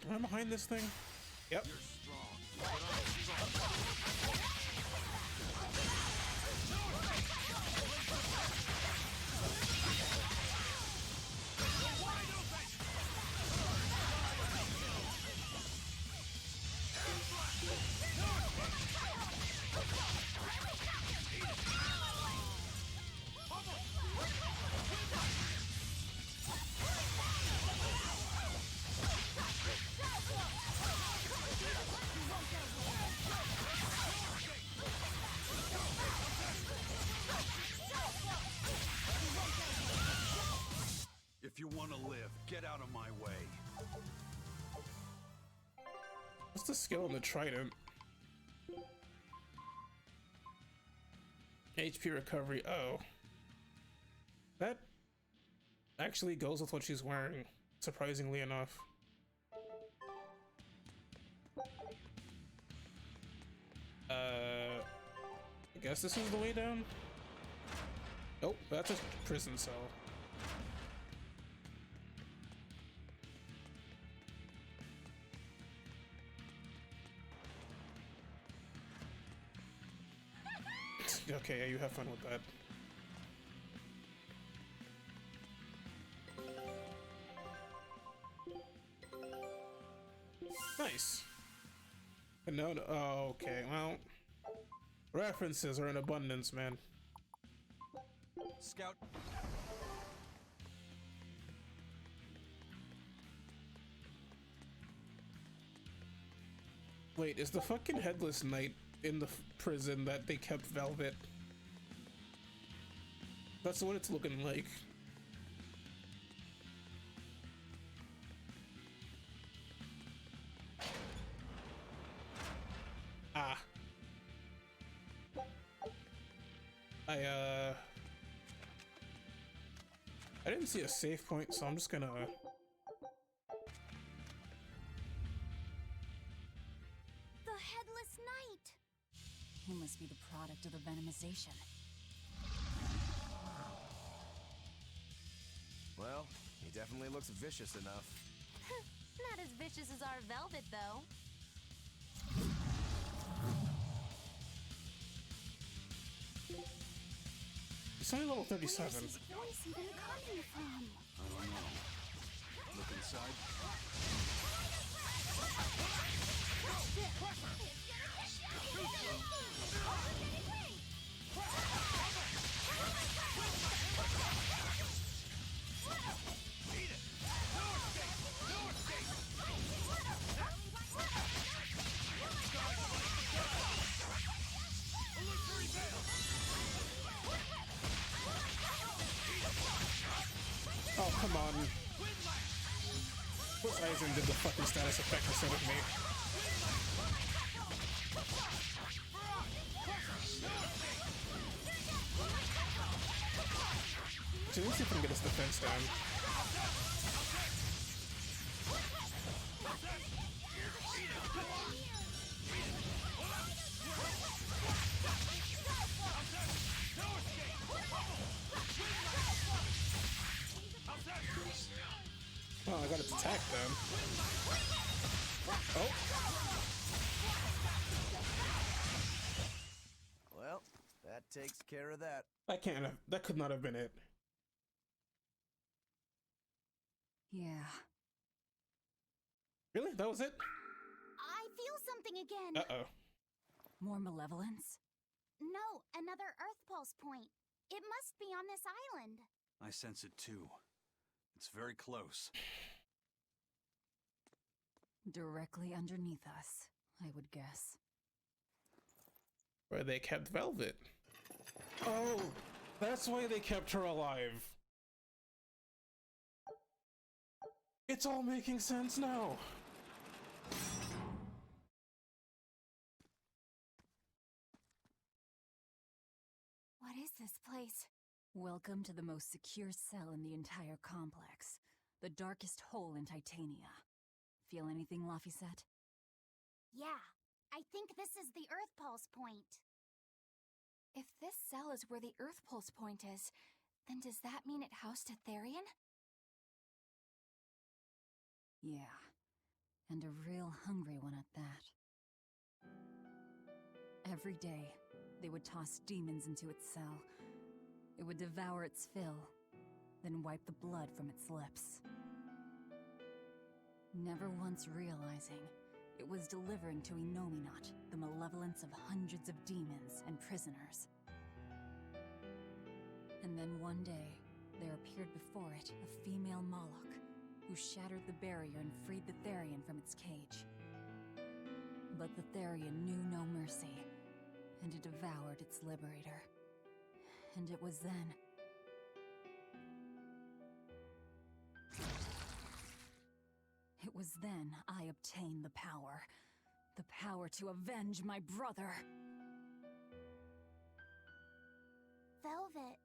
Am I behind this thing? Yep. If you want to live, get out of my way. What's the skill on the trident? HP recovery. Oh. That actually goes with what she's wearing, surprisingly enough. I guess this is the way down? Nope, that's a prison cell. Okay, yeah, you have fun with that. Nice. No, no, oh, okay, well, references are in abundance, man. Scout. Wait, is the fucking headless knight in the prison that they kept Velvet? That's what it's looking like. Ah. I didn't see a save point, so I'm just gonna... The Headless Knight! He must be the product of the venomization. Well, he definitely looks vicious enough. Not as vicious as our Velvet, though. It's only level 37. Where's his voice even coming from? I don't know. Look inside. Oh, come on. What's Aizen did the fucking status effect instead of me? So let's see if we can get his defense down. Oh, I got its attack then. Oh. Well, that takes care of that. That can't have, that could not have been it. Yeah. Really? That was it? I feel something again. Uh-oh. More malevolence? No, another Earth Pulse point. It must be on this island. I sense it too. It's very close. Directly underneath us, I would guess. Where they kept Velvet. Oh, that's why they kept her alive. It's all making sense now. What is this place? Welcome to the most secure cell in the entire complex. The darkest hole in Titania. Feel anything, Laphicet? Yeah, I think this is the Earth Pulse point. If this cell is where the Earth Pulse point is, then does that mean it housed a Therian? Yeah, and a real hungry one at that. Every day, they would toss demons into its cell. It would devour its fill, then wipe the blood from its lips. Never once realizing, it was delivering to Inominat the malevolence of hundreds of demons and prisoners. And then one day, there appeared before it a female Moloch, who shattered the barrier and freed the Therian from its cage. But the Therian knew no mercy, and it devoured its liberator. And it was then... It was then I obtained the power. The power to avenge my brother. Velvet,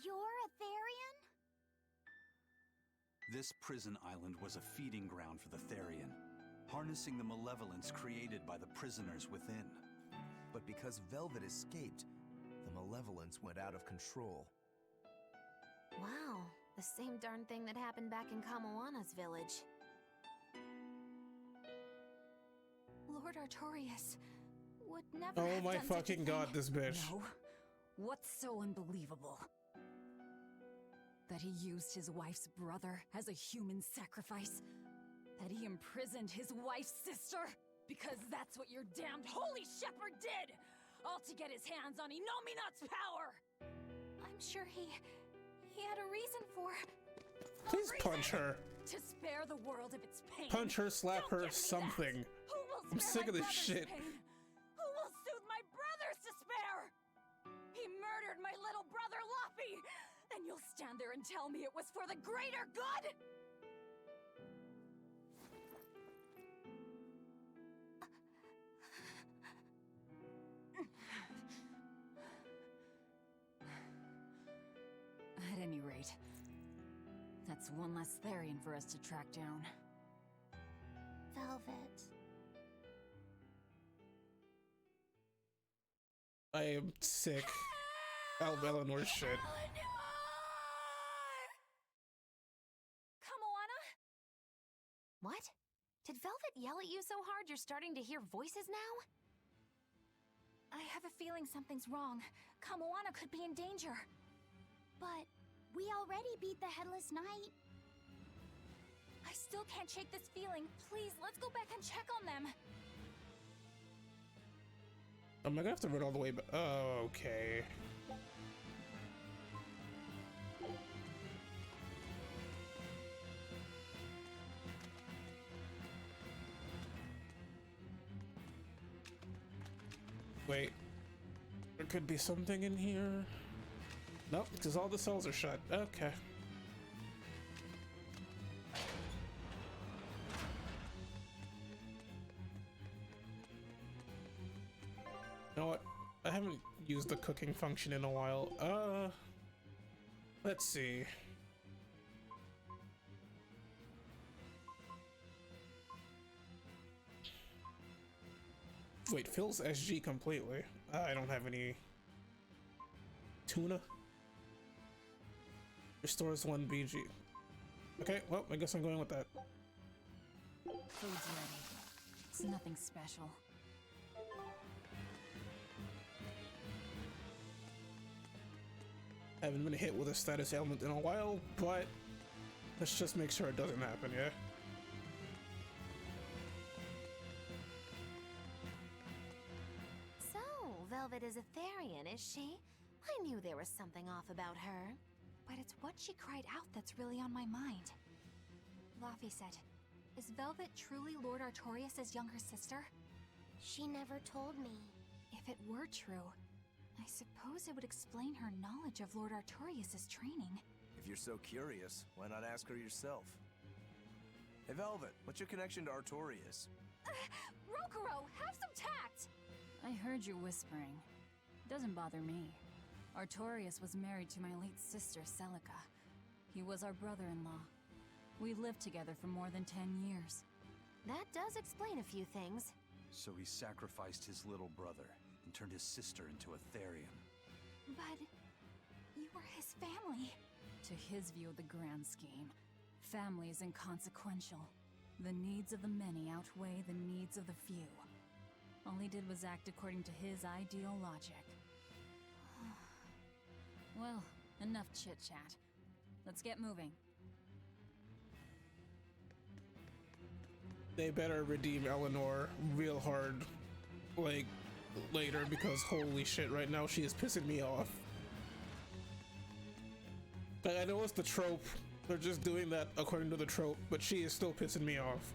you're a Therian? This prison island was a feeding ground for the Therian, harnessing the malevolence created by the prisoners within. But because Velvet escaped, the malevolence went out of control. Wow, the same darn thing that happened back in Kamawana's village. Lord Artorias would never Oh have my done such a fucking god, thing. this bitch. No? What's so unbelievable? That he used his wife's brother as a human sacrifice? That he imprisoned his wife's sister? Because that's what your damned holy shepherd did! All to get his hands on Inominat's power! I'm sure he had a reason for... Please punch her. To spare the world of its pain. Punch her, slap her, something. Who will I'm sick of this brother's shit. pain? Who will soothe my brother's despair? He murdered my little brother Luffy, and you'll stand there and tell me it was for the greater good? At any rate, that's one less Therian for us to track down. Velvet. I am sick of Eleanor's shit. Kamoana? What? Did Velvet yell at you so hard you're starting to hear voices now? I have a feeling something's wrong. Kamoana could be in danger. But we already beat the Headless Knight. I still can't shake this feeling. Please, let's go back and check on them. Am I gonna have to run all the way back? Oh, okay. Wait. There could be something in here. Nope, because all the cells are shut. Okay. You know what? I haven't used the cooking function in a while. Let's see. Wait, fills SG completely. I don't have any tuna. Restores 1 BG. Okay, well, I guess I'm going with that. Food's ready. It's nothing special. Haven't been hit with a status ailment in a while, but let's just make sure it doesn't happen, yeah? So, Velvet is a Therian, is she? I knew there was something off about her. But it's what she cried out that's really on my mind. Laffy said, is Velvet truly Lord Artorias' younger sister? She never told me. If it were true, I suppose it would explain her knowledge of Lord Artorias' training. If you're so curious, why not ask her yourself? Hey Velvet, what's your connection to Artorias? Rokuro, have some tact! I heard you whispering. Doesn't bother me. Artorias was married to my late sister, Celica. He was our brother-in-law. We lived together for more than 10 years. That does explain a few things. So he sacrificed his little brother and turned his sister into a Therian. But you were his family. To his view of the grand scheme, family is inconsequential. The needs of the many outweigh the needs of the few. All he did was act according to his ideal logic. Well, enough chit-chat. Let's get moving. They better redeem Eleanor real hard, like, later, because holy shit, right now she is pissing me off. Like, I know it's the trope, they're just doing that according to the trope, but she is still pissing me off.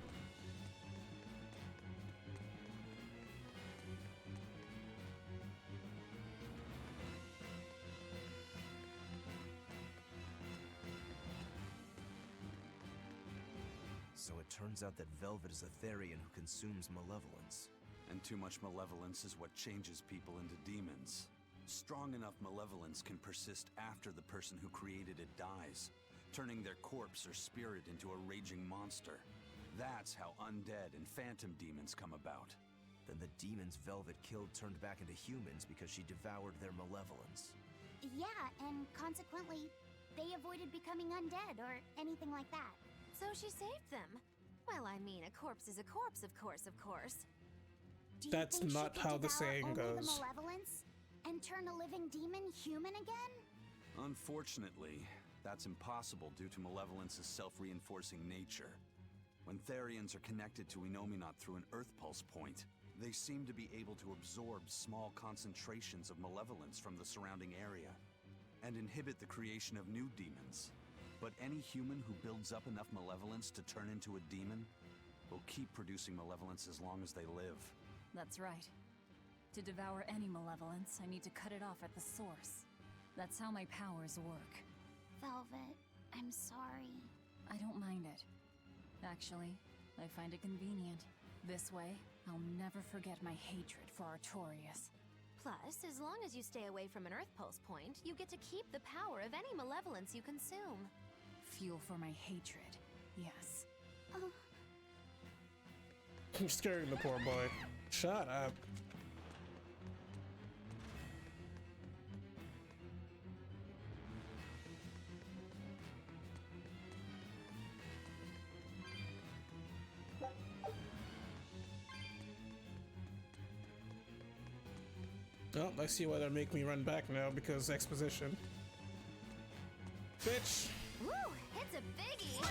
So it turns out that Velvet is a Therian who consumes malevolence. And too much malevolence is what changes people into demons. Strong enough malevolence can persist after the person who created it dies, turning their corpse or spirit into a raging monster. That's how undead and phantom demons come about. Then the demons Velvet killed turned back into humans because she devoured their malevolence. Yeah, and consequently, they avoided becoming undead or anything like that. So she saved them. Well, I mean, a corpse is a corpse, of course, of course. Do you That's think not she could how the devour saying only goes. The malevolence and turn a living demon human again? Unfortunately, that's impossible due to malevolence's self-reinforcing nature. When Therians are connected to Inominat through an Earth Pulse point, they seem to be able to absorb small concentrations of malevolence from the surrounding area and inhibit the creation of new demons. But any human who builds up enough malevolence to turn into a demon will keep producing malevolence as long as they live. That's right. To devour any malevolence, I need to cut it off at the source. That's how my powers work. Velvet, I'm sorry. I don't mind it. Actually, I find it convenient. This way, I'll never forget my hatred for Artorias. Plus, as long as you stay away from an Earth Pulse point, you get to keep the power of any malevolence you consume. Fuel for my hatred, yes. I'm scaring the poor boy. Shut up. Oh, I see why they're making me run back now, because exposition. Bitch! Woo! It's a biggie!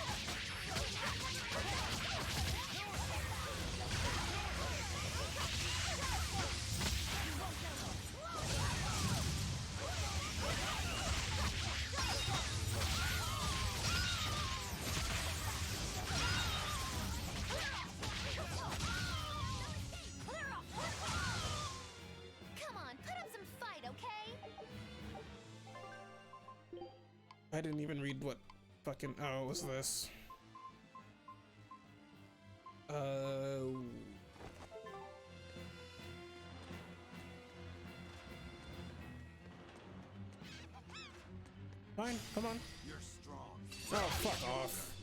I didn't even read what fucking... Oh, what was this? Fine, come on. You're strong. Oh, fuck off.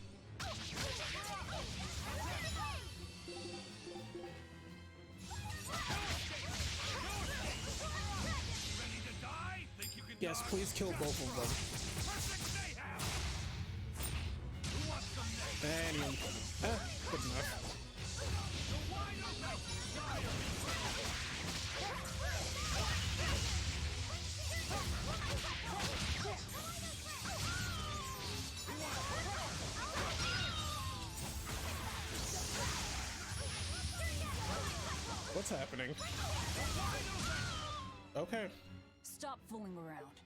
Ready to die? Think you can Yes, dodge? please kill both of them. Anyone. Good enough. What's happening? Okay. Stop fooling around.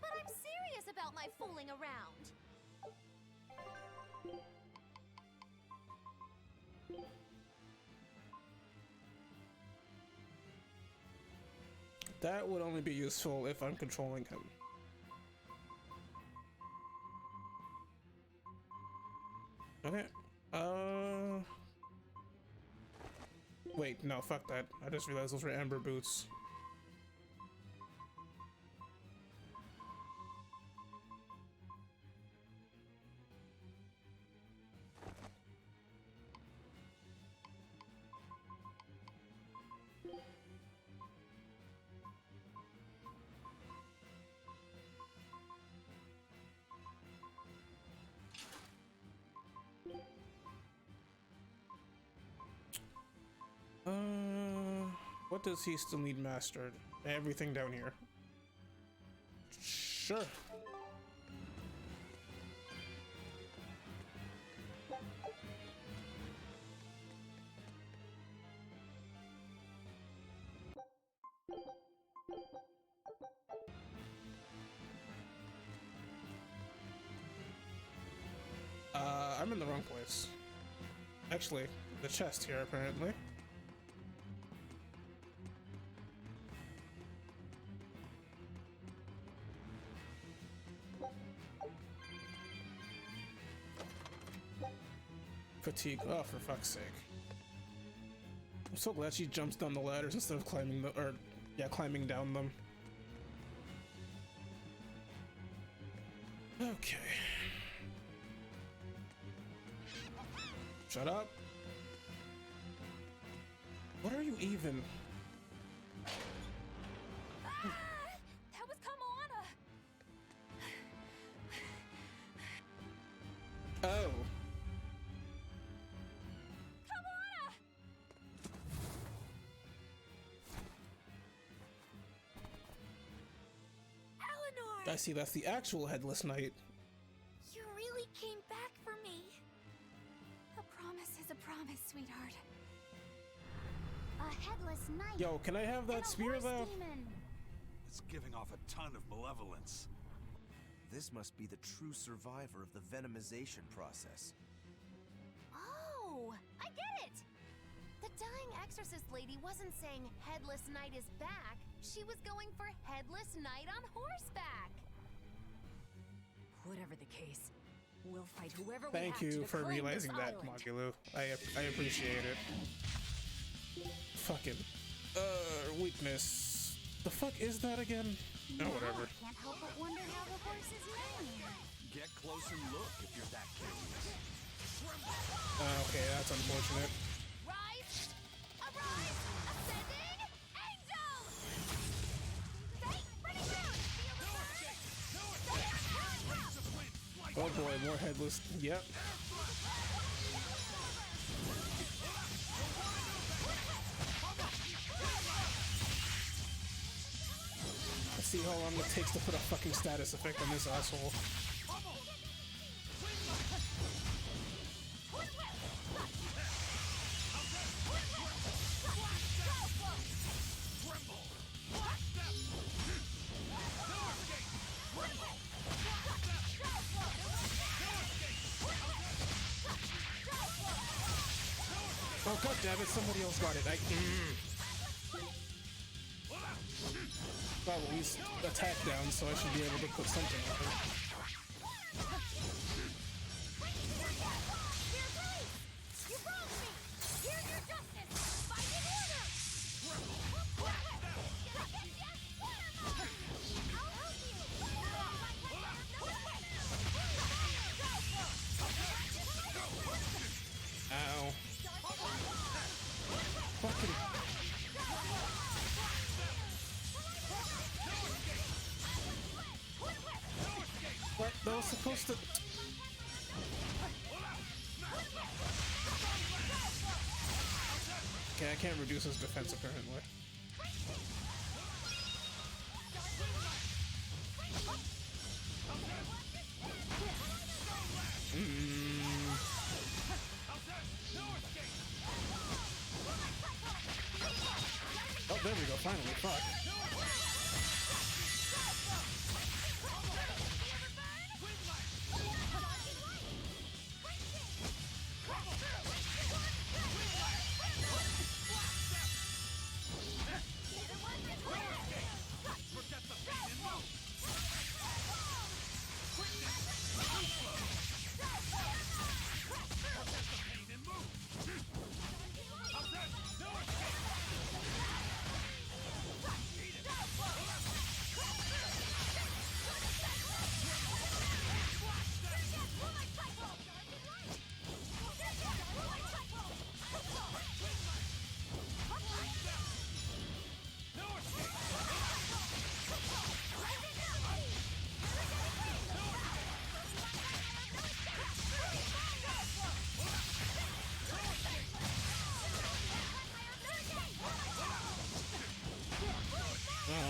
But I'm serious about my fooling around. That would only be useful if I'm controlling him. Okay. Wait, no, fuck that. I just realized those were Ember Boots. What does he still need mastered? Everything down here. Sure. I'm in the wrong place. Actually, the chest here, apparently. Fatigue. Oh, for fuck's sake. I'm so glad she jumps down the ladders instead of climbing the, or, yeah, climbing down them. Okay. Shut up. What are you even? That was Kamoana! Oh. Kamoana! Eleanor! I see, that's the actual Headless Knight. You really came back for me. A promise is a promise, sweetheart. A headless knight. Yo, can I have that spear though? Demon. It's giving off a ton of malevolence. This must be the true survivor of the venomization process. Oh. exorcist lady wasn't saying Headless Knight is back. She was going for Headless Knight on horseback. Whatever the case, we'll fight whoever we Thank have to you for reclaim realizing this that, island. Magulu. I appreciate it. Fucking weakness. The fuck is that again? Oh, whatever. Can't help but wonder how the horse is named. Get close and look if you're that curious. Okay, that's unfortunate. Rise! Arise! Ascending! Angel! Stay! Running round! Oh boy, more headless. Yep. Let's see how long it takes to put a fucking status effect on this asshole. Oh god damn it, somebody else got it. Well, at least attack down, so I should be able to put something on it. Ow. Fucking. What? That was supposed to. Okay, I can't reduce his defense apparently. Oh, there we go, finally, fuck.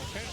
Okay.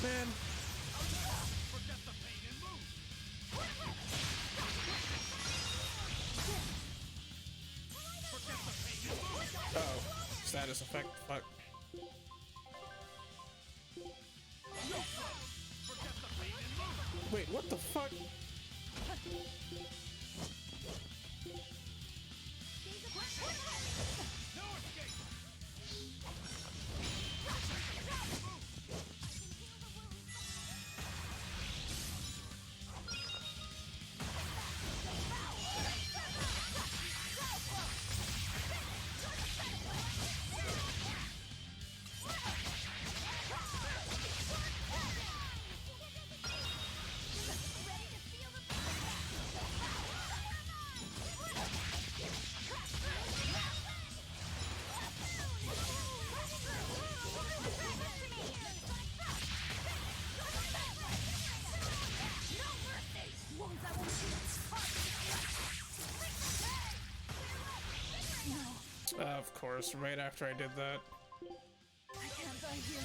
Man. Uh-oh. Status effect. Fuck. Wait, what the fuck? Of course, right after I did that. I can't die here.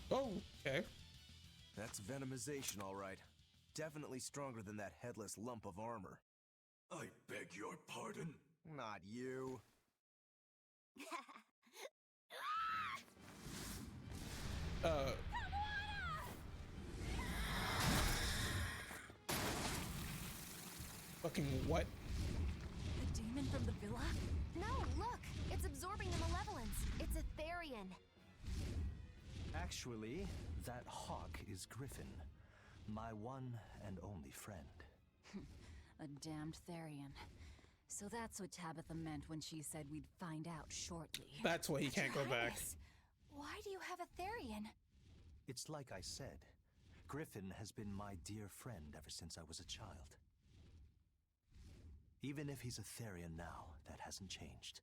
Oh, okay. That's venomization, all right. Definitely stronger than that headless lump of armor. I beg your pardon? Not you. Fucking what? The demon from the villa? No, look! It's absorbing the malevolence. It's a Therian. Actually, that hawk is Griffin, my one and only friend. A damned Therian. So that's what Tabitha meant when she said we'd find out shortly. That's why he can't go back. Why do you have a Therian? It's like I said, Griffin has been my dear friend ever since I was a child. Even if he's a Therian now, that hasn't changed.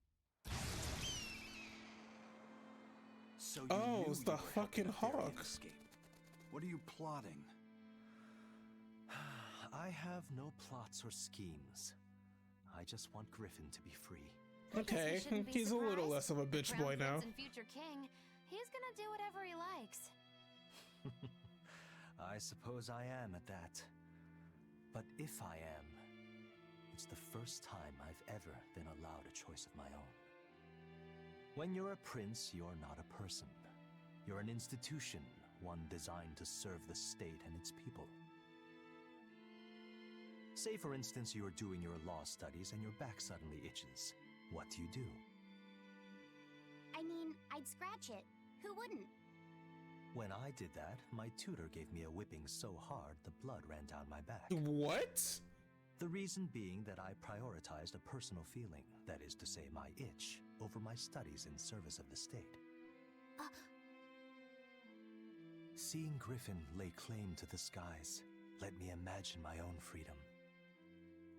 So you Oh, knew it's you the were helping fucking the Therian hawk. escape. What are you plotting? I have no plots or schemes. I just want Griffin to be free. Okay, he's a little less of a bitch Crown boy now. Prince and future king, he's gonna do whatever he likes. I suppose I am at that. But if I am, it's the first time I've ever been allowed a choice of my own. When you're a prince, you're not a person. You're an institution, one designed to serve the state and its people. Say, for instance, you're doing your law studies and your back suddenly itches. What do? I mean, I'd scratch it. Who wouldn't? When I did that, my tutor gave me a whipping so hard the blood ran down my back. What? The reason being that I prioritized a personal feeling, that is to say my itch, over my studies in service of the state. Seeing Griffin lay claim to the skies let me imagine my own freedom.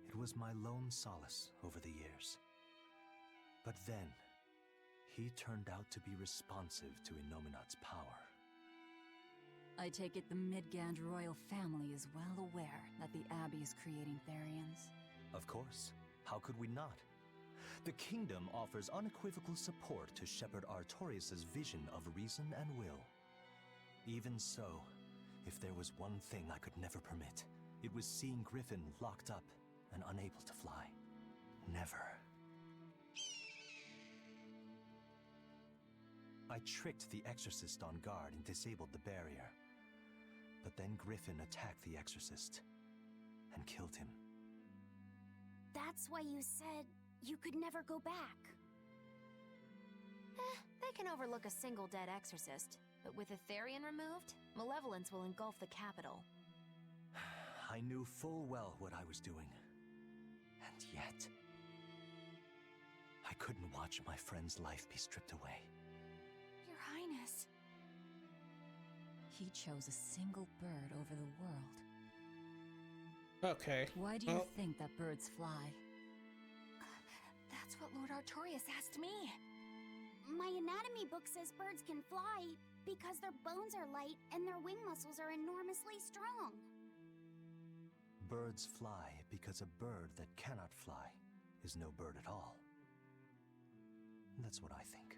It was my lone solace over the years. But then, he turned out to be responsive to Innominat's power. I take it the Midgand royal family is well aware that the Abbey is creating Therians. Of course. How could we not? The kingdom offers unequivocal support to Shepherd Artorius' vision of reason and will. Even so, if there was one thing I could never permit, it was seeing Griffin locked up and unable to fly. Never. I tricked the Exorcist on guard and disabled the barrier. But then Griffin attacked the Exorcist and killed him. That's why you said you could never go back. They can overlook a single dead exorcist, but with a Therian removed, malevolence will engulf the capital. I knew full well what I was doing. And yet, I couldn't watch my friend's life be stripped away. Your Highness. He chose a single bird over the world. Okay. Why do you think that birds fly? That's what Lord Artorius asked me. My anatomy book says birds can fly because their bones are light and their wing muscles are enormously strong. Birds fly because a bird that cannot fly is no bird at all. That's what I think.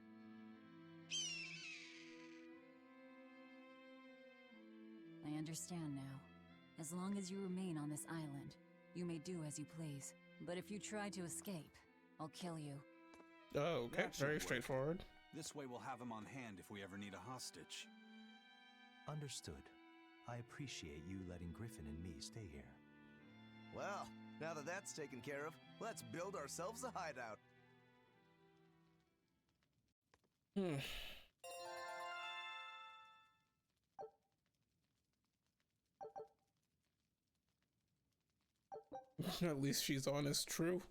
I understand now. As long as you remain on this island, you may do as you please. But if you try to escape, I'll kill you. Oh, okay. That should Very work. straightforward. This way we'll have him on hand if we ever need a hostage. Understood. I appreciate you letting Griffin and me stay here. Well, now that that's taken care of, let's build ourselves a hideout. At least she's honest, true.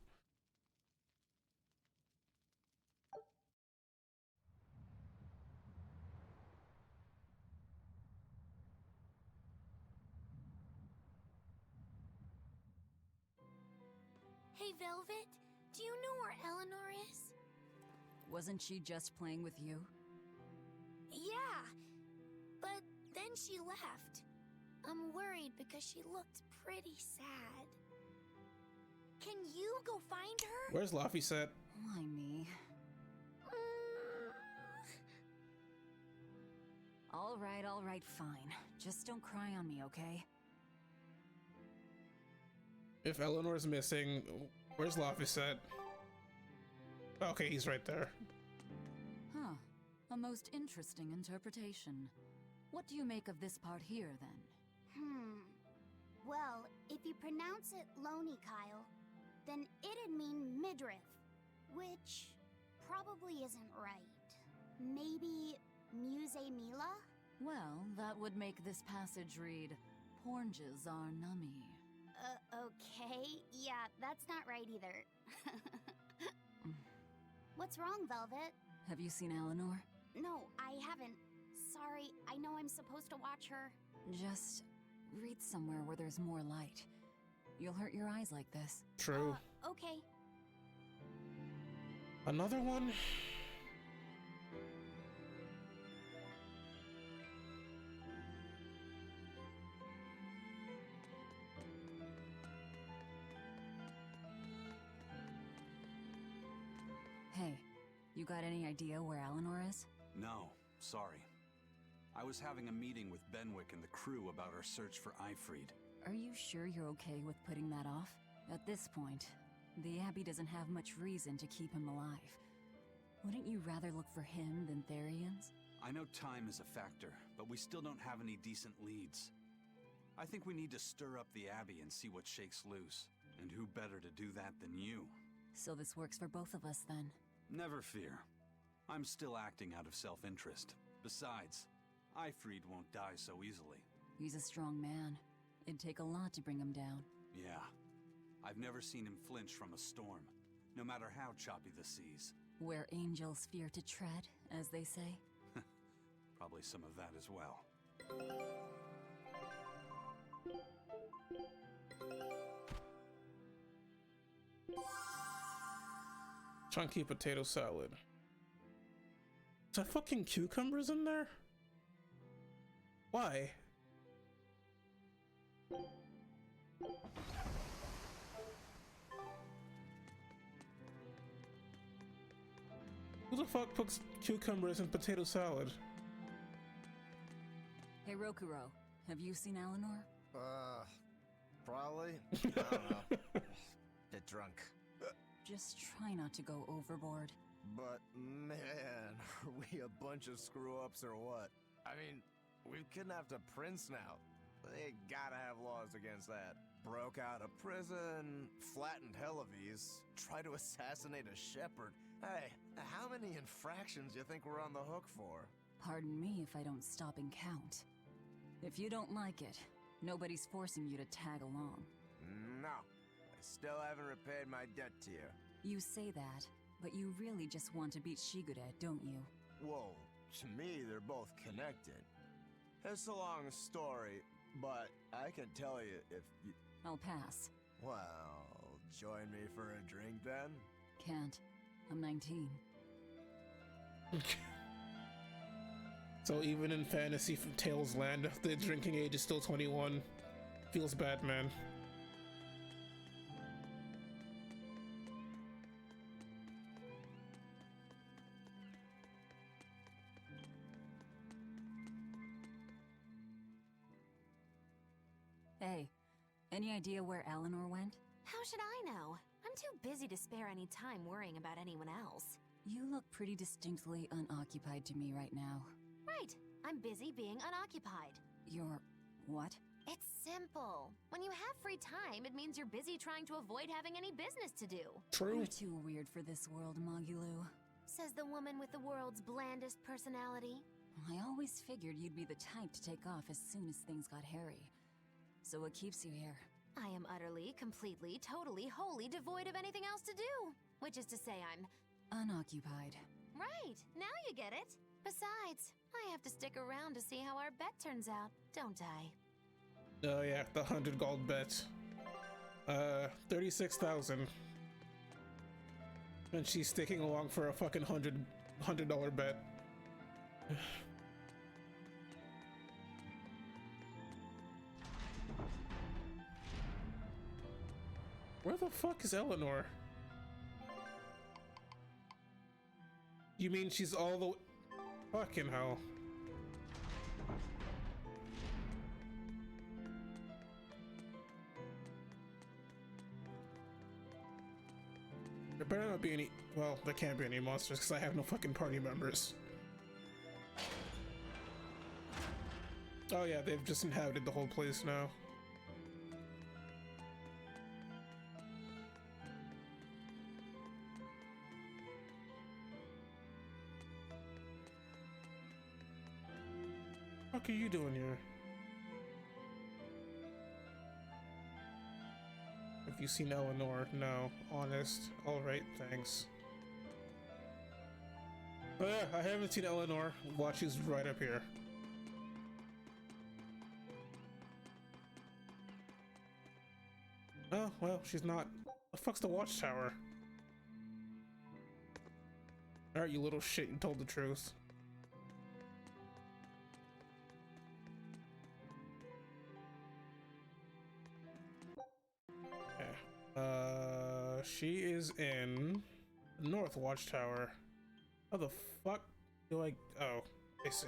Hey, Velvet, do you know where Eleanor is? Wasn't she just playing with you? Yeah, but then she left. I'm worried because she looked pretty sad. Can you go find her? Where's Laphicet? Why me? All right, fine. Just don't cry on me, okay? If Eleanor's missing, where's Laphicet? Okay, he's right there. Huh. A most interesting interpretation. What do you make of this part here, then? Well, if you pronounce it Loney, Kyle, then it'd mean midriff, which probably isn't right. Maybe Muse Mila? Well, that would make this passage read, Pornges are nummy. Okay. Yeah, that's not right either. What's wrong, Velvet? Have you seen Eleanor? No, I haven't. Sorry, I know I'm supposed to watch her. Just read somewhere where there's more light. You'll hurt your eyes like this. True. Okay. Another one? Hey, you got any idea where Eleanor is? No, sorry. I was having a meeting with Benwick and the crew about our search for Ifried. Are you sure you're okay with putting that off? At this point, the Abbey doesn't have much reason to keep him alive. Wouldn't you rather look for him than Therians? I know time is a factor, but we still don't have any decent leads. I think we need to stir up the Abbey and see what shakes loose. And who better to do that than you? So this works for both of us then? Never fear. I'm still acting out of self-interest. Besides, Ifried won't die so easily. He's a strong man. It'd take a lot to bring him down. Yeah. I've never seen him flinch from a storm, no matter how choppy the seas. Where angels fear to tread, as they say. Probably some of that as well. Chunky potato salad. Is there fucking cucumbers in there? Why? Who the fuck puts cucumbers in potato salad? Hey Rokuro, have you seen Eleanor? Probably. I don't know. Bit drunk. Just try not to go overboard. But man, are we a bunch of screw-ups or what? I mean, we've kidnapped a prince now. They gotta have laws against that. Broke out of prison, flattened Helavis, tried to assassinate a shepherd. Hey, how many infractions do you think we're on the hook for? Pardon me if I don't stop and count. If you don't like it, nobody's forcing you to tag along. No, I still haven't repaid my debt to you. You say that, but you really just want to beat Shigure, don't you? Whoa, to me they're both connected. It's a long story, but I can tell you if you... I'll pass. Well, join me for a drink then? Can't. I'm 19. So even in fantasy tales land, the drinking age is still 21. Feels bad, man. Hey, any idea where Eleanor went? How should I know? I'm too busy to spare any time worrying about anyone else. You look pretty distinctly unoccupied to me right now. Right. I'm busy being unoccupied. You're... what? It's simple. When you have free time, it means you're busy trying to avoid having any business to do. True. You're too weird for this world, Magulu. Says the woman with the world's blandest personality. I always figured you'd be the type to take off as soon as things got hairy. So what keeps you here? I am utterly, completely, totally, wholly devoid of anything else to do. Which is to say I'm... unoccupied. Right, now you get it. Besides, I have to stick around to see how our bet turns out, don't I? Oh yeah, the 100 gold bet. 36,000. And she's sticking along for a fucking $100 bet. Where the fuck is Eleanor? You mean she's all the... Fucking hell. There better not be any... Well, there can't be any monsters because I have no fucking party members. Oh yeah, they've just inhabited the whole place now. What are you doing here? Have you seen Eleanor? No. Honest. Alright, thanks. Oh yeah, I haven't seen Eleanor. Watch, she's right up here. Oh, well, she's not. The fuck's the watchtower? Alright, you little shit, you told the truth. She is in the North Watchtower. How the fuck do I... Oh, I see.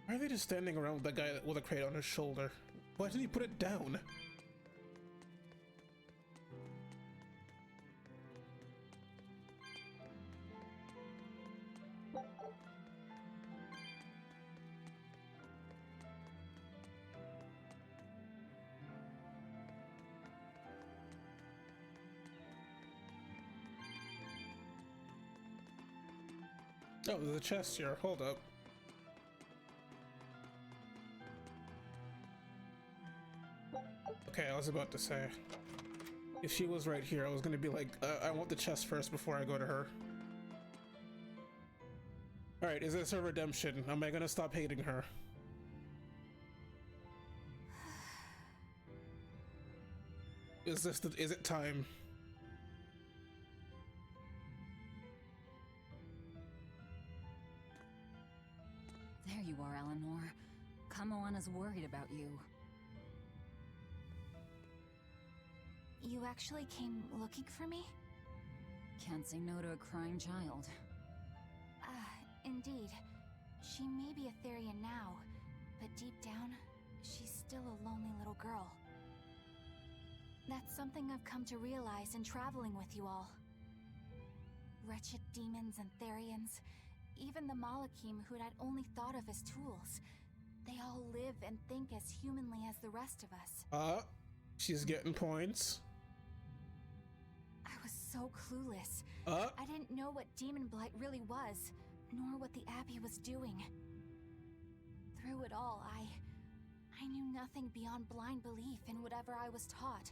Why are they just standing around with that guy with a crate on his shoulder? Why didn't he put it down? Oh, there's a chest here. Hold up. Okay, I was about to say, if she was right here, I was gonna be like, I want the chest first before I go to her. Alright, is this her redemption? Am I gonna stop hating her? Is it time? There you are, Eleanor. Kamoana's worried about you. You actually came looking for me? Can't say no to a crying child. Indeed. She may be a Therian now, but deep down, she's still a lonely little girl. That's something I've come to realize in traveling with you all. Wretched demons and Therians, even the Malakim who'd I'd only thought of as tools, they all live and think as humanly as the rest of us. She's getting points. I was so clueless. I didn't know what Demon Blight really was, nor what the Abbey was doing. Through it all, I knew nothing beyond blind belief in whatever I was taught.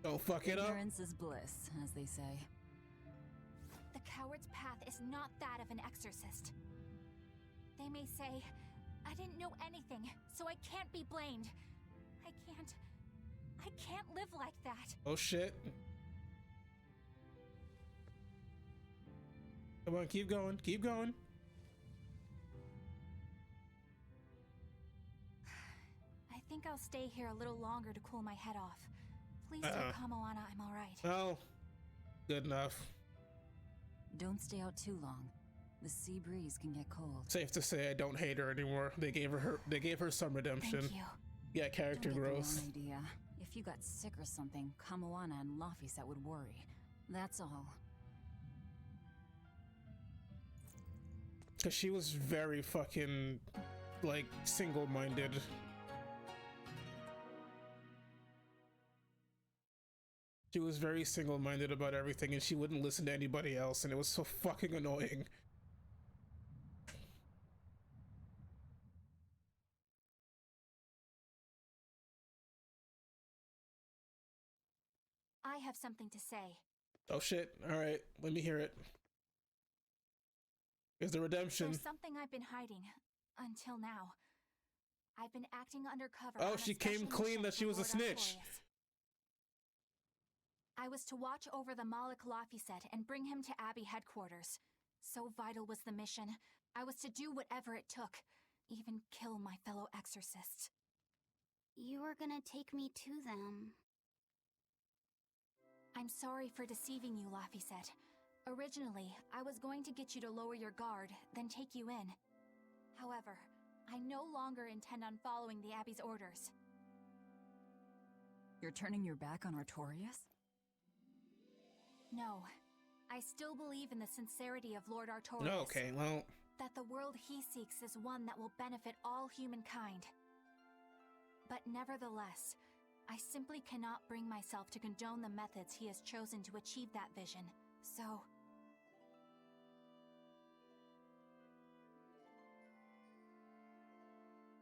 Don't fuck it up. Ignorance is bliss, as they say. The coward's path is not that of an exorcist. They may say, I didn't know anything, so I can't be blamed. I can't live like that. Oh shit. Come on, keep going, keep going. I think I'll stay here a little longer to cool my head off. Please tell Kamoana I'm alright. Well, good enough. Don't stay out too long. The sea breeze can get cold. Safe to say I don't hate her anymore. They gave her some redemption. Thank you. Yeah, character Don't get the growth. wrong idea. If you got sick or something, Kamoana and Laphicet would worry. That's all. Cause she was very fucking, like, single-minded. She was very single-minded about everything, and she wouldn't listen to anybody else, and it was so fucking annoying. I have something to say. Oh shit, alright, let me hear it. Is the redemption. There's something I've been hiding. Until now. I've been acting undercover. Oh, on a she came special clean mission that she for was a Lord snitch. Artorias. I was to watch over the Malik Laphicet and bring him to Abbey headquarters. So vital was the mission. I was to do whatever it took. Even kill my fellow exorcists. You were gonna take me to them. I'm sorry for deceiving you, Laphicet. Originally, I was going to get you to lower your guard, then take you in. However, I no longer intend on following the Abbey's orders. You're turning your back on Artorias? No. I still believe in the sincerity of Lord Artorias. Okay, well. That the world he seeks is one that will benefit all humankind. But nevertheless, I simply cannot bring myself to condone the methods he has chosen to achieve that vision. So...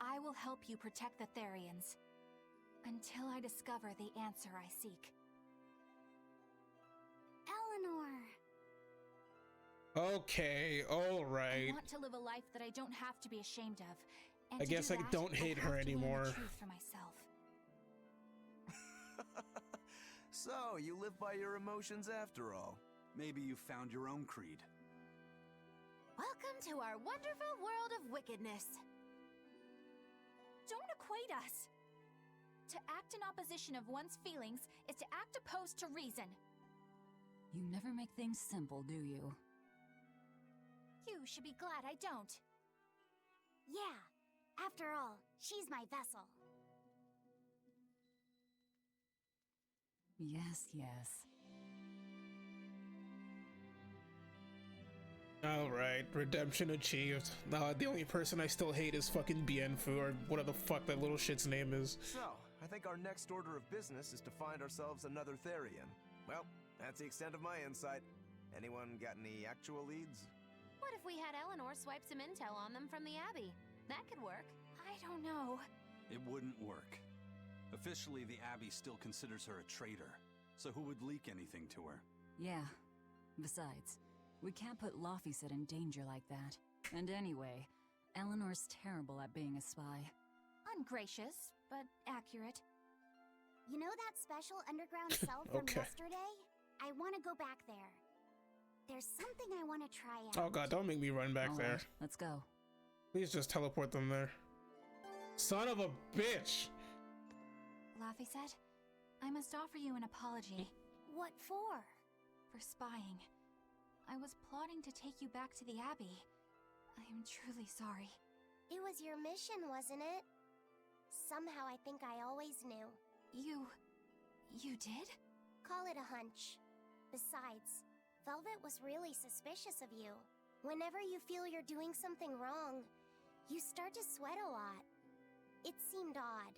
I will help you protect the Therians. Until I discover the answer I seek. Eleanor! Okay, alright. I want to live a life that I don't have to be ashamed of. And I to guess do I that, don't hate her have to learn anymore. the truth for myself. So, you live by your emotions after all. Maybe you found your own creed. Welcome to our wonderful world of wickedness. Don't equate us! To act in opposition of one's feelings is to act opposed to reason. You never make things simple, do you? You should be glad I don't. Yeah. After all, she's my vessel. Yes, yes. Alright, redemption achieved. Now, the only person I still hate is fucking Bienfu, or whatever the fuck that little shit's name is. So, I think our next order of business is to find ourselves another Therian. Well, that's the extent of my insight. Anyone got any actual leads? What if we had Eleanor swipe some intel on them from the Abbey? That could work. I don't know. It wouldn't work. Officially, the Abbey still considers her a traitor. So who would leak anything to her? Yeah. Besides, we can't put Laphicet in danger like that. And anyway, Eleanor's terrible at being a spy. Ungracious, but accurate. You know that special underground cell from yesterday? I want to go back there. There's something I want to try out. Oh god, don't make me run back there. Let's go. Please just teleport them there. Son of a bitch! Laphicet, I must offer you an apology. What for? For spying. I was plotting to take you back to the Abbey. I am truly sorry. It was your mission, wasn't it? Somehow I think I always knew. You did? Call it a hunch. Besides, Velvet was really suspicious of you. Whenever you feel you're doing something wrong, you start to sweat a lot. It seemed odd.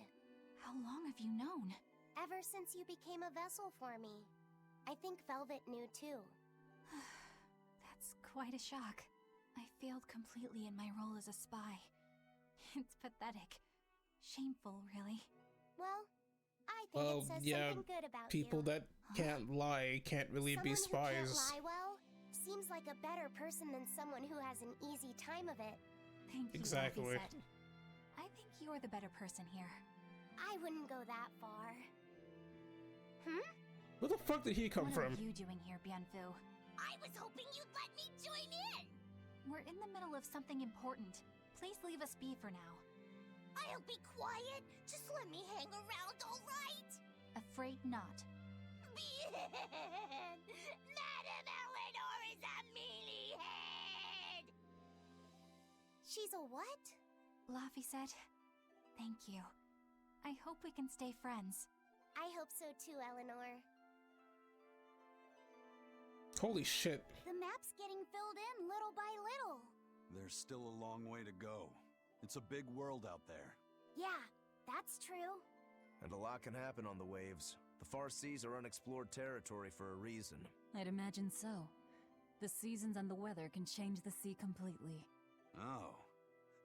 How long have you known? Ever since you became a vessel for me. I think Velvet knew too. That's quite a shock. I failed completely in my role as a spy. It's pathetic. Shameful, really. Well, I think it says something good about people you. that can't lie can't really be spies. Someone who can't lie well seems like a better person than someone who has an easy time of it. Thank you, Exactly. Laphicet. I think you're the better person here. I wouldn't go that far. Where the fuck did he come from? What are you doing here, Bienfu? I was hoping you'd let me join in! We're in the middle of something important. Please leave us be for now. I'll be quiet. Just let me hang around, all right? Afraid not. Bien! Madame Eleanor is a mealy head! She's a what? Laffy said, "Thank you. I hope we can stay friends." I hope so too, Eleanor. Holy shit. The map's getting filled in little by little. There's still a long way to go. It's a big world out there. Yeah, that's true. And a lot can happen on the waves. The far seas are unexplored territory for a reason. I'd imagine so. The seasons and the weather can change the sea completely. Oh.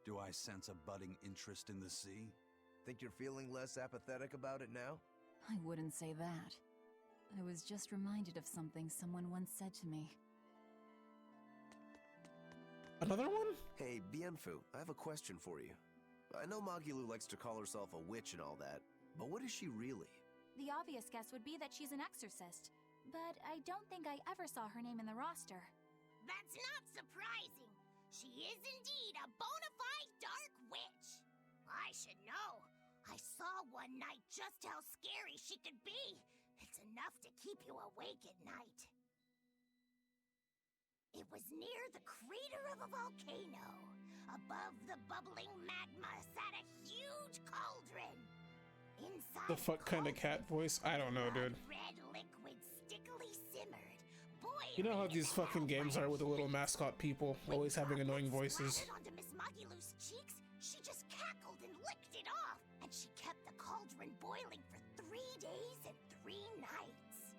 Do I sense a budding interest in the sea? Think you're feeling less apathetic about it now? I wouldn't say that. I was just reminded of something someone once said to me. Another one? Hey, Bienfu, I have a question for you. I know Magilu likes to call herself a witch and all that, but what is she really? The obvious guess would be that she's an exorcist, but I don't think I ever saw her name in the roster. That's not surprising. She is indeed a bona fide dark witch. I should know. I saw one night just how scary she could be. It's enough to keep you awake at night. It was near the crater of a volcano. Above the bubbling magma sat a huge cauldron. Inside The fuck kind of cat voice? I don't know, dude. red liquid stickily simmered. You know how these fucking games are with the little mascot people always having annoying voices. Onto Miss Magilu's cheeks, she just cackled and licked it off. And she kept the cauldron boiling for 3 days and 3 nights.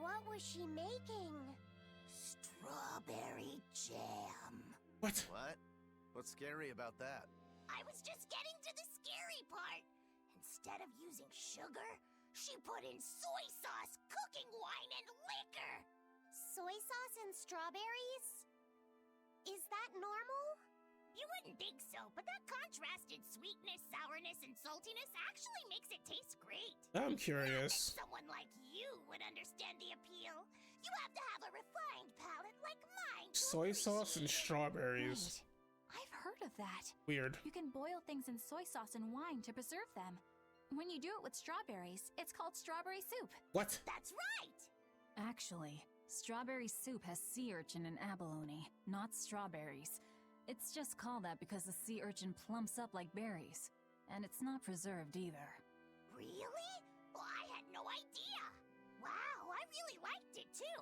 What was she making? Strawberry jam. What? What? What's scary about that? I was just getting to the scary part. Instead of using sugar, she put in soy sauce, cooking wine, and liquor. Soy sauce and strawberries? Is that normal? You wouldn't think so, but that contrasted sweetness, sourness, and saltiness actually makes it taste great. I'm curious. Someone like you would understand the appeal. You have to have a refined palate like mine. Soy sauce and strawberries. I've heard of that. Weird. You can boil things in soy sauce and wine to preserve them. When you do it with strawberries, it's called strawberry soup. What? That's right! Actually, strawberry soup has sea urchin and abalone, not strawberries. It's just called that because the sea urchin plumps up like berries. And it's not preserved either. Really? Well, I had no idea. Wow, I really liked it too.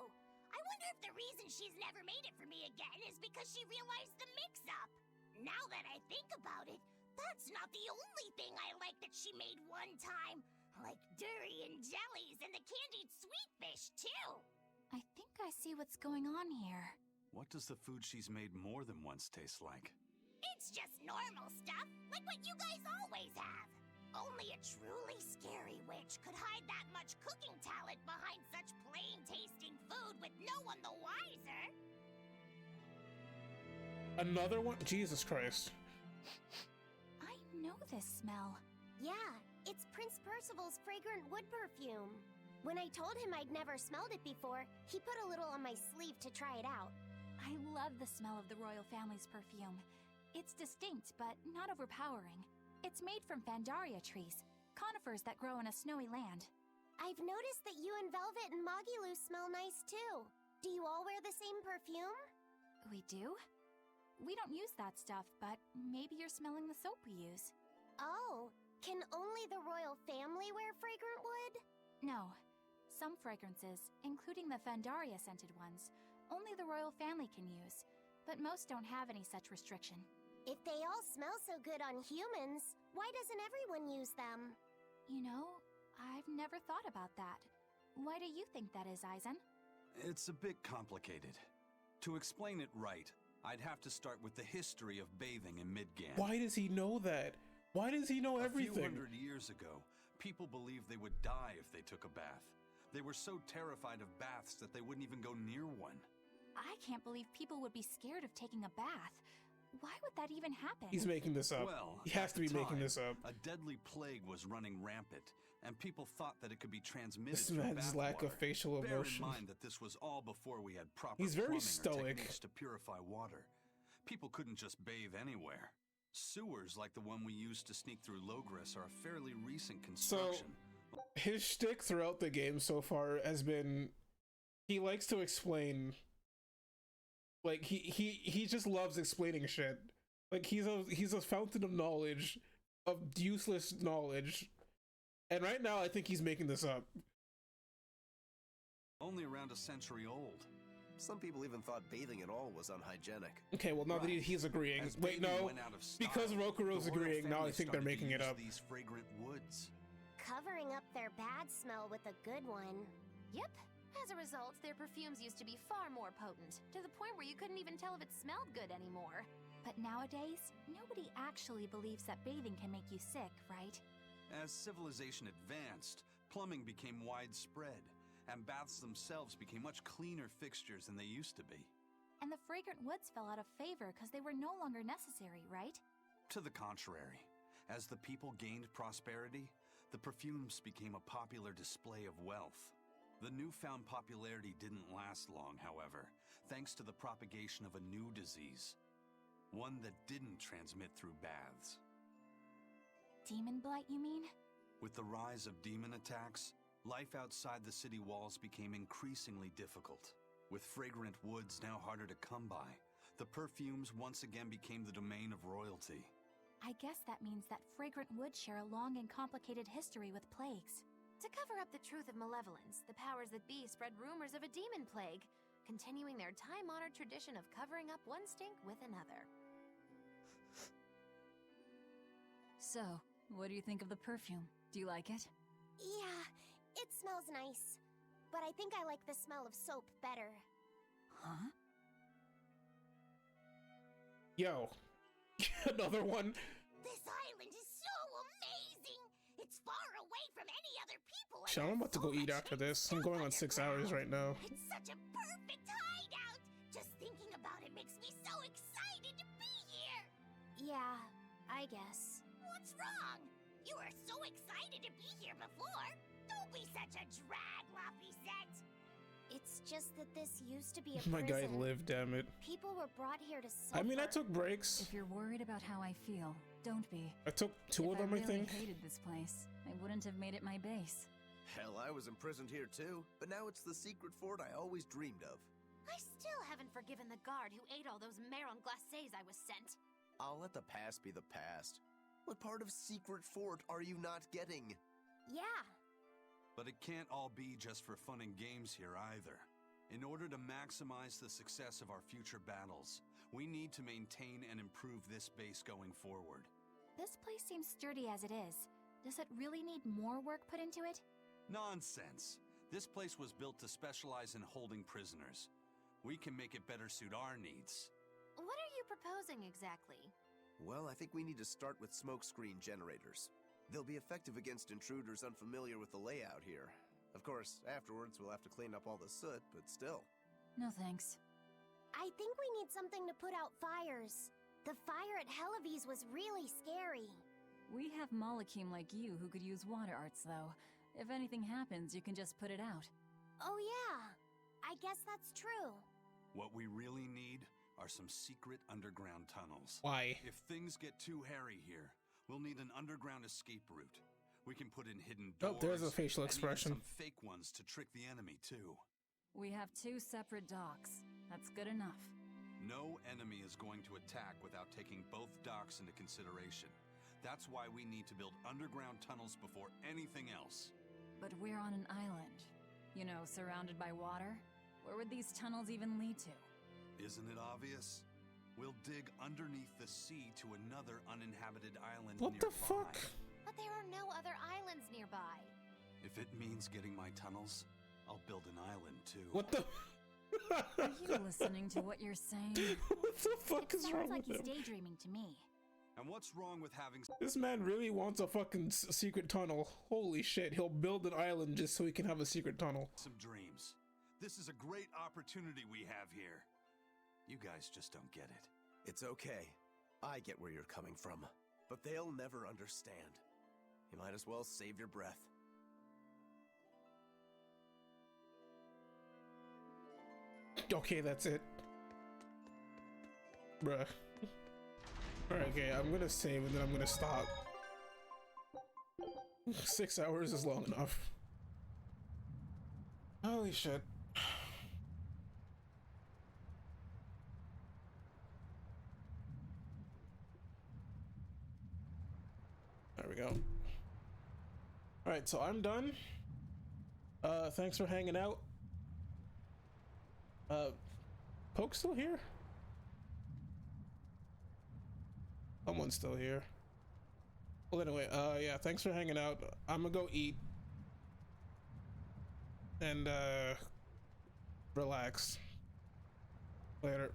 I wonder if the reason she's never made it for me again is because she realized the mix-up. Now that I think about it, that's not the only thing I like that she made one time. Like durian jellies and the candied sweet fish too. I think I see what's going on here. What does the food she's made more than once taste like? It's just normal stuff, like what you guys always have. Only a truly scary witch could hide that much cooking talent behind such plain-tasting food with no one the wiser. Another one? Jesus Christ. I know this smell. Yeah, it's Prince Percival's fragrant wood perfume. When I told him I'd never smelled it before, he put a little on my sleeve to try it out. I love the smell of the royal family's perfume. It's distinct, but not overpowering. It's made from Fandaria trees, conifers that grow in a snowy land. I've noticed that you and Velvet and Magilu smell nice too. Do you all wear the same perfume? We do? We don't use that stuff, but maybe you're smelling the soap we use. Oh, can only the royal family wear fragrant wood? No. Some fragrances, including the Fandaria scented ones, only the royal family can use, but most don't have any such restriction. If they all smell so good on humans, why doesn't everyone use them? You know, I've never thought about that. Why do you think that is, Aizen? It's a bit complicated. To explain it right, I'd have to start with the history of bathing in Midgan. Why does he know that? Why does he know everything? A few hundred years ago, people believed they would die if they took a bath. They were so terrified of baths that they wouldn't even go near one. I can't believe people would be scared of taking a bath. Why would that even happen? He's making this up. Well, he has to be at the making time, this up. A deadly plague was running rampant, and people thought that it could be transmitted This through man's bath lack water. of facial emotion. Bear in mind that this was all before we had proper He's very plumbing or stoic. techniques to purify water. People couldn't just bathe anywhere. Sewers like the one we used to sneak through Logres are a fairly recent So, construction. his shtick throughout the game so far has been he likes to explain Like he just loves explaining shit. Like he's a fountain of knowledge, of useless knowledge. And right now I think he's making this up. Only around a century old. Some people even thought bathing at all was unhygienic. Okay, well now that he's agreeing. As Wait, bathing no. went out of style, Because Rokuro's the royal agreeing, now I family think they're started to making it use up. These fragrant woods. Covering up their bad smell with a good one. Yep. As a result, their perfumes used to be far more potent, to the point where you couldn't even tell if it smelled good anymore. But nowadays, nobody actually believes that bathing can make you sick, right? As civilization advanced, plumbing became widespread, and baths themselves became much cleaner fixtures than they used to be. And the fragrant woods fell out of favor because they were no longer necessary, right? To the contrary, as the people gained prosperity, the perfumes became a popular display of wealth. The newfound popularity didn't last long, however, thanks to the propagation of a new disease. One that didn't transmit through baths. Demon blight, you mean? With the rise of demon attacks, life outside the city walls became increasingly difficult. With fragrant woods now harder to come by, the perfumes once again became the domain of royalty. I guess that means that fragrant woods share a long and complicated history with plagues. To cover up the truth of malevolence, the powers that be spread rumors of a demon plague, continuing their time-honored tradition of covering up one stink with another. So, what do you think of the perfume? Do you like it? Yeah, it smells nice. But I think I like the smell of soap better. Huh? Yo. Another one. This island is so amazing! It's far away from any other people. Shit, I'm about to go eat after this. I'm going on 6 hours right now. It's such a perfect hideout! Just thinking about it makes me so excited to be here! Yeah, I guess. What's wrong? You were so excited to be here before. Don't be such a drag, Laphicet. It's just that this used to be a My guy prison. lived, damn it. People were brought here to suffer. I mean, I took breaks. If you're worried about how I feel, don't be. I took two of them, I I think. hated this place. I wouldn't have made it my base. Hell, I was imprisoned here too, but now it's the secret fort I always dreamed of. I still haven't forgiven the guard who ate all those marron glacés I was sent. I'll let the past be the past. What part of secret fort are you not getting? Yeah. But it can't all be just for fun and games here either. In order to maximize the success of our future battles, we need to maintain and improve this base going forward. This place seems sturdy as it is. Does it really need more work put into it? Nonsense. This place was built to specialize in holding prisoners. We can make it better suit our needs. What are you proposing exactly? Well, I think we need to start with smokescreen generators. They'll be effective against intruders unfamiliar with the layout here. Of course, afterwards we'll have to clean up all the soot, but still. No thanks. I think we need something to put out fires. The fire at Helavi's was really scary. We have Malakim like you who could use water arts, though. If anything happens, you can just put it out. Oh yeah, I guess that's true. What we really need are some secret underground tunnels. Why? If things get too hairy here, we'll need an underground escape route. We can put in hidden doors. Oh, there's a facial and even expression. some fake ones to trick the enemy too. We have 2 separate docks. That's good enough. No enemy is going to attack without taking both docks into consideration. That's why we need to build underground tunnels before anything else. But we're on an island. You know, surrounded by water. Where would these tunnels even lead to? Isn't it obvious? We'll dig underneath the sea to another uninhabited island What nearby. the fuck? But there are no other islands nearby. If it means getting my tunnels, I'll build an island too. What the? Are you listening to what you're saying? What the fuck is wrong Sounds like with he's him? daydreaming to me. And what's wrong with having This man really wants a fucking secret tunnel. Holy shit, he'll build an island just so he can have a secret tunnel. some dreams? This is a great opportunity we have here. You guys just don't get it. It's okay. I get where you're coming from. But they'll never understand. You might as well save your breath. Okay, that's it. Bruh. Alright, okay, I'm gonna save and then I'm gonna stop. 6 hours is long enough. Holy shit. There we go. Alright, so I'm done. Thanks for hanging out. Poke's still here? Someone's still here. Well, anyway, yeah, thanks for hanging out. I'm gonna go eat. And, relax. Later.